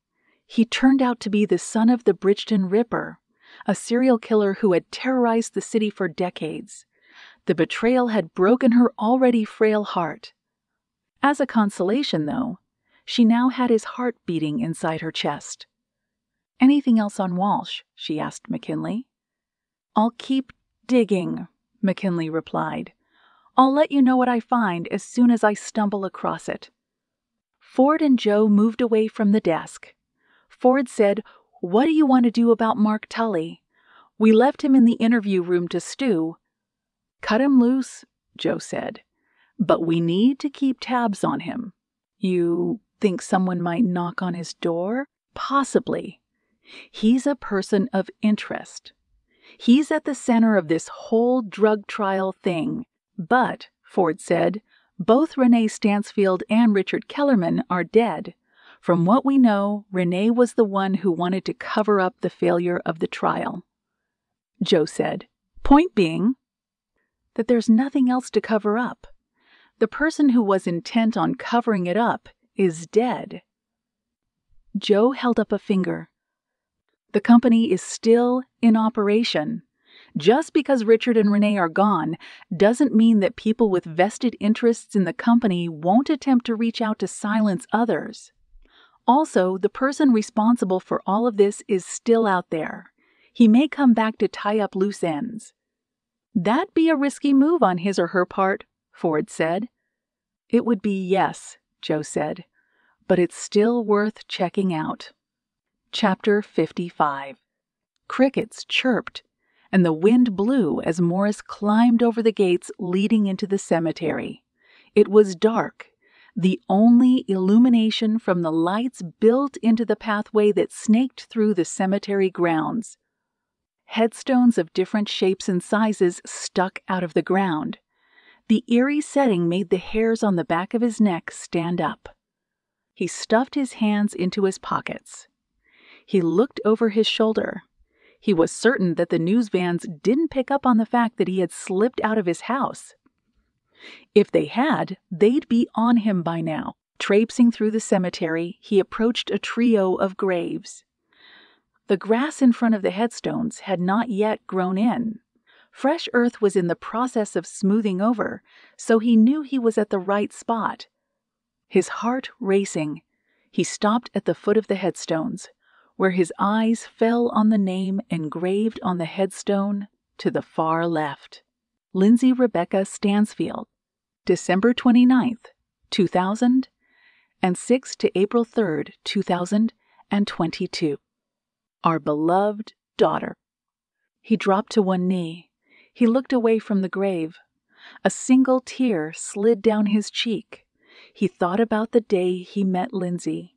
[SPEAKER 1] He turned out to be the son of the Bridgeton Ripper, a serial killer who had terrorized the city for decades. The betrayal had broken her already frail heart. As a consolation, though, she now had his heart beating inside her chest. "Anything else on Walsh?" she asked McKinley. "I'll keep digging," McKinley replied. "I'll let you know what I find as soon as I stumble across it." Ford and Joe moved away from the desk. Ford said, "What do you want to do about Mark Tully? We left him in the interview room to stew." "Cut him loose," Joe said. "But we need to keep tabs on him." "You think someone might knock on his door?" "Possibly. He's a person of interest. He's at the center of this whole drug trial thing. But," Ford said, "both Renee Stansfield and Richard Kellerman are dead. From what we know, Renee was the one who wanted to cover up the failure of the trial." Joe said, "Point being that there's nothing else to cover up. The person who was intent on covering it up is dead." Joe held up a finger. "The company is still in operation. Just because Richard and Renee are gone doesn't mean that people with vested interests in the company won't attempt to reach out to silence others. Also, the person responsible for all of this is still out there. He may come back to tie up loose ends." "That'd be a risky move on his or her part," Ford said. "It would be, yes," Joe said, "but it's still worth checking out." Chapter 55. Crickets chirped, and the wind blew as Morris climbed over the gates leading into the cemetery. It was dark, the only illumination from the lights built into the pathway that snaked through the cemetery grounds. Headstones of different shapes and sizes stuck out of the ground. The eerie setting made the hairs on the back of his neck stand up. He stuffed his hands into his pockets. He looked over his shoulder. He was certain that the news vans didn't pick up on the fact that he had slipped out of his house. If they had, they'd be on him by now. Traipsing through the cemetery, he approached a trio of graves. The grass in front of the headstones had not yet grown in. Fresh earth was in the process of smoothing over, so he knew he was at the right spot. His heart racing, he stopped at the foot of the headstones, where his eyes fell on the name engraved on the headstone to the far left. Lindsay Rebecca Stansfield, December 29th, 2000, and 6 to April 3rd, 2022. Our beloved daughter. He dropped to one knee. He looked away from the grave. A single tear slid down his cheek. He thought about the day he met Lindsay.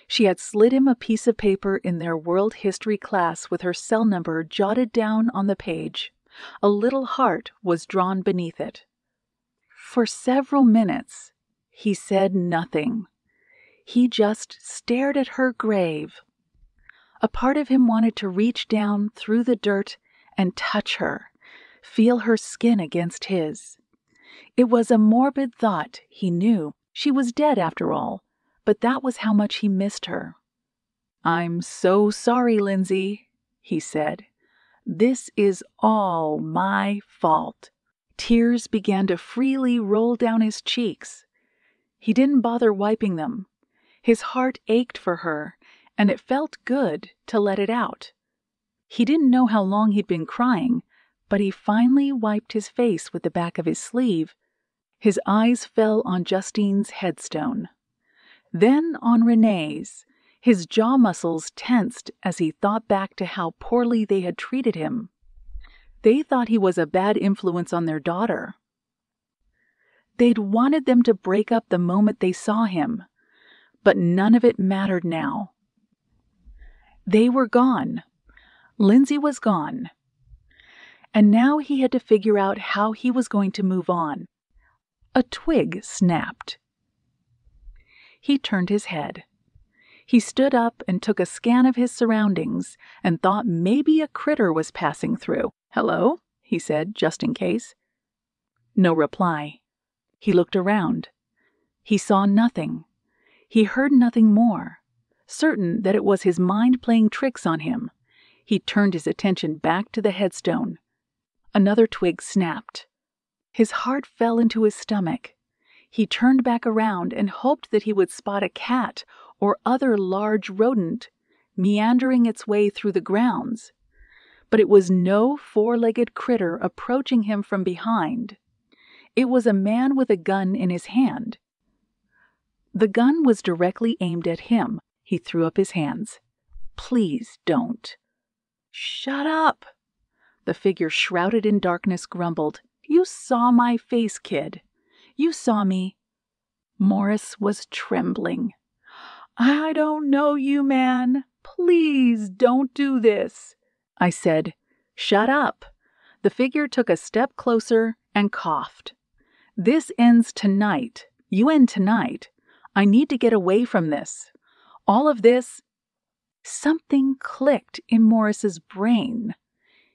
[SPEAKER 1] She had slid him a piece of paper in their world history class with her cell number jotted down on the page. A little heart was drawn beneath it. For several minutes, he said nothing. He just stared at her grave. A part of him wanted to reach down through the dirt and touch her, feel her skin against his. It was a morbid thought, he knew. She was dead after all, but that was how much he missed her. "I'm so sorry, Lindsay," he said. "This is all my fault." Tears began to freely roll down his cheeks. He didn't bother wiping them. His heart ached for her, and it felt good to let it out. He didn't know how long he'd been crying, but he finally wiped his face with the back of his sleeve. His eyes fell on Justine's headstone. Then on Renee's. His jaw muscles tensed as he thought back to how poorly they had treated him. They thought he was a bad influence on their daughter. They'd wanted them to break up the moment they saw him, but none of it mattered now. They were gone. Lindsay was gone. And now he had to figure out how he was going to move on. A twig snapped. He turned his head. He stood up and took a scan of his surroundings and thought maybe a critter was passing through. "Hello?" he said, just in case. No reply. He looked around. He saw nothing. He heard nothing more. Certain that it was his mind playing tricks on him, he turned his attention back to the headstone. Another twig snapped. His heart fell into his stomach. He turned back around and hoped that he would spot a cat or other large rodent meandering its way through the grounds. But it was no four-legged critter approaching him from behind. It was a man with a gun in his hand. The gun was directly aimed at him. He threw up his hands. "Please don't." "Shut up!" The figure shrouded in darkness grumbled. "You saw my face, kid. You saw me." Morris was trembling. "I don't know you, man. Please don't do this." I said, "Shut up." The figure took a step closer and coughed. "This ends tonight. You end tonight. I need to get away from this. All of this—" Something clicked in Morris's brain.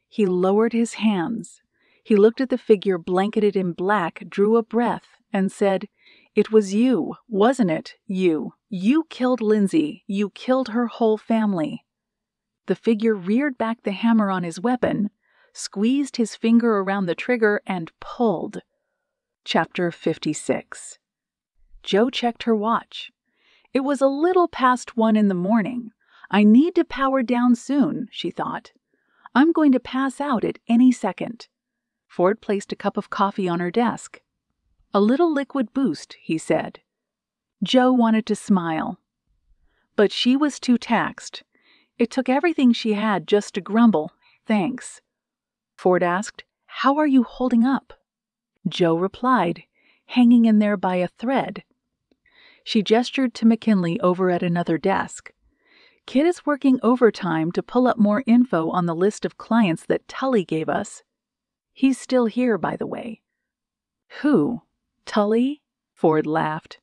[SPEAKER 1] He lowered his hands. He looked at the figure blanketed in black, drew a breath, and said, "It was you, wasn't it? You. You killed Lindsay. You killed her whole family." The figure reared back the hammer on his weapon, squeezed his finger around the trigger, and pulled. Chapter 56. Jo checked her watch. It was a little past 1 in the morning. I need to power down soon, she thought. I'm going to pass out at any second. Ford placed a cup of coffee on her desk. "A little liquid boost," he said. Jo wanted to smile, but she was too taxed. It took everything she had just to grumble, "Thanks." Ford asked, "How are you holding up?" Jo replied, "Hanging in there by a thread." She gestured to McKinley over at another desk. "Kid is working overtime to pull up more info on the list of clients that Tully gave us. He's still here, by the way." "Who? Tully?" Ford laughed.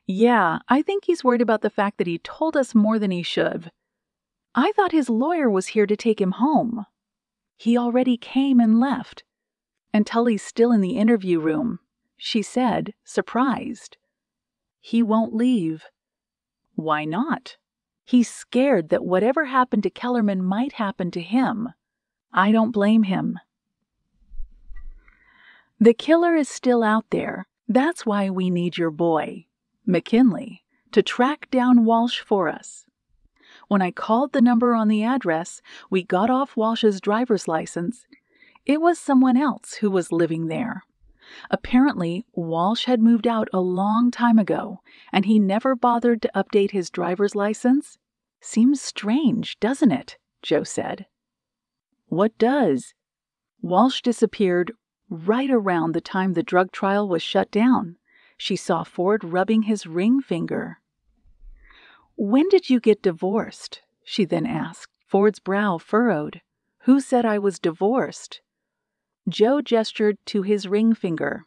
[SPEAKER 1] "Yeah, I think he's worried about the fact that he told us more than he should. I thought his lawyer was here to take him home." "He already came and left. And Tully's still in the interview room," she said, surprised. "He won't leave." "Why not?" "He's scared that whatever happened to Kellerman might happen to him." "I don't blame him." "The killer is still out there. That's why we need your boy, McKinley, to track down Walsh for us. When I called the number on the address, we got off Walsh's driver's license. It was someone else who was living there. Apparently, Walsh had moved out a long time ago, and he never bothered to update his driver's license. Seems strange, doesn't it?" Jo said. "What does?" "Walsh disappeared Right around the time the drug trial was shut down, she saw Ford rubbing his ring finger. "When did you get divorced?" she then asked. Ford's brow furrowed. "Who said I was divorced?" Joe gestured to his ring finger.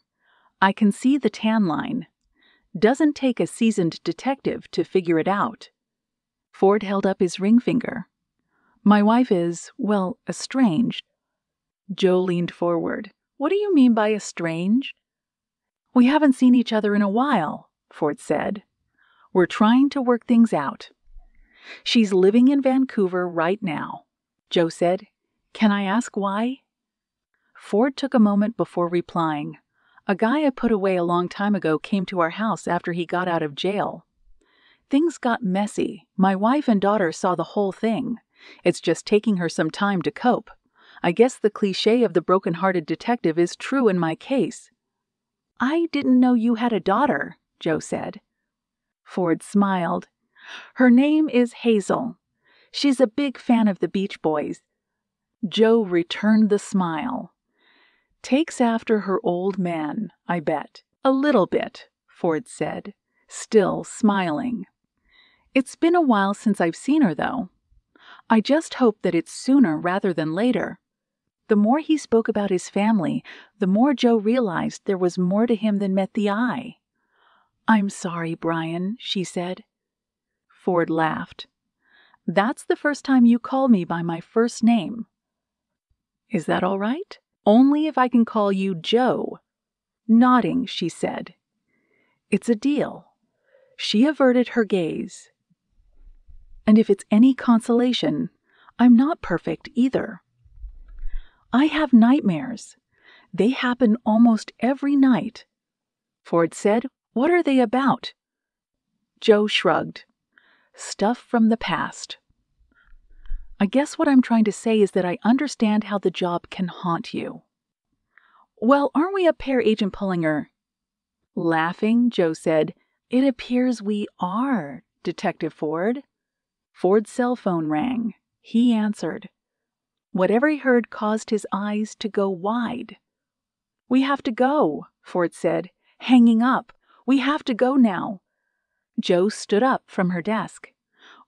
[SPEAKER 1] "I can see the tan line. Doesn't take a seasoned detective to figure it out." Ford held up his ring finger. "My wife is, well, estranged." Joe leaned forward. "What do you mean by estranged?" "We haven't seen each other in a while," Ford said. "We're trying to work things out. She's living in Vancouver right now." Joe said, "Can I ask why?" Ford took a moment before replying. "A guy I put away a long time ago came to our house after he got out of jail. Things got messy. My wife and daughter saw the whole thing. It's just taking her some time to cope. I guess the cliché of the broken-hearted detective is true in my case." "I didn't know you had a daughter," Joe said. Ford smiled. "Her name is Hazel. She's a big fan of the Beach Boys." Joe returned the smile. "Takes after her old man, I bet." "A little bit," Ford said, still smiling. "It's been a while since I've seen her, though. I just hope that it's sooner rather than later." The more he spoke about his family, the more Joe realized there was more to him than met the eye. "I'm sorry, Brian," she said. Ford laughed. "That's the first time you called me by my first name." "Is that all right?" "Only if I can call you Joe." Nodding, she said, "It's a deal." She averted her gaze. "And if it's any consolation, I'm not perfect either. I have nightmares. They happen almost every night." Ford said, "What are they about?" Joe shrugged. "Stuff from the past. I guess what I'm trying to say is that I understand how the job can haunt you." "Well, aren't we a pair, Agent Pullinger?" Laughing, Joe said, "It appears we are, Detective Ford." Ford's cell phone rang. He answered. Whatever he heard caused his eyes to go wide. "We have to go," Ford said, hanging up. "We have to go now." Joe stood up from her desk.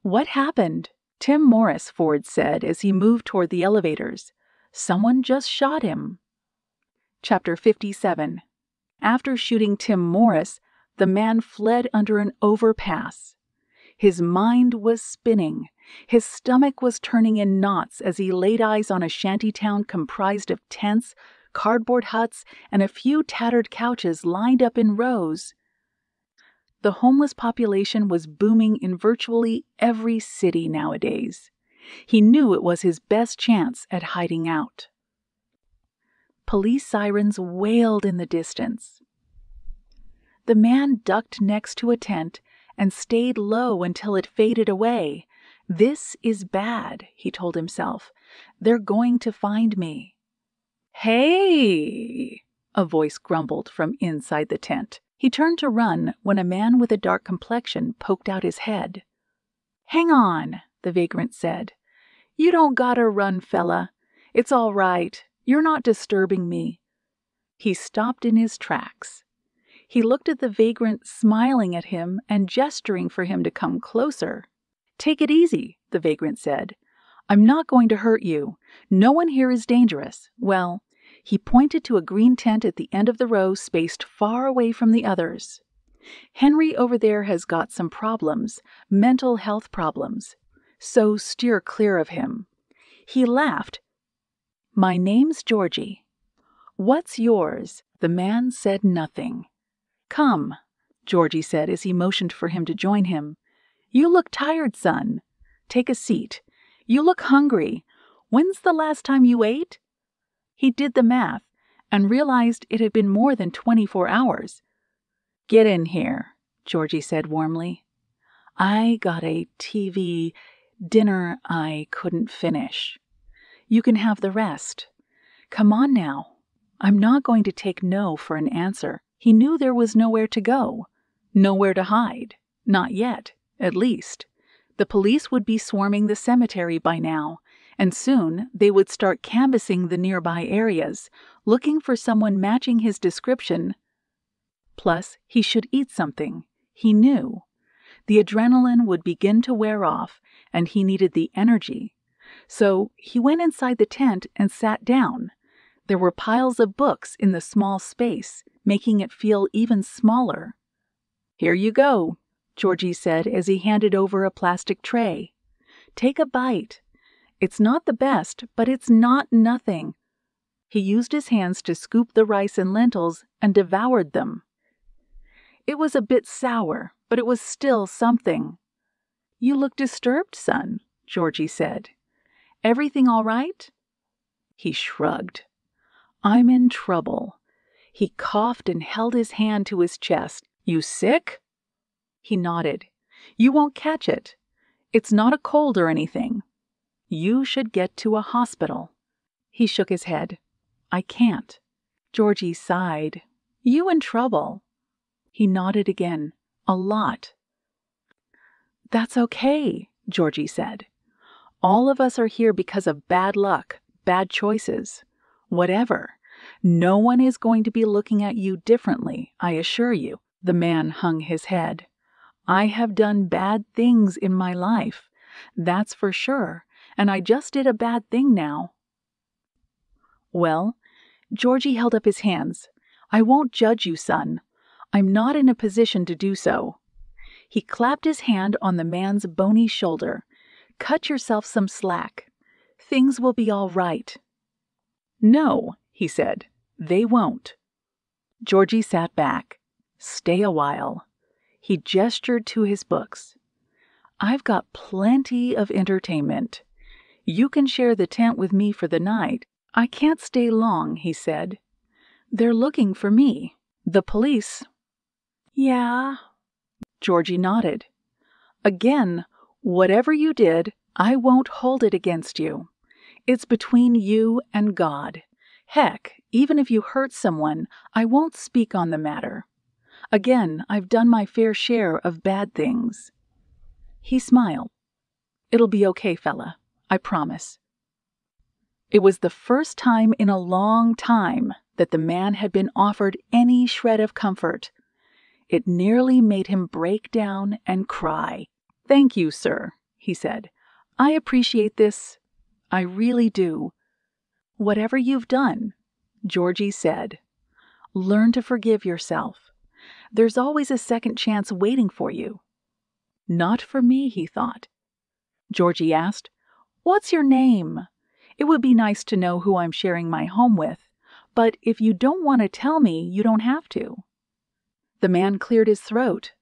[SPEAKER 1] "What happened?" "Tim Morris," Ford said as he moved toward the elevators. "Someone just shot him." Chapter 57. After shooting Tim Morris, the man fled under an overpass. His mind was spinning. His stomach was turning in knots as he laid eyes on a shantytown comprised of tents, cardboard huts, and a few tattered couches lined up in rows. The homeless population was booming in virtually every city nowadays. He knew it was his best chance at hiding out. Police sirens wailed in the distance. The man ducked next to a tent and stayed low until it faded away. "This is bad," he told himself. "They're going to find me." "Hey!" a voice grumbled from inside the tent. He turned to run when a man with a dark complexion poked out his head. "Hang on," the vagrant said. "You don't gotta run, fella. It's all right. You're not disturbing me." He stopped in his tracks. He looked at the vagrant, smiling at him and gesturing for him to come closer. "Take it easy," the vagrant said. "I'm not going to hurt you. No one here is dangerous. Well," he pointed to a green tent at the end of the row, spaced far away from the others. "Henry over there has got some problems, mental health problems. So steer clear of him." He laughed. "My name's Georgie." "What's yours?" The man said nothing. "Come," Georgie said as he motioned for him to join him. "You look tired, son. Take a seat. You look hungry. When's the last time you ate?" He did the math and realized it had been more than 24 hours. "Get in here," Georgie said warmly. "I got a TV dinner I couldn't finish. You can have the rest. Come on now. I'm not going to take no for an answer." He knew there was nowhere to go, nowhere to hide. Not yet, at least. The police would be swarming the cemetery by now, and soon they would start canvassing the nearby areas, looking for someone matching his description. Plus, he should eat something. He knew. The adrenaline would begin to wear off, and he needed the energy. So he went inside the tent and sat down. There were piles of books in the small space, making it feel even smaller. "Here you go," Georgie said as he handed over a plastic tray. "Take a bite. It's not the best, but it's not nothing." He used his hands to scoop the rice and lentils and devoured them. It was a bit sour, but it was still something. "You look disturbed, son," Georgie said. "Everything all right?" He shrugged. "I'm in trouble." He coughed and held his hand to his chest. "You sick?" He nodded. "You won't catch it. It's not a cold or anything. You should get to a hospital." He shook his head. "I can't." Georgie sighed. "You in trouble?" He nodded again. "A lot." "That's okay," Georgie said. "All of us are here because of bad luck, bad choices. Whatever. No one is going to be looking at you differently, I assure you." The man hung his head. "I have done bad things in my life, that's for sure, and I just did a bad thing now." "Well," Georgie held up his hands, "I won't judge you, son. I'm not in a position to do so." He clapped his hand on the man's bony shoulder. "Cut yourself some slack. Things will be all right." "No," he said, "they won't." Georgie sat back. "Stay a while." He gestured to his books. "I've got plenty of entertainment. You can share the tent with me for the night." "I can't stay long," he said. "They're looking for me. The police." "Yeah." Georgie nodded. "Again, whatever you did, I won't hold it against you. It's between you and God. Heck, even if you hurt someone, I won't speak on the matter. Again, I've done my fair share of bad things." He smiled. "It'll be okay, fella. I promise." It was the first time in a long time that the man had been offered any shred of comfort. It nearly made him break down and cry. "Thank you, sir," he said. "I appreciate this. I really do." "Whatever you've done," Georgie said, "learn to forgive yourself. There's always a second chance waiting for you." "Not for me," he thought. Georgie asked, "What's your name? It would be nice to know who I'm sharing my home with, but if you don't want to tell me, you don't have to." The man cleared his throat.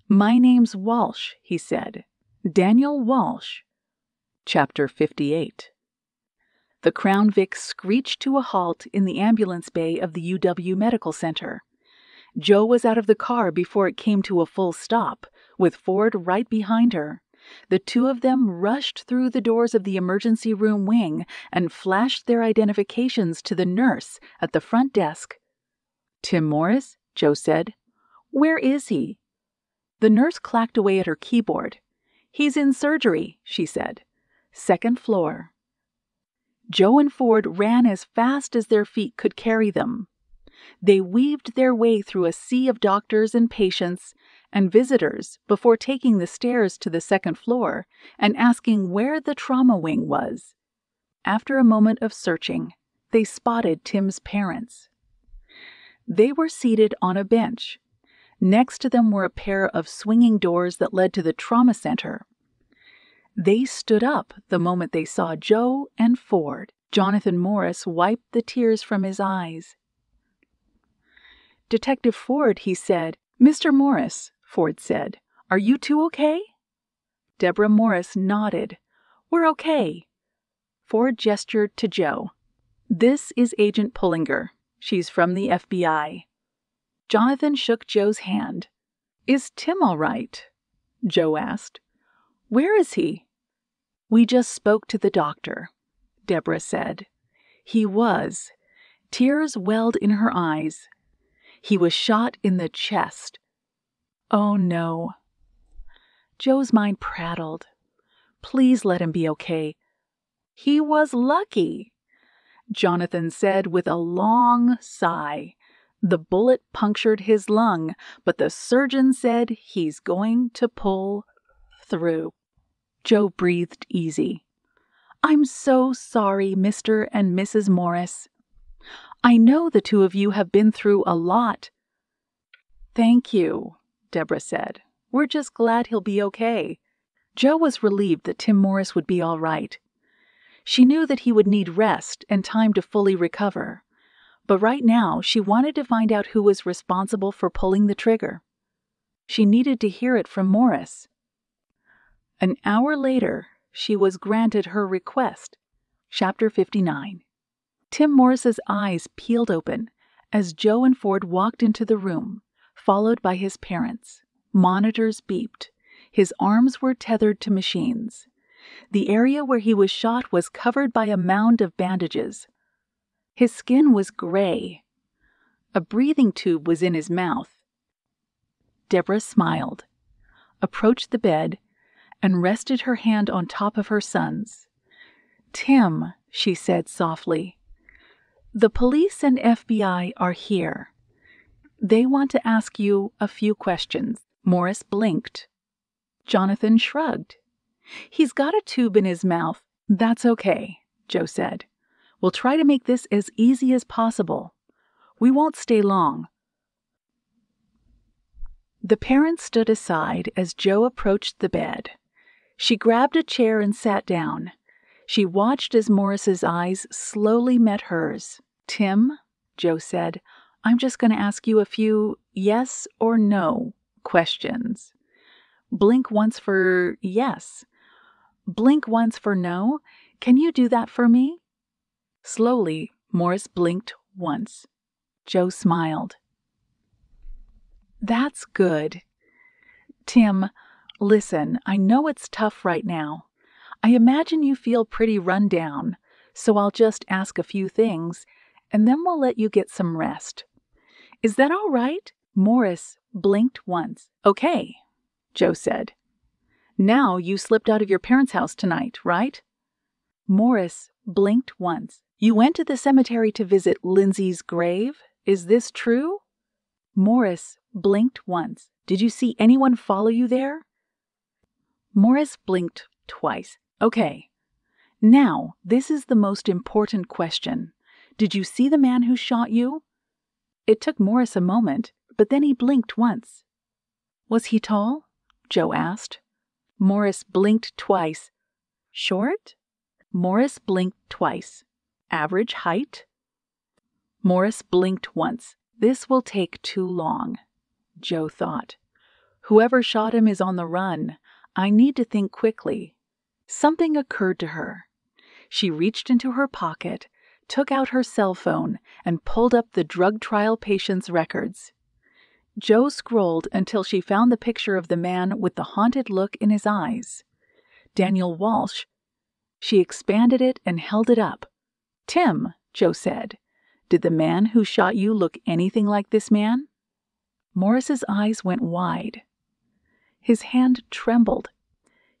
[SPEAKER 1] "My name's Walsh," he said. "Daniel Walsh." Chapter 58. The Crown Vic screeched to a halt in the ambulance bay of the UW Medical Center. Joe was out of the car before it came to a full stop, with Ford right behind her. The two of them rushed through the doors of the emergency room wing and flashed their identifications to the nurse at the front desk. "Tim Morris?" Joe said. "Where is he?" The nurse clacked away at her keyboard. "He's in surgery," she said. "Second floor." Joe and Ford ran as fast as their feet could carry them. They weaved their way through a sea of doctors and patients and visitors before taking the stairs to the second floor and asking where the trauma wing was. After a moment of searching, they spotted Tim's parents. They were seated on a bench. Next to them were a pair of swinging doors that led to the trauma center. They stood up the moment they saw Joe and Ford. Jonathan Morris wiped the tears from his eyes. "Detective Ford," he said. "Mr. Morris," Ford said, "are you two okay?" Deborah Morris nodded. "We're okay." Ford gestured to Joe. "This is Agent Pullinger. She's from the FBI." Jonathan shook Joe's hand. "Is Tim all right?" Joe asked. "Where is he?" "We just spoke to the doctor," Deborah said. "He was." Tears welled in her eyes. "He was shot in the chest." "Oh, no." Joe's mind prattled. "Please let him be okay. He was lucky, Jonathan said with a long sigh. The bullet punctured his lung, but the surgeon said he's going to pull through. Joe breathed easy. I'm so sorry, Mr. and Mrs. Morris. I know the two of you have been through a lot. Thank you, Deborah said. We're just glad he'll be okay. Joe was relieved that Tim Morris would be all right. She knew that he would need rest and time to fully recover. But right now, she wanted to find out who was responsible for pulling the trigger. She needed to hear it from Morris. An hour later, she was granted her request. Chapter 59. Tim Morris's eyes peeled open as Joe and Ford walked into the room, followed by his parents. Monitors beeped. His arms were tethered to machines. The area where he was shot was covered by a mound of bandages. His skin was gray. A breathing tube was in his mouth. Deborah smiled, approached the bed, and rested her hand on top of her son's. Tim, she said softly, the police and FBI are here. They want to ask you a few questions. Morris blinked. Jonathan shrugged. He's got a tube in his mouth. That's okay, Joe said. We'll try to make this as easy as possible. We won't stay long. The parents stood aside as Joe approached the bed. She grabbed a chair and sat down. She watched as Morris's eyes slowly met hers. Tim, Joe said, I'm just going to ask you a few yes or no questions. Blink once for yes. Blink once for no. Can you do that for me? Slowly, Morris blinked once. Joe smiled. That's good. Tim, listen, I know it's tough right now. I imagine you feel pretty run down, so I'll just ask a few things, and then we'll let you get some rest. Is that all right? Morris blinked once. Okay, Joe said. Now you slipped out of your parents' house tonight, right? Morris blinked once. You went to the cemetery to visit Lindsay's grave? Is this true? Morris blinked once. Did you see anyone follow you there? Morris blinked twice. Okay. Now, this is the most important question. Did you see the man who shot you? It took Morris a moment, but then he blinked once. Was he tall? Joe asked. Morris blinked twice. Short? Morris blinked twice. Average height? Morris blinked once. This will take too long, Joe thought. Whoever shot him is on the run. I need to think quickly. Something occurred to her. She reached into her pocket, took out her cell phone, and pulled up the drug trial patient's records. Joe scrolled until she found the picture of the man with the haunted look in his eyes. Daniel Walsh. She expanded it and held it up. Tim, Joe said, did the man who shot you look anything like this man? Morris's eyes went wide. His hand trembled.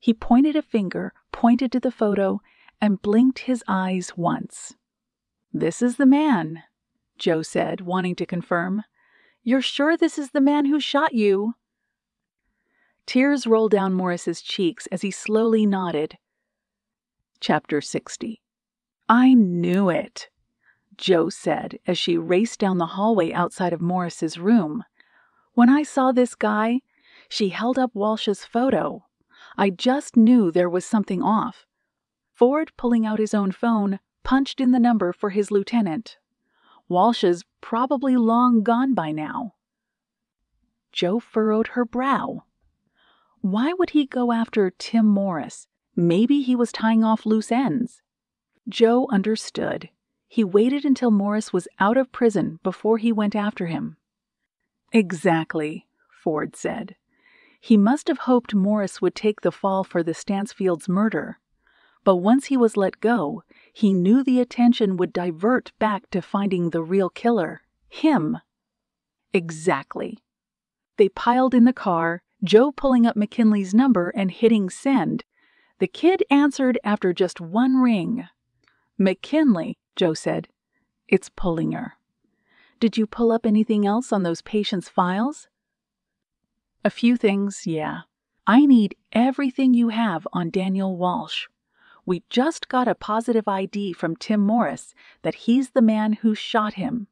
[SPEAKER 1] He pointed a finger, pointed to the photo, and blinked his eyes once. This is the man, Joe said, wanting to confirm. You're sure this is the man who shot you? Tears rolled down Morris's cheeks as he slowly nodded. Chapter 60. I knew it, Joe said as she raced down the hallway outside of Morris's room. When I saw this guy, she held up Walsh's photo. I just knew there was something off. Ford, pulling out his own phone, punched in the number for his lieutenant. Walsh is probably long gone by now. Joe furrowed her brow. Why would he go after Tim Morris? Maybe he was tying off loose ends. Joe understood. He waited until Morris was out of prison before he went after him. Exactly, Ford said. He must have hoped Morris would take the fall for the Stansfields' murder. But once he was let go, he knew the attention would divert back to finding the real killer, him. Exactly. They piled in the car, Joe pulling up McKinley's number and hitting send. The kid answered after just one ring. "McKinley," Joe said. "It's Pullinger." "Did you pull up anything else on those patients' files?" "A few things, yeah. I need everything you have on Daniel Walsh. We just got a positive ID from Tim Morris that he's the man who shot him."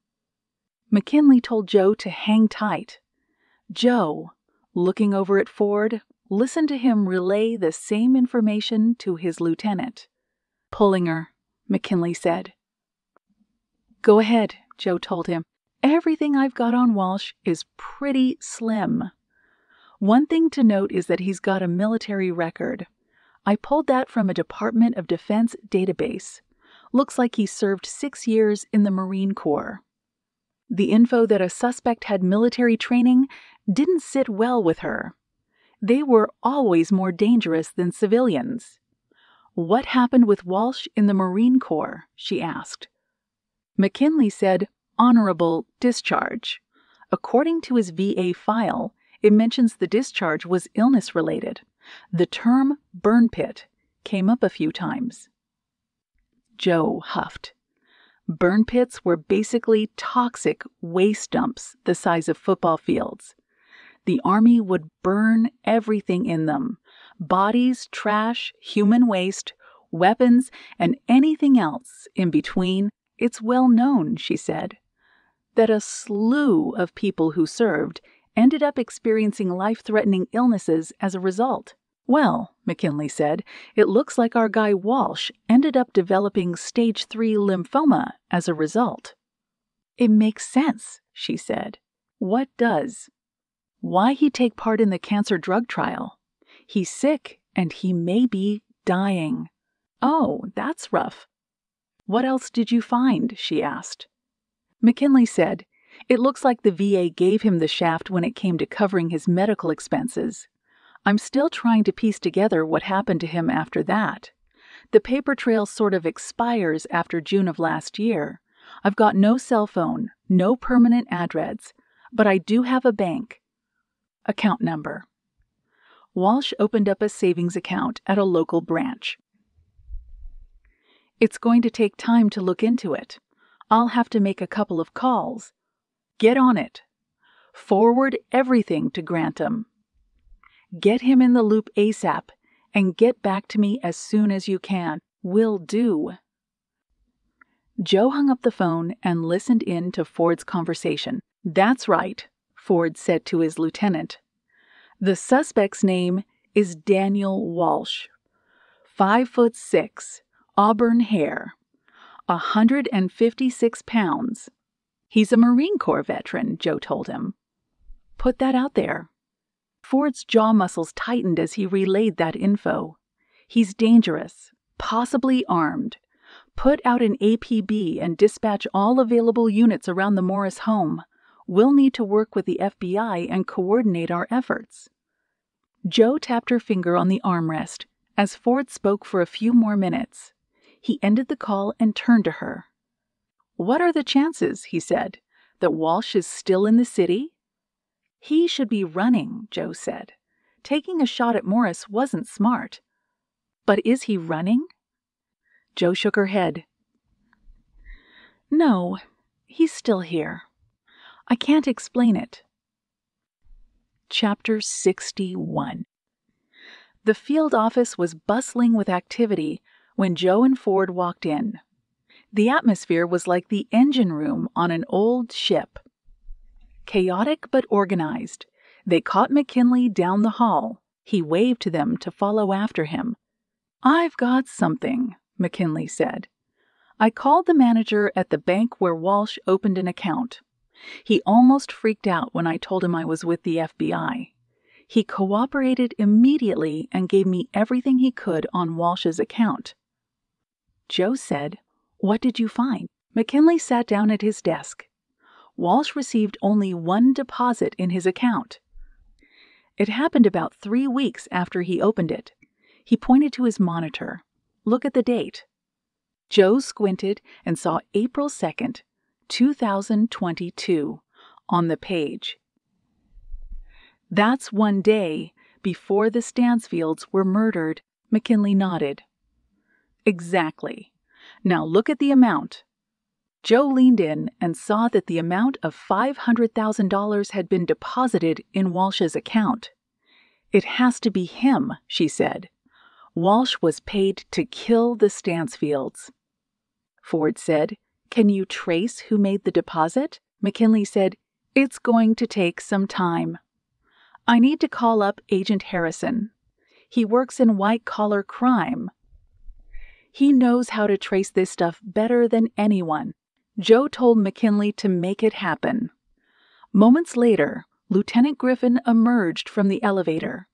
[SPEAKER 1] McKinley told Joe to hang tight. Joe, looking over at Ford, listened to him relay the same information to his lieutenant. "Pullinger," McKinley said. "Go ahead," Joe told him. "Everything I've got on Walsh is pretty slim. One thing to note is that he's got a military record. I pulled that from a Department of Defense database. Looks like he served 6 years in the Marine Corps." The info that a suspect had military training didn't sit well with her. They were always more dangerous than civilians. "What happened with Walsh in the Marine Corps?" she asked. McKinley said, "Honorable discharge." According to his VA file, it mentions the discharge was illness-related. The term burn pit came up a few times. Joe huffed. Burn pits were basically toxic waste dumps the size of football fields. The Army would burn everything in them: bodies, trash, human waste, weapons, and anything else in between. "It's well known," she said, "that a slew of people who served ended up experiencing life-threatening illnesses as a result." "Well," McKinley said, "it looks like our guy Walsh ended up developing stage 3 lymphoma as a result." "It makes sense," she said. "What does?" "Why he take part in the cancer drug trial? He's sick and he may be dying." "Oh, that's rough." "What else did you find?" she asked. McKinley said, "It looks like the VA gave him the shaft when it came to covering his medical expenses. I'm still trying to piece together what happened to him after that. The paper trail sort of expires after June of last year. I've got no cell phone, no permanent address, but I do have a bank account number." Walsh opened up a savings account at a local branch. "It's going to take time to look into it. I'll have to make a couple of calls. Get on it. Forward everything to Grantham. Get him in the loop ASAP and get back to me as soon as you can. Will do." Joe hung up the phone and listened in to Ford's conversation. "That's right," Ford said to his lieutenant. "The suspect's name is Daniel Walsh. 5'6", auburn hair, 156 pounds. He's a Marine Corps veteran," Joe told him. "Put that out there." Ford's jaw muscles tightened as he relayed that info. "He's dangerous, possibly armed. Put out an APB and dispatch all available units around the Morris home. We'll need to work with the FBI and coordinate our efforts." Joe tapped her finger on the armrest as Ford spoke for a few more minutes. He ended the call and turned to her. "What are the chances," he said, "that Walsh is still in the city?" "He should be running," Joe said. "Taking a shot at Morris wasn't smart." "But is he running?" Joe shook her head. "No, he's still here. I can't explain it." Chapter 61. The field office was bustling with activity when Joe and Ford walked in. The atmosphere was like the engine room on an old ship. Chaotic but organized, they caught McKinley down the hall. He waved to them to follow after him. "I've got something," McKinley said. "I called the manager at the bank where Walsh opened an account. He almost freaked out when I told him I was with the FBI. He cooperated immediately and gave me everything he could on Walsh's account." Joe said, "What did you find?" McKinley sat down at his desk. Walsh received only one deposit in his account. It happened about 3 weeks after he opened it. He pointed to his monitor. "Look at the date." Joe squinted and saw April 2nd, 2022 on the page. That's one day before the Stansfields were murdered. McKinley nodded. Exactly. Now look at the amount. Joe leaned in and saw that the amount of $500,000 had been deposited in Walsh's account. It has to be him, she said. Walsh was paid to kill the Stansfields. Ford said, Can you trace who made the deposit? McKinley said, It's going to take some time. I need to call up Agent Harrison. He works in white-collar crime. He knows how to trace this stuff better than anyone. Joe told McKinley to make it happen. Moments later, Lieutenant Griffin emerged from the elevator.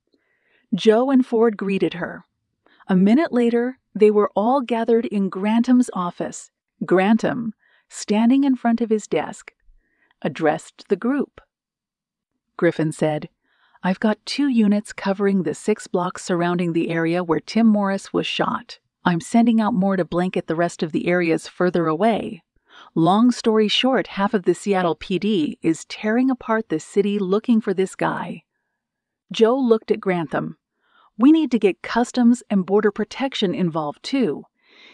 [SPEAKER 1] Joe and Ford greeted her. A minute later, they were all gathered in Grantham's office. Grantham, standing in front of his desk, addressed the group. Griffin said, I've got 2 units covering the 6 blocks surrounding the area where Tim Morris was shot. I'm sending out more to blanket the rest of the areas further away. Long story short, half of the Seattle PD is tearing apart the city looking for this guy. Joe looked at Grantham. We need to get Customs and Border Protection involved too.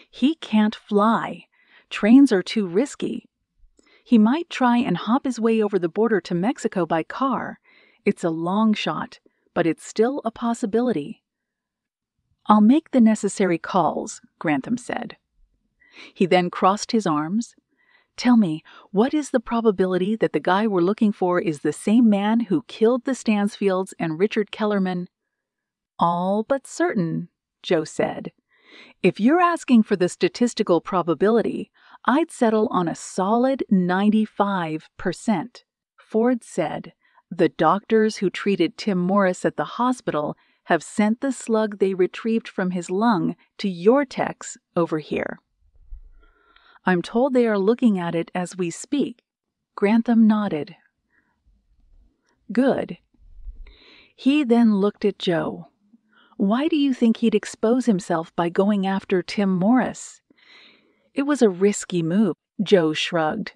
[SPEAKER 1] He can't fly. Trains are too risky. He might try and hop his way over the border to Mexico by car. It's a long shot, but it's still a possibility. I'll make the necessary calls, Grantham said. He then crossed his arms. Tell me, what is the probability that the guy we're looking for is the same man who killed the Stansfields and Richard Kellerman? All but certain, Joe said. If you're asking for the statistical probability, I'd settle on a solid 95%. Ford said, The doctors who treated Tim Morris at the hospital have sent the slug they retrieved from his lung to your techs over here. I'm told they are looking at it as we speak. Grantham nodded. Good. He then looked at Joe. Why do you think he'd expose himself by going after Tim Morris? It was a risky move, Joe shrugged.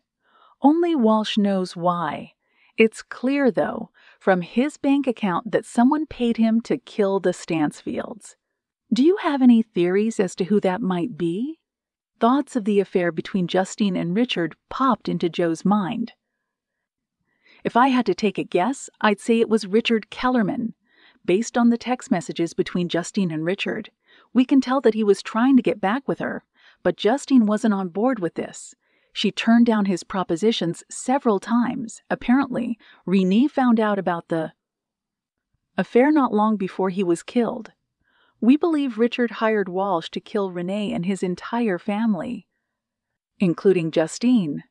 [SPEAKER 1] Only Walsh knows why. It's clear, though, from his bank account that someone paid him to kill the Stansfields. Do you have any theories as to who that might be? Thoughts of the affair between Justine and Richard popped into Joe's mind. If I had to take a guess, I'd say it was Richard Kellerman. Based on the text messages between Justine and Richard, we can tell that he was trying to get back with her, but Justine wasn't on board with this. She turned down his propositions several times. Apparently, Renee found out about the affair not long before he was killed. We believe Richard hired Walsh to kill Renee and his entire family, including Justine.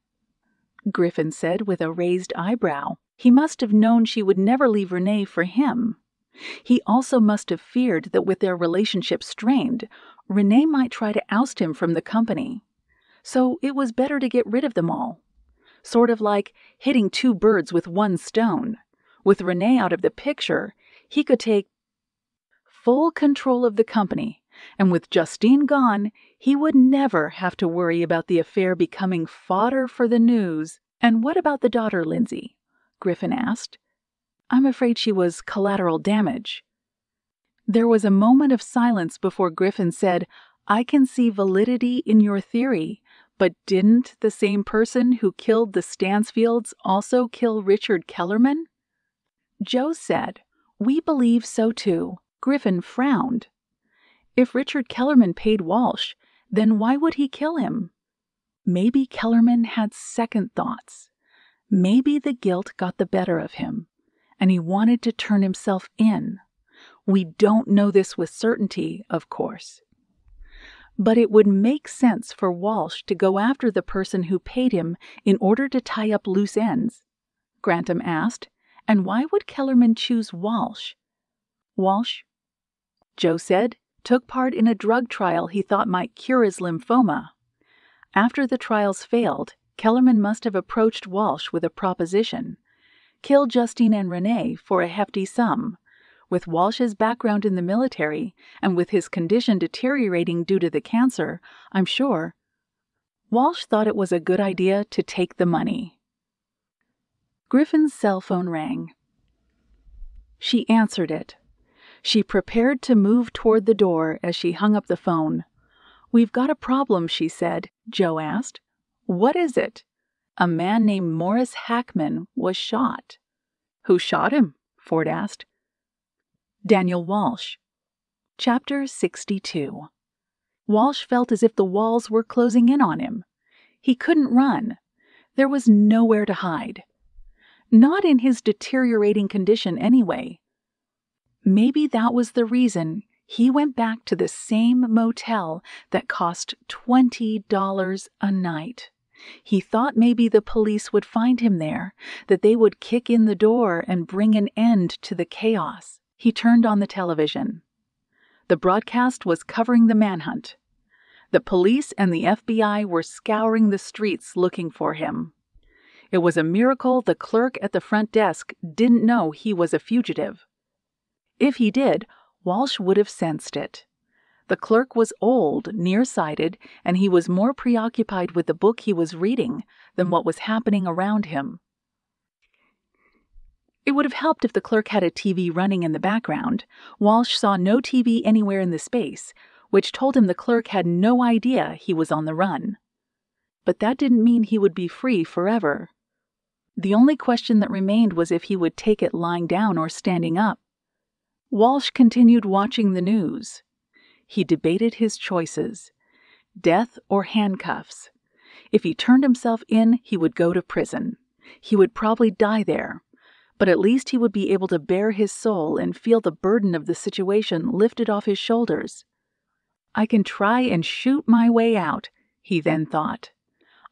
[SPEAKER 1] Griffin said with a raised eyebrow. He must have known she would never leave Renee for him. He also must have feared that with their relationship strained, Renee might try to oust him from the company. So it was better to get rid of them all. Sort of like hitting 2 birds with 1 stone. With Renee out of the picture, he could take full control of the company, and with Justine gone, he would never have to worry about the affair becoming fodder for the news. And what about the daughter, Lindsay? Griffin asked. I'm afraid she was collateral damage. There was a moment of silence before Griffin said, I can see validity in your theory, but didn't the same person who killed the Stansfields also kill Richard Kellerman? Joe said, We believe so too. Griffin frowned. If Richard Kellerman paid Walsh, then why would he kill him? Maybe Kellerman had second thoughts. Maybe the guilt got the better of him, and he wanted to turn himself in. We don't know this with certainty, of course. But it would make sense for Walsh to go after the person who paid him in order to tie up loose ends. Grantham asked, and why would Kellerman choose Walsh? Walsh, Joe said, took part in a drug trial he thought might cure his lymphoma. After the trials failed, Kellerman must have approached Walsh with a proposition. Kill Justine and Renee for a hefty sum. With Walsh's background in the military, and with his condition deteriorating due to the cancer, I'm sure Walsh thought it was a good idea to take the money. Griffin's cell phone rang. She answered it. She prepared to move toward the door as she hung up the phone. "We've got a problem," she said. Joe asked. "What is it?" "A man named Morris Hackman was shot." "Who shot him?" Ford asked. Daniel Walsh. Chapter 62. Walsh felt as if the walls were closing in on him. He couldn't run. There was nowhere to hide. Not in his deteriorating condition, anyway. Maybe that was the reason he went back to the same motel that cost $20 a night. He thought maybe the police would find him there, that they would kick in the door and bring an end to the chaos. He turned on the television. The broadcast was covering the manhunt. The police and the FBI were scouring the streets looking for him. It was a miracle the clerk at the front desk didn't know he was a fugitive. If he did, Walsh would have sensed it. The clerk was old, nearsighted, and he was more preoccupied with the book he was reading than what was happening around him. It would have helped if the clerk had a TV running in the background. Walsh saw no TV anywhere in the space, which told him the clerk had no idea he was on the run. But that didn't mean he would be free forever. The only question that remained was if he would take it lying down or standing up. Walsh continued watching the news. He debated his choices: death or handcuffs. If he turned himself in, he would go to prison. He would probably die there, but at least he would be able to bare his soul and feel the burden of the situation lifted off his shoulders. "I can try and shoot my way out," he then thought.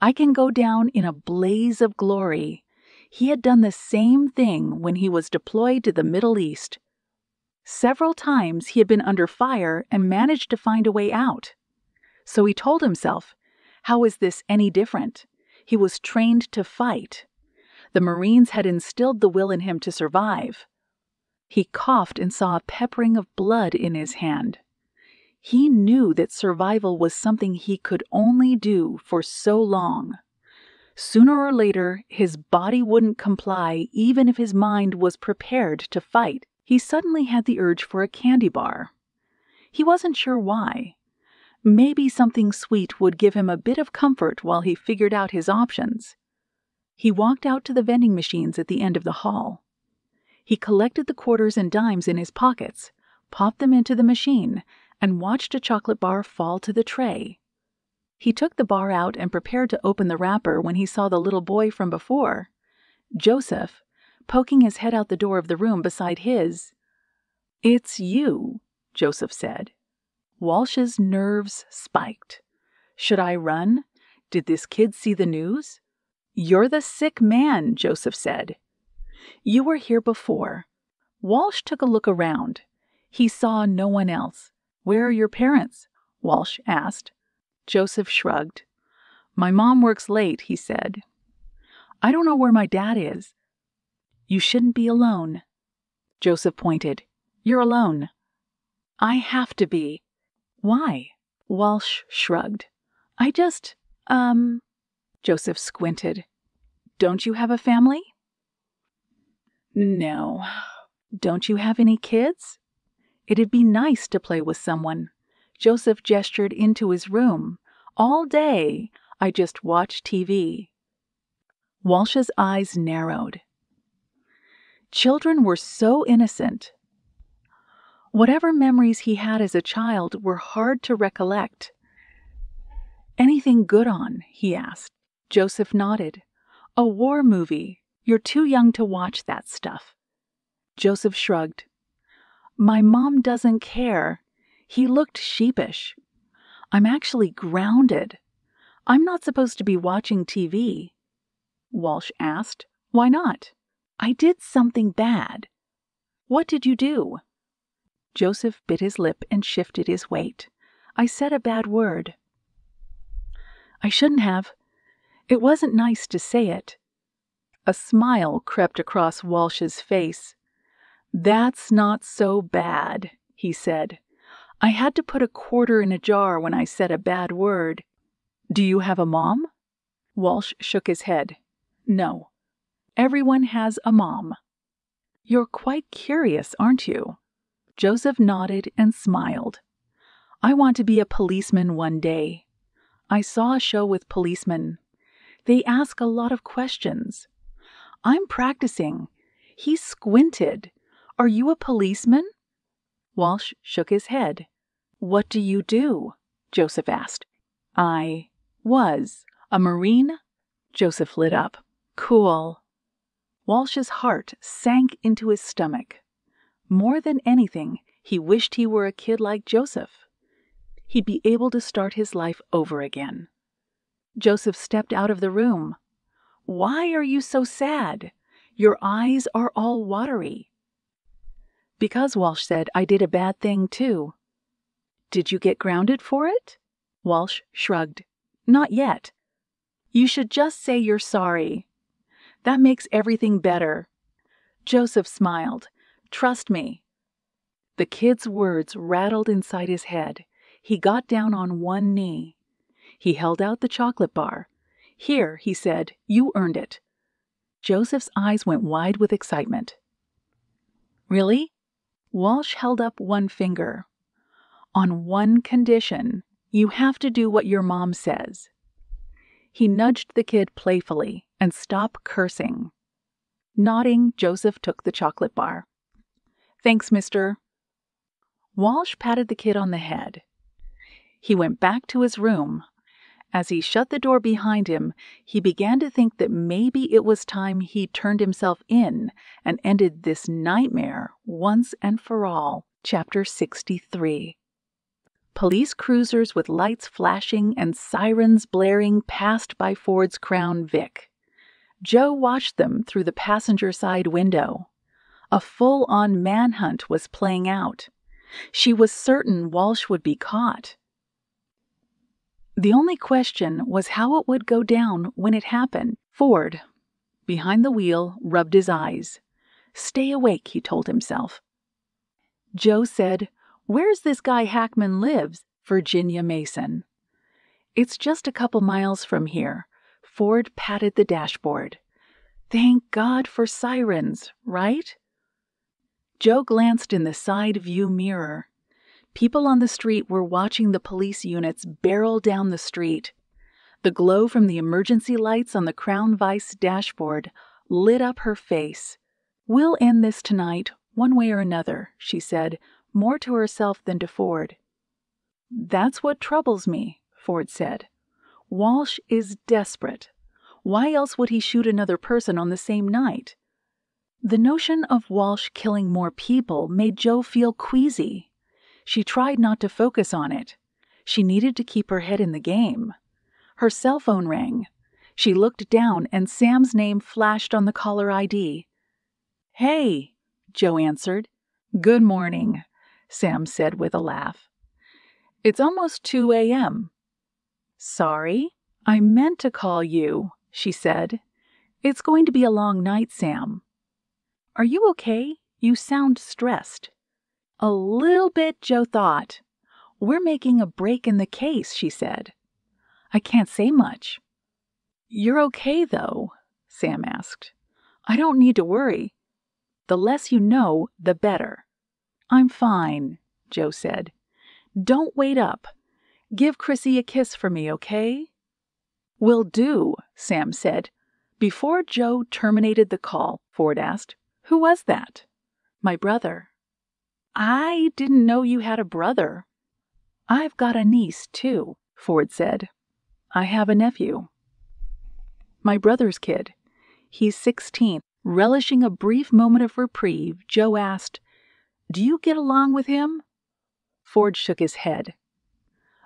[SPEAKER 1] "I can go down in a blaze of glory." He had done the same thing when he was deployed to the Middle East. Several times he had been under fire and managed to find a way out. So he told himself, how is this any different? He was trained to fight. The Marines had instilled the will in him to survive. He coughed and saw a peppering of blood in his hand. He knew that survival was something he could only do for so long. Sooner or later, his body wouldn't comply even if his mind was prepared to fight. He suddenly had the urge for a candy bar. He wasn't sure why. Maybe something sweet would give him a bit of comfort while he figured out his options. He walked out to the vending machines at the end of the hall. He collected the quarters and dimes in his pockets, popped them into the machine, and watched a chocolate bar fall to the tray. He took the bar out and prepared to open the wrapper when he saw the little boy from before, Joseph, poking his head out the door of the room beside his. "It's you," Joseph said. Walsh's nerves spiked. Should I run? Did this kid see the news? "You're the sick man," Joseph said. "You were here before." Walsh took a look around. He saw no one else. "Where are your parents?" Walsh asked. Joseph shrugged. "My mom works late," he said. "I don't know where my dad is." "You shouldn't be alone." Joseph pointed. "You're alone." "I have to be." "Why?" Walsh shrugged. "I just, Joseph squinted. "Don't you have a family?" "No." "Don't you have any kids?" "It'd be nice to play with someone." Joseph gestured into his room. "All day, I just watch TV." Walsh's eyes narrowed. Children were so innocent. Whatever memories he had as a child were hard to recollect. "Anything good on?" he asked. Joseph nodded. "A war movie. You're too young to watch that stuff." Joseph shrugged. "My mom doesn't care." He looked sheepish. "I'm actually grounded. I'm not supposed to be watching TV." Walsh asked. "Why not?" "I did something bad." "What did you do?" Joseph bit his lip and shifted his weight. "I said a bad word." "I shouldn't have. It wasn't nice to say it." A smile crept across Walsh's face. "That's not so bad," he said. "I had to put a quarter in a jar when I said a bad word." "Do you have a mom?" Walsh shook his head. "No. Everyone has a mom." "You're quite curious, aren't you?" Joseph nodded and smiled. I want to be a policeman one day. I saw a show with policemen. They ask a lot of questions. I'm practicing. He squinted. Are you a policeman? Walsh shook his head. What do you do? Joseph asked. I was a Marine. Joseph lit up. Cool. Walsh's heart sank into his stomach. More than anything, he wished he were a kid like Joseph. He'd be able to start his life over again. Joseph stepped out of the room. Why are you so sad? Your eyes are all watery. Because, Walsh said, I did a bad thing too. Did you get grounded for it? Walsh shrugged. Not yet. You should just say you're sorry. That makes everything better. Joseph smiled. Trust me. The kid's words rattled inside his head. He got down on one knee. He held out the chocolate bar. Here, he said, you earned it. Joseph's eyes went wide with excitement. Really? Walsh held up one finger. On one condition, you have to do what your mom says. He nudged the kid playfully and stopped cursing. Nodding, Joseph took the chocolate bar. Thanks, mister. Walsh patted the kid on the head. He went back to his room. As he shut the door behind him, he began to think that maybe it was time he turned himself in and ended this nightmare once and for all. Chapter 63. Police cruisers with lights flashing and sirens blaring passed by Ford's Crown Vic. Joe watched them through the passenger side window. A full-on manhunt was playing out. She was certain Walsh would be caught. The only question was how it would go down when it happened. Ford, behind the wheel, rubbed his eyes. Stay awake, he told himself. Joe said, Where's this guy Hackman lives? Virginia Mason. It's just a couple miles from here. Ford patted the dashboard. Thank God for sirens, right? Joe glanced in the side view mirror. People on the street were watching the police units barrel down the street. The glow from the emergency lights on the Crown Vice dashboard lit up her face. We'll end this tonight, one way or another, she said, more to herself than to Ford. That's what troubles me, Ford said. Walsh is desperate. Why else would he shoot another person on the same night? The notion of Walsh killing more people made Joe feel queasy. She tried not to focus on it. She needed to keep her head in the game. Her cell phone rang. She looked down and Sam's name flashed on the caller ID. Hey, Joe answered. Good morning, Sam said with a laugh. It's almost 2 a.m. Sorry, I meant to call you, she said. It's going to be a long night, Sam. Are you okay? You sound stressed. A little bit, Joe thought. We're making a break in the case, she said. I can't say much. You're okay, though? Sam asked. I don't need to worry. The less you know, the better. I'm fine, Joe said. Don't wait up. Give Chrissy a kiss for me, okay? Will do, Sam said. Before Joe terminated the call, Ford asked, Who was that? My brother. I didn't know you had a brother. I've got a niece, too, Ford said. I have a nephew. My brother's kid. He's 16. Relishing a brief moment of reprieve, Joe asked, Do you get along with him? Ford shook his head.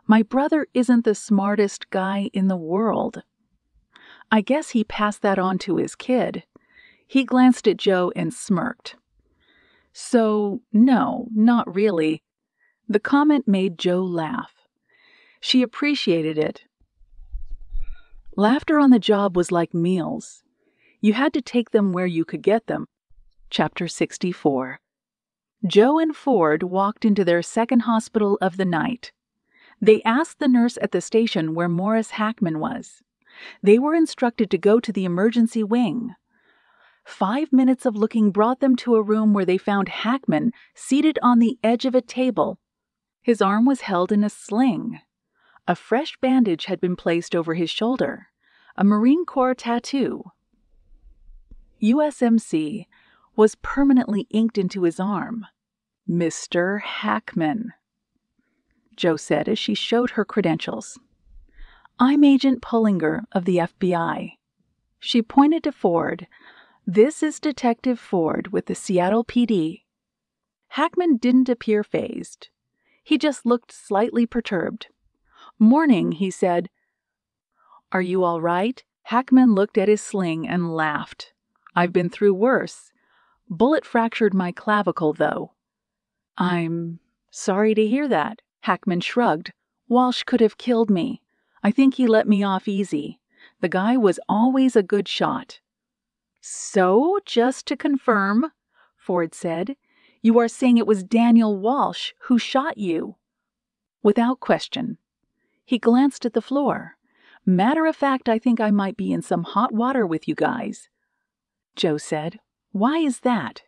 [SPEAKER 1] My brother isn't the smartest guy in the world. I guess he passed that on to his kid. He glanced at Joe and smirked. So, no, not really. The comment made Joe laugh. She appreciated it. Laughter on the job was like meals. You had to take them where you could get them. Chapter 64. Joe and Ford walked into their second hospital of the night. They asked the nurse at the station where Morris Hackman was. They were instructed to go to the emergency wing. 5 minutes of looking brought them to a room where they found Hackman seated on the edge of a table. His arm was held in a sling. A fresh bandage had been placed over his shoulder, a Marine Corps tattoo. USMC was permanently inked into his arm. Mr. Hackman, Jo said as she showed her credentials. I'm Agent Pullinger of the FBI. She pointed to Ford. This is Detective Ford with the Seattle PD. Hackman didn't appear fazed. He just looked slightly perturbed. Morning, he said. Are you all right? Hackman looked at his sling and laughed. I've been through worse. Bullet fractured my clavicle, though. I'm sorry to hear that. Hackman shrugged. Walsh could have killed me. I think he let me off easy. The guy was always a good shot. So, just to confirm, Ford said, you are saying it was Daniel Walsh who shot you? Without question. He glanced at the floor. Matter of fact, I think I might be in some hot water with you guys. Jo said, why is that?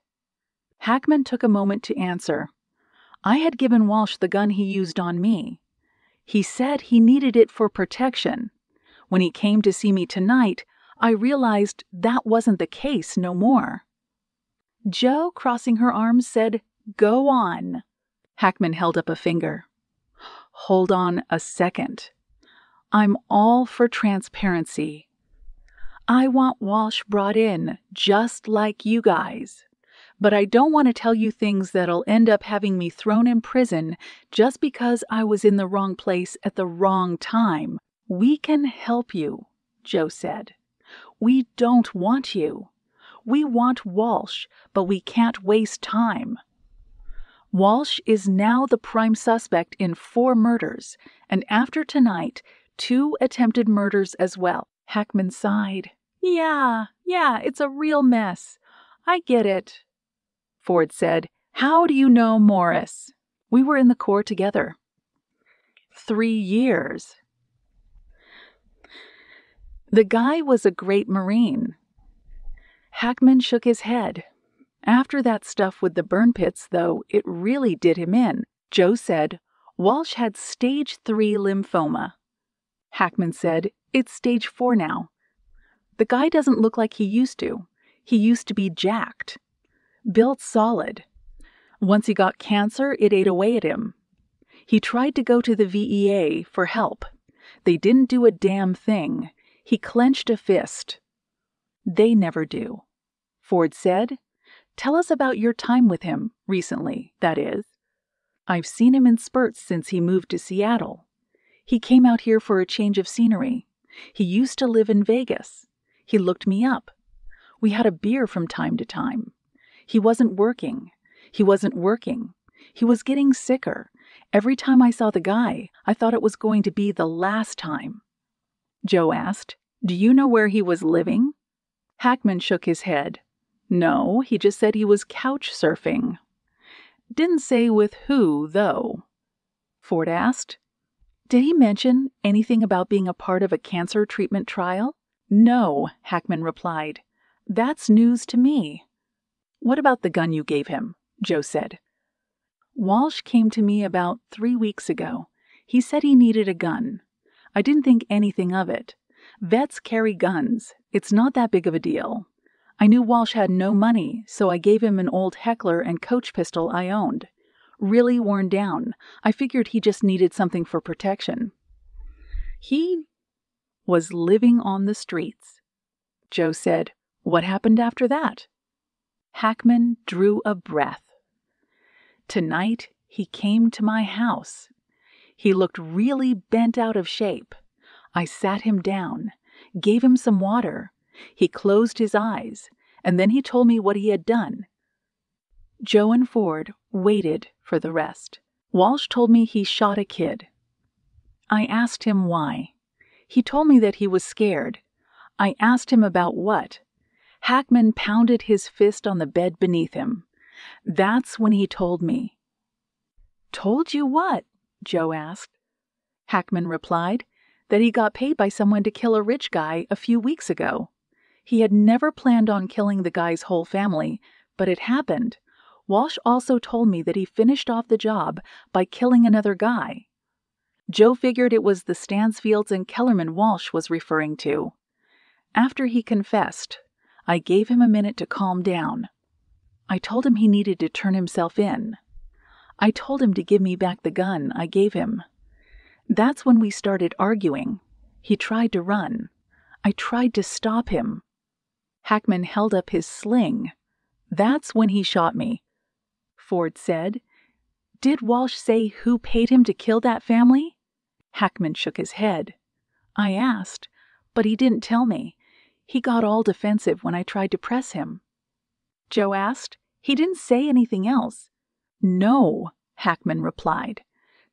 [SPEAKER 1] Hackman took a moment to answer. I had given Walsh the gun he used on me. He said he needed it for protection. When he came to see me tonight, I realized that wasn't the case no more. Jo, crossing her arms, said, Go on. Hackman held up a finger. Hold on a second. I'm all for transparency. I want Walsh brought in, just like you guys. But I don't want to tell you things that'll end up having me thrown in prison just because I was in the wrong place at the wrong time. We can help you, Jo said. We don't want you. We want Walsh, but we can't waste time. Walsh is now the prime suspect in 4 murders, and after tonight, 2 attempted murders as well. Hackman sighed. Yeah, it's a real mess. I get it. Ford said, How do you know Morris? We were in the Corps together. 3 years. The guy was a great Marine. Hackman shook his head. After that stuff with the burn pits, though, it really did him in. Jo said, Walsh had stage 3 lymphoma. Hackman said, it's stage 4 now. The guy doesn't look like he used to. He used to be jacked. Built solid. Once he got cancer, it ate away at him. He tried to go to the VEA for help. They didn't do a damn thing. He clenched a fist. They never do. Ford said, Tell us about your time with him, recently, that is. I've seen him in spurts since he moved to Seattle. He came out here for a change of scenery. He used to live in Vegas. He looked me up. We had a beer from time to time. He wasn't working. He was getting sicker. Every time I saw the guy, I thought it was going to be the last time. Jo asked, Do you know where he was living? Hackman shook his head. No, he just said he was couch surfing. Didn't say with who, though. Ford asked. Did he mention anything about being a part of a cancer treatment trial? No, Hackman replied. That's news to me. What about the gun you gave him? Jo said. Walsh came to me about 3 weeks ago. He said he needed a gun. I didn't think anything of it. Vets carry guns. It's not that big of a deal. I knew Walsh had no money, so I gave him an old Heckler and Coach pistol I owned. Really worn down. I figured he just needed something for protection. He was living on the streets. Jo said, What happened after that? Hackman drew a breath. Tonight, he came to my house. He looked really bent out of shape. I sat him down, gave him some water. He closed his eyes, and then he told me what he had done. Jo and Ford waited for the rest. Walsh told me he shot a kid. I asked him why. He told me that he was scared. I asked him about what. Hackman pounded his fist on the bed beneath him. That's when he told me. Told you what? Jo asked. Hackman replied that he got paid by someone to kill a rich guy a few weeks ago. He had never planned on killing the guy's whole family, but it happened. Walsh also told me that he finished off the job by killing another guy. Joe figured it was the Stansfields and Kellerman Walsh was referring to. After he confessed, I gave him a minute to calm down. I told him he needed to turn himself in. I told him to give me back the gun I gave him. That's when we started arguing. He tried to run. I tried to stop him. Hackman held up his sling. That's when he shot me. Ford said. Did Walsh say who paid him to kill that family? Hackman shook his head. I asked, but he didn't tell me. He got all defensive when I tried to press him. Joe asked. He didn't say anything else. No, Hackman replied.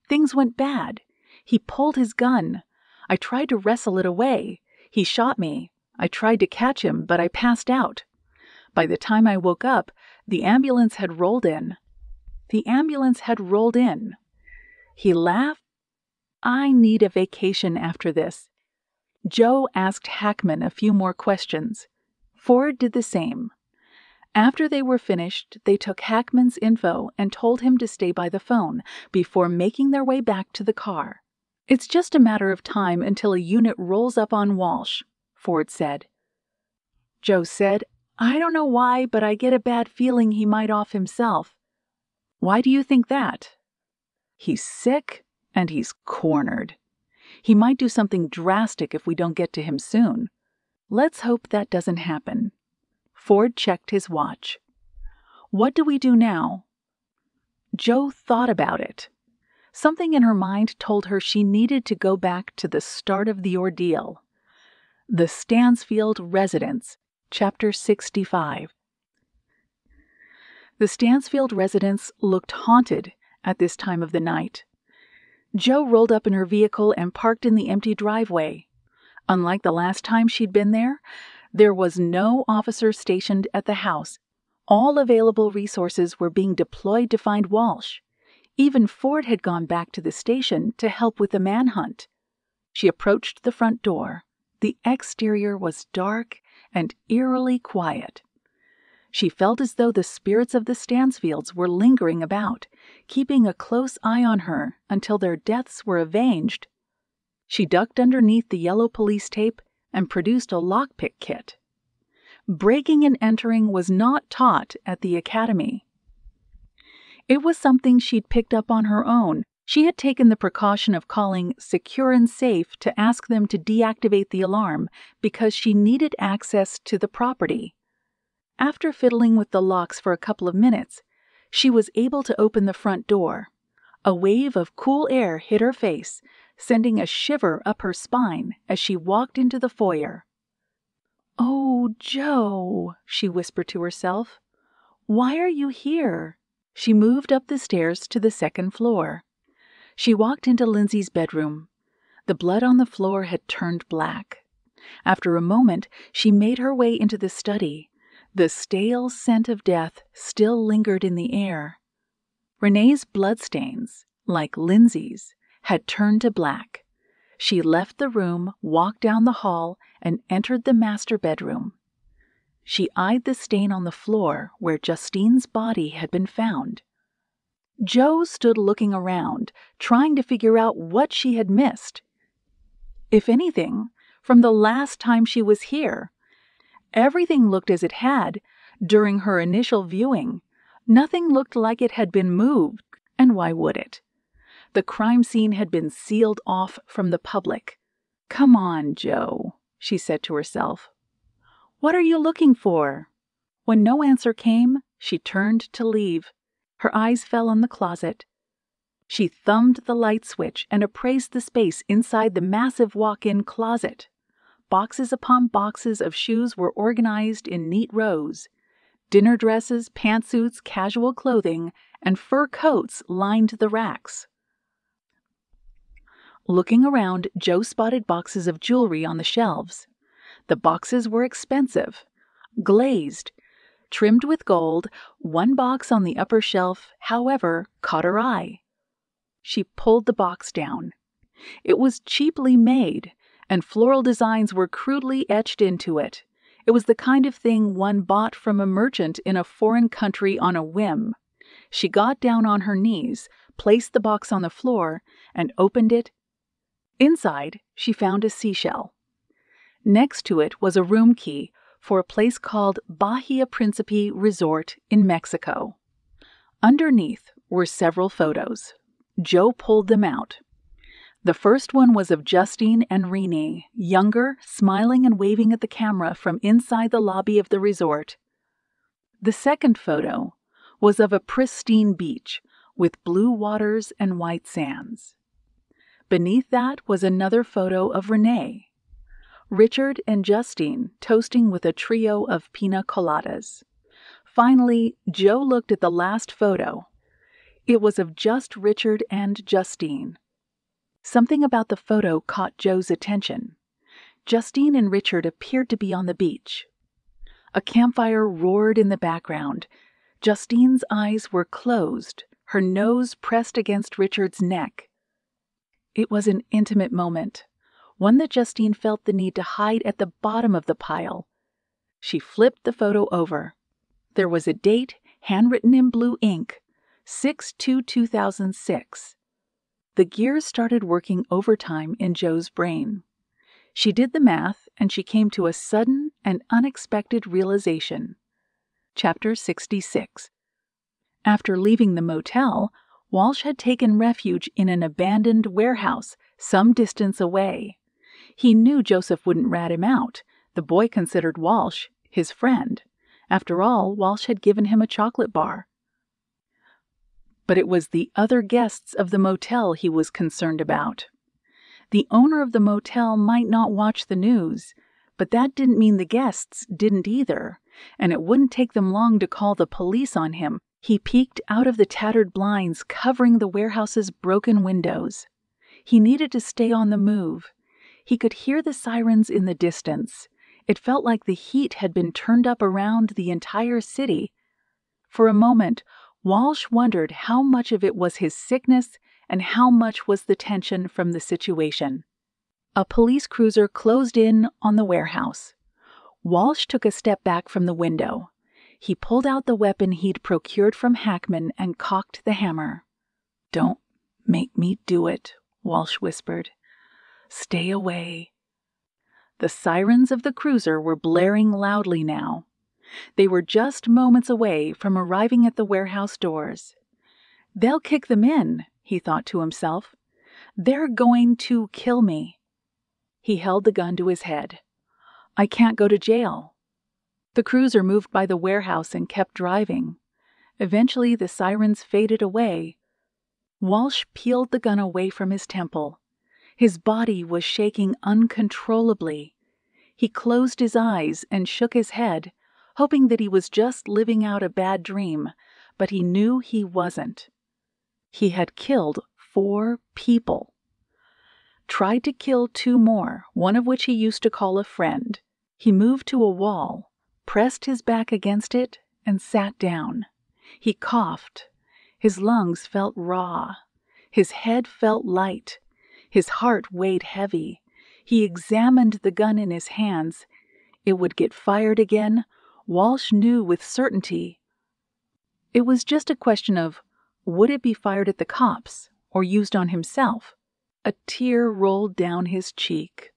[SPEAKER 1] Things went bad. He pulled his gun. I tried to wrestle it away. He shot me. I tried to catch him, but I passed out. By the time I woke up, the ambulance had rolled in. He laughed. I need a vacation after this. Joe asked Hackman a few more questions. Ford did the same. After they were finished, they took Hackman's info and told him to stay by the phone before making their way back to the car. It's just a matter of time until a unit rolls up on Walsh, Ford said. Joe said, I don't know why, but I get a bad feeling he might off himself. Why do you think that? He's sick and he's cornered. He might do something drastic if we don't get to him soon. Let's hope that doesn't happen. Ford checked his watch. What do we do now? Joe thought about it. Something in her mind told her she needed to go back to the start of the ordeal. The Stansfield Residence, Chapter 65. The Stansfield residence looked haunted at this time of the night. Joe rolled up in her vehicle and parked in the empty driveway. Unlike the last time she'd been there was no officer stationed at the house. All available resources were being deployed to find Walsh. Even Ford had gone back to the station to help with the manhunt. She approached the front door. The exterior was dark and eerily quiet. She felt as though the spirits of the Stansfields were lingering about, keeping a close eye on her until their deaths were avenged. She ducked underneath the yellow police tape and produced a lockpick kit. Breaking and entering was not taught at the academy. It was something she'd picked up on her own. She had taken the precaution of calling Secure and Safe to ask them to deactivate the alarm because she needed access to the property. After fiddling with the locks for a couple of minutes, she was able to open the front door. A wave of cool air hit her face, sending a shiver up her spine as she walked into the foyer. "Oh, Joe," she whispered to herself. "Why are you here?" She moved up the stairs to the second floor. She walked into Lindsay's bedroom. The blood on the floor had turned black. After a moment, she made her way into the study. The stale scent of death still lingered in the air. Renee's bloodstains, like Lindsay's, had turned to black. She left the room, walked down the hall, and entered the master bedroom. She eyed the stain on the floor where Justine's body had been found. Joe stood looking around, trying to figure out what she had missed. If anything, from the last time she was here, everything looked as it had during her initial viewing. Nothing looked like it had been moved, and why would it? The crime scene had been sealed off from the public. "Come on, Joe," she said to herself. "What are you looking for?" When no answer came, she turned to leave. Her eyes fell on the closet. She thumbed the light switch and appraised the space inside the massive walk-in closet. Boxes upon boxes of shoes were organized in neat rows. Dinner dresses, pantsuits, casual clothing, and fur coats lined the racks. Looking around, Joe spotted boxes of jewelry on the shelves. The boxes were expensive, glazed, trimmed with gold. One box on the upper shelf, however, caught her eye. She pulled the box down. It was cheaply made, and floral designs were crudely etched into it. It was the kind of thing one bought from a merchant in a foreign country on a whim. She got down on her knees, placed the box on the floor, and opened it. Inside, she found a seashell. Next to it was a room key for a place called Bahia Principe Resort in Mexico. Underneath were several photos. Joe pulled them out. The first one was of Justine and Renee, younger, smiling and waving at the camera from inside the lobby of the resort. The second photo was of a pristine beach with blue waters and white sands. Beneath that was another photo of Renee, Richard and Justine toasting with a trio of pina coladas. Finally, Joe looked at the last photo. It was of just Richard and Justine. Something about the photo caught Joe's attention. Justine and Richard appeared to be on the beach. A campfire roared in the background. Justine's eyes were closed, her nose pressed against Richard's neck. It was an intimate moment, one that Justine felt the need to hide at the bottom of the pile. She flipped the photo over. There was a date handwritten in blue ink, 6/2/2006. The gears started working overtime in Joe's brain. She did the math, and she came to a sudden and unexpected realization. Chapter 66. After leaving the motel, Walsh had taken refuge in an abandoned warehouse some distance away. He knew Joseph wouldn't rat him out. The boy considered Walsh his friend. After all, Walsh had given him a chocolate bar. But it was the other guests of the motel he was concerned about. The owner of the motel might not watch the news, but that didn't mean the guests didn't either, and it wouldn't take them long to call the police on him. He peeked out of the tattered blinds covering the warehouse's broken windows. He needed to stay on the move. He could hear the sirens in the distance. It felt like the heat had been turned up around the entire city. For a moment, Walsh wondered how much of it was his sickness and how much was the tension from the situation. A police cruiser closed in on the warehouse. Walsh took a step back from the window. He pulled out the weapon he'd procured from Hackman and cocked the hammer. "Don't make me do it," Walsh whispered. "Stay away." The sirens of the cruiser were blaring loudly now. They were just moments away from arriving at the warehouse doors. "They'll kick them in," he thought to himself. "They're going to kill me." He held the gun to his head. "I can't go to jail." The cruiser moved by the warehouse and kept driving. Eventually, the sirens faded away. Walsh peeled the gun away from his temple. His body was shaking uncontrollably. He closed his eyes and shook his head, hoping that he was just living out a bad dream, but he knew he wasn't. He had killed 4 people. Tried to kill 2 more, one of which he used to call a friend. He moved to a wall, pressed his back against it, and sat down. He coughed. His lungs felt raw. His head felt light. His heart weighed heavy. He examined the gun in his hands. It would get fired again. Walsh knew with certainty. It was just a question of, would it be fired at the cops or used on himself? A tear rolled down his cheek.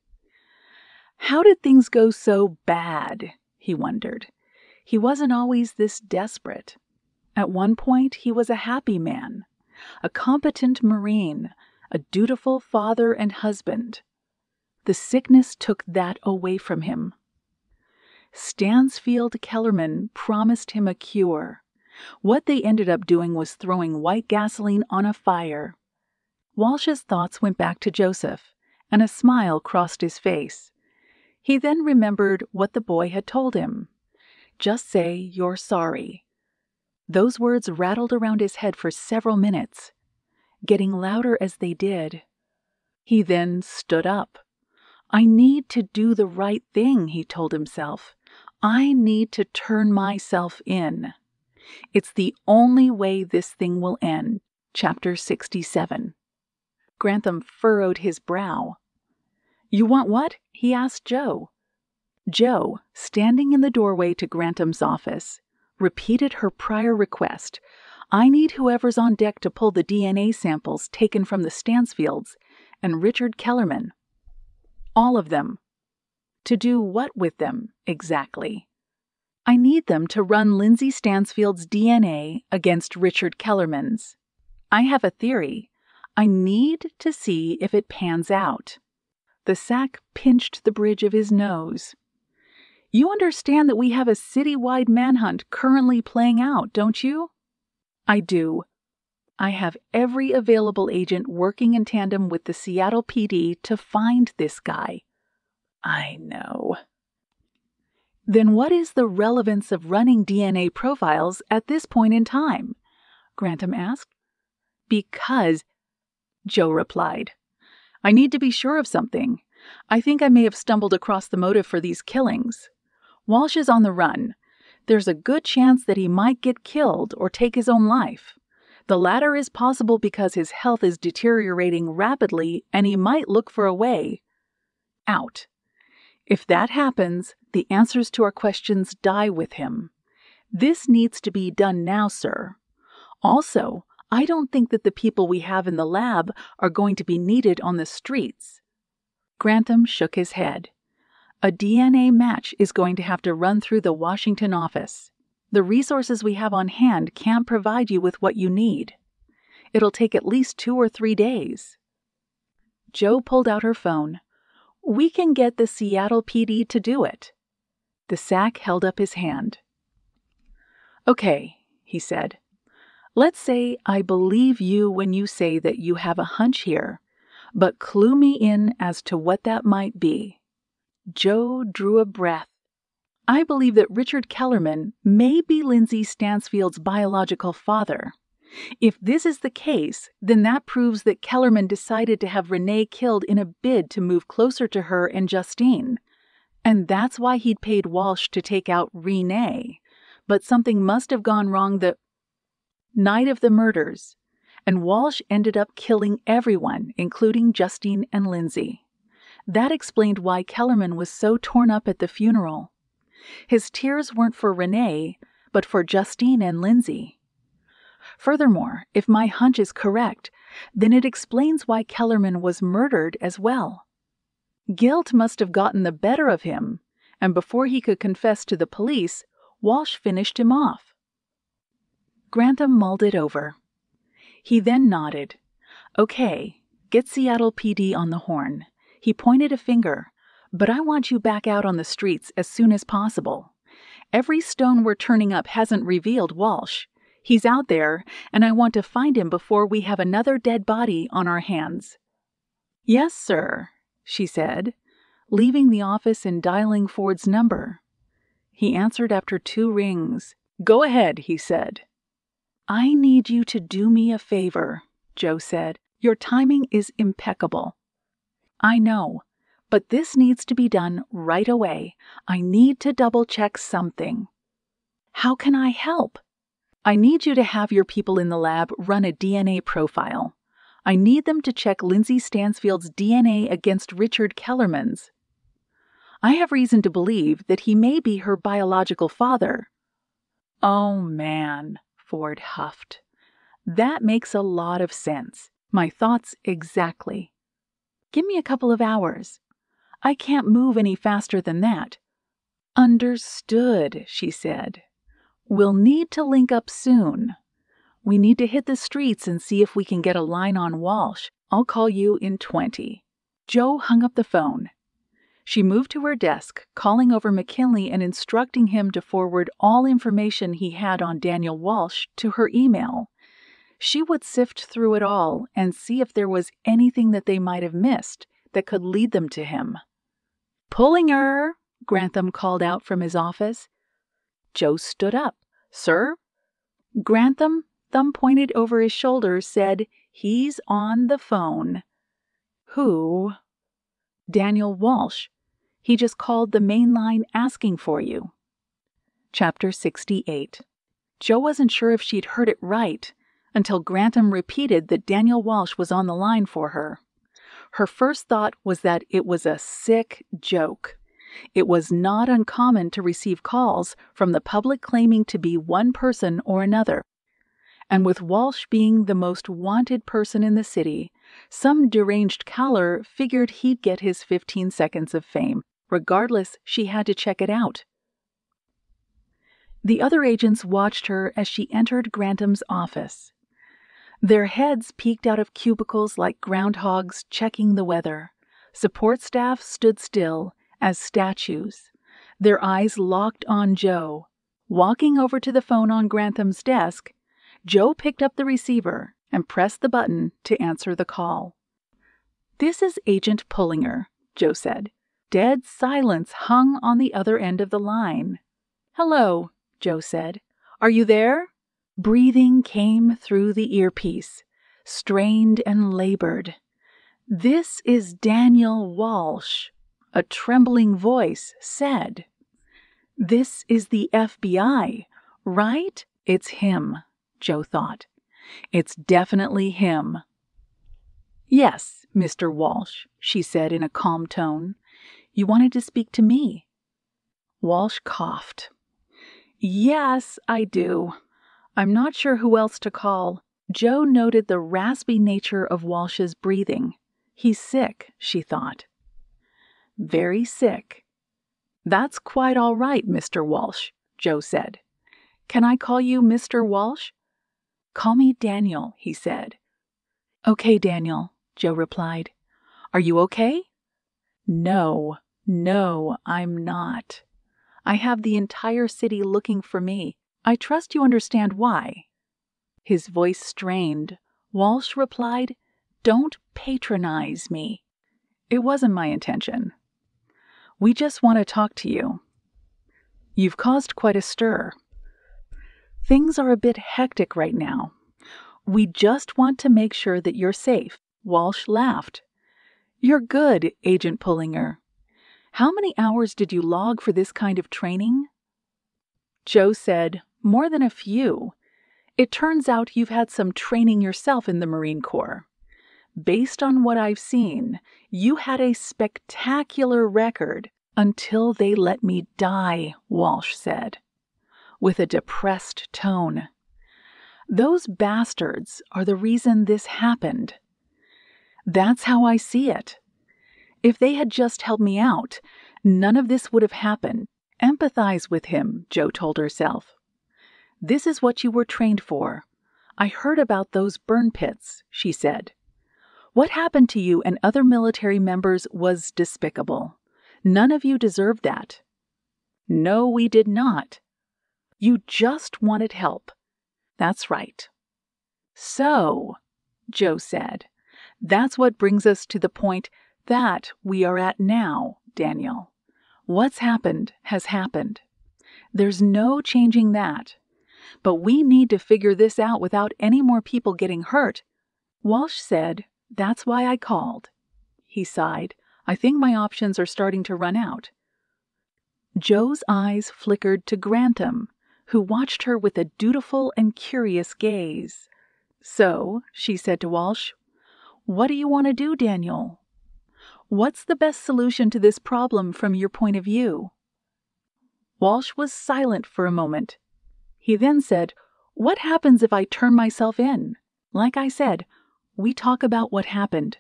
[SPEAKER 1] How did things go so bad? He wondered. He wasn't always this desperate. At one point, he was a happy man, a competent Marine, a dutiful father and husband. The sickness took that away from him. Stansfield Kellerman promised him a cure. What they ended up doing was throwing white gasoline on a fire. Walsh's thoughts went back to Joseph, and a smile crossed his face. He then remembered what the boy had told him. "Just say you're sorry." Those words rattled around his head for several minutes, getting louder as they did. He then stood up. "I need to do the right thing," he told himself. "I need to turn myself in. It's the only way this thing will end." Chapter 67. Grantham furrowed his brow. "You want what?" he asked Joe. Jo, standing in the doorway to Grantham's office, repeated her prior request. I need whoever's on deck to pull the DNA samples taken from the Stansfields and Richard Kellerman. All of them. To do what with them, exactly? I need them to run Lindsay Stansfield's DNA against Richard Kellerman's. I have a theory. I need to see if it pans out. The sack pinched the bridge of his nose. You understand that we have a citywide manhunt currently playing out, don't you? I do. I have every available agent working in tandem with the Seattle PD to find this guy. I know. Then what is the relevance of running DNA profiles at this point in time? Grantham asked. Because, Jo replied, I need to be sure of something. I think I may have stumbled across the motive for these killings. Walsh is on the run. There's a good chance that he might get killed or take his own life. The latter is possible because his health is deteriorating rapidly and he might look for a way out. If that happens, the answers to our questions die with him. This needs to be done now, sir. Also, I don't think that the people we have in the lab are going to be needed on the streets. Grantham shook his head. A DNA match is going to have to run through the Washington office. The resources we have on hand can't provide you with what you need. It'll take at least 2 or 3 days. Jo pulled out her phone. We can get the Seattle PD to do it. The sack held up his hand. Okay, he said. Let's say I believe you when you say that you have a hunch here, but clue me in as to what that might be. Jo drew a breath. I believe that Richard Kellerman may be Lindsay Stansfield's biological father. If this is the case, then that proves that Kellerman decided to have Renee killed in a bid to move closer to her and Justine. And that's why he'd paid Walsh to take out Renee. But something must have gone wrong the night of the murders, and Walsh ended up killing everyone, including Justine and Lindsay. That explained why Kellerman was so torn up at the funeral. His tears weren't for Renee, but for Justine and Lindsay. Furthermore, if my hunch is correct, then it explains why Kellerman was murdered as well. Guilt must have gotten the better of him, and before he could confess to the police, Walsh finished him off. Grantham mulled it over. He then nodded. Okay, get Seattle PD on the horn. He pointed a finger. But I want you back out on the streets as soon as possible. Every stone we're turning up hasn't revealed Walsh. He's out there, and I want to find him before we have another dead body on our hands. Yes, sir, she said, leaving the office and dialing Ford's number. He answered after 2 rings. Go ahead, he said. I need you to do me a favor, Jo said. Your timing is impeccable. I know, but this needs to be done right away. I need to double-check something. How can I help? I need you to have your people in the lab run a DNA profile. I need them to check Lindsay Stansfield's DNA against Richard Kellerman's. I have reason to believe that he may be her biological father. Oh, man, Ford huffed. That makes a lot of sense. My thoughts exactly. Give me a couple of hours. I can't move any faster than that. Understood, she said. We'll need to link up soon. We need to hit the streets and see if we can get a line on Walsh. I'll call you in 20. Jo hung up the phone. She moved to her desk, calling over McKinley and instructing him to forward all information he had on Daniel Walsh to her email. She would sift through it all and see if there was anything that they might have missed that could lead them to him. Pulling her, Grantham called out from his office. Jo stood up. Sir? Grantham, thumb pointed over his shoulder, said, He's on the phone. Who? Daniel Walsh. He just called the main line asking for you. Chapter 68. Jo wasn't sure if she'd heard it right until Grantham repeated that Daniel Walsh was on the line for her. Her first thought was that it was a sick joke. It was not uncommon to receive calls from the public claiming to be one person or another. And with Walsh being the most wanted person in the city, some deranged caller figured he'd get his 15 seconds of fame. Regardless, she had to check it out. The other agents watched her as she entered Grantham's office. Their heads peeked out of cubicles like groundhogs checking the weather. Support staff stood still as statues, their eyes locked on Joe. Walking over to the phone on Grantham's desk, Joe picked up the receiver and pressed the button to answer the call. "This is Agent Pullinger," Joe said. Dead silence hung on the other end of the line. "Hello," Joe said. "Are you there?" Breathing came through the earpiece, strained and labored. "This is Daniel Walsh," a trembling voice said. "This is the FBI, right?" "It's him," Joe thought. "It's definitely him." "Yes, Mr. Walsh," she said in a calm tone. "You wanted to speak to me." Walsh coughed. "Yes, I do. I'm not sure who else to call." Joe noted the raspy nature of Walsh's breathing. "He's sick," she thought. "Very sick." "That's quite all right, Mr. Walsh," Joe said. "Can I call you Mr. Walsh?" "Call me Daniel," he said. "Okay, Daniel," Joe replied. "Are you okay?" No, I'm not. I have the entire city looking for me. I trust you understand why." His voice strained. Walsh replied, "Don't patronize me. It wasn't my intention. We just want to talk to you. You've caused quite a stir. Things are a bit hectic right now. We just want to make sure that you're safe." Walsh laughed. "You're good, Agent Pullinger. How many hours did you log for this kind of training?" Joe said, "More than a few. It turns out you've had some training yourself in the Marine Corps. Based on what I've seen, you had a spectacular record until they let me die," Walsh said, with a depressed tone. "Those bastards are the reason this happened. That's how I see it. If they had just helped me out, none of this would have happened." "Empathize with him," Joe told herself. "This is what you were trained for. I heard about those burn pits," she said. "What happened to you and other military members was despicable. None of you deserved that." "No, we did not." "You just wanted help." "That's right." "So," Joe said, "that's what brings us to the point that we are at now, Daniel. What's happened has happened. There's no changing that. But we need to figure this out without any more people getting hurt." Walsh said, "That's why I called." He sighed. "I think my options are starting to run out." Joe's eyes flickered to Grantham, who watched her with a dutiful and curious gaze. "So," she said to Walsh, "what do you want to do, Daniel? What's the best solution to this problem from your point of view?" Walsh was silent for a moment. He then said, "What happens if I turn myself in? Like I said, we talk about what happened."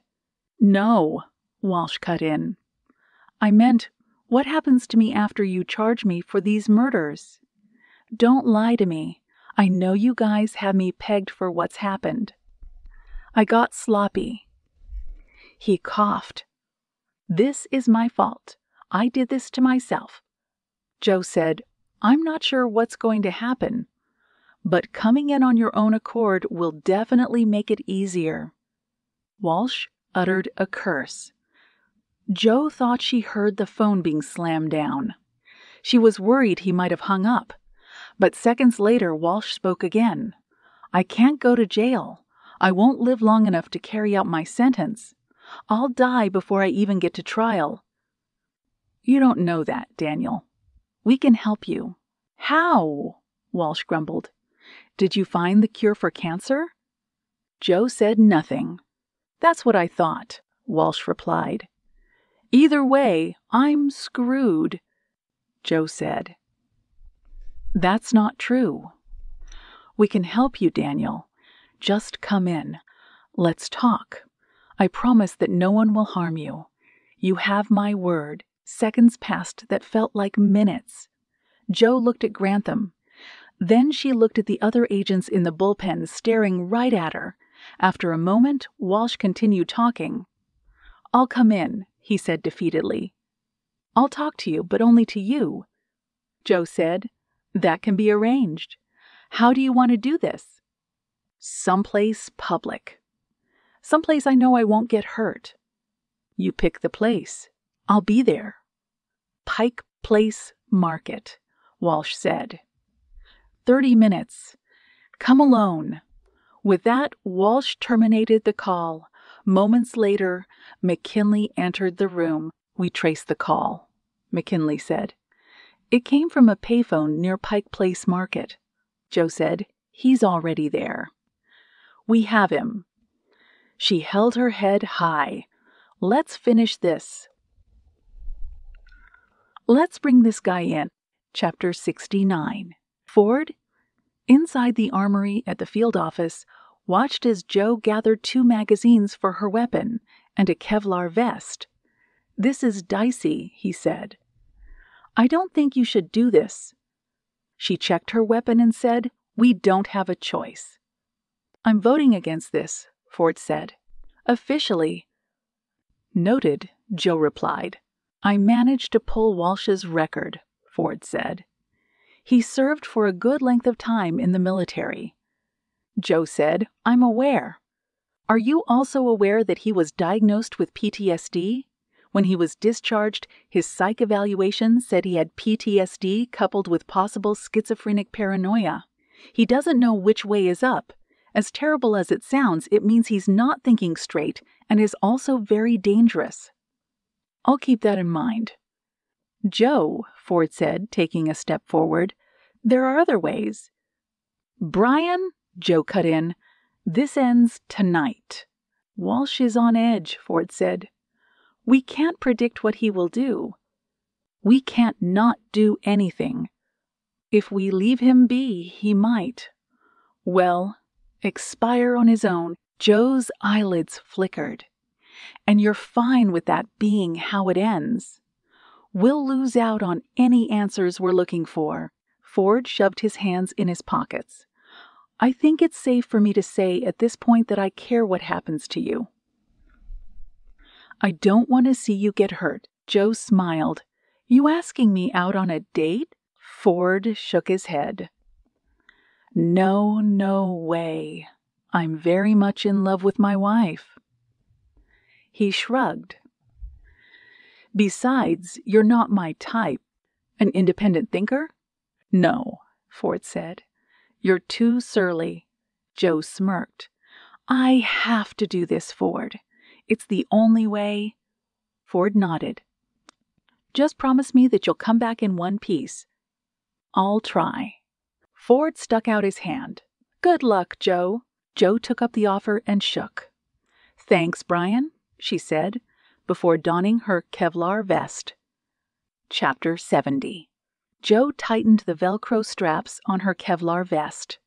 [SPEAKER 1] "No," Walsh cut in. "I meant, what happens to me after you charge me for these murders? Don't lie to me. I know you guys have me pegged for what's happened. I got sloppy." He coughed. "This is my fault. I did this to myself." Joe said, "I'm not sure what's going to happen, but coming in on your own accord will definitely make it easier." Walsh uttered a curse. Joe thought she heard the phone being slammed down. She was worried he might have hung up, but seconds later Walsh spoke again. "I can't go to jail. I won't live long enough to carry out my sentence. I'll die before I even get to trial." "You don't know that, Daniel. We can help you." "How?" Walsh grumbled. "Did you find the cure for cancer?" Joe said nothing. "That's what I thought," Walsh replied. Either way, I'm screwed, Joe said. That's not true. We can help you, Daniel. Just come in. Let's talk. I promise that no one will harm you. You have my word. Seconds passed that felt like minutes. Joe looked at Grantham. Then she looked at the other agents in the bullpen, staring right at her. After a moment, Walsh continued talking. I'll come in, he said defeatedly. I'll talk to you, but only to you. Joe said, that can be arranged. How do you want to do this? Someplace public. Someplace I know I won't get hurt. You pick the place. I'll be there. Pike Place Market, Walsh said. 30 minutes. Come alone. With that, Walsh terminated the call. Moments later, McKinley entered the room. We traced the call, McKinley said. It came from a payphone near Pike Place Market. Joe said, he's already there. We have him. She held her head high. Let's finish this. Let's bring this guy in. Chapter 69. Ford, inside the armory at the field office, watched as Joe gathered 2 magazines for her weapon and a Kevlar vest. This is dicey, he said. I don't think you should do this. She checked her weapon and said, we don't have a choice. I'm voting against this, Ford said. Officially. Noted, Joe replied. I managed to pull Walsh's record, Ford said. He served for a good length of time in the military. Joe said, I'm aware. Are you also aware that he was diagnosed with PTSD? When he was discharged, his psych evaluation said he had PTSD coupled with possible schizophrenic paranoia. He doesn't know which way is up. As terrible as it sounds, it means he's not thinking straight and is also very dangerous. I'll keep that in mind. Joe, Ford said, taking a step forward, there are other ways. Brian, Joe cut in, this ends tonight. Walsh is on edge, Ford said. We can't predict what he will do. We can't not do anything. If we leave him be, he might. Well, expire on his own. Joe's eyelids flickered. And you're fine with that being how it ends. We'll lose out on any answers we're looking for. Ford shoved his hands in his pockets. I think it's safe for me to say at this point that I care what happens to you. I don't want to see you get hurt. Joe smiled. You asking me out on a date? Ford shook his head. No way. I'm very much in love with my wife. He shrugged. Besides, you're not my type. An independent thinker? No, Ford said. You're too surly. Joe smirked. I have to do this, Ford. It's the only way. Ford nodded. Just promise me that you'll come back in one piece. I'll try. Ford stuck out his hand. Good luck, Joe. Joe took up the offer and shook. Thanks, Brian, she said, before donning her Kevlar vest. Chapter 70. Joe tightened the Velcro straps on her Kevlar vest.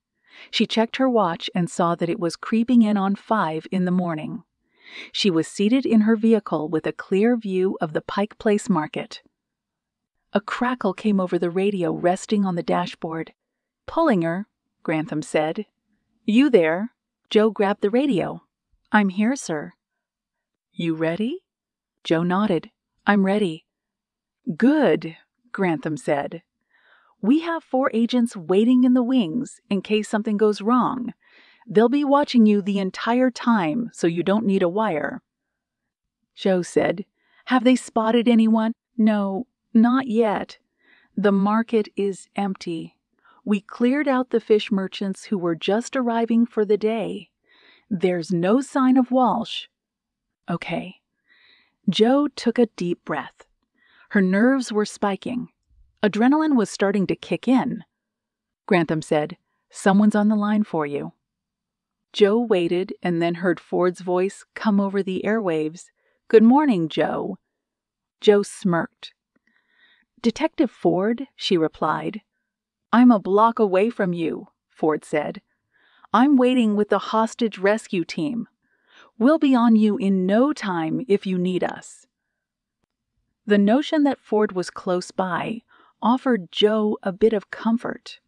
[SPEAKER 1] She checked her watch and saw that it was creeping in on 5 in the morning. She was seated in her vehicle with a clear view of the Pike Place Market. A crackle came over the radio resting on the dashboard. Pullinger, Grantham said. You there? Joe grabbed the radio. I'm here, sir. You ready? Joe nodded. I'm ready. Good, Grantham said. We have 4 agents waiting in the wings in case something goes wrong. They'll be watching you the entire time, so you don't need a wire. Joe said, Have they spotted anyone? No, not yet. The market is empty. We cleared out the fish merchants who were just arriving for the day. There's no sign of Walsh. Okay. Joe took a deep breath. Her nerves were spiking. Adrenaline was starting to kick in. Grantham said, Someone's on the line for you. Joe waited and then heard Ford's voice come over the airwaves. Good morning, Joe. Joe smirked. "Detective Ford," she replied. "I'm a block away from you," Ford said. "I'm waiting with the hostage rescue team. We'll be on you in no time if you need us." The notion that Ford was close by offered Joe a bit of comfort.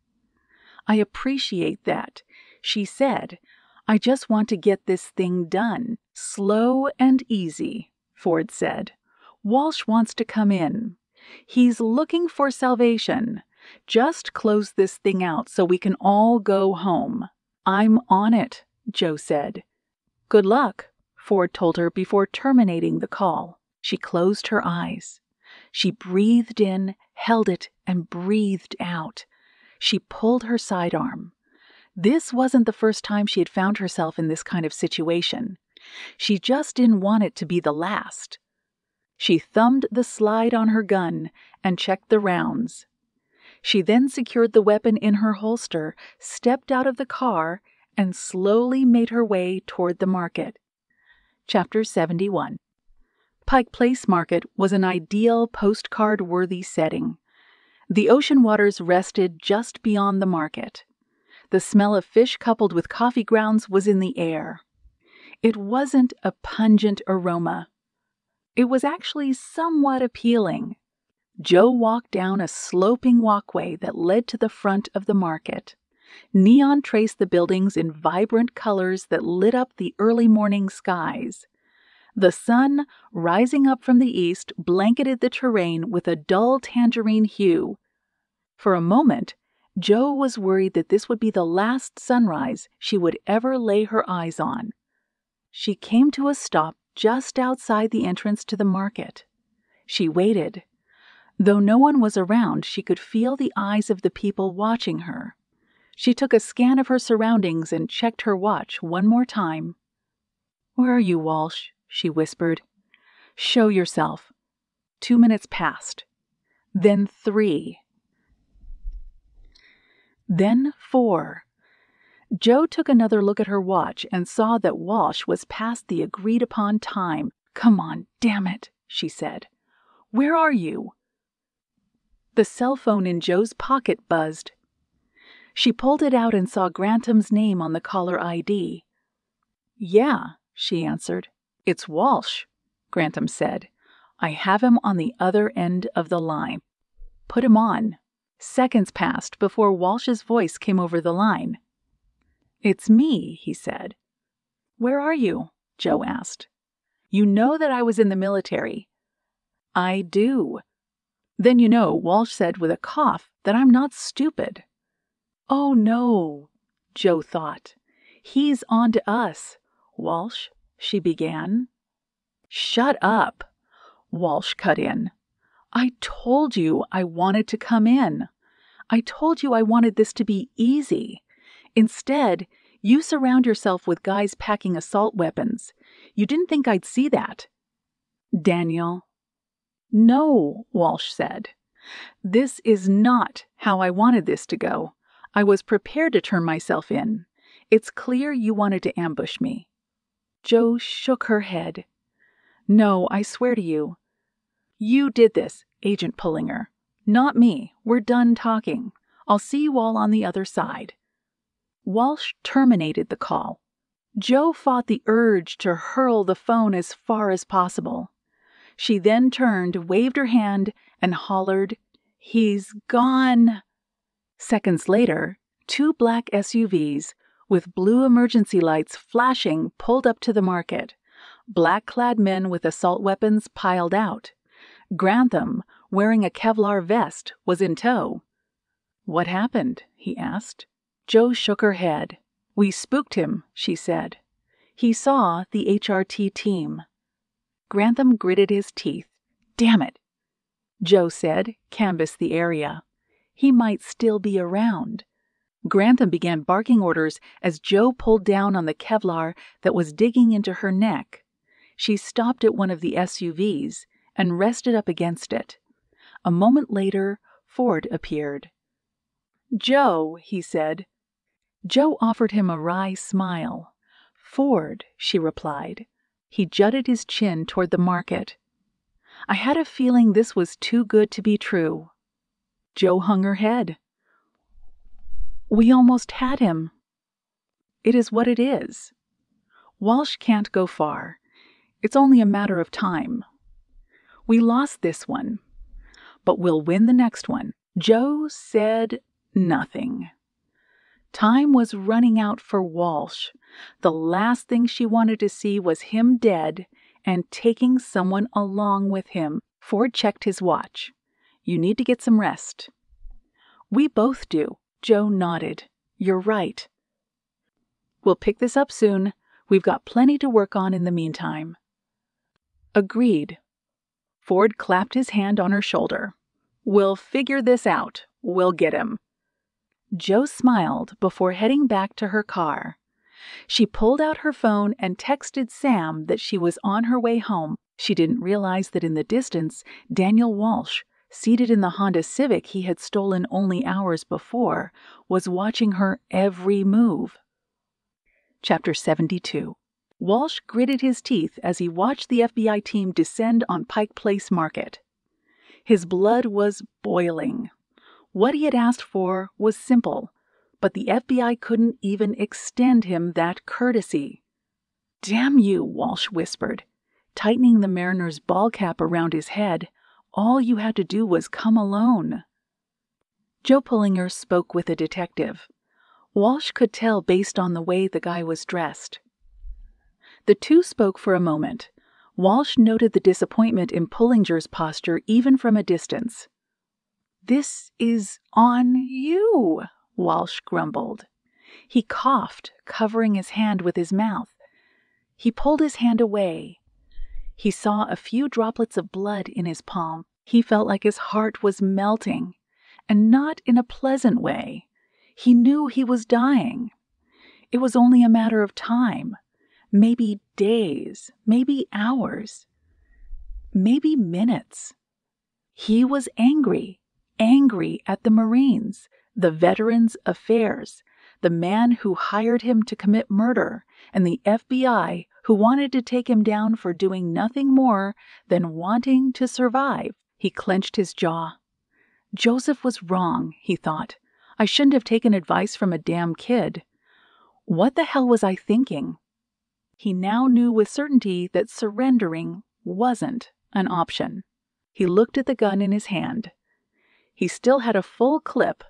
[SPEAKER 1] "I appreciate that," she said. "I just want to get this thing done. Slow and easy," Ford said. "Walsh wants to come in. He's looking for salvation. Just close this thing out so we can all go home." "I'm on it," Joe said. "Good luck," Ford told her before terminating the call. She closed her eyes. She breathed in, held it, and breathed out. She pulled her sidearm. This wasn't the first time she had found herself in this kind of situation. She just didn't want it to be the last. She thumbed the slide on her gun and checked the rounds. She then secured the weapon in her holster, stepped out of the car, and slowly made her way toward the market. Chapter 71. Pike Place Market was an ideal postcard-worthy setting. The ocean waters rested just beyond the market. The smell of fish coupled with coffee grounds was in the air. It wasn't a pungent aroma. It was actually somewhat appealing. Joe walked down a sloping walkway that led to the front of the market. Neon traced the buildings in vibrant colors that lit up the early morning skies. The sun, rising up from the east, blanketed the terrain with a dull tangerine hue. For a moment, Joe was worried that this would be the last sunrise she would ever lay her eyes on. She came to a stop just outside the entrance to the market. She waited. Though no one was around, she could feel the eyes of the people watching her. She took a scan of her surroundings and checked her watch one more time. "Where are you, Walsh?" she whispered. "Show yourself." 2 minutes passed. Then 3. Then 4. Joe took another look at her watch and saw that Walsh was past the agreed-upon time. "Come on, damn it," she said. "Where are you?" The cell phone in Joe's pocket buzzed. She pulled it out and saw Grantham's name on the caller ID. "Yeah," she answered. "It's Walsh," Grantham said. "I have him on the other end of the line." "Put him on." Seconds passed before Walsh's voice came over the line. "It's me," he said. "Where are you?" Joe asked. "You know that I was in the military." "I do." "Then you know," Walsh said with a cough, "that I'm not stupid." "Oh, no," Joe thought. "He's on to us." "Walsh," she began. "Shut up," Walsh cut in. "I told you I wanted to come in. I told you I wanted this to be easy. Instead, you surround yourself with guys packing assault weapons. You didn't think I'd see that." "Daniel." "No," Walsh said. "This is not how I wanted this to go. I was prepared to turn myself in. It's clear you wanted to ambush me." Joe shook her head. "No, I swear to you." "You did this, Agent Pullinger. Not me. We're done talking. I'll see you all on the other side." Walsh terminated the call. Joe fought the urge to hurl the phone as far as possible. She then turned, waved her hand, and hollered, "He's gone!" Seconds later, 2 black SUVs with blue emergency lights flashing pulled up to the market. Black-clad men with assault weapons piled out. Grantham, wearing a Kevlar vest, was in tow. "What happened?" he asked. Joe shook her head. "We spooked him," she said. "He saw the HRT team." Grantham gritted his teeth. "Damn it," Joe said, "canvass the area. He might still be around." Grantham began barking orders as Joe pulled down on the Kevlar that was digging into her neck. She stopped at one of the SUVs and rested up against it. A moment later, Ford appeared. "Joe," he said. Joe offered him a wry smile. "Ford," she replied. He jutted his chin toward the market. I had a feeling this was too good to be true. Jo hung her head. We almost had him. It is what it is. Walsh can't go far. It's only a matter of time. We lost this one, but we'll win the next one. Jo said nothing. Time was running out for Walsh. The last thing she wanted to see was him dead and taking someone along with him. Ford checked his watch. You need to get some rest. We both do. Jo nodded. You're right. We'll pick this up soon. We've got plenty to work on in the meantime. Agreed. Ford clapped his hand on her shoulder. We'll figure this out. We'll get him. Jo smiled before heading back to her car. She pulled out her phone and texted Sam that she was on her way home. She didn't realize that in the distance, Daniel Walsh, seated in the Honda Civic he had stolen only hours before, was watching her every move. Chapter 72. Walsh gritted his teeth as he watched the FBI team descend on Pike Place Market. His blood was boiling. What he had asked for was simple, but the FBI couldn't even extend him that courtesy. Damn you, Walsh whispered, tightening the mariner's ball cap around his head. All you had to do was come alone. Joe Pullinger spoke with a detective. Walsh could tell based on the way the guy was dressed. The two spoke for a moment. Walsh noted the disappointment in Pullinger's posture even from a distance. This is on you, Walsh grumbled. He coughed, covering his hand with his mouth. He pulled his hand away. He saw a few droplets of blood in his palm. He felt like his heart was melting, and not in a pleasant way. He knew he was dying. It was only a matter of time, maybe days, maybe hours, maybe minutes. He was angry at the Marines, the Veterans Affairs, the man who hired him to commit murder, and the FBI who wanted to take him down for doing nothing more than wanting to survive. He clenched his jaw. Joseph was wrong, he thought. I shouldn't have taken advice from a damn kid. What the hell was I thinking? He now knew with certainty that surrendering wasn't an option. He looked at the gun in his hand. He still had a full clip.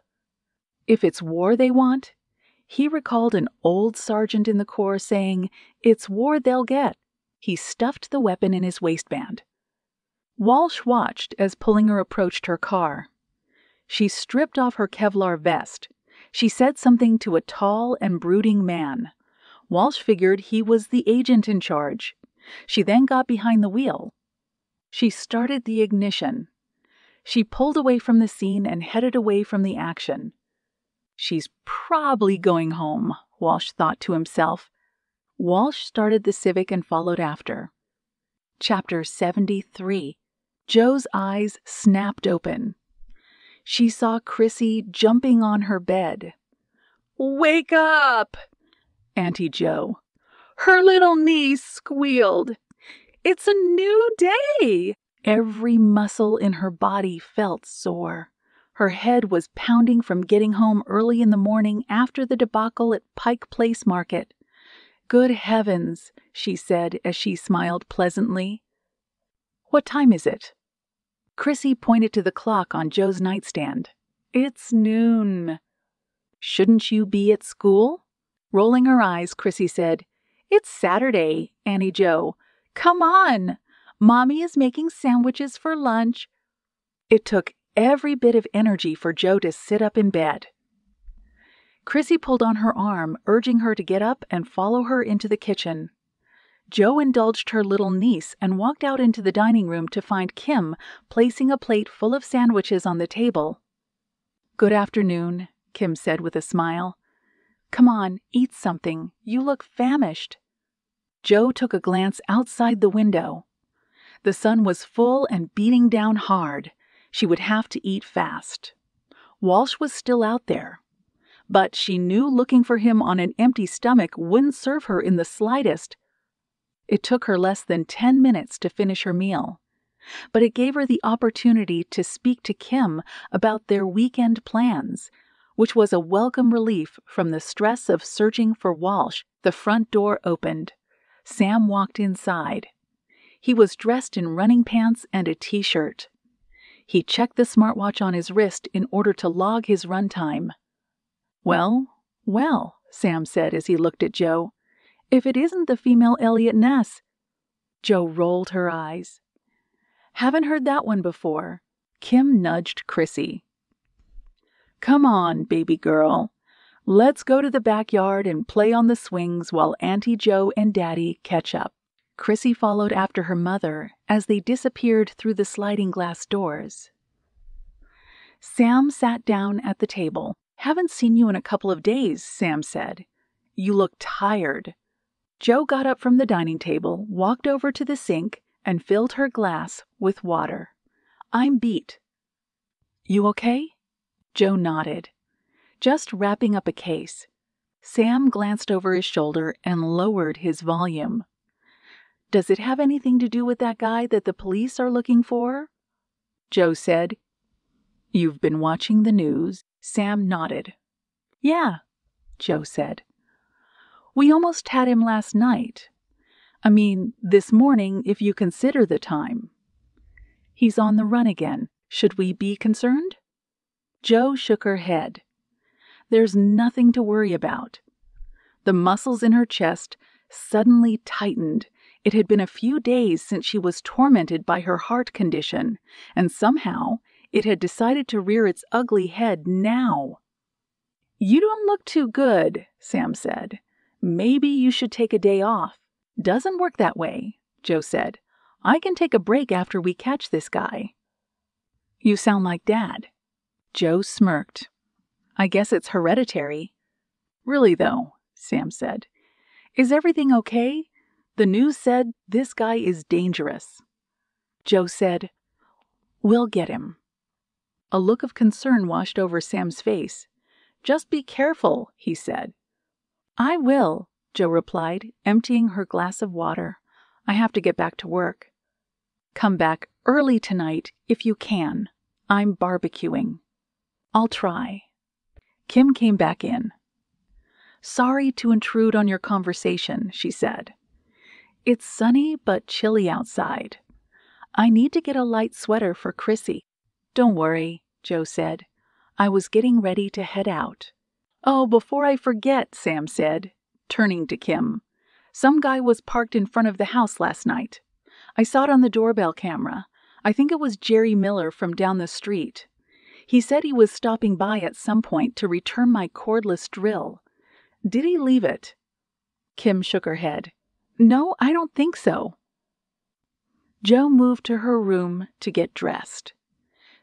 [SPEAKER 1] If it's war they want, he recalled an old sergeant in the Corps saying, it's war they'll get. He stuffed the weapon in his waistband. Walsh watched as Pullinger approached her car. She stripped off her Kevlar vest. She said something to a tall and brooding man. Walsh figured he was the agent in charge. She then got behind the wheel. She started the ignition. She pulled away from the scene and headed away from the action. She's probably going home, Walsh thought to himself. Walsh started the Civic and followed after. Chapter 73. Joe's eyes snapped open. She saw Chrissy jumping on her bed. Wake up! Auntie Joe. Her little niece squealed. It's a new day! Every muscle in her body felt sore. Her head was pounding from getting home early in the morning after the debacle at Pike Place Market. Good heavens, she said as she smiled pleasantly. What time is it? Chrissy pointed to the clock on Joe's nightstand. It's noon. Shouldn't you be at school? Rolling her eyes, Chrissy said, It's Saturday, Annie Joe. Come on. Mommy is making sandwiches for lunch. It took every bit of energy for Joe to sit up in bed. Chrissy pulled on her arm, urging her to get up and follow her into the kitchen. Joe indulged her little niece and walked out into the dining room to find Kim placing a plate full of sandwiches on the table. Good afternoon, Kim said with a smile. Come on, eat something. You look famished. Joe took a glance outside the window. The sun was full and beating down hard. She would have to eat fast. Walsh was still out there. But she knew looking for him on an empty stomach wouldn't serve her in the slightest. It took her less than 10 minutes to finish her meal. but it gave her the opportunity to speak to Kim about their weekend plans, which was a welcome relief from the stress of searching for Walsh. The front door opened. Sam walked inside. He was dressed in running pants and a t-shirt. He checked the smartwatch on his wrist in order to log his run time. "Well, well," Sam said as he looked at Joe. "If it isn't the female Elliot Ness." Joe rolled her eyes. "Haven't heard that one before." Kim nudged Chrissy. "Come on, baby girl. Let's go to the backyard and play on the swings while Auntie Joe and Daddy catch up." Chrissy followed after her mother as they disappeared through the sliding glass doors. Sam sat down at the table. "Haven't seen you in a couple of days," Sam said. "You look tired." Joe got up from the dining table, walked over to the sink, and filled her glass with water. "I'm beat." "You okay?" Joe nodded. "Just wrapping up a case." Sam glanced over his shoulder and lowered his volume. "Does it have anything to do with that guy that the police are looking for?" Joe said. "You've been watching the news?" Sam nodded. "Yeah," Joe said. "We almost had him last night. I mean, this morning, if you consider the time." "He's on the run again. Should we be concerned?" Joe shook her head. "There's nothing to worry about." The muscles in her chest suddenly tightened. It had been a few days since she was tormented by her heart condition, and somehow it had decided to rear its ugly head now. "You don't look too good," Sam said. "Maybe you should take a day off." "Doesn't work that way," Joe said. "I can take a break after we catch this guy." "You sound like Dad." Joe smirked. "I guess it's hereditary." "Really, though," Sam said. "Is everything okay? The news said this guy is dangerous." Joe said, "We'll get him." A look of concern washed over Sam's face. "Just be careful," he said. "I will," Joe replied, emptying her glass of water. "I have to get back to work." "Come back early tonight if you can. I'm barbecuing." "I'll try." Kim came back in. "Sorry to intrude on your conversation," she said. "It's sunny but chilly outside. I need to get a light sweater for Chrissy." "Don't worry," Joe said. "I was getting ready to head out." "Oh, before I forget," Sam said, turning to Kim. "Some guy was parked in front of the house last night. I saw it on the doorbell camera. I think it was Jerry Miller from down the street. He said he was stopping by at some point to return my cordless drill. Did he leave it?" Kim shook her head. "No, I don't think so." Joe moved to her room to get dressed.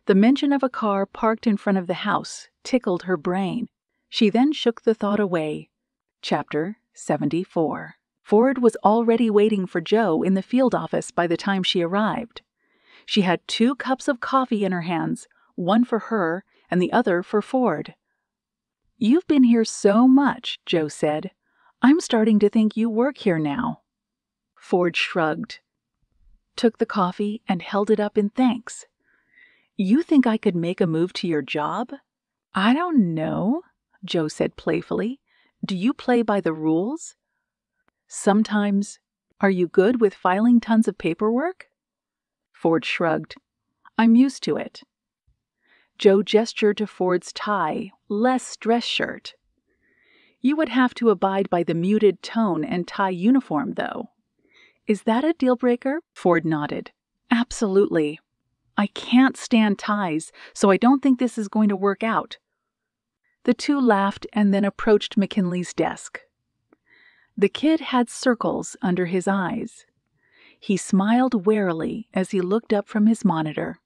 [SPEAKER 1] The mention of a car parked in front of the house tickled her brain. She then shook the thought away. Chapter 74. Ford was already waiting for Joe in the field office by the time she arrived. She had 2 cups of coffee in her hands, one for her and the other for Ford. "You've been here so much," Joe said. "I'm starting to think you work here now." Ford shrugged, took the coffee, and held it up in thanks. "You think I could make a move to your job?" "I don't know," Joe said playfully. "Do you play by the rules?" "Sometimes. Are you good with filing tons of paperwork?" Ford shrugged. "I'm used to it." Joe gestured to Ford's tie, less dress shirt. "You would have to abide by the muted tone and tie uniform, though." "Is that a deal breaker?" Ford nodded. "Absolutely. I can't stand ties, so I don't think this is going to work out." The two laughed and then approached McKinley's desk. The kid had circles under his eyes. He smiled warily as he looked up from his monitor.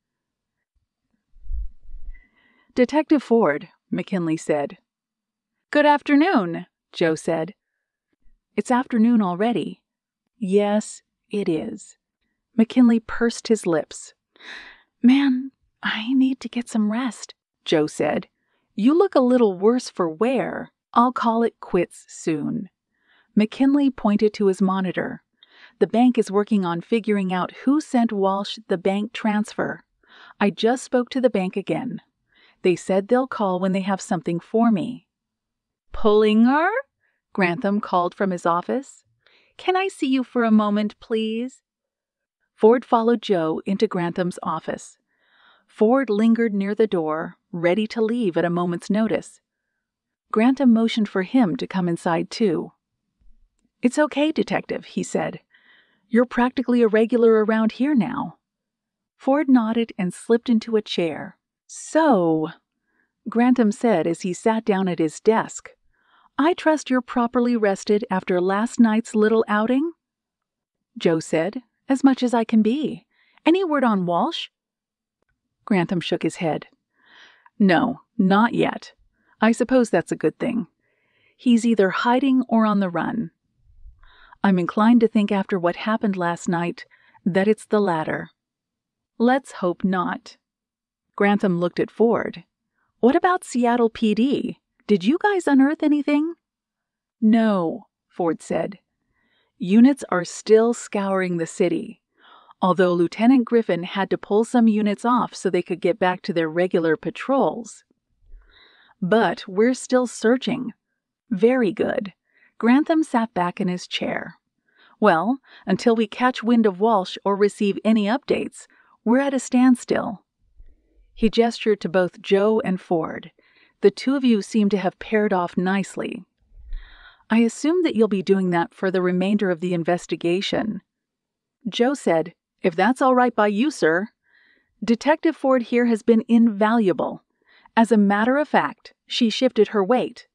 [SPEAKER 1] "Detective Ford," McKinley said. "Good afternoon," Joe said. "It's afternoon already." "Yes, it is." McKinley pursed his lips. "Man, I need to get some rest," Joe said. "You look a little worse for wear. I'll call it quits soon." McKinley pointed to his monitor. The bank is working on figuring out who sent Walsh the bank transfer. I just spoke to the bank again. They said they'll call when they have something for me." "Pullinger?" Grantham called from his office. "Can I see you for a moment, please?" Ford followed Joe into Grantham's office. Ford lingered near the door, ready to leave at a moment's notice. Grantham motioned for him to come inside, too. "It's okay, Detective," he said. "You're practically a regular around here now." Ford nodded and slipped into a chair. "So," Grantham said as he sat down at his desk, "I trust you're properly rested after last night's little outing?" Joe said, "As much as I can be. Any word on Walsh?" Grantham shook his head. "No, not yet. I suppose that's a good thing. He's either hiding or on the run. I'm inclined to think after what happened last night that it's the latter." "Let's hope not." Grantham looked at Ford. "What about Seattle PD? Did you guys unearth anything?" "No," Ford said. "Units are still scouring the city, although Lieutenant Griffin had to pull some units off so they could get back to their regular patrols. But we're still searching." "Very good." Grantham sat back in his chair. "Well, until we catch wind of Walsh or receive any updates, we're at a standstill." He gestured to both Joe and Ford. "The two of you seem to have paired off nicely. I assume that you'll be doing that for the remainder of the investigation." Joe said, "If that's all right by you, sir. Detective Ford here has been invaluable. As a matter of fact, she shifted her weight.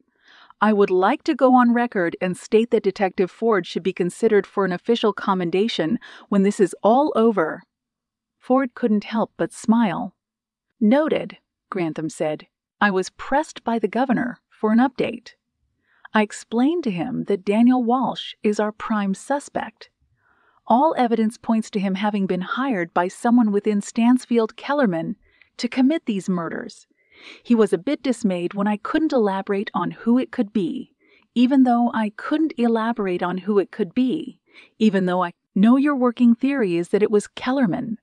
[SPEAKER 1] I would like to go on record and state that Detective Ford should be considered for an official commendation when this is all over." Ford couldn't help but smile. "Noted," Grantham said. "I was pressed by the governor for an update. I explained to him that Daniel Walsh is our prime suspect. All evidence points to him having been hired by someone within Stansfield-Kellerman to commit these murders. He was a bit dismayed when I couldn't elaborate on who it could be, even though I know your working theory is that it was Kellerman."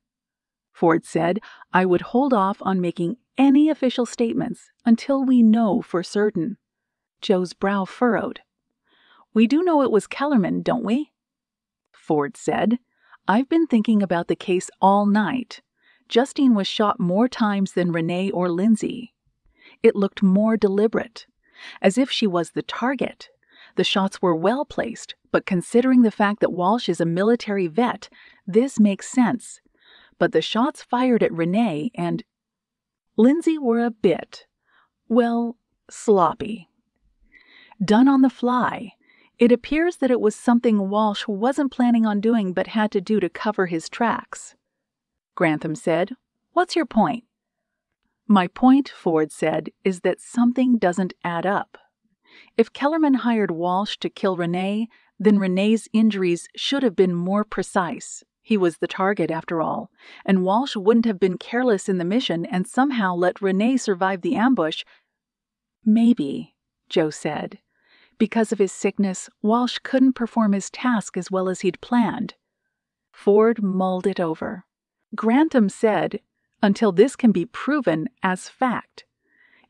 [SPEAKER 1] Ford said, "I would hold off on making any official statements until we know for certain." Joe's brow furrowed. "We do know it was Kellerman, don't we?" Ford said, "I've been thinking about the case all night. Justine was shot more times than Renee or Lindsay. It looked more deliberate, as if she was the target. The shots were well placed, but considering the fact that Walsh is a military vet, this makes sense. But the shots fired at Renee and Lindsay were a bit, well, sloppy. Done on the fly. It appears that it was something Walsh wasn't planning on doing but had to do to cover his tracks." Grantham said, "What's your point?" "My point," Ford said, "is that something doesn't add up. If Kellerman hired Walsh to kill Renee, then Renee's injuries should have been more precise. He was the target, after all, and Walsh wouldn't have been careless in the mission and somehow let Renee survive the ambush." "Maybe," Joe said. "Because of his sickness, Walsh couldn't perform his task as well as he'd planned." Ford mulled it over. Grantham said, "Until this can be proven as fact.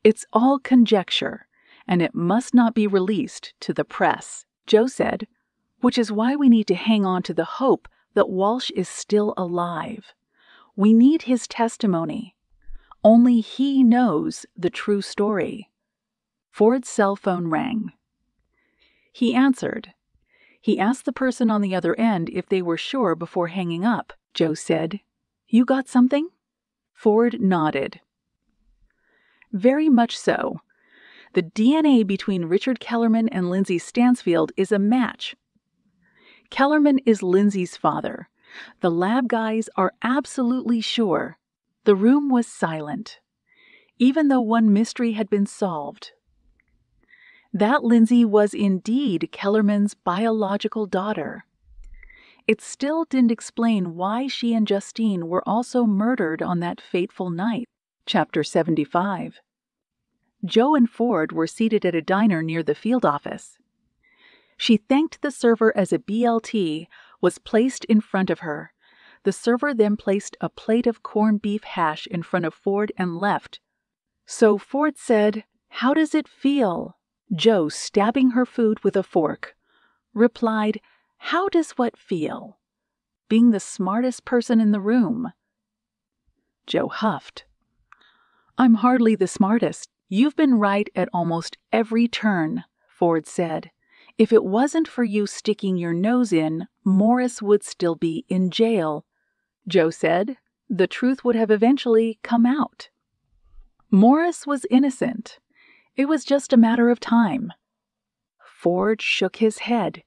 [SPEAKER 1] It's all conjecture, and it must not be released to the press." Joe said, "Which is why we need to hang on to the hope that Walsh is still alive. We need his testimony. Only he knows the true story." Ford's cell phone rang. He answered. He asked the person on the other end if they were sure before hanging up. Joe said, "You got something?" Ford nodded. "Very much so. The DNA between Richard Kellerman and Lindsay Stansfield is a match. Kellerman is Lindsay's father. The lab guys are absolutely sure." The room was silent, even though one mystery had been solved. That Lindsay was indeed Kellerman's biological daughter. It still didn't explain why she and Justine were also murdered on that fateful night. Chapter 75. Joe and Ford were seated at a diner near the field office. She thanked the server as a BLT was placed in front of her. The server then placed a plate of corned beef hash in front of Ford and left. So Ford said, "How does it feel?" Joe, stabbing her food with a fork, replied, "How does what feel?" Being the smartest person in the room. Joe huffed. "I'm hardly the smartest. You've been right at almost every turn," Ford said. "If it wasn't for you sticking your nose in, Morris would still be in jail." Joe said. The truth would have eventually come out. Morris was innocent. It was just a matter of time. Ford shook his head.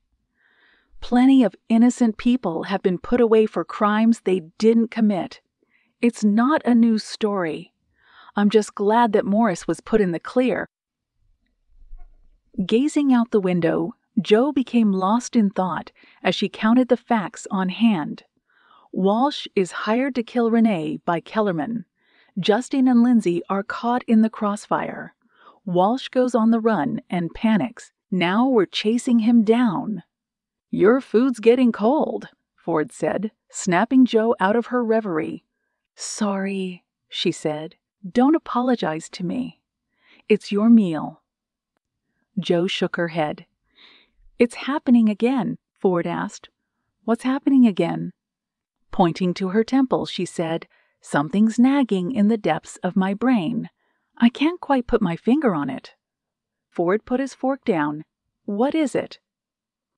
[SPEAKER 1] Plenty of innocent people have been put away for crimes they didn't commit. It's not a news story. I'm just glad that Morris was put in the clear. Gazing out the window, Joe became lost in thought as she counted the facts on hand. Walsh is hired to kill Renee by Kellerman. Justine and Lindsay are caught in the crossfire. Walsh goes on the run and panics. Now we're chasing him down. "Your food's getting cold," Ford said, snapping Joe out of her reverie. "Sorry," she said. "Don't apologize to me. It's your meal." Joe shook her head. "It's happening again," Ford asked. "What's happening again?" Pointing to her temple, she said, "Something's nagging in the depths of my brain. I can't quite put my finger on it." Ford put his fork down. "What is it?"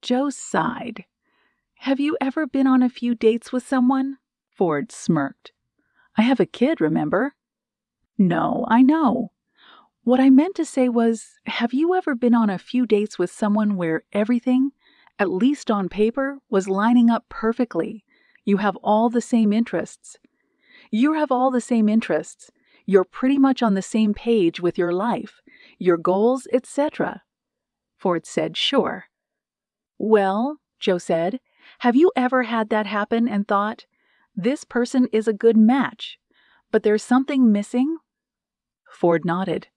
[SPEAKER 1] Joe sighed. "Have you ever been on a few dates with someone?" Ford smirked. "I have a kid, remember?" "No, I know. What I meant to say was, have you ever been on a few dates with someone where everything, at least on paper, was lining up perfectly? You have all the same interests. You're pretty much on the same page with your life, your goals, etc." Ford said, "Sure." "Well," Joe said, "have you ever had that happen and thought, this person is a good match, but there's something missing?" Ford nodded.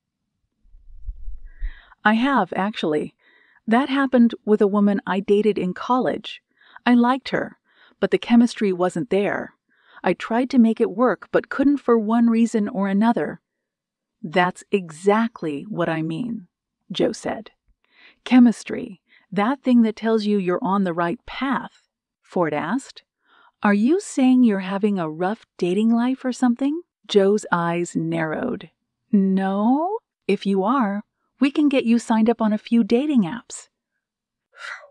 [SPEAKER 1] "I have, actually. That happened with a woman I dated in college. I liked her, but the chemistry wasn't there. I tried to make it work, but couldn't for one reason or another." "That's exactly what I mean," Joe said. "Chemistry, that thing that tells you you're on the right path," Ford asked. "Are you saying you're having a rough dating life or something?" Joe's eyes narrowed. "No? If you are, we can get you signed up on a few dating apps."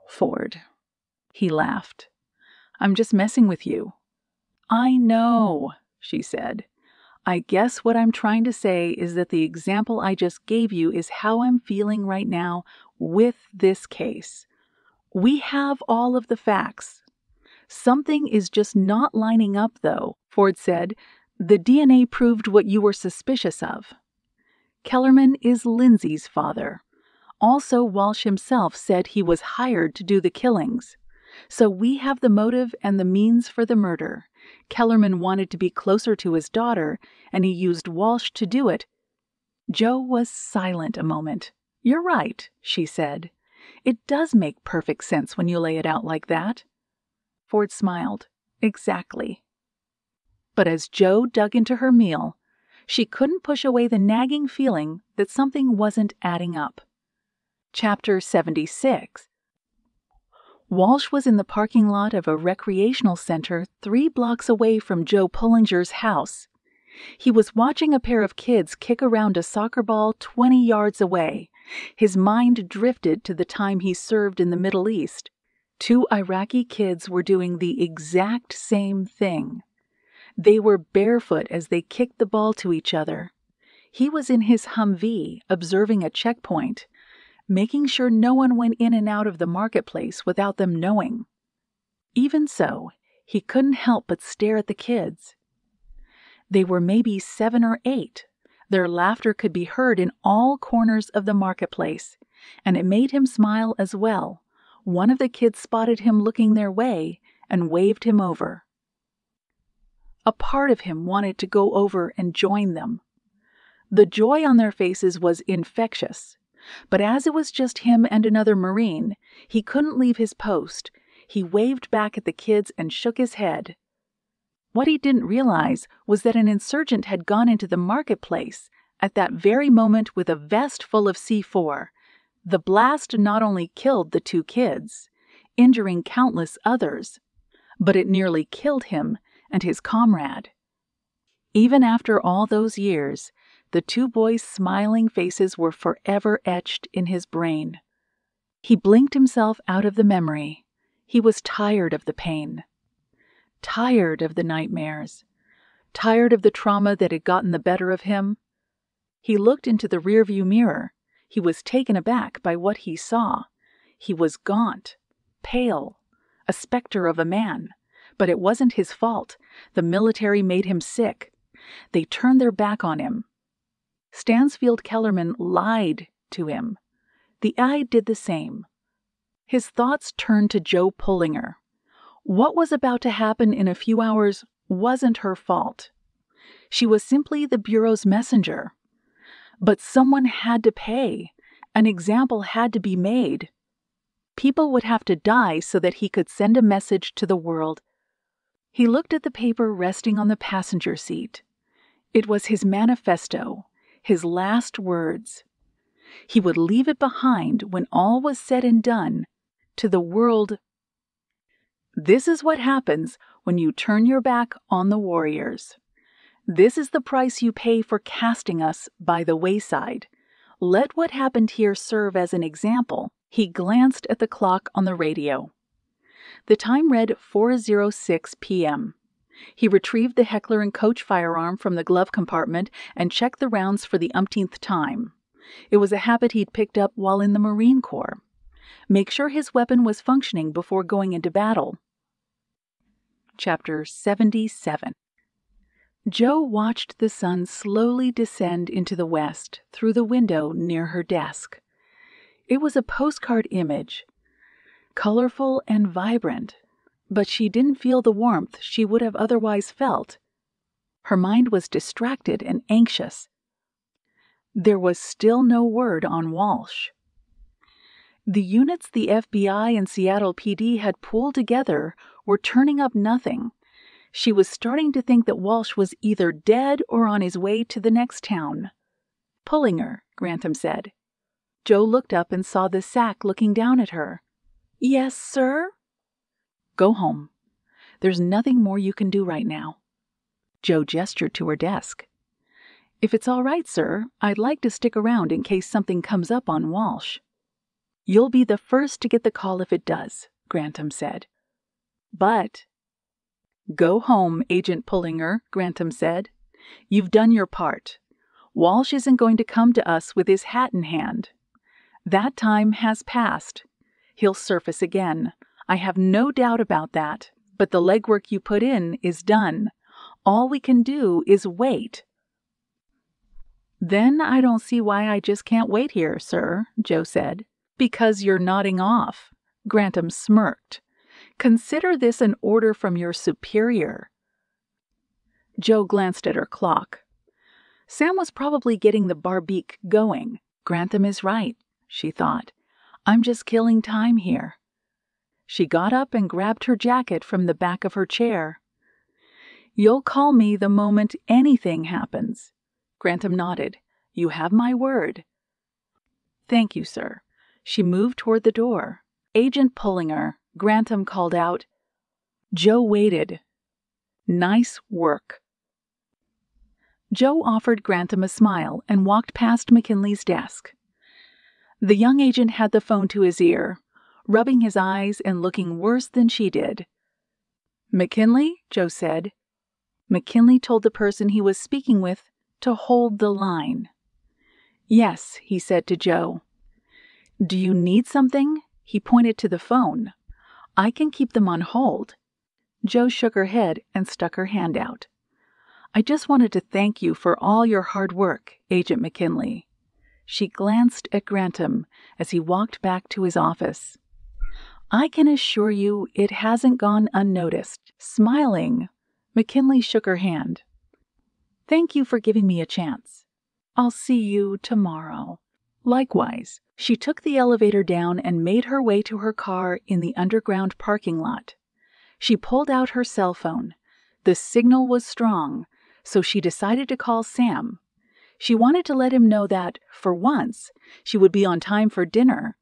[SPEAKER 1] "Ford," he laughed. "I'm just messing with you." "I know," she said. "I guess what I'm trying to say is that the example I just gave you is how I'm feeling right now with this case. We have all of the facts. Something is just not lining up, though," Ford said. "The DNA proved what you were suspicious of. Kellerman is Lindsay's father. Also, Walsh himself said he was hired to do the killings. So we have the motive and the means for the murder. Kellerman wanted to be closer to his daughter, and he used Walsh to do it." Joe was silent a moment. "You're right," she said. "It does make perfect sense when you lay it out like that." Ford smiled. "Exactly." But as Joe dug into her meal, she couldn't push away the nagging feeling that something wasn't adding up. Chapter 76. Walsh was in the parking lot of a recreational center 3 blocks away from Joe Pullinger's house. He was watching a pair of kids kick around a soccer ball 20 yards away. His mind drifted to the time he served in the Middle East. 2 Iraqi kids were doing the exact same thing. They were barefoot as they kicked the ball to each other. He was in his Humvee observing a checkpoint, making sure no one went in and out of the marketplace without them knowing. Even so, he couldn't help but stare at the kids. They were maybe 7 or 8. Their laughter could be heard in all corners of the marketplace, and it made him smile as well. One of the kids spotted him looking their way and waved him over. A part of him wanted to go over and join them. The joy on their faces was infectious, but as it was just him and another Marine, he couldn't leave his post. He waved back at the kids and shook his head. What he didn't realize was that an insurgent had gone into the marketplace at that very moment with a vest full of C4. The blast not only killed the 2 kids, injuring countless others, but it nearly killed him and his comrade. Even after all those years, the 2 boys' smiling faces were forever etched in his brain. He blinked himself out of the memory. He was tired of the pain, tired of the nightmares, tired of the trauma that had gotten the better of him. He looked into the rearview mirror. He was taken aback by what he saw. He was gaunt, pale, a specter of a man. But it wasn't his fault. The military made him sick. They turned their back on him. Stansfield Kellerman lied to him. The eye did the same. His thoughts turned to Joe Pullinger. What was about to happen in a few hours wasn't her fault. She was simply the Bureau's messenger. But someone had to pay. An example had to be made. People would have to die so that he could send a message to the world. He looked at the paper resting on the passenger seat. It was his manifesto, his last words. He would leave it behind when all was said and done to the world. This is what happens when you turn your back on the warriors. This is the price you pay for casting us by the wayside. Let what happened here serve as an example. He glanced at the clock on the radio. The time read 4:06 p.m. He retrieved the Heckler & Koch firearm from the glove compartment and checked the rounds for the umpteenth time. It was a habit he'd picked up while in the Marine Corps. Make sure his weapon was functioning before going into battle. Chapter 77. Joe watched the sun slowly descend into the west through the window near her desk. It was a postcard image, colorful and vibrant, but she didn't feel the warmth she would have otherwise felt. Her mind was distracted and anxious. There was still no word on Walsh. The units the FBI and Seattle PD had pooled together were turning up nothing. She was starting to think that Walsh was either dead or on his way to the next town. "Pullinger," Grantham said. Joe looked up and saw the SAC looking down at her. "Yes, sir?" "Go home. There's nothing more you can do right now." Joe gestured to her desk. "If it's all right, sir, I'd like to stick around in case something comes up on Walsh." "You'll be the first to get the call if it does," Grantham said. "But—" "Go home, Agent Pullinger," Grantham said. "You've done your part. Walsh isn't going to come to us with his hat in hand. That time has passed. He'll surface again. I have no doubt about that, but the legwork you put in is done. All we can do is wait." "Then I don't see why I just can't wait here, sir," Joe said. "Because you're nodding off." Grantham smirked. "Consider this an order from your superior." Joe glanced at her clock. Sam was probably getting the barbecue going. Grantham is right, she thought. I'm just killing time here. She got up and grabbed her jacket from the back of her chair. "You'll call me the moment anything happens." Grantham nodded. "You have my word." "Thank you, sir." She moved toward the door. "Agent Pullinger," Grantham called out. Joe waited. "Nice work." Joe offered Grantham a smile and walked past McKinley's desk. The young agent had the phone to his ear, rubbing his eyes and looking worse than she did. "McKinley?" Joe said. McKinley told the person he was speaking with to hold the line. "Yes," he said to Joe. "Do you need something?" He pointed to the phone. "I can keep them on hold." Joe shook her head and stuck her hand out. "I just wanted to thank you for all your hard work, Agent McKinley." She glanced at Grantham as he walked back to his office. "I can assure you it hasn't gone unnoticed." Smiling, McKinley shook her hand. "Thank you for giving me a chance. I'll see you tomorrow." Likewise, she took the elevator down and made her way to her car in the underground parking lot. She pulled out her cell phone. The signal was strong, so she decided to call Sam. She wanted to let him know that, for once, she would be on time for dinner.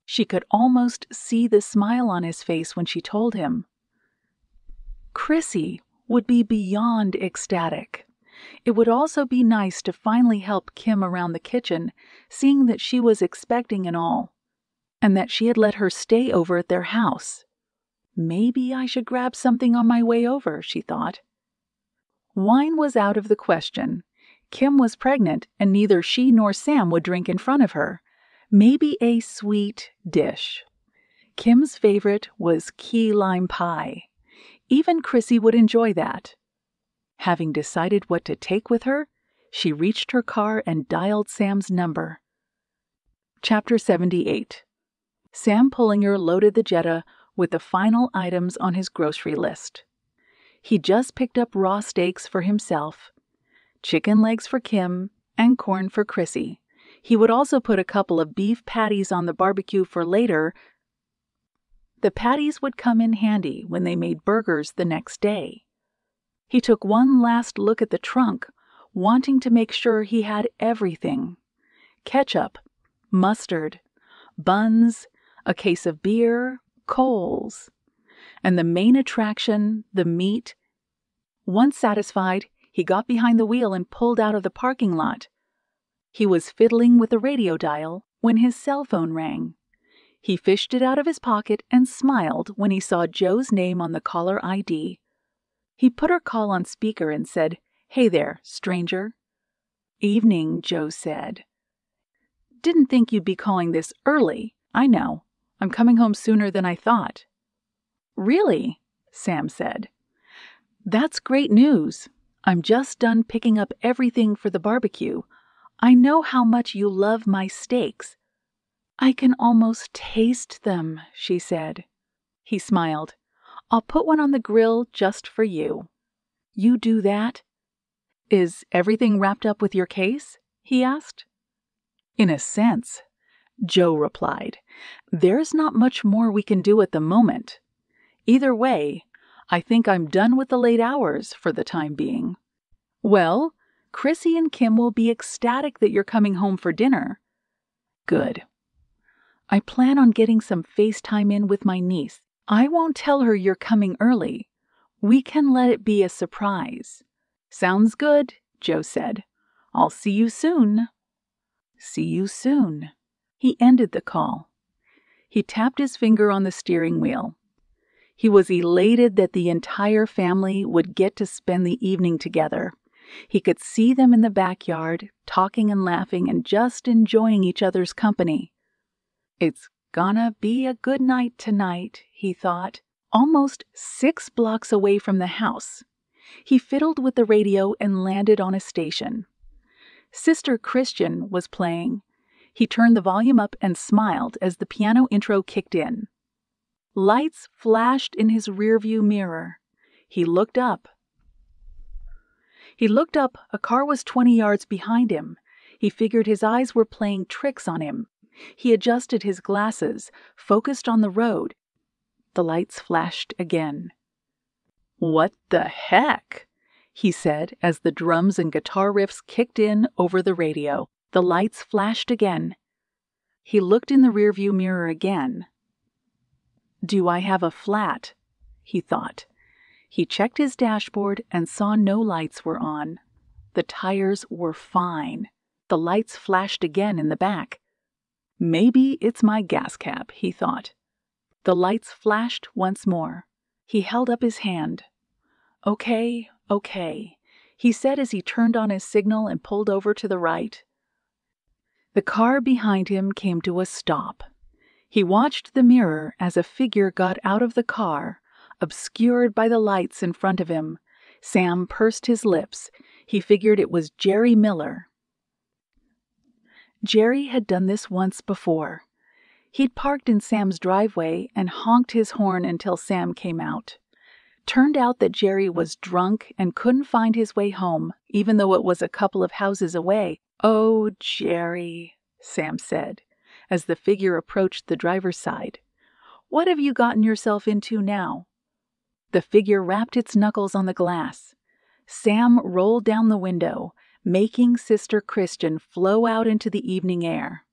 [SPEAKER 1] She could almost see the smile on his face when she told him. Chrissy would be beyond ecstatic. It would also be nice to finally help Kim around the kitchen, seeing that she was expecting and all, and that she had let her stay over at their house. Maybe I should grab something on my way over, she thought. Wine was out of the question. Kim was pregnant, and neither she nor Sam would drink in front of her. Maybe a sweet dish. Kim's favorite was key lime pie. Even Chrissy would enjoy that. Having decided what to take with her, she reached her car and dialed Sam's number. Chapter 78. Sam Pullinger loaded the Jetta with the final items on his grocery list. He just picked up raw steaks for himself, chicken legs for Kim, and corn for Chrissy. He would also put a couple of beef patties on the barbecue for later. The patties would come in handy when they made burgers the next day. He took one last look at the trunk, wanting to make sure he had everything. Ketchup, mustard, buns, a case of beer, coals, and the main attraction, the meat. Once satisfied, he got behind the wheel and pulled out of the parking lot. He was fiddling with the radio dial when his cell phone rang. He fished it out of his pocket and smiled when he saw Joe's name on the caller ID. He put her call on speaker and said, "Hey there, stranger." "Evening," Joe said. "Didn't think you'd be calling this early. I know. I'm coming home sooner than I thought." "Really?" Sam said. "That's great news. I'm just done picking up everything for the barbecue. I know how much you love my steaks." "I can almost taste them," she said. He smiled. "I'll put one on the grill just for you." "You do that?" "Is everything wrapped up with your case?" he asked. "In a sense," Joe replied. "There's not much more we can do at the moment. Either way, I think I'm done with the late hours for the time being." "Well, Chrissy and Kim will be ecstatic that you're coming home for dinner." "Good. I plan on getting some FaceTime in with my niece. I won't tell her you're coming early. We can let it be a surprise." "Sounds good," Joe said. "I'll see you soon." "See you soon." He ended the call. He tapped his finger on the steering wheel. He was elated that the entire family would get to spend the evening together. He could see them in the backyard, talking and laughing and just enjoying each other's company. "It's gonna be a good night tonight," he thought, almost 6 blocks away from the house. He fiddled with the radio and landed on a station. Sister Christian was playing. He turned the volume up and smiled as the piano intro kicked in. Lights flashed in his rearview mirror. He looked up. A car was 20 yards behind him. He figured his eyes were playing tricks on him. He adjusted his glasses, focused on the road. The lights flashed again. "What the heck?" he said as the drums and guitar riffs kicked in over the radio. The lights flashed again. He looked in the rearview mirror again. "Do I have a flat?" he thought. He checked his dashboard and saw no lights were on. The tires were fine. The lights flashed again in the back. "Maybe it's my gas cap," he thought. The lights flashed once more. He held up his hand. "Okay, okay," he said as he turned on his signal and pulled over to the right. The car behind him came to a stop. He watched the mirror as a figure got out of the car, obscured by the lights in front of him. Sam pursed his lips. He figured it was Jerry Miller. Jerry had done this once before. He'd parked in Sam's driveway and honked his horn until Sam came out. Turned out that Jerry was drunk and couldn't find his way home, even though it was a couple of houses away. Oh, Jerry. Sam said, as the figure approached the driver's side. "What have you gotten yourself into now?" The figure rapped its knuckles on the glass. Sam rolled down the window, making Sister Christian flow out into the evening air.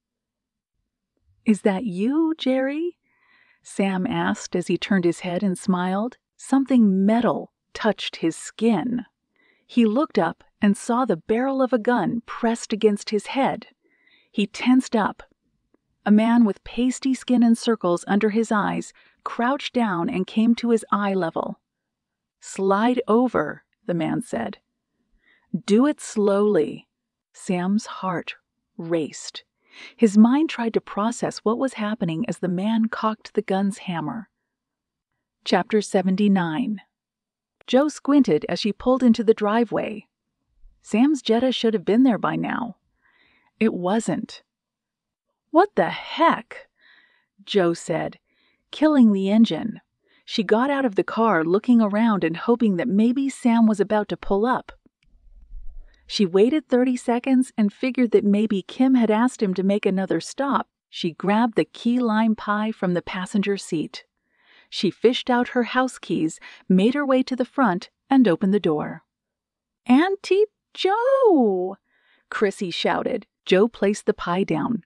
[SPEAKER 1] "Is that you, Jerry?" Sam asked as he turned his head and smiled. Something metal touched his skin. He looked up and saw the barrel of a gun pressed against his head. He tensed up. A man with pasty skin and circles under his eyes crouched down and came to his eye level. "Slide over," the man said. "Do it slowly." Sam's heart raced. His mind tried to process what was happening as the man cocked the gun's hammer. Chapter 79. Joe squinted as she pulled into the driveway. Sam's Jetta should have been there by now. It wasn't. "What the heck?" Joe said, killing the engine. She got out of the car, looking around and hoping that maybe Sam was about to pull up. She waited 30 seconds and figured that maybe Kim had asked him to make another stop. She grabbed the key lime pie from the passenger seat. She fished out her house keys, made her way to the front, and opened the door. "Auntie Joe!" Chrissy shouted. Joe placed the pie down,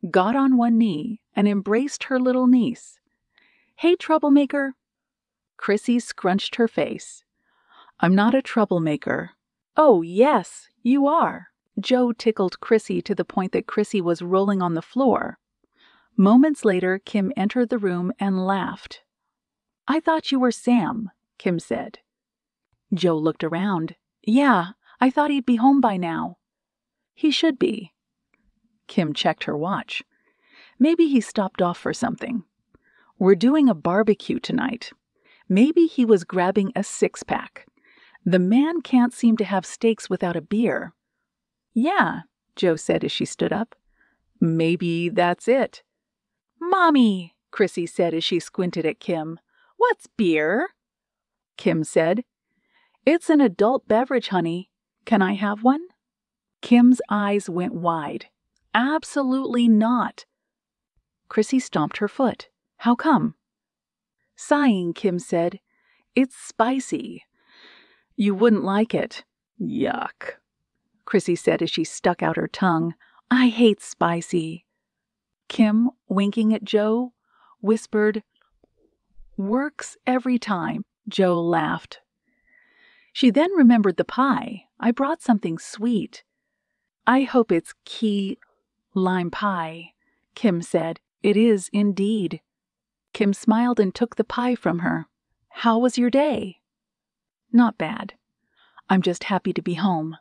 [SPEAKER 1] got on one knee, and embraced her little niece. "Hey, troublemaker." Chrissy scrunched her face. "I'm not a troublemaker." "Oh, yes, you are." Joe tickled Chrissy to the point that Chrissy was rolling on the floor. Moments later, Kim entered the room and laughed. "I thought you were Sam," Kim said. Joe looked around. "Yeah, I thought he'd be home by now." "He should be." Kim checked her watch. "Maybe he stopped off for something. We're doing a barbecue tonight. Maybe he was grabbing a six-pack. The man can't seem to have steaks without a beer." "Yeah," Joe said as she stood up. "Maybe that's it." "Mommy," Chrissy said as she squinted at Kim. "What's beer?" Kim said, "It's an adult beverage, honey. Can I have one?" Kim's eyes went wide. "Absolutely not." Chrissy stomped her foot. "How come?" Sighing, Kim said, "It's spicy. You wouldn't like it." "Yuck," Chrissy said as she stuck out her tongue. "I hate spicy." Kim, winking at Joe, whispered, "Works every time." Joe laughed. She then remembered the pie. "I brought something sweet." "I hope it's key lime pie," Kim said. "It is indeed." Kim smiled and took the pie from her. "How was your day?" "Not bad. I'm just happy to be home."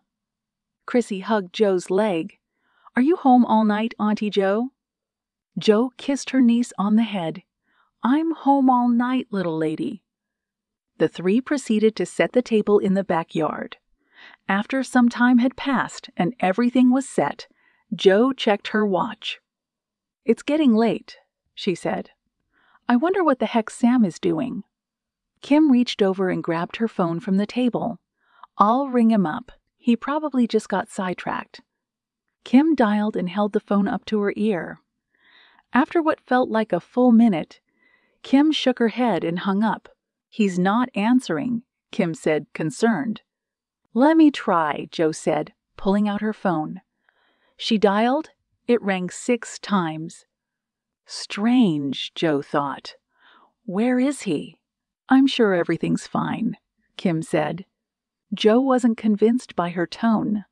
[SPEAKER 1] Chrissy hugged Joe's leg. "Are you home all night, Auntie Joe?" Joe kissed her niece on the head. "I'm home all night, little lady." The three proceeded to set the table in the backyard. After some time had passed and everything was set, Joe checked her watch. "It's getting late," she said. "I wonder what the heck Sam is doing." Kim reached over and grabbed her phone from the table. "I'll ring him up. He probably just got sidetracked." Kim dialed and held the phone up to her ear. After what felt like a full minute, Kim shook her head and hung up. "He's not answering," Kim said, concerned. "Let me try," Joe said, pulling out her phone. She dialed. It rang 6 times. Strange, Joe thought. Where is he? "I'm sure everything's fine," Kim said. Joe wasn't convinced by her tone.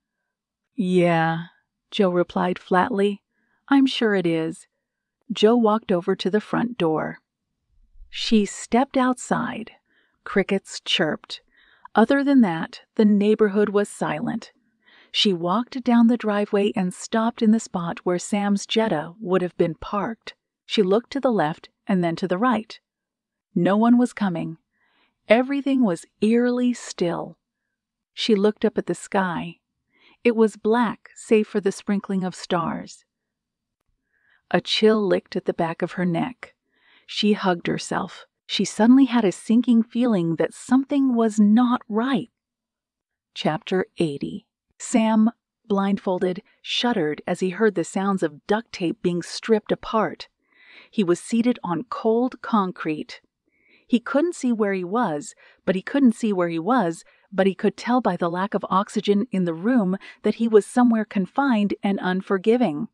[SPEAKER 1] "Yeah," Joe replied flatly. "I'm sure it is." Joe walked over to the front door. She stepped outside. Crickets chirped. Other than that, the neighborhood was silent. She walked down the driveway and stopped in the spot where Sam's Jetta would have been parked. She looked to the left and then to the right. No one was coming. Everything was eerily still. She looked up at the sky. It was black save for the sprinkling of stars. A chill licked at the back of her neck. She hugged herself. She suddenly had a sinking feeling that something was not right. Chapter 80. Sam blindfolded, shuddered as he heard the sounds of duct tape being stripped apart. He was seated on cold concrete. He couldn't see where he was, but he couldn't see where he was, but he could tell by the lack of oxygen in the room that he was somewhere confined and unforgiving.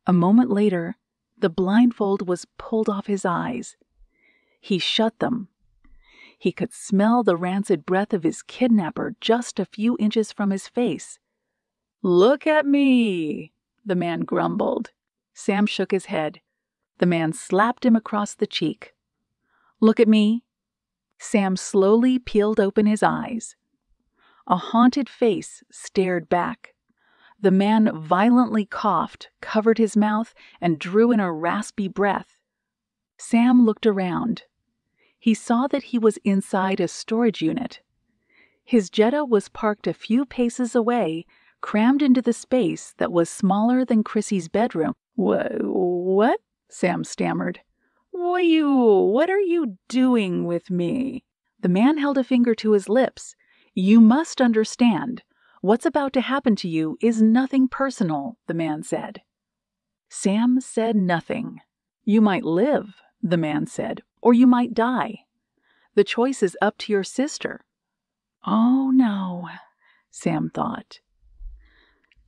[SPEAKER 1] A moment later, the blindfold was pulled off his eyes. He shut them. He could smell the rancid breath of his kidnapper just a few inches from his face. "Look at me," the man grumbled. Sam shook his head. The man slapped him across the cheek. "Look at me." Sam slowly peeled open his eyes. A haunted face stared back. The man violently coughed, covered his mouth, and drew in a raspy breath. Sam looked around. He saw that he was inside a storage unit. His Jetta was parked a few paces away, crammed into the space that was smaller than Chrissy's bedroom. What? Sam stammered. What are you doing with me?" The man held a finger to his lips. "You must understand. What's about to happen to you is nothing personal," the man said. Sam said nothing. "You might live," the man said, "or you might die. The choice is up to your sister." "Oh, no," Sam thought.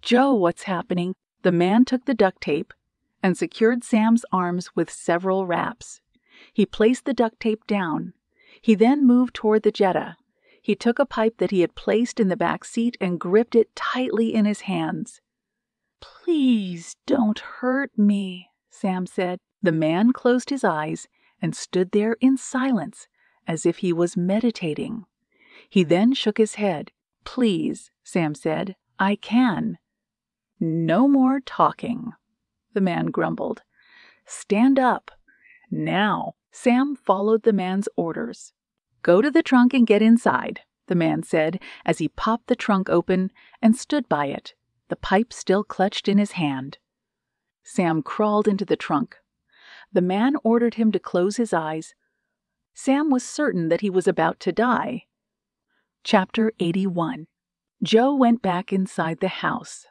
[SPEAKER 1] "Joe, what's happening?" The man took the duct tape and secured Sam's arms with several wraps. He placed the duct tape down. He then moved toward the Jetta. He took a pipe that he had placed in the back seat and gripped it tightly in his hands. "Please don't hurt me," Sam said. The man closed his eyes and stood there in silence, as if he was meditating. He then shook his head. "Please," Sam said, "I can." "No more talking," the man grumbled. "Stand up. Now." Sam followed the man's orders. "Go to the trunk and get inside," the man said as he popped the trunk open and stood by it, the pipe still clutched in his hand. Sam crawled into the trunk. The man ordered him to close his eyes. Sam was certain that he was about to die. Chapter 81. Joe went back inside the house.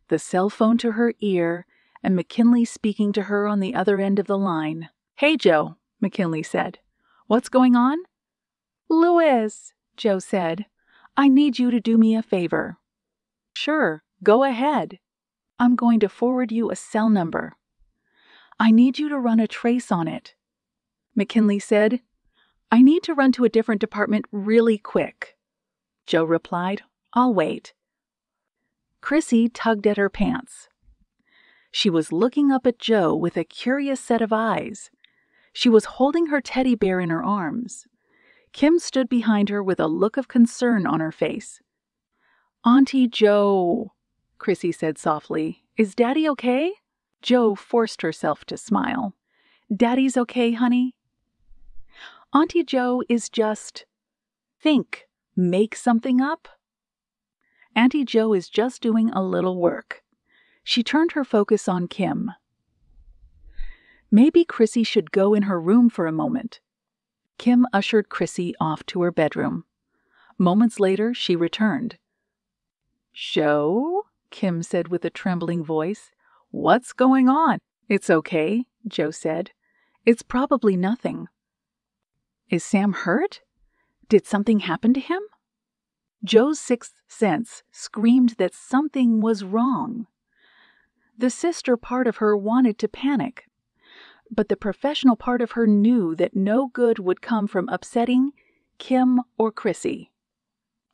[SPEAKER 1] The cell phone to her ear, and McKinley speaking to her on the other end of the line. "Hey, Joe," McKinley said. "What's going on?" "Louis," Joe said, "I need you to do me a favor." "Sure, go ahead." "I'm going to forward you a cell number. I need you to run a trace on it." McKinley said, "I need to run to a different department really quick." Joe replied, "I'll wait." Chrissy tugged at her pants. She was looking up at Joe with a curious set of eyes. She was holding her teddy bear in her arms. Kim stood behind her with a look of concern on her face. "Auntie Joe," Chrissy said softly, "is Daddy okay?" Joe forced herself to smile. "Daddy's okay, honey." "Auntie Joe is just... think, make something up." "Auntie Joe is just doing a little work." She turned her focus on Kim. Maybe Chrissy should go in her room for a moment. Kim ushered Chrissy off to her bedroom. Moments later, she returned. "Joe?" Kim said with a trembling voice. "What's going on?" "It's okay," Joe said. "It's probably nothing." "Is Sam hurt? Did something happen to him?" Joe's sixth sense screamed that something was wrong. The sister part of her wanted to panic, but the professional part of her knew that no good would come from upsetting Kim or Chrissy.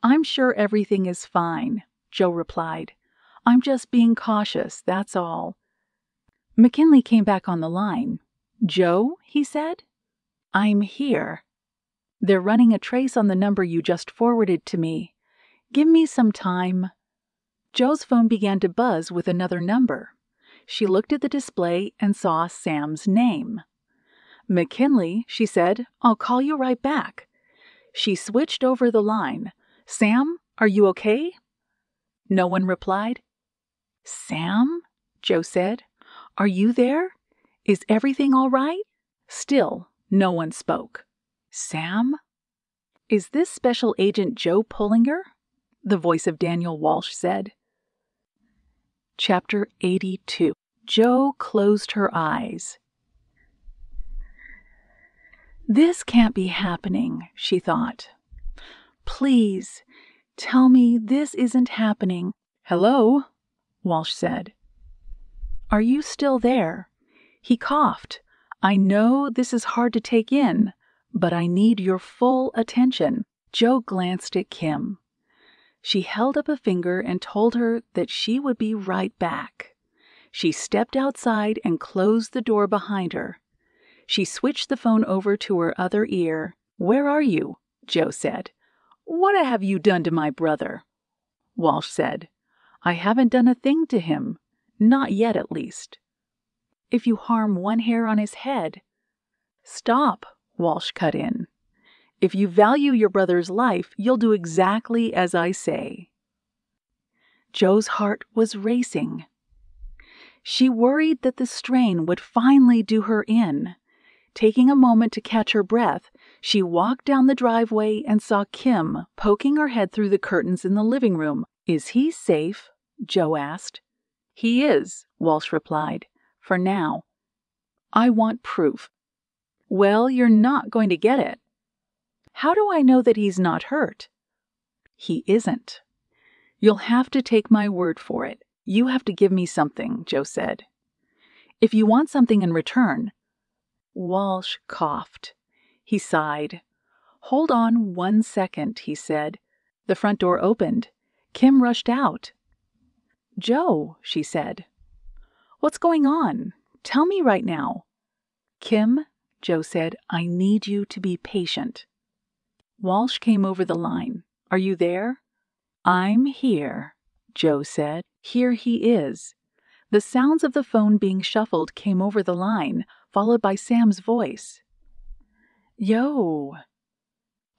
[SPEAKER 1] "I'm sure everything is fine," Joe replied. "I'm just being cautious, that's all." McKinley came back on the line. "Joe," he said, "I'm here. They're running a trace on the number you just forwarded to me. Give me some time." Joe's phone began to buzz with another number. She looked at the display and saw Sam's name. "McKinley," she said, "I'll call you right back." She switched over the line. "Sam, are you okay?" No one replied. "Sam?" Joe said. "Are you there? Is everything all right?" Still, no one spoke. "Sam? Is this Special Agent Joe Pullinger?" the voice of Daniel Walsh said. Chapter 82. Jo closed her eyes. This can't be happening, she thought. Please, tell me this isn't happening. Hello, Walsh said. Are you still there? He coughed. I know this is hard to take in, but I need your full attention. Jo glanced at Kim. She held up a finger and told her that she would be right back. She stepped outside and closed the door behind her. She switched the phone over to her other ear. Where are you? Jo said. What have you done to my brother? Walsh said. I haven't done a thing to him. Not yet, at least. If you harm one hair on his head. Stop, Walsh cut in. If you value your brother's life, you'll do exactly as I say. Jo's heart was racing. She worried that the strain would finally do her in. Taking a moment to catch her breath, she walked down the driveway and saw Kim poking her head through the curtains in the living room. Is he safe? Jo asked. He is, Walsh replied. For now. I want proof. Well, you're not going to get it. How do I know that he's not hurt? He isn't. You'll have to take my word for it. You have to give me something, Jo said. If you want something in return. Walsh coughed. He sighed. Hold on 1 second, he said. The front door opened. Kim rushed out. Jo, she said. What's going on? Tell me right now. Kim, Jo said, I need you to be patient. Walsh came over the line. Are you there? I'm here, Jo said. Here he is. The sounds of the phone being shuffled came over the line, followed by Sam's voice. Yo.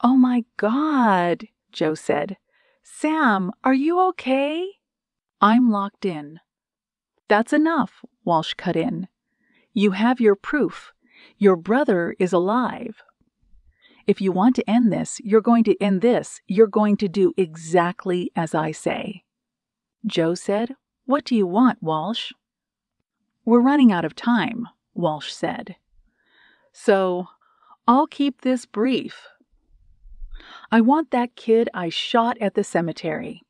[SPEAKER 1] Oh my God, Jo said. Sam, are you okay? I'm locked in. That's enough, Walsh cut in. You have your proof. Your brother is alive. If you want to end this, you're going to end this. You're going to do exactly as I say. Jo said, What do you want, Walsh? We're running out of time, Walsh said. So, I'll keep this brief. I want that kid I shot at the cemetery.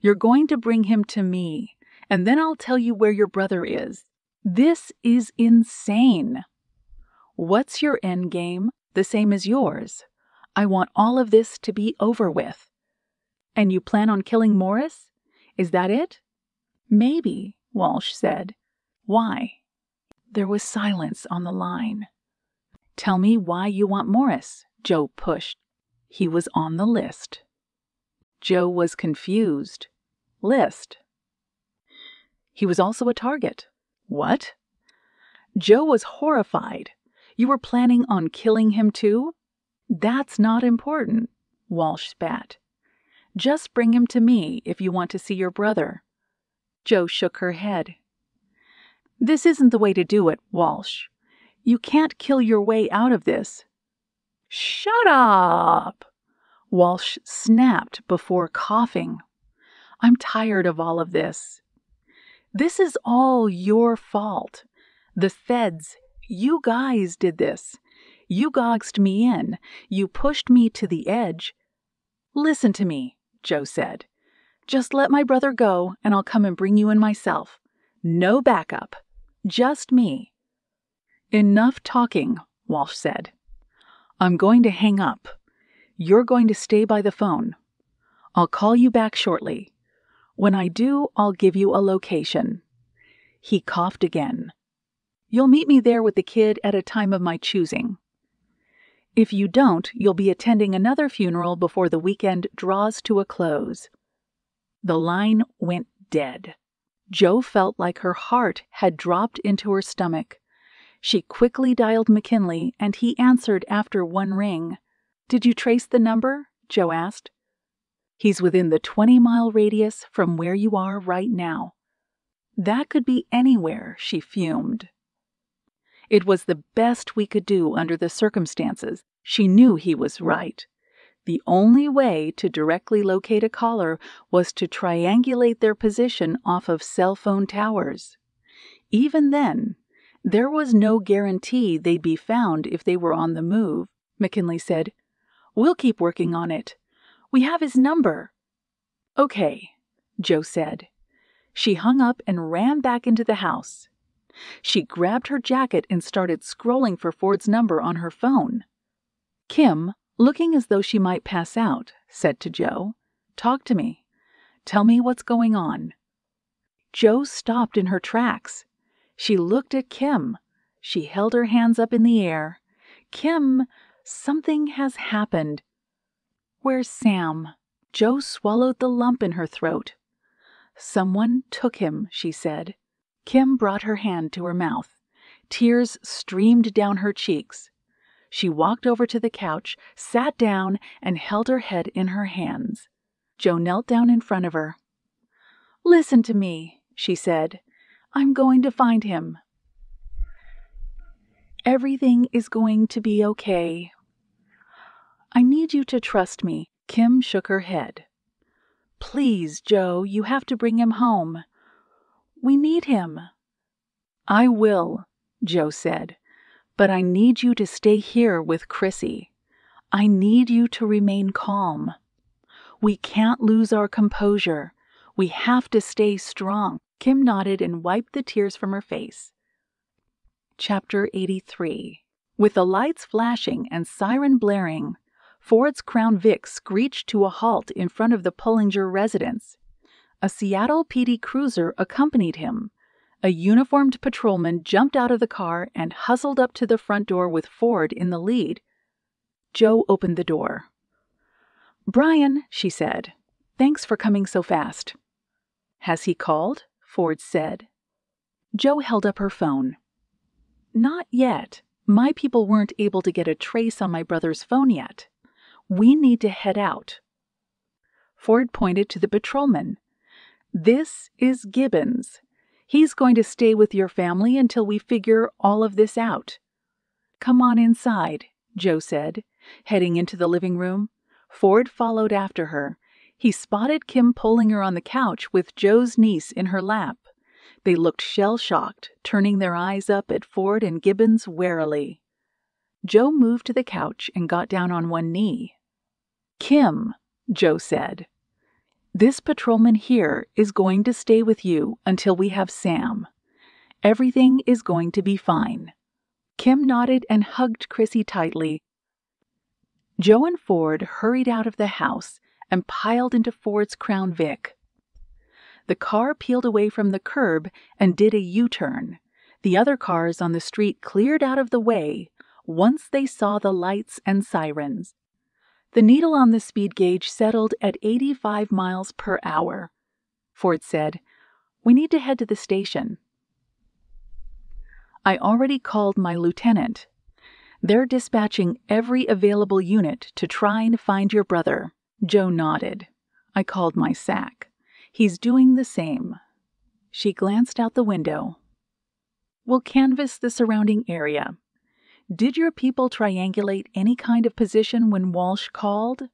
[SPEAKER 1] You're going to bring him to me, and then I'll tell you where your brother is. This is insane. What's your end game? The same as yours. I want all of this to be over with. And you plan on killing Morris? Is that it? Maybe, Walsh said. Why? There was silence on the line. Tell me why you want Morris, Jo pushed. He was on the list. Jo was confused. List. He was also a target. What? Jo was horrified. You were planning on killing him too? That's not important, Walsh spat. Just bring him to me if you want to see your brother. Jo shook her head. This isn't the way to do it, Walsh. You can't kill your way out of this. Shut up! Walsh snapped before coughing. I'm tired of all of this. This is all your fault. The feds, you guys did this. You goxed me in. You pushed me to the edge. Listen to me, Jo said. Just let my brother go, and I'll come and bring you in myself. No backup. Just me. Enough talking, Walsh said. I'm going to hang up. You're going to stay by the phone. I'll call you back shortly. When I do, I'll give you a location. He coughed again. You'll meet me there with the kid at a time of my choosing. If you don't, you'll be attending another funeral before the weekend draws to a close. The line went dead. Jo felt like her heart had dropped into her stomach. She quickly dialed McKinley, and he answered after one ring. Did you trace the number? Jo asked. He's within the 20-mile radius from where you are right now. That could be anywhere, she fumed. It was the best we could do under the circumstances. She knew he was right. The only way to directly locate a caller was to triangulate their position off of cell phone towers. Even then, there was no guarantee they'd be found if they were on the move. McKinley said, "We'll keep working on it. We have his number." "Okay," Joe said. She hung up and ran back into the house. She grabbed her jacket and started scrolling for Ford's number on her phone. Kim, looking as though she might pass out, said to Joe, "Talk to me. Tell me what's going on." Joe stopped in her tracks. She looked at Kim. She held her hands up in the air. "Kim, something has happened." "Where's Sam?" Joe swallowed the lump in her throat. "Someone took him," she said. Kim brought her hand to her mouth. Tears streamed down her cheeks. She walked over to the couch, sat down, and held her head in her hands. Joe knelt down in front of her. "Listen to me," she said. "I'm going to find him. Everything is going to be okay. I need you to trust me." Kim shook her head. "Please, Joe, you have to bring him home. We need him." "I will," Joe said, "but I need you to stay here with Chrissy. I need you to remain calm. We can't lose our composure. We have to stay strong." Kim nodded and wiped the tears from her face. Chapter 83. With the lights flashing and siren blaring, Ford's Crown Vic screeched to a halt in front of the Pullinger residence. A Seattle PD cruiser accompanied him. A uniformed patrolman jumped out of the car and hustled up to the front door with Ford in the lead. Joe opened the door. "Brian," she said, "thanks for coming so fast." "Has he called?" Ford said. Joe held up her phone. "Not yet. My people weren't able to get a trace on my brother's phone yet. We need to head out." Ford pointed to the patrolman. "This is Gibbons. He's going to stay with your family until we figure all of this out." "Come on inside," Joe said, heading into the living room. Ford followed after her. He spotted Kim Pullinger on the couch with Joe's niece in her lap. They looked shell-shocked, turning their eyes up at Ford and Gibbons warily. Joe moved to the couch and got down on one knee. "Kim," Joe said, "this patrolman here is going to stay with you until we have Sam. Everything is going to be fine." Kim nodded and hugged Chrissy tightly. Joe and Ford hurried out of the house and piled into Ford's Crown Vic. The car peeled away from the curb and did a U-turn. The other cars on the street cleared out of the way once they saw the lights and sirens. The needle on the speed gauge settled at 85 miles per hour. Ford said, "We need to head to the station." "I already called my lieutenant. They're dispatching every available unit to try and find your brother." Joe nodded. "I called my SAC. He's doing the same." She glanced out the window. "We'll canvass the surrounding area. Did your people triangulate any kind of position when Walsh called?"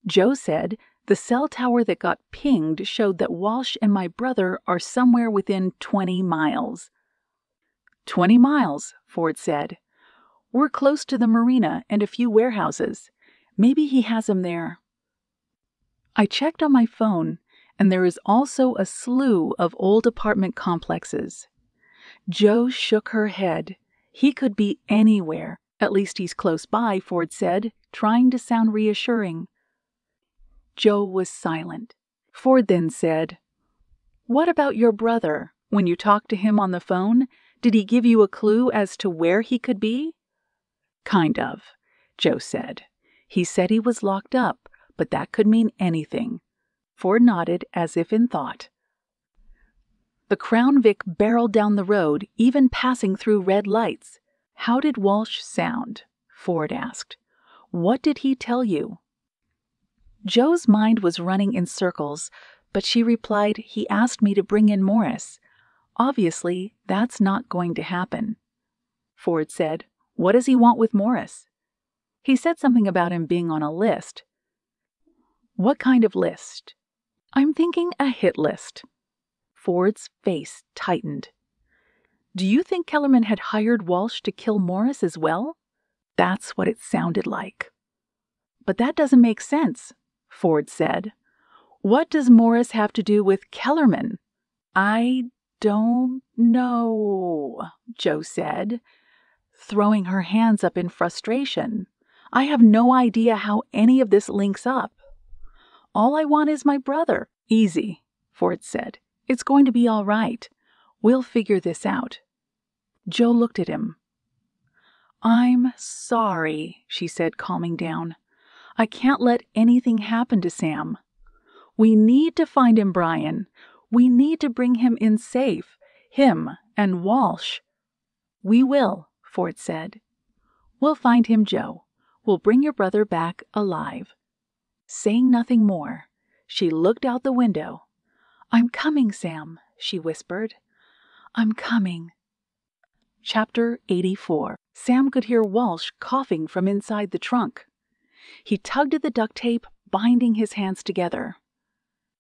[SPEAKER 1] Joe said, "The cell tower that got pinged showed that Walsh and my brother are somewhere within 20 miles. 20 miles, Ford said. "We're close to the marina and a few warehouses. Maybe he has him there." I checked on my phone, and there is also a slew of old apartment complexes. Joe shook her head. "He could be anywhere. At least he's close by," Ford said, trying to sound reassuring. Joe was silent. Ford then said, "What about your brother? When you talked to him on the phone, did he give you a clue as to where he could be?" "Kind of," Joe said. "He said he was locked up, but that could mean anything." Ford nodded as if in thought. The Crown Vic barreled down the road, even passing through red lights. "How did Walsh sound?" Ford asked. "What did he tell you?" Joe's mind was running in circles, but she replied, "He asked me to bring in Morris. Obviously, that's not going to happen." Ford said, "What does he want with Morris?" "He said something about him being on a list. What kind of list? I'm thinking a hit list. Ford's face tightened. Do you think Kellerman had hired Walsh to kill Morris as well? That's what it sounded like. But that doesn't make sense, Ford said. What does Morris have to do with Kellerman? I don't know, Jo said, throwing her hands up in frustration. I have no idea how any of this links up. All I want is my brother. Easy, Ford said. It's going to be all right. We'll figure this out. Jo looked at him. I'm sorry, she said, calming down. I can't let anything happen to Sam. We need to find him, Brian. We need to bring him in safe. Him and Walsh. We will, Ford said. We'll find him, Jo. We'll bring your brother back alive. Saying nothing more, she looked out the window. I'm coming, Sam, she whispered. I'm coming. Chapter 84. Sam could hear Walsh coughing from inside the trunk. He tugged at the duct tape, binding his hands together.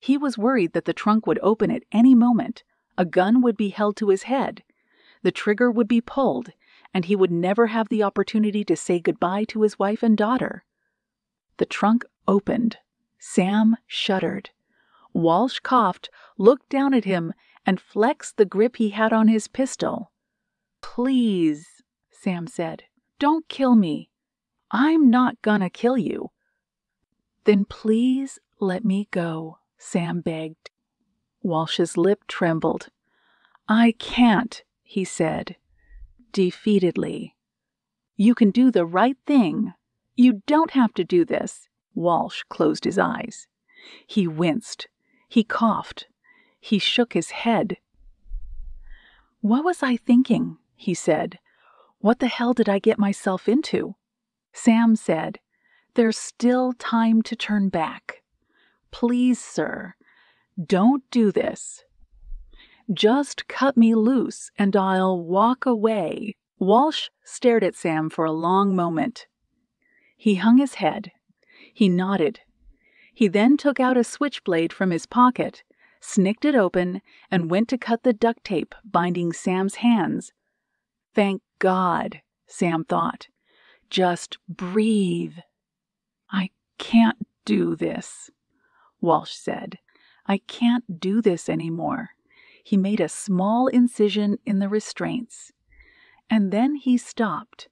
[SPEAKER 1] He was worried that the trunk would open at any moment. A gun would be held to his head. The trigger would be pulled, and he would never have the opportunity to say goodbye to his wife and daughter. The trunk opened. Sam shuddered. Walsh coughed, looked down at him, and flexed the grip he had on his pistol. Please, Sam said, don't kill me. I'm not gonna kill you. Then please let me go, Sam begged. Walsh's lip trembled. I can't, he said, defeatedly. You can do the right thing. You don't have to do this. Walsh closed his eyes. He winced. He coughed. He shook his head. What was I thinking? He said. What the hell did I get myself into? Sam said, There's still time to turn back. Please, sir, don't do this. Just cut me loose and I'll walk away. Walsh stared at Sam for a long moment. He hung his head. He nodded. He then took out a switchblade from his pocket, snicked it open, and went to cut the duct tape binding Sam's hands. Thank God, Sam thought. Just breathe. I can't do this, Walsh said. I can't do this anymore. He made a small incision in the restraints. And then he stopped.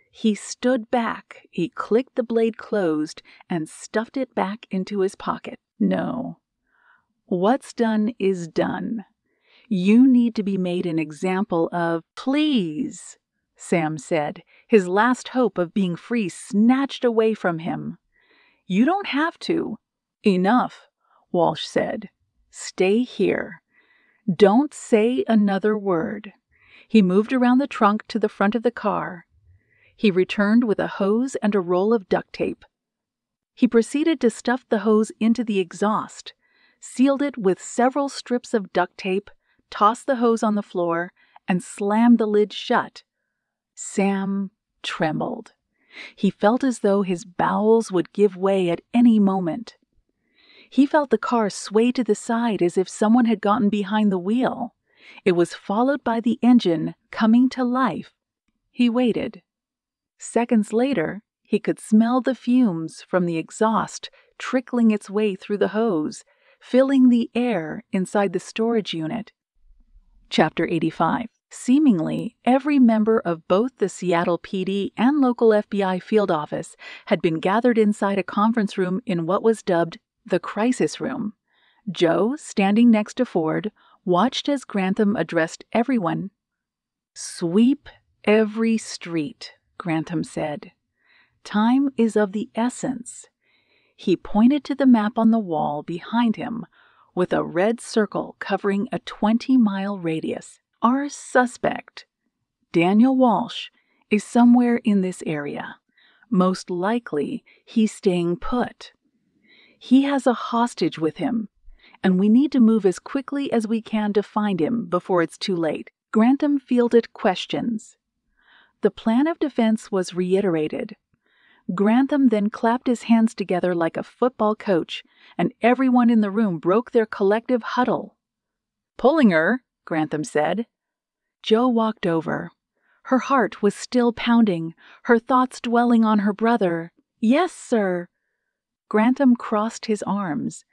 [SPEAKER 1] He stood back. He clicked the blade closed and stuffed it back into his pocket. No. What's done is done. You need to be made an example of. Please, Sam said, his last hope of being free snatched away from him. You don't have to. Enough, Walsh said. Stay here. Don't say another word. He moved around the trunk to the front of the car. He returned with a hose and a roll of duct tape. He proceeded to stuff the hose into the exhaust, sealed it with several strips of duct tape, tossed the hose on the floor, and slammed the lid shut. Sam trembled. He felt as though his bowels would give way at any moment. He felt the car sway to the side as if someone had gotten behind the wheel. It was followed by the engine coming to life. He waited. Seconds later, he could smell the fumes from the exhaust trickling its way through the hose, filling the air inside the storage unit. Chapter 85. Seemingly, every member of both the Seattle PD and local FBI field office had been gathered inside a conference room in what was dubbed the crisis room. Jo, standing next to Ford, watched as Grantham addressed everyone. Sweep every street, Grantham said. Time is of the essence. He pointed to the map on the wall behind him with a red circle covering a 20-mile radius. Our suspect, Daniel Walsh, is somewhere in this area. Most likely, he's staying put. He has a hostage with him, and we need to move as quickly as we can to find him before it's too late. Grantham fielded questions. The plan of defense was reiterated. Grantham then clapped his hands together like a football coach, and everyone in the room broke their collective huddle. "Pullinger," Grantham said. Jo walked over. Her heart was still pounding, her thoughts dwelling on her brother. "Yes, sir." Grantham crossed his arms.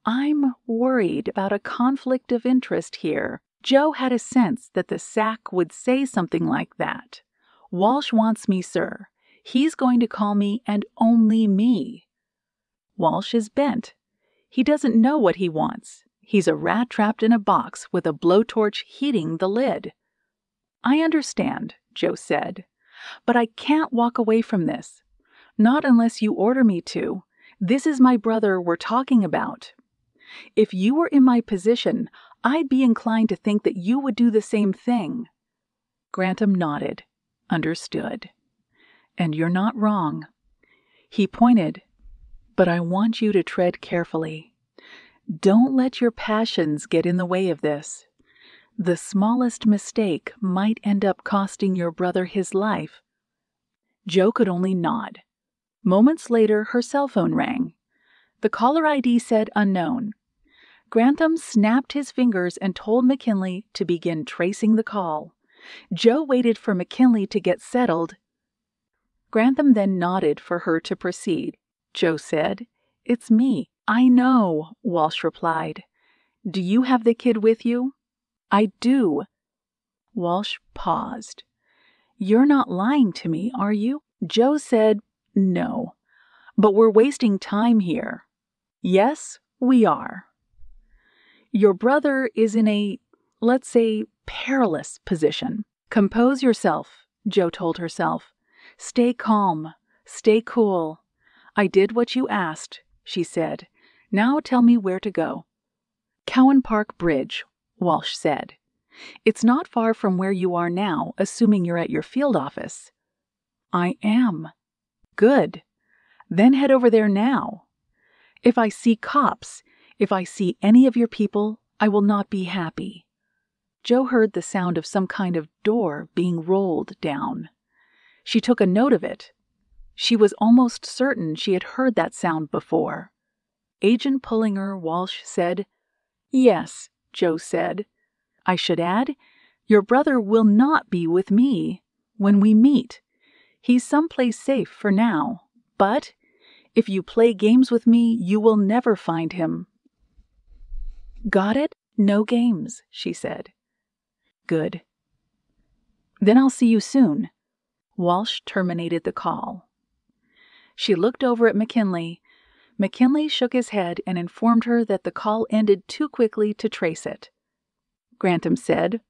[SPEAKER 1] "I'm worried about a conflict of interest here." Jo had a sense that the sack would say something like that. "Walsh wants me, sir. He's going to call me and only me." Walsh is bent. He doesn't know what he wants. He's a rat trapped in a box with a blowtorch heating the lid. "I understand," Jo said, "but I can't walk away from this. Not unless you order me to. This is my brother we're talking about. If you were in my position, I'd be inclined to think that you would do the same thing." Grantham nodded. "Understood. And you're not wrong." He pointed. "But I want you to tread carefully. Don't let your passions get in the way of this. The smallest mistake might end up costing your brother his life." Jo could only nod. Moments later, her cell phone rang. The caller ID said unknown. Grantham snapped his fingers and told McKinley to begin tracing the call. Jo waited for McKinley to get settled. Grantham then nodded for her to proceed. Jo said, "It's me." "I know," Walsh replied. "Do you have the kid with you?" "I do." Walsh paused. "You're not lying to me, are you?" Jo said, "No. But we're wasting time here." "Yes, we are." "Your brother is in a, let's say, perilous position." "Compose yourself," Jo told herself. "Stay calm. Stay cool. I did what you asked," she said. "Now tell me where to go." "Cowan Park Bridge," Walsh said. "It's not far from where you are now, assuming you're at your field office." "I am." "Good. Then head over there now. If I see cops, if I see any of your people, I will not be happy." Jo heard the sound of some kind of door being rolled down. She took a note of it. She was almost certain she had heard that sound before. "Agent Pullinger," Walsh said. "Yes," Jo said. "I should add, your brother will not be with me when we meet. He's someplace safe for now, but if you play games with me, you will never find him." "Got it? No games," she said. "Good. Then I'll see you soon." Walsh terminated the call. She looked over at McKinley. McKinley shook his head and informed her that the call ended too quickly to trace it. Grantham said,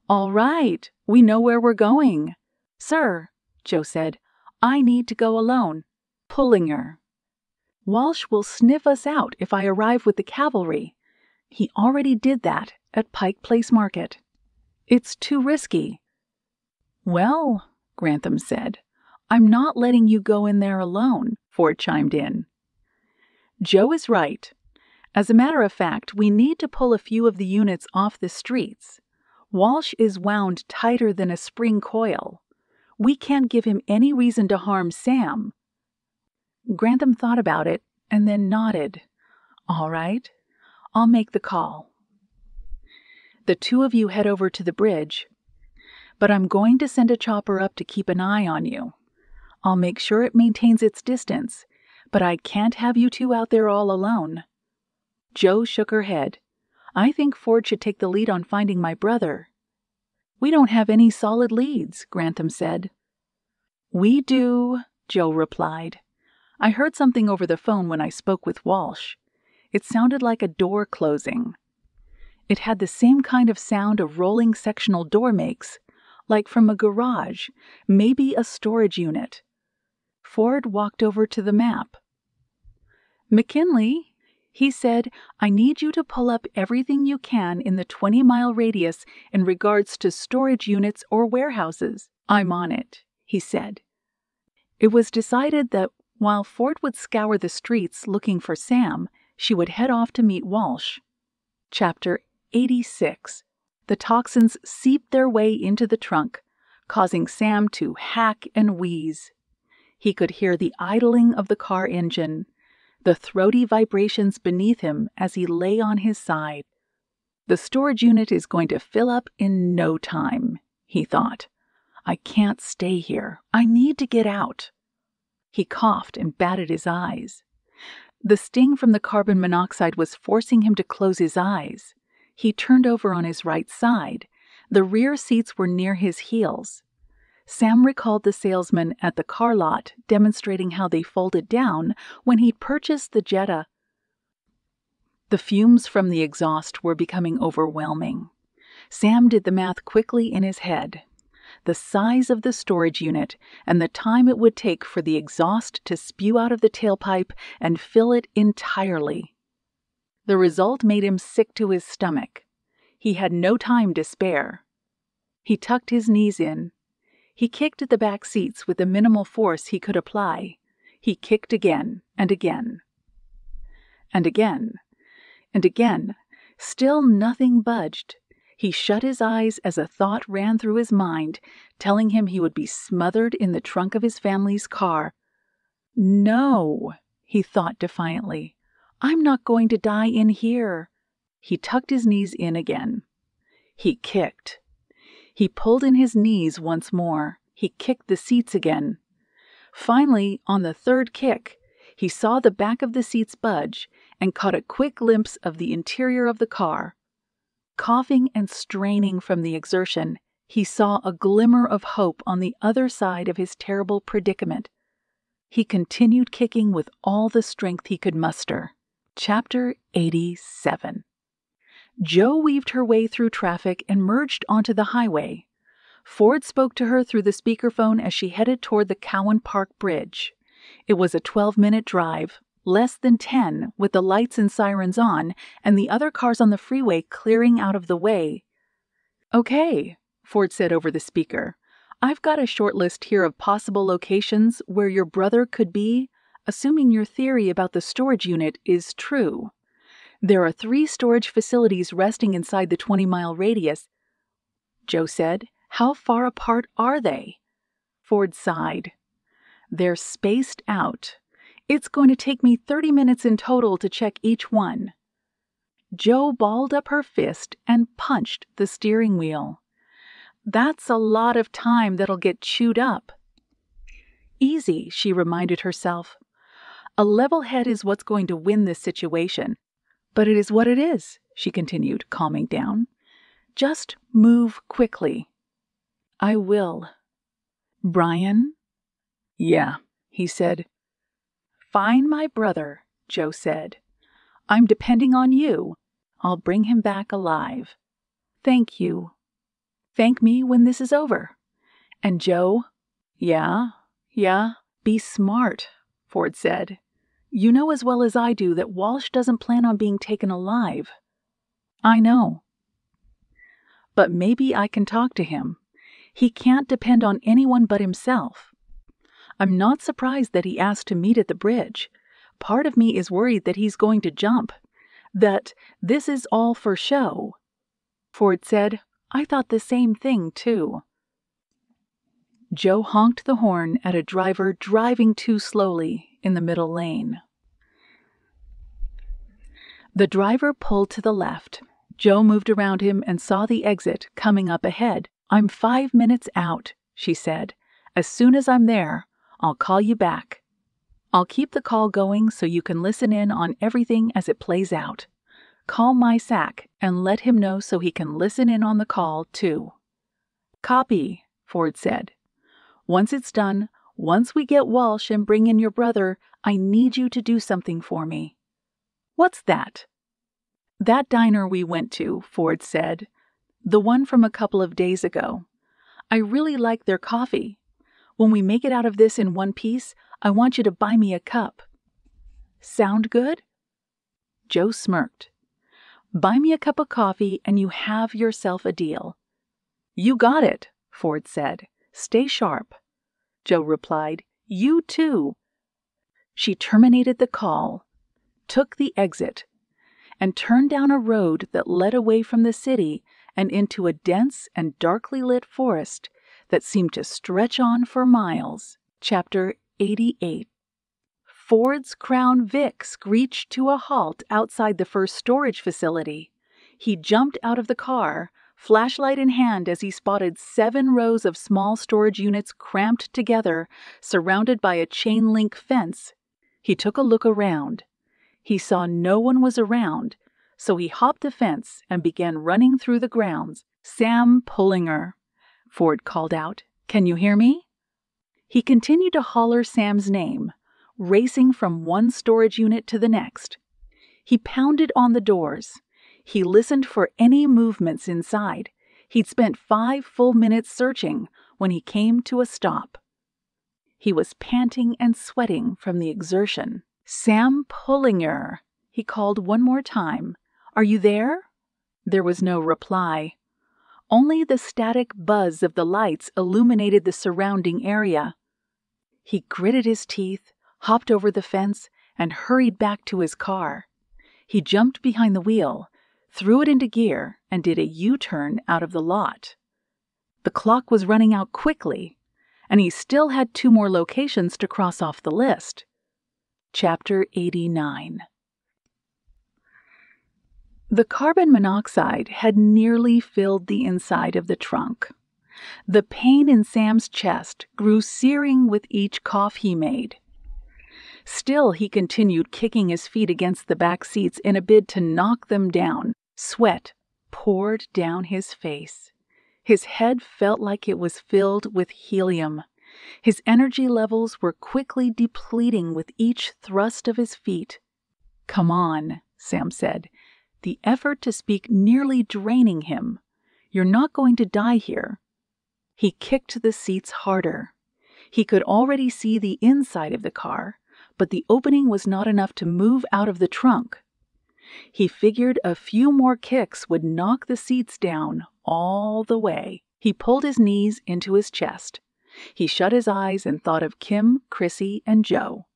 [SPEAKER 1] "All right, we know where we're going." "Sir," Jo said, "I need to go alone." "Pullinger." "Walsh will sniff us out if I arrive with the cavalry. He already did that at Pike Place Market. It's too risky." "Well," Grantham said, "I'm not letting you go in there alone," Ford chimed in. "Jo is right. As a matter of fact, we need to pull a few of the units off the streets. Walsh is wound tighter than a spring coil. We can't give him any reason to harm Sam." Grantham thought about it and then nodded. "All right, I'll make the call. The two of you head over to the bridge, but I'm going to send a chopper up to keep an eye on you. I'll make sure it maintains its distance, but I can't have you two out there all alone." Jo shook her head. "I think Ford should take the lead on finding my brother." "We don't have any solid leads," Grantham said. "We do," Jo replied. "I heard something over the phone when I spoke with Walsh. It sounded like a door closing. It had the same kind of sound a rolling sectional door makes, like from a garage, maybe a storage unit." Ford walked over to the map. "McKinley," he said, "I need you to pull up everything you can in the 20-mile radius in regards to storage units or warehouses." "I'm on it," he said. It was decided that while Ford would scour the streets looking for Sam, she would head off to meet Walsh. Chapter 86. The toxins seeped their way into the trunk, causing Sam to hack and wheeze. He could hear the idling of the car engine, the throaty vibrations beneath him as he lay on his side. The storage unit is going to fill up in no time, he thought. I can't stay here. I need to get out. He coughed and batted his eyes. The sting from the carbon monoxide was forcing him to close his eyes. He turned over on his right side. The rear seats were near his heels. Sam recalled the salesman at the car lot demonstrating how they folded down when he'd purchased the Jetta. The fumes from the exhaust were becoming overwhelming. Sam did the math quickly in his head. The size of the storage unit and the time it would take for the exhaust to spew out of the tailpipe and fill it entirely. The result made him sick to his stomach. He had no time to spare. He tucked his knees in. He kicked at the back seats with the minimal force he could apply. He kicked again and again. And again. And again. Still nothing budged. He shut his eyes as a thought ran through his mind, telling him he would be smothered in the trunk of his family's car. No, he thought defiantly. I'm not going to die in here. He tucked his knees in again. He kicked. He pulled in his knees once more. He kicked the seats again. Finally, on the third kick, he saw the back of the seats budge and caught a quick glimpse of the interior of the car. Coughing and straining from the exertion, he saw a glimmer of hope on the other side of his terrible predicament. He continued kicking with all the strength he could muster. Chapter 87. Jo weaved her way through traffic and merged onto the highway. Ford spoke to her through the speakerphone as she headed toward the Cowan Park Bridge. It was a 12-minute drive, less than 10, with the lights and sirens on, and the other cars on the freeway clearing out of the way. Okay, Ford said over the speaker. I've got a short list here of possible locations where your brother could be, assuming your theory about the storage unit is true. There are 3 storage facilities resting inside the 20-mile radius. Jo said, How far apart are they? Ford sighed. They're spaced out. It's going to take me 30 minutes in total to check each one. Jo balled up her fist and punched the steering wheel. That's a lot of time that'll get chewed up. Easy, she reminded herself. A level head is what's going to win this situation. But it is what it is, she continued, calming down. Just move quickly. I will. Brian? Yeah, he said. Find my brother, Jo said. I'm depending on you. I'll bring him back alive. Thank you. Thank me when this is over. And Jo? Yeah. Be smart, Ford said. You know as well as I do that Walsh doesn't plan on being taken alive. I know. But maybe I can talk to him. He can't depend on anyone but himself. I'm not surprised that he asked to meet at the bridge. Part of me is worried that he's going to jump, that this is all for show. Ford said, I thought the same thing, too. Jo honked the horn at a driver driving too slowly in the middle lane. The driver pulled to the left. Jo moved around him and saw the exit coming up ahead. I'm 5 minutes out, she said. As soon as I'm there, I'll call you back. I'll keep the call going so you can listen in on everything as it plays out. Call my SAC and let him know so he can listen in on the call, too. Copy, Ford said. Once it's done, once we get Walsh and bring in your brother, I need you to do something for me. What's that? That diner we went to, Ford said. The one from a couple of days ago. I really like their coffee. When we make it out of this in one piece, I want you to buy me a cup. Sound good? Jo smirked. Buy me a cup of coffee and you have yourself a deal. You got it, Ford said. Stay sharp. Jo replied, You too. She terminated the call, took the exit, and turned down a road that led away from the city and into a dense and darkly lit forest that seemed to stretch on for miles. Chapter 88. Ford's Crown Vic screeched to a halt outside the first storage facility. He jumped out of the car, flashlight in hand, as he spotted 7 rows of small storage units cramped together, surrounded by a chain-link fence. He took a look around. He saw no one was around, so he hopped the fence and began running through the grounds. "Sam Pullinger," Ford called out. "Can you hear me?" He continued to holler Sam's name, racing from one storage unit to the next. He pounded on the doors. He listened for any movements inside. He'd spent 5 full minutes searching when he came to a stop. He was panting and sweating from the exertion. "Sam Pullinger," he called one more time. "Are you there?" There was no reply. Only the static buzz of the lights illuminated the surrounding area. He gritted his teeth, hopped over the fence, and hurried back to his car. He jumped behind the wheel, threw it into gear, and did a U-turn out of the lot. The clock was running out quickly, and he still had 2 more locations to cross off the list. Chapter 89. The carbon monoxide had nearly filled the inside of the trunk. The pain in Sam's chest grew searing with each cough he made. Still, he continued kicking his feet against the back seats in a bid to knock them down. Sweat poured down his face. His head felt like it was filled with helium. His energy levels were quickly depleting with each thrust of his feet. "Come on," Sam said, the effort to speak nearly draining him. "You're not going to die here." He kicked the seats harder. He could already see the inside of the car, but the opening was not enough to move out of the trunk. He figured a few more kicks would knock the seats down all the way. He pulled his knees into his chest. He shut his eyes and thought of Kim, Chrissy, and Joe.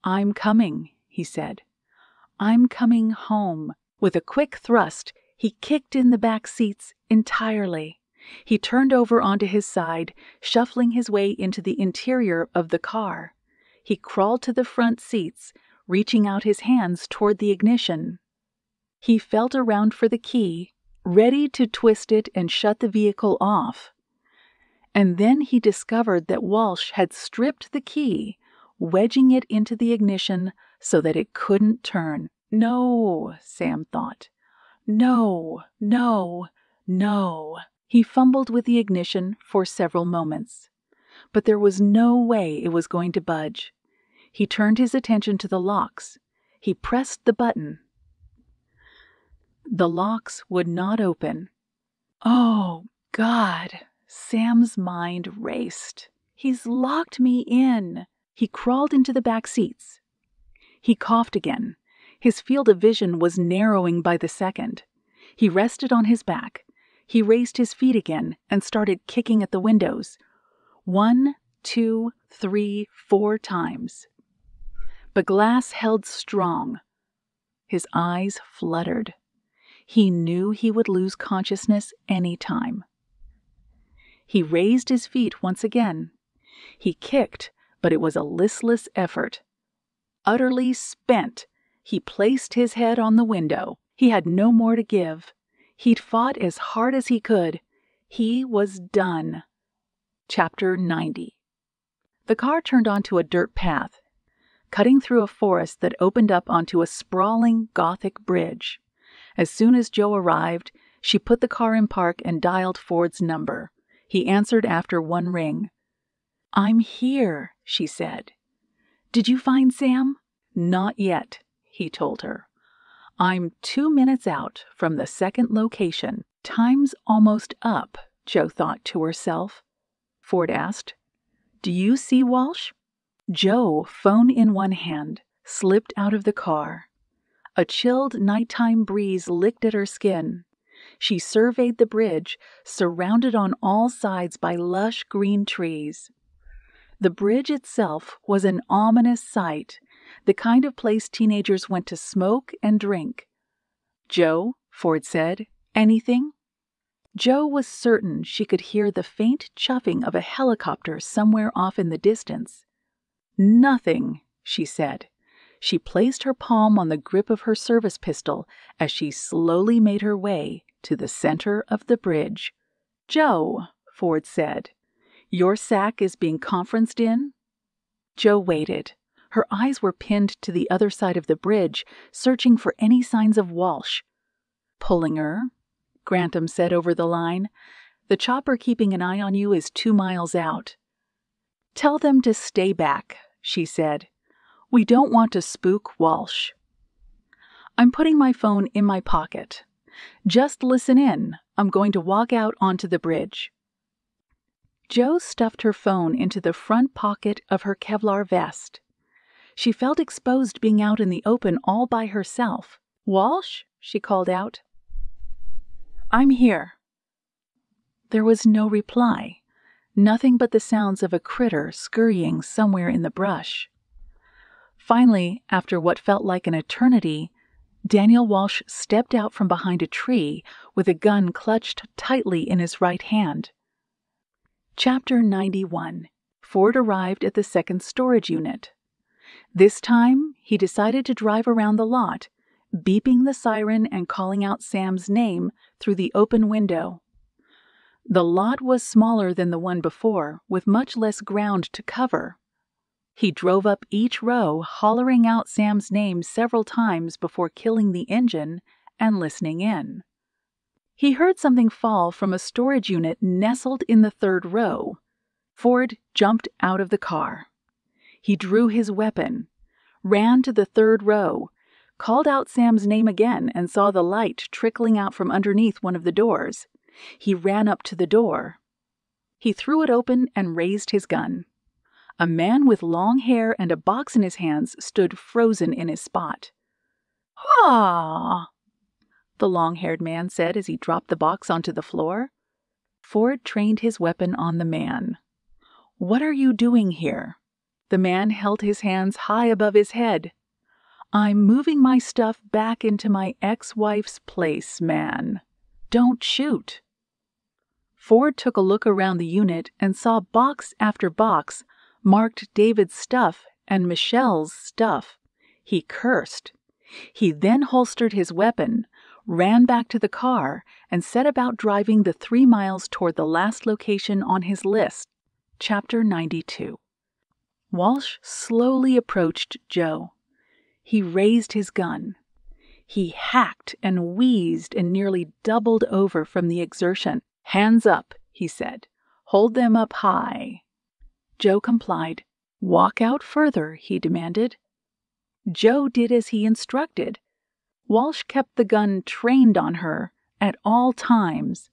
[SPEAKER 1] "I'm coming," he said. "I'm coming home." With a quick thrust, he kicked in the back seats entirely. He turned over onto his side, shuffling his way into the interior of the car. He crawled to the front seats, reaching out his hands toward the ignition. He felt around for the key, ready to twist it and shut the vehicle off. And then he discovered that Walsh had stripped the key, wedging it into the ignition so that it couldn't turn. "No," Sam thought. "No, no, no." He fumbled with the ignition for several moments, but there was no way it was going to budge. He turned his attention to the locks. He pressed the button. The locks would not open. "Oh, God!" Sam's mind raced. "He's locked me in." He crawled into the back seats. He coughed again. His field of vision was narrowing by the second. He rested on his back. He raised his feet again and started kicking at the windows. 1, 2, 3, 4 times. The glass held strong. His eyes fluttered. He knew he would lose consciousness any time. He raised his feet once again. He kicked, but it was a listless effort. Utterly spent, he placed his head on the window. He had no more to give. He'd fought as hard as he could. He was done. Chapter 90. The car turned onto a dirt path, cutting through a forest that opened up onto a sprawling Gothic bridge. As soon as Joe arrived, she put the car in park and dialed Ford's number. He answered after 1 ring. "I'm here," she said. "Did you find Sam?" "Not yet," he told her. "I'm 2 minutes out from the second location." "Time's almost up," Joe thought to herself. Ford asked, "Do you see Walsh?" Joe, phone in one hand, slipped out of the car. A chilled nighttime breeze licked at her skin. She surveyed the bridge, surrounded on all sides by lush green trees. The bridge itself was an ominous sight, the kind of place teenagers went to smoke and drink. "Joe," Ford said, "anything?" Joe was certain she could hear the faint chuffing of a helicopter somewhere off in the distance. "Nothing," she said. She placed her palm on the grip of her service pistol as she slowly made her way to the center of the bridge. "Joe," Ford said, "your sack is being conferenced in?" Joe waited. Her eyes were pinned to the other side of the bridge, searching for any signs of Walsh. "Pulling her," Grantham said over the line. "The chopper keeping an eye on you is 2 miles out." "Tell them to stay back," she said. "We don't want to spook Walsh." "I'm putting my phone in my pocket. Just listen in. I'm going to walk out onto the bridge." Jo stuffed her phone into the front pocket of her Kevlar vest. She felt exposed being out in the open all by herself. "Walsh?" she called out. "I'm here." There was no reply. Nothing but the sounds of a critter scurrying somewhere in the brush. Finally, after what felt like an eternity, Daniel Walsh stepped out from behind a tree with a gun clutched tightly in his right hand. Chapter 91. Ford arrived at the second storage unit. This time, he decided to drive around the lot, beeping the siren and calling out Sam's name through the open window. The lot was smaller than the one before, with much less ground to cover. He drove up each row, hollering out Sam's name several times before killing the engine and listening in. He heard something fall from a storage unit nestled in the third row. Ford jumped out of the car. He drew his weapon, ran to the third row, called out Sam's name again and saw the light trickling out from underneath one of the doors. He ran up to the door. He threw it open and raised his gun. A man with long hair and a box in his hands stood frozen in his spot. "Ah!" the long-haired man said as he dropped the box onto the floor. Ford trained his weapon on the man. "What are you doing here?" The man held his hands high above his head. "I'm moving my stuff back into my ex-wife's place, man. Don't shoot." Ford took a look around the unit and saw box after box marked David's stuff and Michelle's stuff. He cursed. He then holstered his weapon, ran back to the car, and set about driving the 3 miles toward the last location on his list. Chapter 92. Walsh slowly approached Joe. He raised his gun. He hacked and wheezed and nearly doubled over from the exertion. "Hands up," he said. "Hold them up high." Joe complied. "Walk out further," he demanded. Joe did as he instructed. Walsh kept the gun trained on her at all times.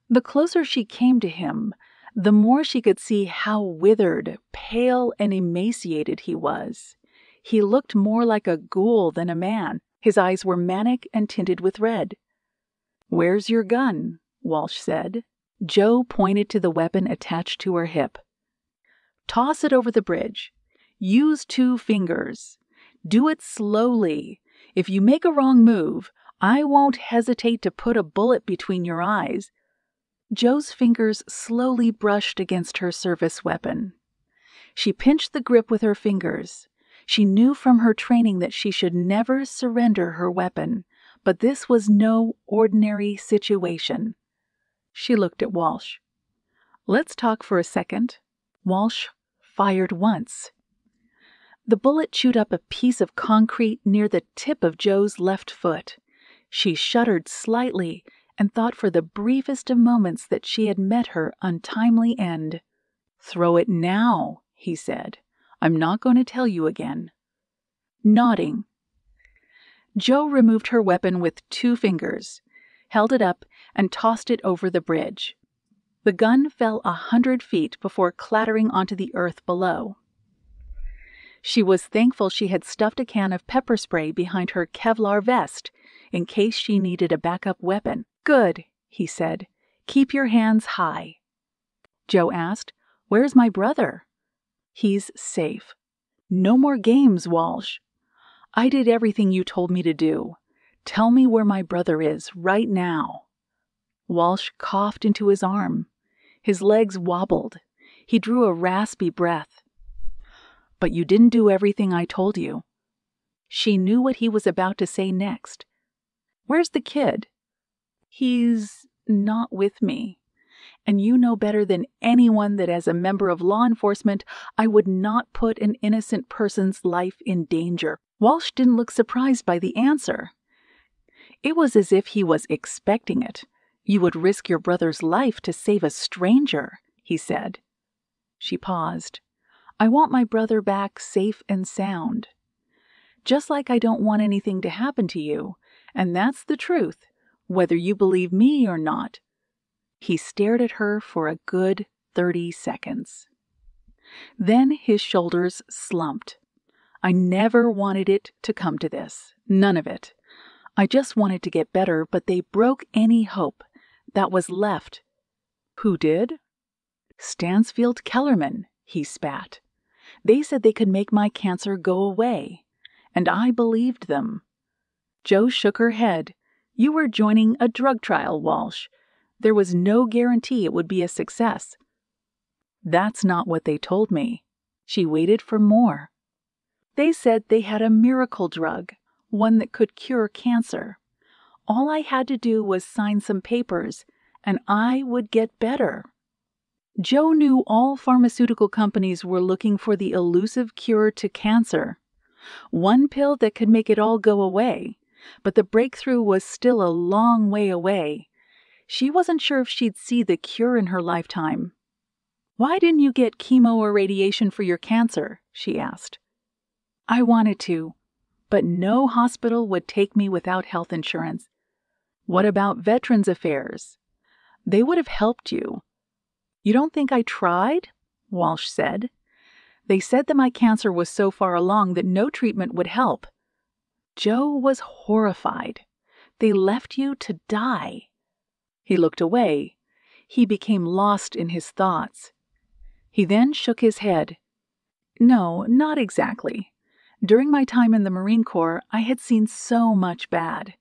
[SPEAKER 1] The closer she came to him, the more she could see how withered, pale, and emaciated he was. He looked more like a ghoul than a man. His eyes were manic and tinted with red. "Where's your gun?" Walsh said. Joe pointed to the weapon attached to her hip. "Toss it over the bridge. Use 2 fingers. Do it slowly. If you make a wrong move, I won't hesitate to put a bullet between your eyes." Joe's fingers slowly brushed against her service weapon. She pinched the grip with her fingers. She knew from her training that she should never surrender her weapon, but this was no ordinary situation. She looked at Walsh. "Let's talk for a second." Walsh fired once. The bullet chewed up a piece of concrete near the tip of Joe's left foot. She shuddered slightly and thought for the briefest of moments that she had met her untimely end. "Throw it now," he said. "I'm not going to tell you again." Nodding, Joe removed her weapon with 2 fingers, held it up, and tossed it over the bridge. The gun fell 100 feet before clattering onto the earth below. She was thankful she had stuffed a can of pepper spray behind her Kevlar vest in case she needed a backup weapon. "Good," he said. "Keep your hands high." Joe asked, "Where's my brother?" "He's safe." "No more games, Walsh." "I did everything you told me to do. Tell me where my brother is right now." Walsh coughed into his arm. His legs wobbled. He drew a raspy breath. But you didn't do everything I told you." She knew what he was about to say next. "Where's the kid?" "He's not with me. And you know better than anyone that as a member of law enforcement, I would not put an innocent person's life in danger." Walsh didn't look surprised by the answer. It was as if he was expecting it. "You would risk your brother's life to save a stranger," he said. She paused. "I want my brother back safe and sound. Just like I don't want anything to happen to you, and that's the truth, whether you believe me or not." He stared at her for a good 30 seconds. Then his shoulders slumped. "I never wanted it to come to this. None of it. I just wanted to get better, but they broke any hope that was left." "Who did?" "Stansfield Kellerman," he spat. "They said they could make my cancer go away. And I believed them." Jo shook her head. "You were joining a drug trial, Walsh. There was no guarantee it would be a success." "That's not what they told me." She waited for more. "They said they had a miracle drug, one that could cure cancer. All I had to do was sign some papers, and I would get better." Jo knew all pharmaceutical companies were looking for the elusive cure to cancer. One pill that could make it all go away, but the breakthrough was still a long way away. She wasn't sure if she'd see the cure in her lifetime. "Why didn't you get chemo or radiation for your cancer?" she asked. "I wanted to, but no hospital would take me without health insurance." "What about Veterans Affairs? They would have helped you." "You don't think I tried?" Walsh said. "They said that my cancer was so far along that no treatment would help." Jo was horrified. "They left you to die." He looked away. He became lost in his thoughts. He then shook his head. "No, not exactly. During my time in the Marine Corps, I had seen so much bad,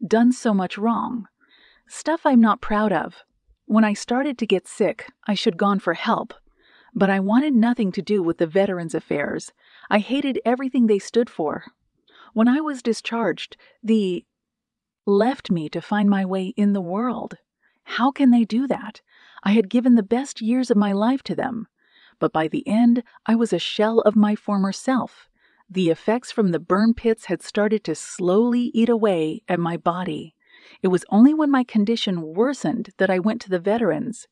[SPEAKER 1] done so much wrong, stuff I'm not proud of. When I started to get sick, I should gone for help. But I wanted nothing to do with the Veterans Affairs. I hated everything they stood for. When I was discharged, they left me to find my way in the world. How can they do that? I had given the best years of my life to them. But by the end, I was a shell of my former self. The effects from the burn pits had started to slowly eat away at my body. It was only when my condition worsened that I went to the Veterans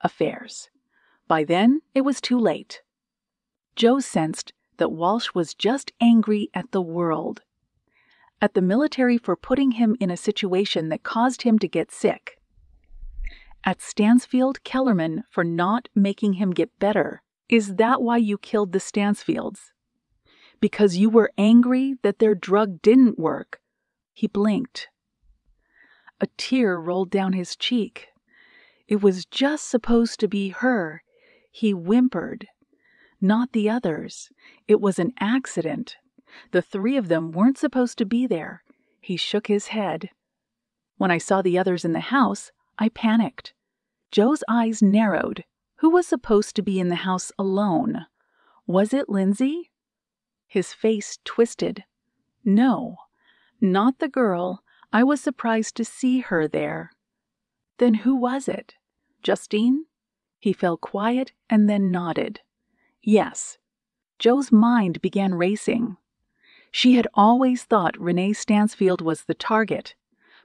[SPEAKER 1] Affairs. By then, it was too late." Jo sensed that Walsh was just angry at the world, at the military for putting him in a situation that caused him to get sick, at Stansfield Kellerman for not making him get better. "Is that why you killed the Stansfields? Because you were angry that their drug didn't work?" He blinked. A tear rolled down his cheek. "It was just supposed to be her," he whimpered. "Not the others. It was an accident. The three of them weren't supposed to be there." He shook his head. "When I saw the others in the house, I panicked." Jo's eyes narrowed. Who was supposed to be in the house alone? Was it Lindsay? His face twisted. "No, not the girl. I was surprised to see her there." "Then who was it? Justine?" He fell quiet and then nodded. "Yes." Jo's mind began racing. She had always thought Renee Stansfield was the target,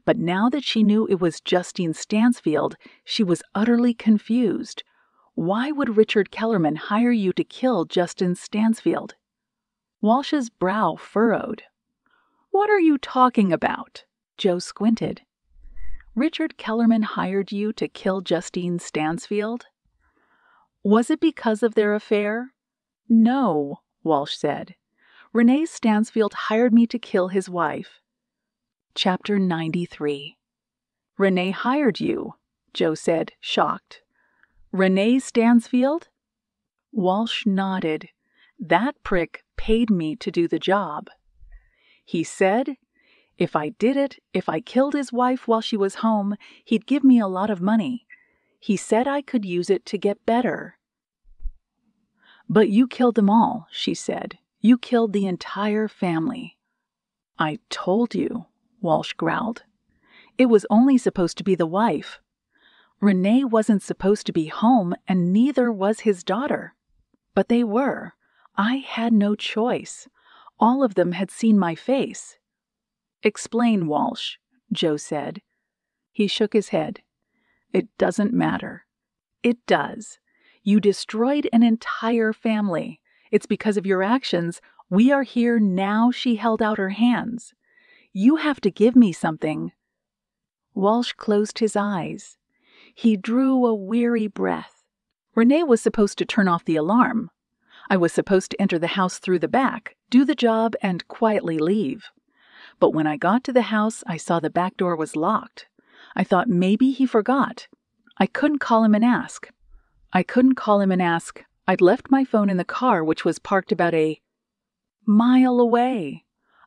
[SPEAKER 1] but now that she knew it was Justine Stansfield, she was utterly confused. Why would Richard Kellerman hire you to kill Justine Stansfield? Walsh's brow furrowed. "What are you talking about?" Jo squinted. "Richard Kellerman hired you to kill Justine Stansfield?" "Was it because of their affair?" "No," Walsh said. "Renee Stansfield hired me to kill his wife." Chapter 93. "Renee hired you," Jo said, shocked. "Renee Stansfield?" Walsh nodded. "That prick paid me to do the job. He said if I did it, if I killed his wife while she was home, he'd give me a lot of money. He said I could use it to get better. "But you killed them all," she said. "You killed the entire family." "I told you," Walsh growled. "It was only supposed to be the wife. Renee wasn't supposed to be home, and neither was his daughter. But they were. I had no choice. All of them had seen my face." "Explain, Walsh," Joe said. He shook his head. "It doesn't matter." "It does. You destroyed an entire family. It's because of your actions we are here now." She held out her hands. "You have to give me something." Walsh closed his eyes. He drew a weary breath. "Renee was supposed to turn off the alarm. I was supposed to enter the house through the back, do the job, and quietly leave. But when I got to the house, I saw the back door was locked. I thought maybe he forgot. I couldn't call him and ask. I'd left my phone in the car, which was parked about a mile away.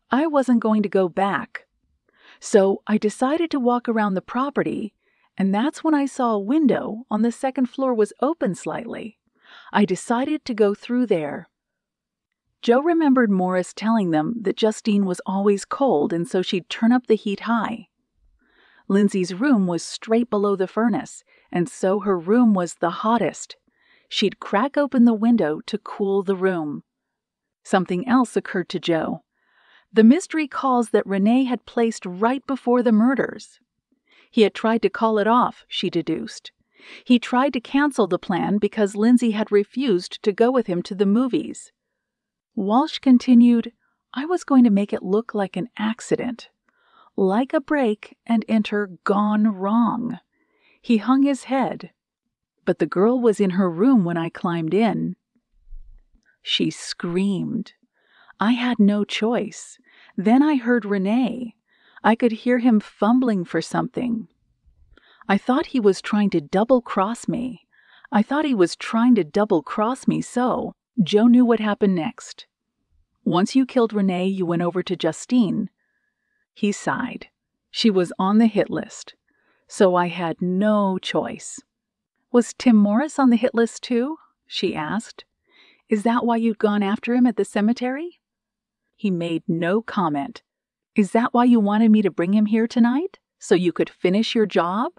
[SPEAKER 1] I wasn't going to go back. So I decided to walk around the property, and that's when I saw a window on the second floor was open slightly. I decided to go through there." Joe remembered Morris telling them that Justine was always cold, and so she'd turn up the heat high. Lindsay's room was straight below the furnace, and so her room was the hottest. She'd crack open the window to cool the room. Something else occurred to Joe. The mystery calls that Renee had placed right before the murders. He had tried to call it off, she deduced. He tried to cancel the plan because Lindsay had refused to go with him to the movies. Walsh continued, "I was going to make it look like an accident. Like a break and enter gone wrong." He hung his head. "But the girl was in her room when I climbed in." She screamed. "I had no choice. Then I heard Renee. I could hear him fumbling for something. I thought he was trying to double-cross me. So Joe knew what happened next. Once you killed Renee, you went over to Justine." He sighed. "She was on the hit list, so I had no choice." "Was Tim Morris on the hit list too?" she asked. "Is that why you'd gone after him at the cemetery?" He made no comment. "Is that why you wanted me to bring him here tonight? So you could finish your job?"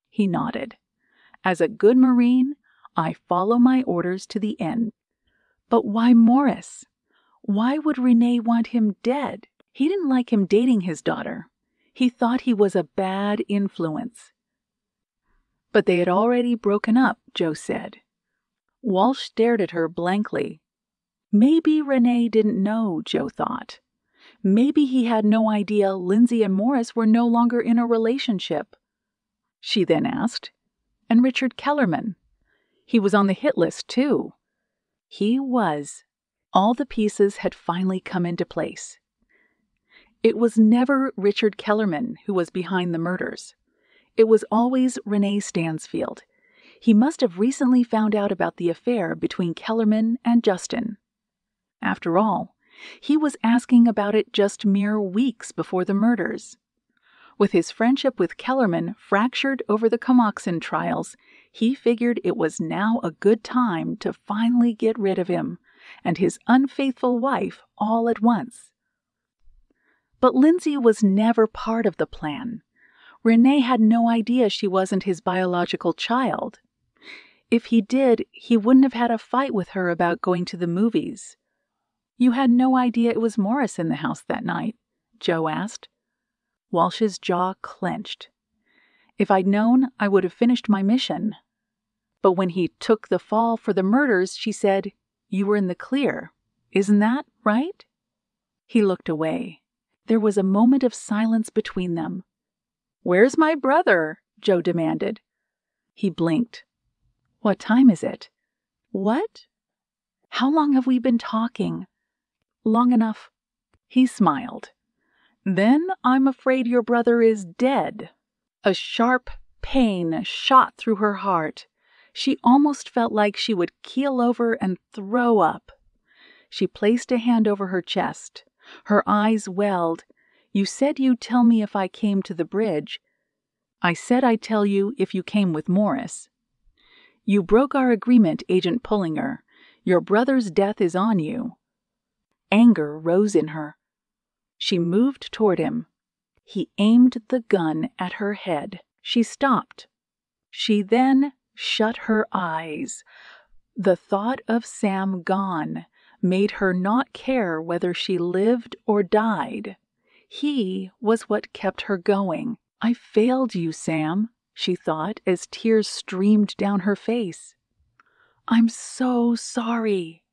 [SPEAKER 1] He nodded. "As a good Marine, I follow my orders to the end." "But why Morris? Why would Renee want him dead? He didn't like him dating his daughter. He thought he was a bad influence." "But they had already broken up," Joe said. Walsh stared at her blankly. Maybe Renee didn't know, Joe thought. Maybe he had no idea Lindsay and Morris were no longer in a relationship. She then asked, "And Richard Kellerman? He was on the hit list, too." He was. All the pieces had finally come into place. It was never Richard Kellerman who was behind the murders. It was always Renee Stansfield. He must have recently found out about the affair between Kellerman and Justin. After all, he was asking about it just mere weeks before the murders. With his friendship with Kellerman fractured over the Comoxin trials, he figured it was now a good time to finally get rid of him and his unfaithful wife all at once. But Lindsay was never part of the plan. Renee had no idea she wasn't his biological child. If he did, he wouldn't have had a fight with her about going to the movies. "You had no idea it was Morris in the house that night?" Joe asked. Walsh's jaw clenched. "If I'd known, I would have finished my mission." "But when he took the fall for the murders," she said, "you were in the clear. Isn't that right?" He looked away. There was a moment of silence between them. "Where's my brother?" Joe demanded. He blinked. "What time is it?" "What?" "How long have we been talking?" "Long enough." He smiled. "Then I'm afraid your brother is dead." A sharp pain shot through her heart. She almost felt like she would keel over and throw up. She placed a hand over her chest. Her eyes welled. "You said you'd tell me if I came to the bridge." "I said I'd tell you if you came with Morris." "You broke our agreement, Agent Pullinger. Your brother's death is on you." Anger rose in her. She moved toward him. He aimed the gun at her head. She stopped. She then shut her eyes. The thought of Sam gone made her not care whether she lived or died. He was what kept her going. "I failed you, Sam," she thought as tears streamed down her face. "I'm so sorry."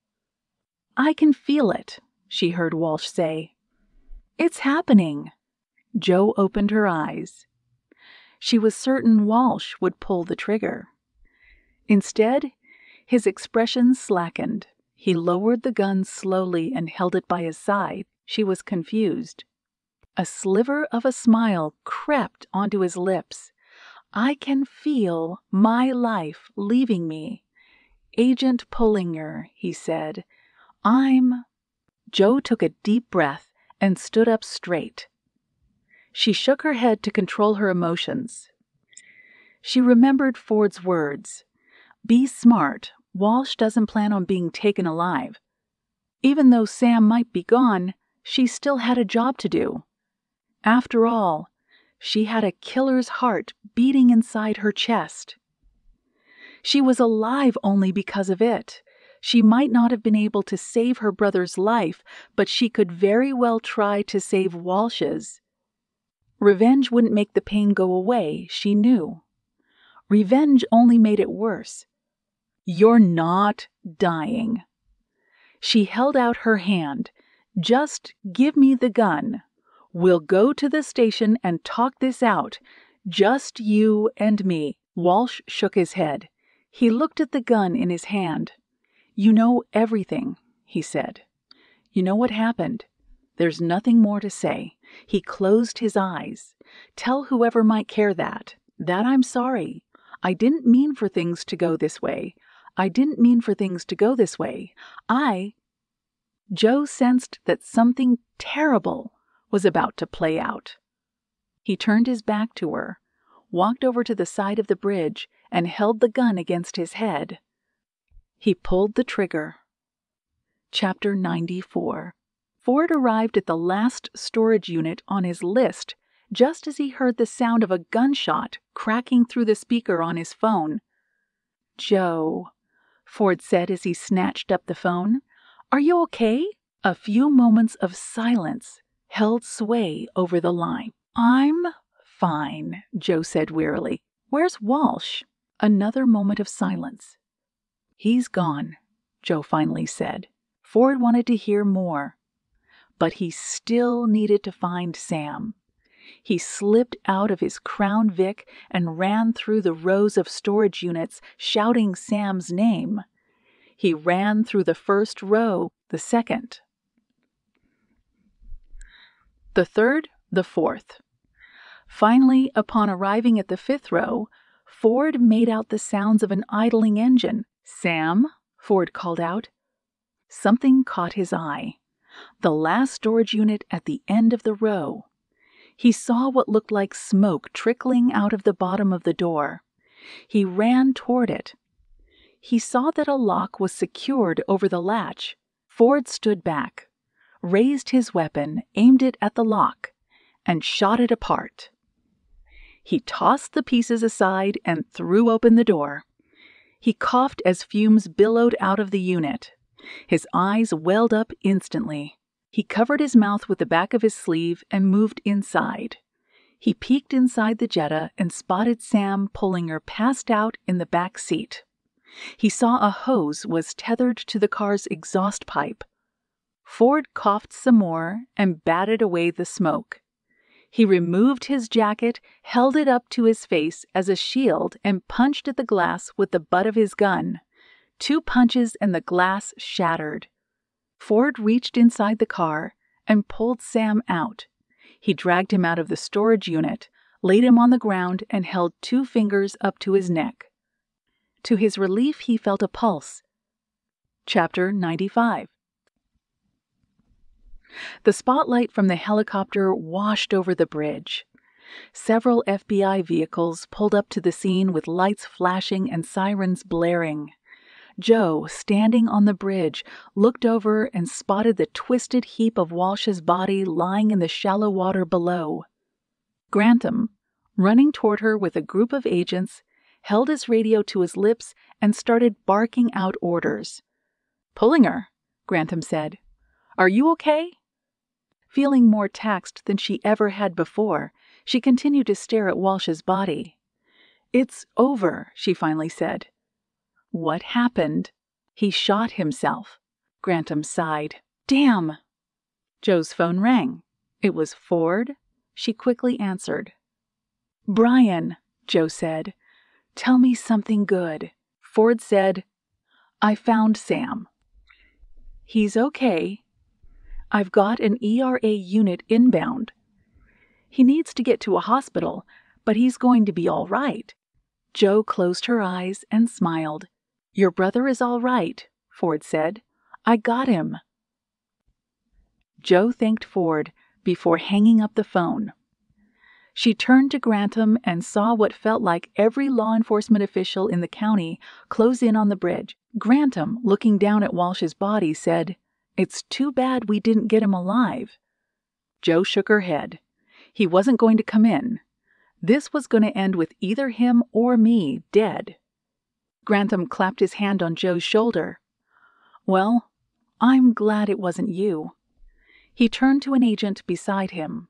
[SPEAKER 1] "I can feel it," she heard Walsh say. "It's happening." Jo opened her eyes. She was certain Walsh would pull the trigger. Instead, his expression slackened. He lowered the gun slowly and held it by his side. She was confused. A sliver of a smile crept onto his lips. "I can feel my life leaving me. Agent Pullinger," he said. Jo took a deep breath and stood up straight. She shook her head to control her emotions. She remembered Ford's words. "Be smart. Walsh doesn't plan on being taken alive." Even though Sam might be gone, she still had a job to do. After all, she had a killer's heart beating inside her chest. She was alive only because of it. She might not have been able to save her brother's life, but she could very well try to save Walsh's. Revenge wouldn't make the pain go away, she knew. Revenge only made it worse. "You're not dying." She held out her hand. "Just give me the gun. We'll go to the station and talk this out. Just you and me." Walsh shook his head. He looked at the gun in his hand. "You know everything," he said. "You know what happened. There's nothing more to say." He closed his eyes. "Tell whoever might care that I'm sorry. I didn't mean for things to go this way. Jo sensed that something terrible was about to play out. He turned his back to her, walked over to the side of the bridge, and held the gun against his head. He pulled the trigger. Chapter 94. Ford arrived at the last storage unit on his list just as he heard the sound of a gunshot cracking through the speaker on his phone. "Jo," Ford said as he snatched up the phone. "Are you okay?" A few moments of silence held sway over the line. "I'm fine," Jo said wearily. "Where's Walsh?" Another moment of silence. "He's gone," Jo finally said. Ford wanted to hear more, but he still needed to find Sam. He slipped out of his Crown Vic and ran through the rows of storage units, shouting Sam's name. He ran through the first row, the second, the third, the fourth. Finally, upon arriving at the fifth row, Ford made out the sounds of an idling engine. "Sam," Ford called out. Something caught his eye. The last storage unit at the end of the row. He saw what looked like smoke trickling out of the bottom of the door. He ran toward it. He saw that a lock was secured over the latch. Ford stood back, raised his weapon, aimed it at the lock, and shot it apart. He tossed the pieces aside and threw open the door. He coughed as fumes billowed out of the unit. His eyes welled up instantly. He covered his mouth with the back of his sleeve and moved inside. He peeked inside the Jetta and spotted Sam Pullinger passed out in the back seat. He saw a hose was tethered to the car's exhaust pipe. Ford coughed some more and batted away the smoke. He removed his jacket, held it up to his face as a shield, and punched at the glass with the butt of his gun. 2 punches and the glass shattered. Ford reached inside the car and pulled Sam out. He dragged him out of the storage unit, laid him on the ground, and held 2 fingers up to his neck. To his relief, he felt a pulse. Chapter 95. The spotlight from the helicopter washed over the bridge. Several FBI vehicles pulled up to the scene with lights flashing and sirens blaring. Joe, standing on the bridge, looked over and spotted the twisted heap of Walsh's body lying in the shallow water below. Grantham, running toward her with a group of agents, held his radio to his lips and started barking out orders. "Pullinger," Grantham said, "are you okay?" Feeling more taxed than she ever had before, she continued to stare at Walsh's body. "It's over," she finally said. "What happened?" "He shot himself." Grantham sighed. "Damn!" Joe's phone rang. It was Ford. She quickly answered. "Brian," Joe said, "tell me something good." Ford said, "I found Sam. He's okay. I've got an ERA unit inbound. He needs to get to a hospital, but he's going to be all right." Joe closed her eyes and smiled. "Your brother is all right," Ford said. "I got him." Joe thanked Ford before hanging up the phone. She turned to Grantham and saw what felt like every law enforcement official in the county close in on the bridge. Grantham, looking down at Walsh's body, said, "It's too bad we didn't get him alive." Joe shook her head. He wasn't going to come in. This was going to end with either him or me dead. Grantham clapped his hand on Joe's shoulder. "Well, I'm glad it wasn't you." He turned to an agent beside him.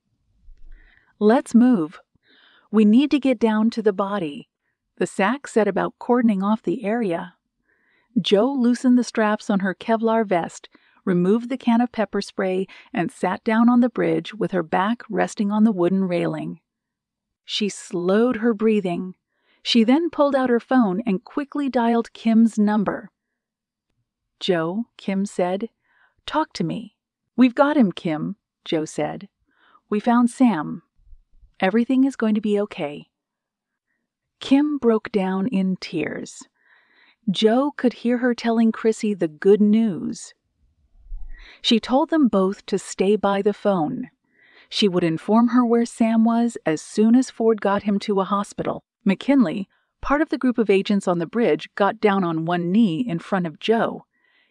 [SPEAKER 1] "Let's move. We need to get down to the body." The SAC set about cordoning off the area. Joe loosened the straps on her Kevlar vest, removed the can of pepper spray, and sat down on the bridge with her back resting on the wooden railing. She slowed her breathing. She then pulled out her phone and quickly dialed Kim's number. "Joe," Kim said, "talk to me." "We've got him, Kim," Joe said. "We found Sam. Everything is going to be okay." Kim broke down in tears. Joe could hear her telling Chrissy the good news. She told them both to stay by the phone. She would inform her where Sam was as soon as Ford got him to a hospital. McKinley, part of the group of agents on the bridge, got down on one knee in front of Joe.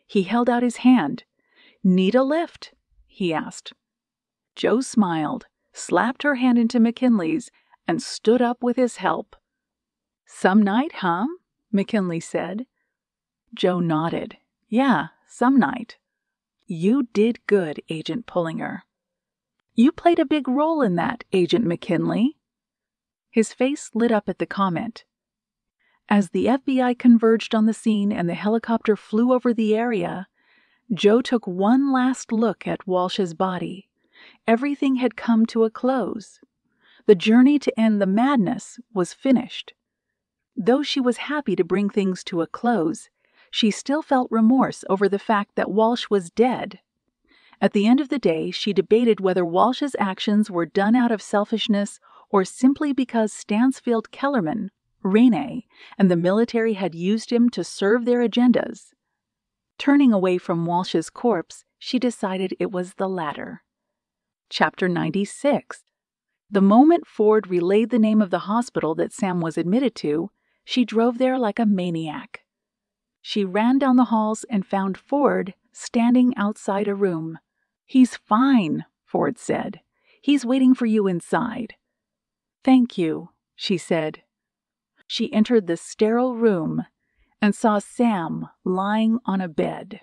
[SPEAKER 1] He held out his hand. "Need a lift?" he asked. Joe smiled, slapped her hand into McKinley's, and stood up with his help. "Some night, huh?" McKinley said. Joe nodded. "Yeah, some night." "You did good, Agent Pullinger." "You played a big role in that, Agent McKinley." His face lit up at the comment. As the FBI converged on the scene and the helicopter flew over the area, Joe took one last look at Walsh's body. Everything had come to a close. The journey to end the madness was finished. Though she was happy to bring things to a close, she still felt remorse over the fact that Walsh was dead. At the end of the day, she debated whether Walsh's actions were done out of selfishness or simply because Stansfield Kellerman, Rene, and the military had used him to serve their agendas. Turning away from Walsh's corpse, she decided it was the latter. Chapter 96. The moment Ford relayed the name of the hospital that Sam was admitted to, she drove there like a maniac. She ran down the halls and found Ford standing outside a room. "He's fine," Ford said. "He's waiting for you inside." "Thank you," she said. She entered the sterile room and saw Sam lying on a bed.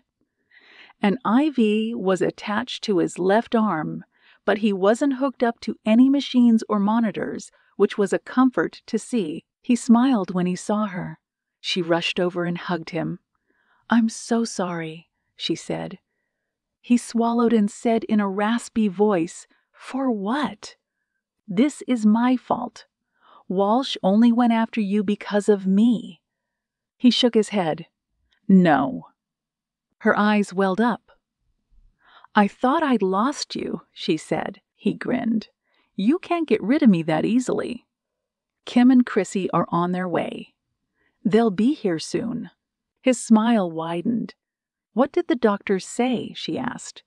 [SPEAKER 1] An IV was attached to his left arm, but he wasn't hooked up to any machines or monitors, which was a comfort to see. He smiled when he saw her. She rushed over and hugged him. "I'm so sorry," she said. He swallowed and said in a raspy voice, "For what?" "This is my fault. Walsh only went after you because of me." He shook his head. "No." Her eyes welled up. "I thought I'd lost you," she said. He grinned. "You can't get rid of me that easily." "Kim and Chrissy are on their way. They'll be here soon." His smile widened. "What did the doctors say?" she asked.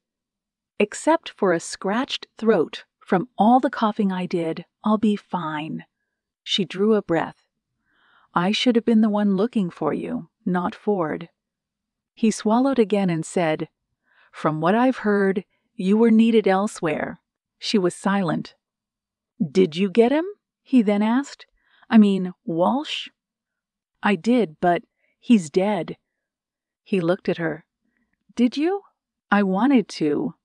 [SPEAKER 1] "Except for a scratched throat from all the coughing I did, I'll be fine." She drew a breath. "I should have been the one looking for you, not Ford." He swallowed again and said, "From what I've heard, you were needed elsewhere." She was silent. "Did you get him?" he then asked. "I mean, Walsh?" "I did, but he's dead." He looked at her. "Did you?" "I wanted to.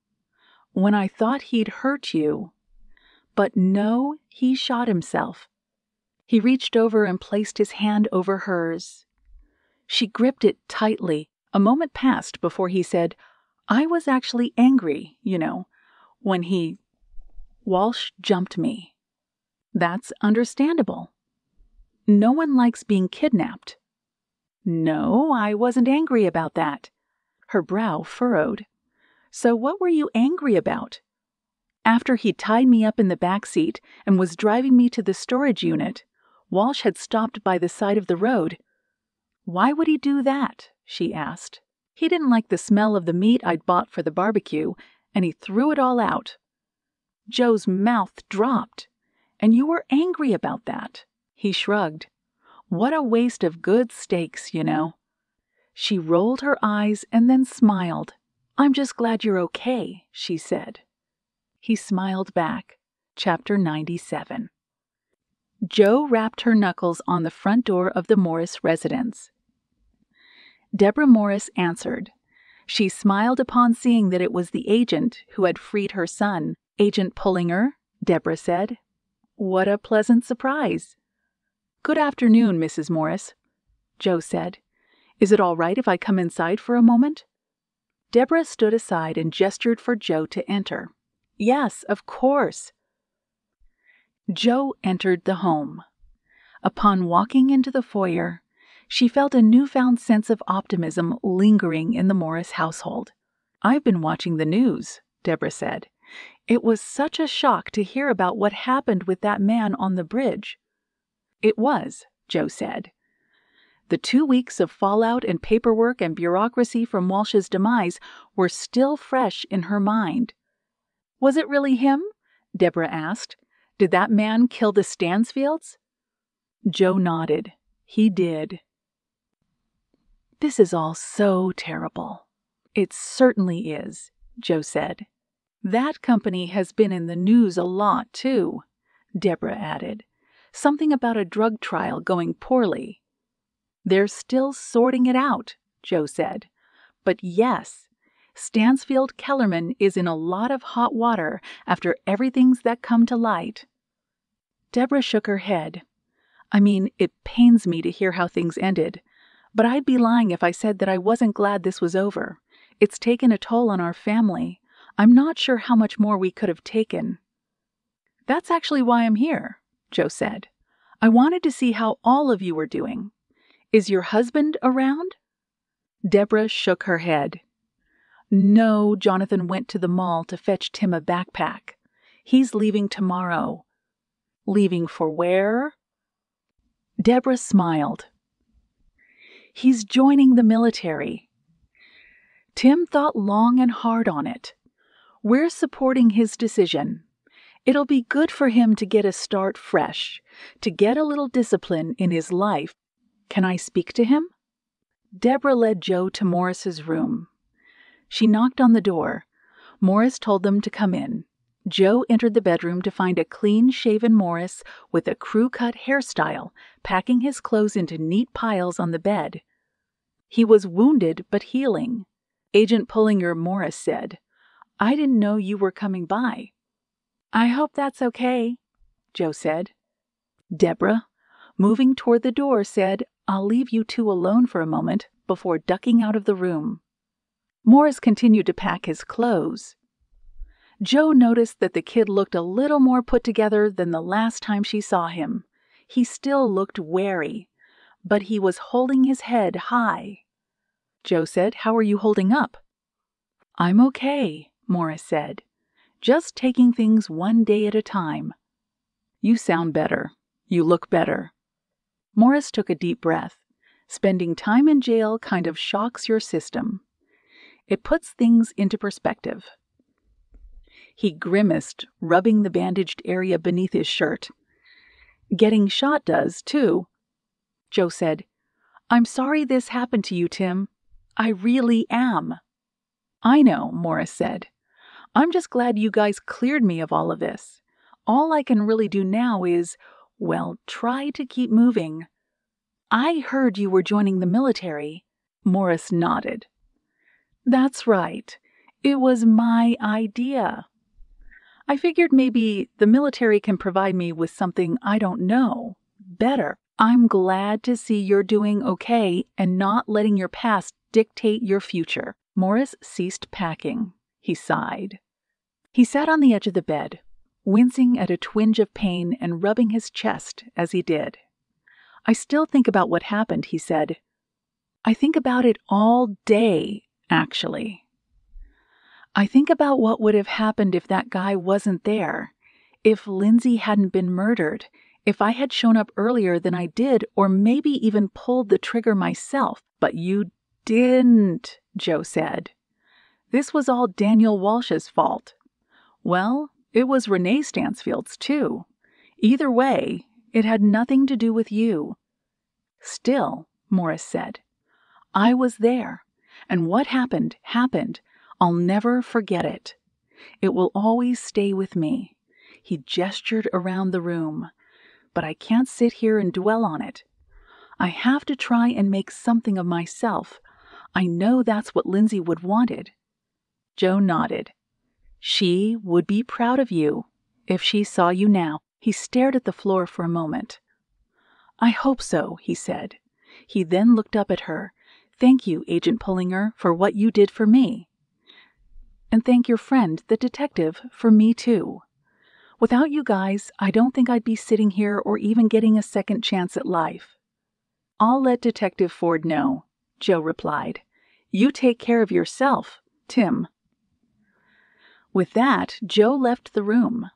[SPEAKER 1] When I thought he'd hurt you. But no, he shot himself." He reached over and placed his hand over hers. She gripped it tightly. A moment passed before he said, "I was actually angry, when Walsh jumped me." "That's understandable." "No one likes being kidnapped." "No, I wasn't angry about that." Her brow furrowed. "So what were you angry about?" "After he tied me up in the back seat and was driving me to the storage unit, Walsh had stopped by the side of the road." "Why would he do that?" she asked. "He didn't like the smell of the meat I'd bought for the barbecue, and he threw it all out." Joe's mouth dropped. "And you were angry about that?" He shrugged. "What a waste of good steaks, She rolled her eyes and then smiled. "I'm just glad you're okay," she said. He smiled back. Chapter 97. Joe rapped her knuckles on the front door of the Morris residence. Deborah Morris answered. She smiled upon seeing that it was the agent who had freed her son. "Agent Pullinger," Deborah said. "What a pleasant surprise." "Good afternoon, Mrs. Morris," Joe said. "Is it all right if I come inside for a moment?" Deborah stood aside and gestured for Joe to enter. "Yes, of course." Joe entered the home. Upon walking into the foyer, she felt a newfound sense of optimism lingering in the Morris household. "I've been watching the news," Deborah said. "It was such a shock to hear about what happened with that man on the bridge." "It was," Joe said. The 2 weeks of fallout and paperwork and bureaucracy from Walsh's demise were still fresh in her mind. "Was it really him?" Deborah asked. "Did that man kill the Stansfields?" Joe nodded. "He did." "This is all so terrible." "It certainly is," Joe said. "That company has been in the news a lot, too," Deborah added. "Something about a drug trial going poorly." "They're still sorting it out," Joe said. "But yes, Stansfield Kellerman is in a lot of hot water after everything's that come to light." Deborah shook her head. "I mean, it pains me to hear how things ended, but I'd be lying if I said that I wasn't glad this was over. It's taken a toll on our family. I'm not sure how much more we could have taken." "That's actually why I'm here," Joe said. "I wanted to see how all of you were doing. Is your husband around?" Deborah shook her head. "No, Jonathan went to the mall to fetch Tim a backpack. He's leaving tomorrow." "Leaving for where?" Deborah smiled. "He's joining the military." Tim thought long and hard on it. "We're supporting his decision. It'll be good for him to get a start fresh, to get a little discipline in his life. Can I speak to him?" Deborah led Joe to Morris's room. She knocked on the door. Morris told them to come in. Joe entered the bedroom to find a clean-shaven Morris with a crew-cut hairstyle, packing his clothes into neat piles on the bed. He was wounded but healing. Agent Pullinger, Morris said, "I didn't know you were coming by." "I hope that's okay," Joe said. Deborah, moving toward the door, said, "I'll leave you two alone for a moment," before ducking out of the room. Morris continued to pack his clothes. Joe noticed that the kid looked a little more put together than the last time she saw him. He still looked wary, but he was holding his head high. Joe said, "How are you holding up?" "I'm okay," Morris said. "Just taking things one day at a time." "You sound better. You look better." Morris took a deep breath. Spending time in jail kind of shocks your system. It puts things into perspective. He grimaced, rubbing the bandaged area beneath his shirt. "Getting shot does, too." Joe said, "I'm sorry this happened to you, Tim. I really am." "I know," Morris said. "I'm just glad you guys cleared me of all of this. All I can really do now is, well, try to keep moving." "I heard you were joining the military." Morris nodded. "That's right. It was my idea. I figured maybe the military can provide me with something I don't know better. I'm glad to see you're doing okay and not letting your past dictate your future." Morris ceased packing. He sighed. He sat on the edge of the bed, wincing at a twinge of pain and rubbing his chest as he did. "I still think about what happened," he said. "I think about it all day, actually. I think about what would have happened if that guy wasn't there, if Lindsay hadn't been murdered, if I had shown up earlier than I did, or maybe even pulled the trigger myself. But you didn't," Joe said. "This was all Daniel Walsh's fault. Well, it was Renee Stansfield's too. Either way, it had nothing to do with you." "Still," Morris said, "I was there, and what happened happened. I'll never forget it. It will always stay with me." He gestured around the room. "But I can't sit here and dwell on it. I have to try and make something of myself. I know that's what Lindsay would wanted." Joe nodded. "She would be proud of you if she saw you now." He stared at the floor for a moment. "I hope so," he said. He then looked up at her. "Thank you, Agent Pullinger, for what you did for me. And thank your friend, the detective, for me too. Without you guys, I don't think I'd be sitting here or even getting a second chance at life." "I'll let Detective Ford know," Joe replied. "You take care of yourself, Tim." With that, Joe left the room.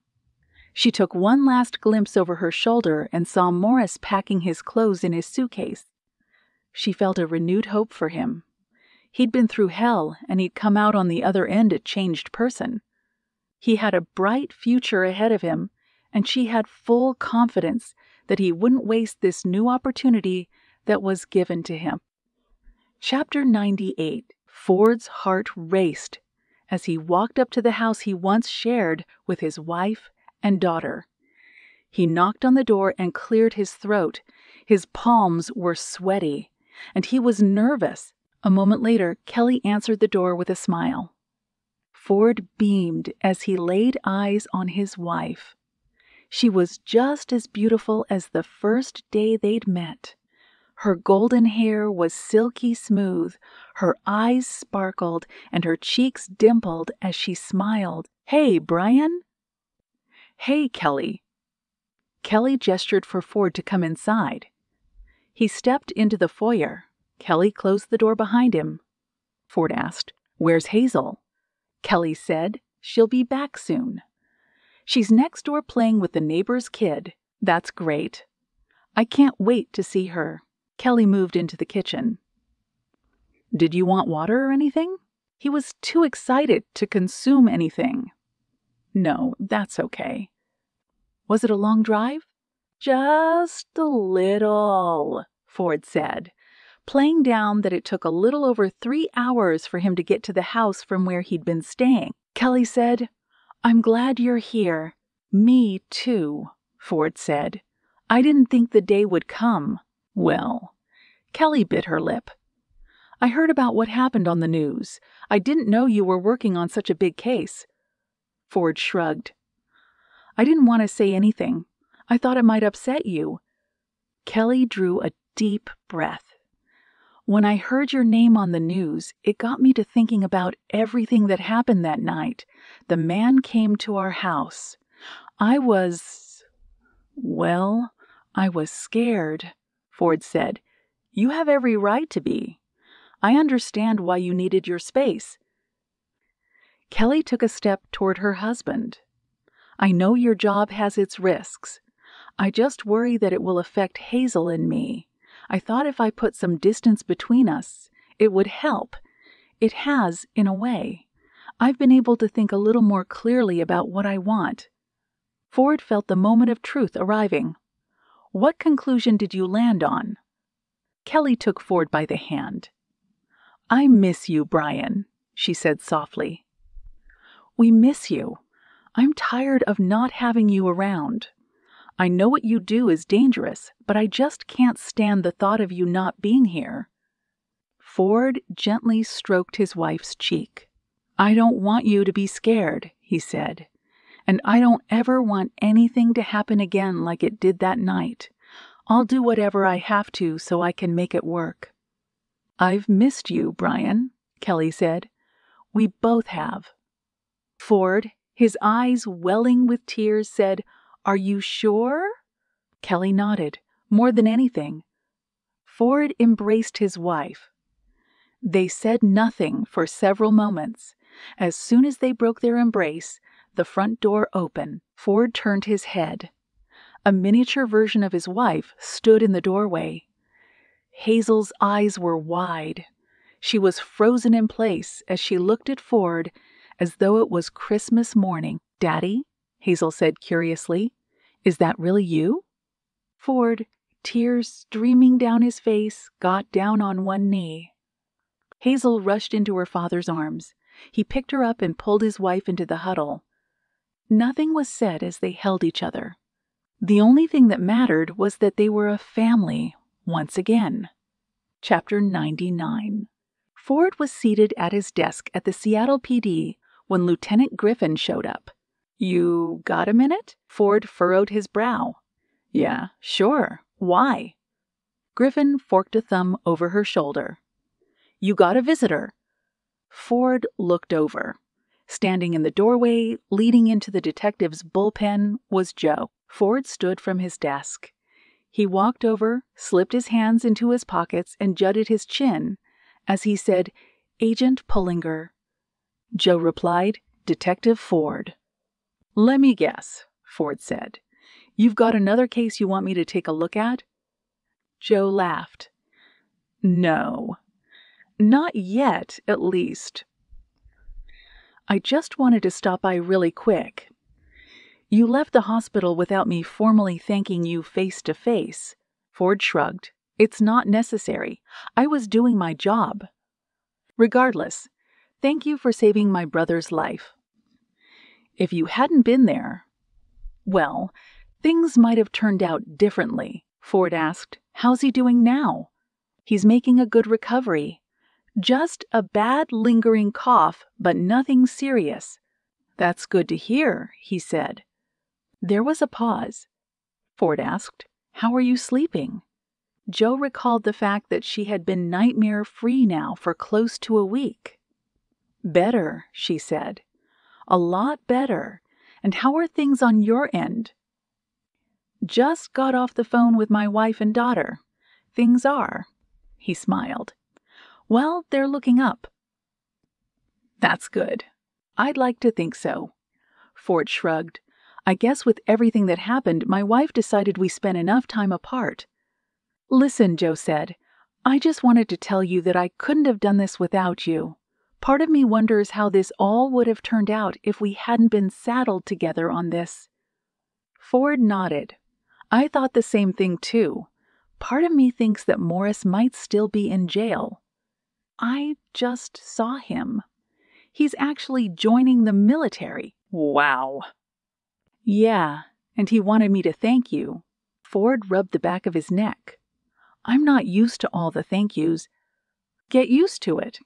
[SPEAKER 1] She took one last glimpse over her shoulder and saw Morris packing his clothes in his suitcase. She felt a renewed hope for him. He'd been through hell, and he'd come out on the other end a changed person. He had a bright future ahead of him, and she had full confidence that he wouldn't waste this new opportunity that was given to him. Chapter 98. Ford's heart raced as he walked up to the house he once shared with his wife and daughter. He knocked on the door and cleared his throat. His palms were sweaty, and he was nervous. A moment later, Kelly answered the door with a smile. Ford beamed as he laid eyes on his wife. She was just as beautiful as the first day they'd met. Her golden hair was silky smooth, her eyes sparkled, and her cheeks dimpled as she smiled. "Hey, Brian." "Hey, Kelly." Kelly gestured for Ford to come inside. He stepped into the foyer. Kelly closed the door behind him. Ford asked, "Where's Hazel?" Kelly said, "She'll be back soon. She's next door playing with the neighbor's kid." "That's great. I can't wait to see her." Kelly moved into the kitchen. "Did you want water or anything?" He was too excited to consume anything. "No, that's okay." "Was it a long drive?" "Just a little," Ford said, playing down that it took a little over 3 hours for him to get to the house from where he'd been staying. Kelly said, "I'm glad you're here." "Me too," Ford said. "I didn't think the day would come." "Well," Kelly bit her lip. "I heard about what happened on the news. I didn't know you were working on such a big case." Ford shrugged. "I didn't want to say anything. I thought it might upset you." Kelly drew a deep breath. "When I heard your name on the news, it got me to thinking about everything that happened that night. The man came to our house. I was scared," Ford said. "You have every right to be. I understand why you needed your space." Kelly took a step toward her husband. "I know your job has its risks. I just worry that it will affect Hazel and me. I thought if I put some distance between us, it would help. It has, in a way. I've been able to think a little more clearly about what I want." Ford felt the moment of truth arriving. "What conclusion did you land on?" Kelly took Ford by the hand. "I miss you, Brian," she said softly. "We miss you. I'm tired of not having you around. I know what you do is dangerous, but I just can't stand the thought of you not being here." Ford gently stroked his wife's cheek. "I don't want you to be scared," he said, "and I don't ever want anything to happen again like it did that night. I'll do whatever I have to so I can make it work." "I've missed you, Brian," Kelly said. "We both have." Ford, his eyes welling with tears, said, "Are you sure?" Kelly nodded, more than anything. Ford embraced his wife. They said nothing for several moments. As soon as they broke their embrace, the front door opened. Ford turned his head. A miniature version of his wife stood in the doorway. Hazel's eyes were wide. She was frozen in place as she looked at Ford as though it was Christmas morning. "Daddy," Hazel said curiously, "is that really you?" Ford, tears streaming down his face, got down on one knee. Hazel rushed into her father's arms. He picked her up and pulled his wife into the huddle. Nothing was said as they held each other. The only thing that mattered was that they were a family once again. Chapter 99. Ford was seated at his desk at the Seattle PD when Lieutenant Griffin showed up. "You got a minute?" Ford furrowed his brow. "Yeah, sure. Why?" Griffin forked a thumb over her shoulder. "You got a visitor." Ford looked over. Standing in the doorway, leading into the detective's bullpen, was Joe. Ford stood from his desk. He walked over, slipped his hands into his pockets, and jutted his chin as he said, "Agent Pullinger." Joe replied, "Detective Ford." "Let me guess," Ford said. "You've got another case you want me to take a look at?" Joe laughed. "No. Not yet, at least. I just wanted to stop by really quick. You left the hospital without me formally thanking you face to face." Ford shrugged. "It's not necessary. I was doing my job. Regardless, thank you for saving my brother's life. If you hadn't been there, well, things might have turned out differently." Ford asked, "How's he doing now?" "He's making a good recovery. Just a bad lingering cough, but nothing serious." "That's good to hear," he said. There was a pause. Ford asked, "How are you sleeping?" Joe recalled the fact that she had been nightmare-free now for close to a week. "Better," she said. "A lot better. And how are things on your end?" "Just got off the phone with my wife and daughter. Things are." He smiled. "Well, they're looking up." "That's good. I'd like to think so." Ford shrugged. "I guess with everything that happened, my wife decided we spent enough time apart." "Listen," Joe said, "I just wanted to tell you that I couldn't have done this without you. Part of me wonders how this all would have turned out if we hadn't been saddled together on this." Ford nodded. "I thought the same thing, too. Part of me thinks that Morris might still be in jail. I just saw him. He's actually joining the military." "Wow." "Yeah, and he wanted me to thank you." Ford rubbed the back of his neck. "I'm not used to all the thank yous." "Get used to it.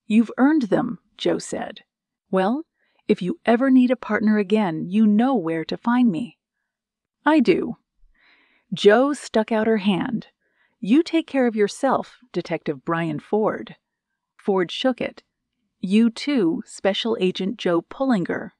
[SPEAKER 1] You've earned them," Joe said. "Well, if you ever need a partner again, you know where to find me." "I do." Joe stuck out her hand. "You take care of yourself, Detective Brian Ford." Ford shook it. "You too, Special Agent Joe Pullinger."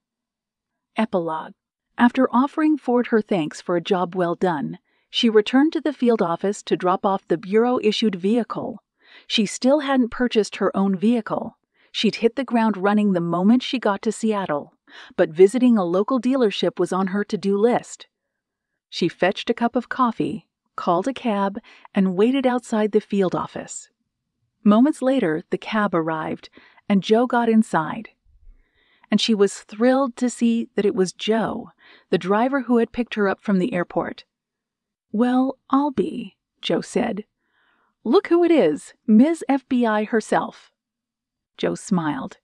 [SPEAKER 1] Epilogue. After offering Ford her thanks for a job well done, she returned to the field office to drop off the bureau-issued vehicle. She still hadn't purchased her own vehicle. She'd hit the ground running the moment she got to Seattle, but visiting a local dealership was on her to-do list. She fetched a cup of coffee, called a cab, and waited outside the field office. Moments later, the cab arrived, and Joe got inside. And she was thrilled to see that it was Joe, the driver who had picked her up from the airport. "Well, I'll be," Joe said. "Look who it is, Ms. FBI herself." Joe smiled.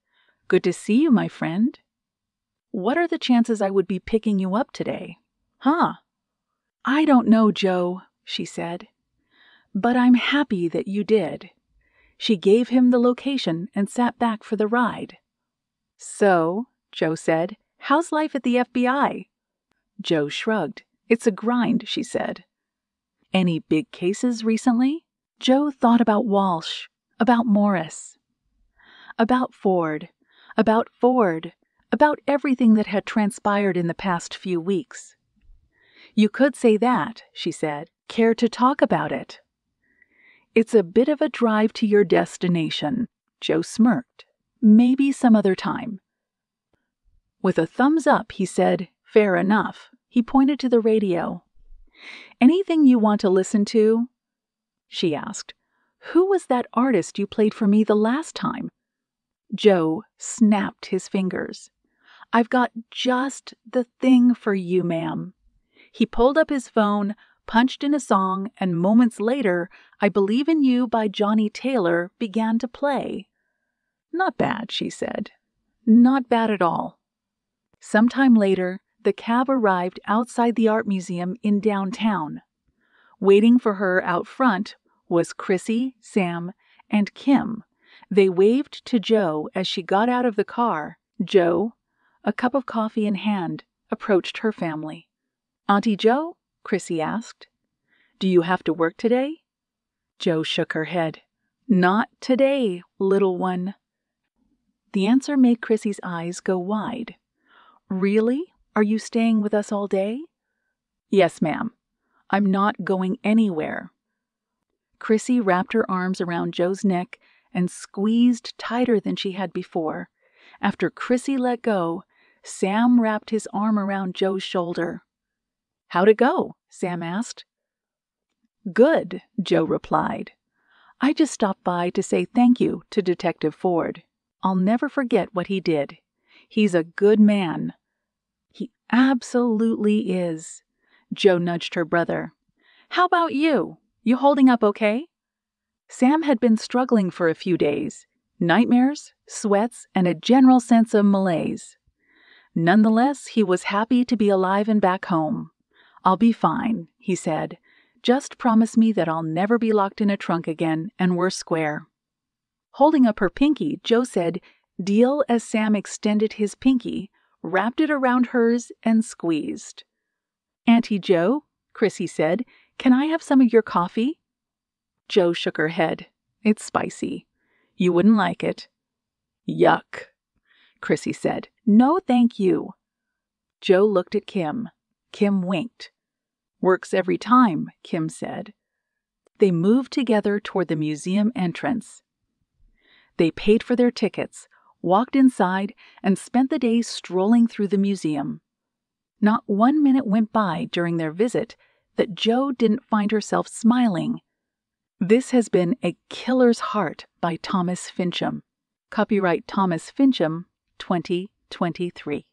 [SPEAKER 1] "Good to see you, my friend. What are the chances I would be picking you up today? Huh?" "I don't know, Joe," she said. "But I'm happy that you did." She gave him the location and sat back for the ride. "So," Joe said, "how's life at the FBI?" Joe shrugged. "It's a grind," she said. "Any big cases recently?" Joe thought about Walsh, about Morris, about Ford, about everything that had transpired in the past few weeks. "You could say that," she said. "Care to talk about it?" "It's a bit of a drive to your destination," Joe smirked. "Maybe some other time." With a thumbs up, he said, "Fair enough." He pointed to the radio. "Anything you want to listen to?" she asked. "Who was that artist you played for me the last time?" Joe snapped his fingers. "I've got just the thing for you, ma'am." He pulled up his phone, punched in a song, and moments later, "I Believe in You" by Johnny Taylor began to play. "Not bad," she said. "Not bad at all." Sometime later, the cab arrived outside the art museum in downtown. Waiting for her out front was Chrissy, Sam, and Kim. They waved to Joe as she got out of the car. Joe, a cup of coffee in hand, approached her family. "Auntie Joe?" Chrissy asked. "Do you have to work today?" Joe shook her head. "Not today, little one." The answer made Chrissy's eyes go wide. "Really? Are you staying with us all day?" "Yes, ma'am. I'm not going anywhere." Chrissy wrapped her arms around Joe's neck and squeezed tighter than she had before. After Chrissy let go, Sam wrapped his arm around Joe's shoulder. "How'd it go?" Sam asked. "Good," Joe replied. "I just stopped by to say thank you to Detective Ford. I'll never forget what he did. He's a good man." "He absolutely is." Joe nudged her brother. "How about you? You holding up okay?" Sam had been struggling for a few days. Nightmares, sweats, and a general sense of malaise. Nonetheless, he was happy to be alive and back home. "I'll be fine," he said. "Just promise me that I'll never be locked in a trunk again, and we're square." Holding up her pinky, Joe said, "Deal," as Sam extended his pinky, wrapped it around hers, and squeezed. "Auntie Joe," Chrissy said, "can I have some of your coffee?" Joe shook her head. "It's spicy. You wouldn't like it." "Yuck," Chrissy said. "No, thank you." Joe looked at Kim. Kim winked. "Works every time," Kim said. They moved together toward the museum entrance. They paid for their tickets, walked inside, and spent the day strolling through the museum. Not 1 minute went by during their visit that Joe didn't find herself smiling. This has been A Killer's Heart by Thomas Fincham. Copyright Thomas Fincham, 2023.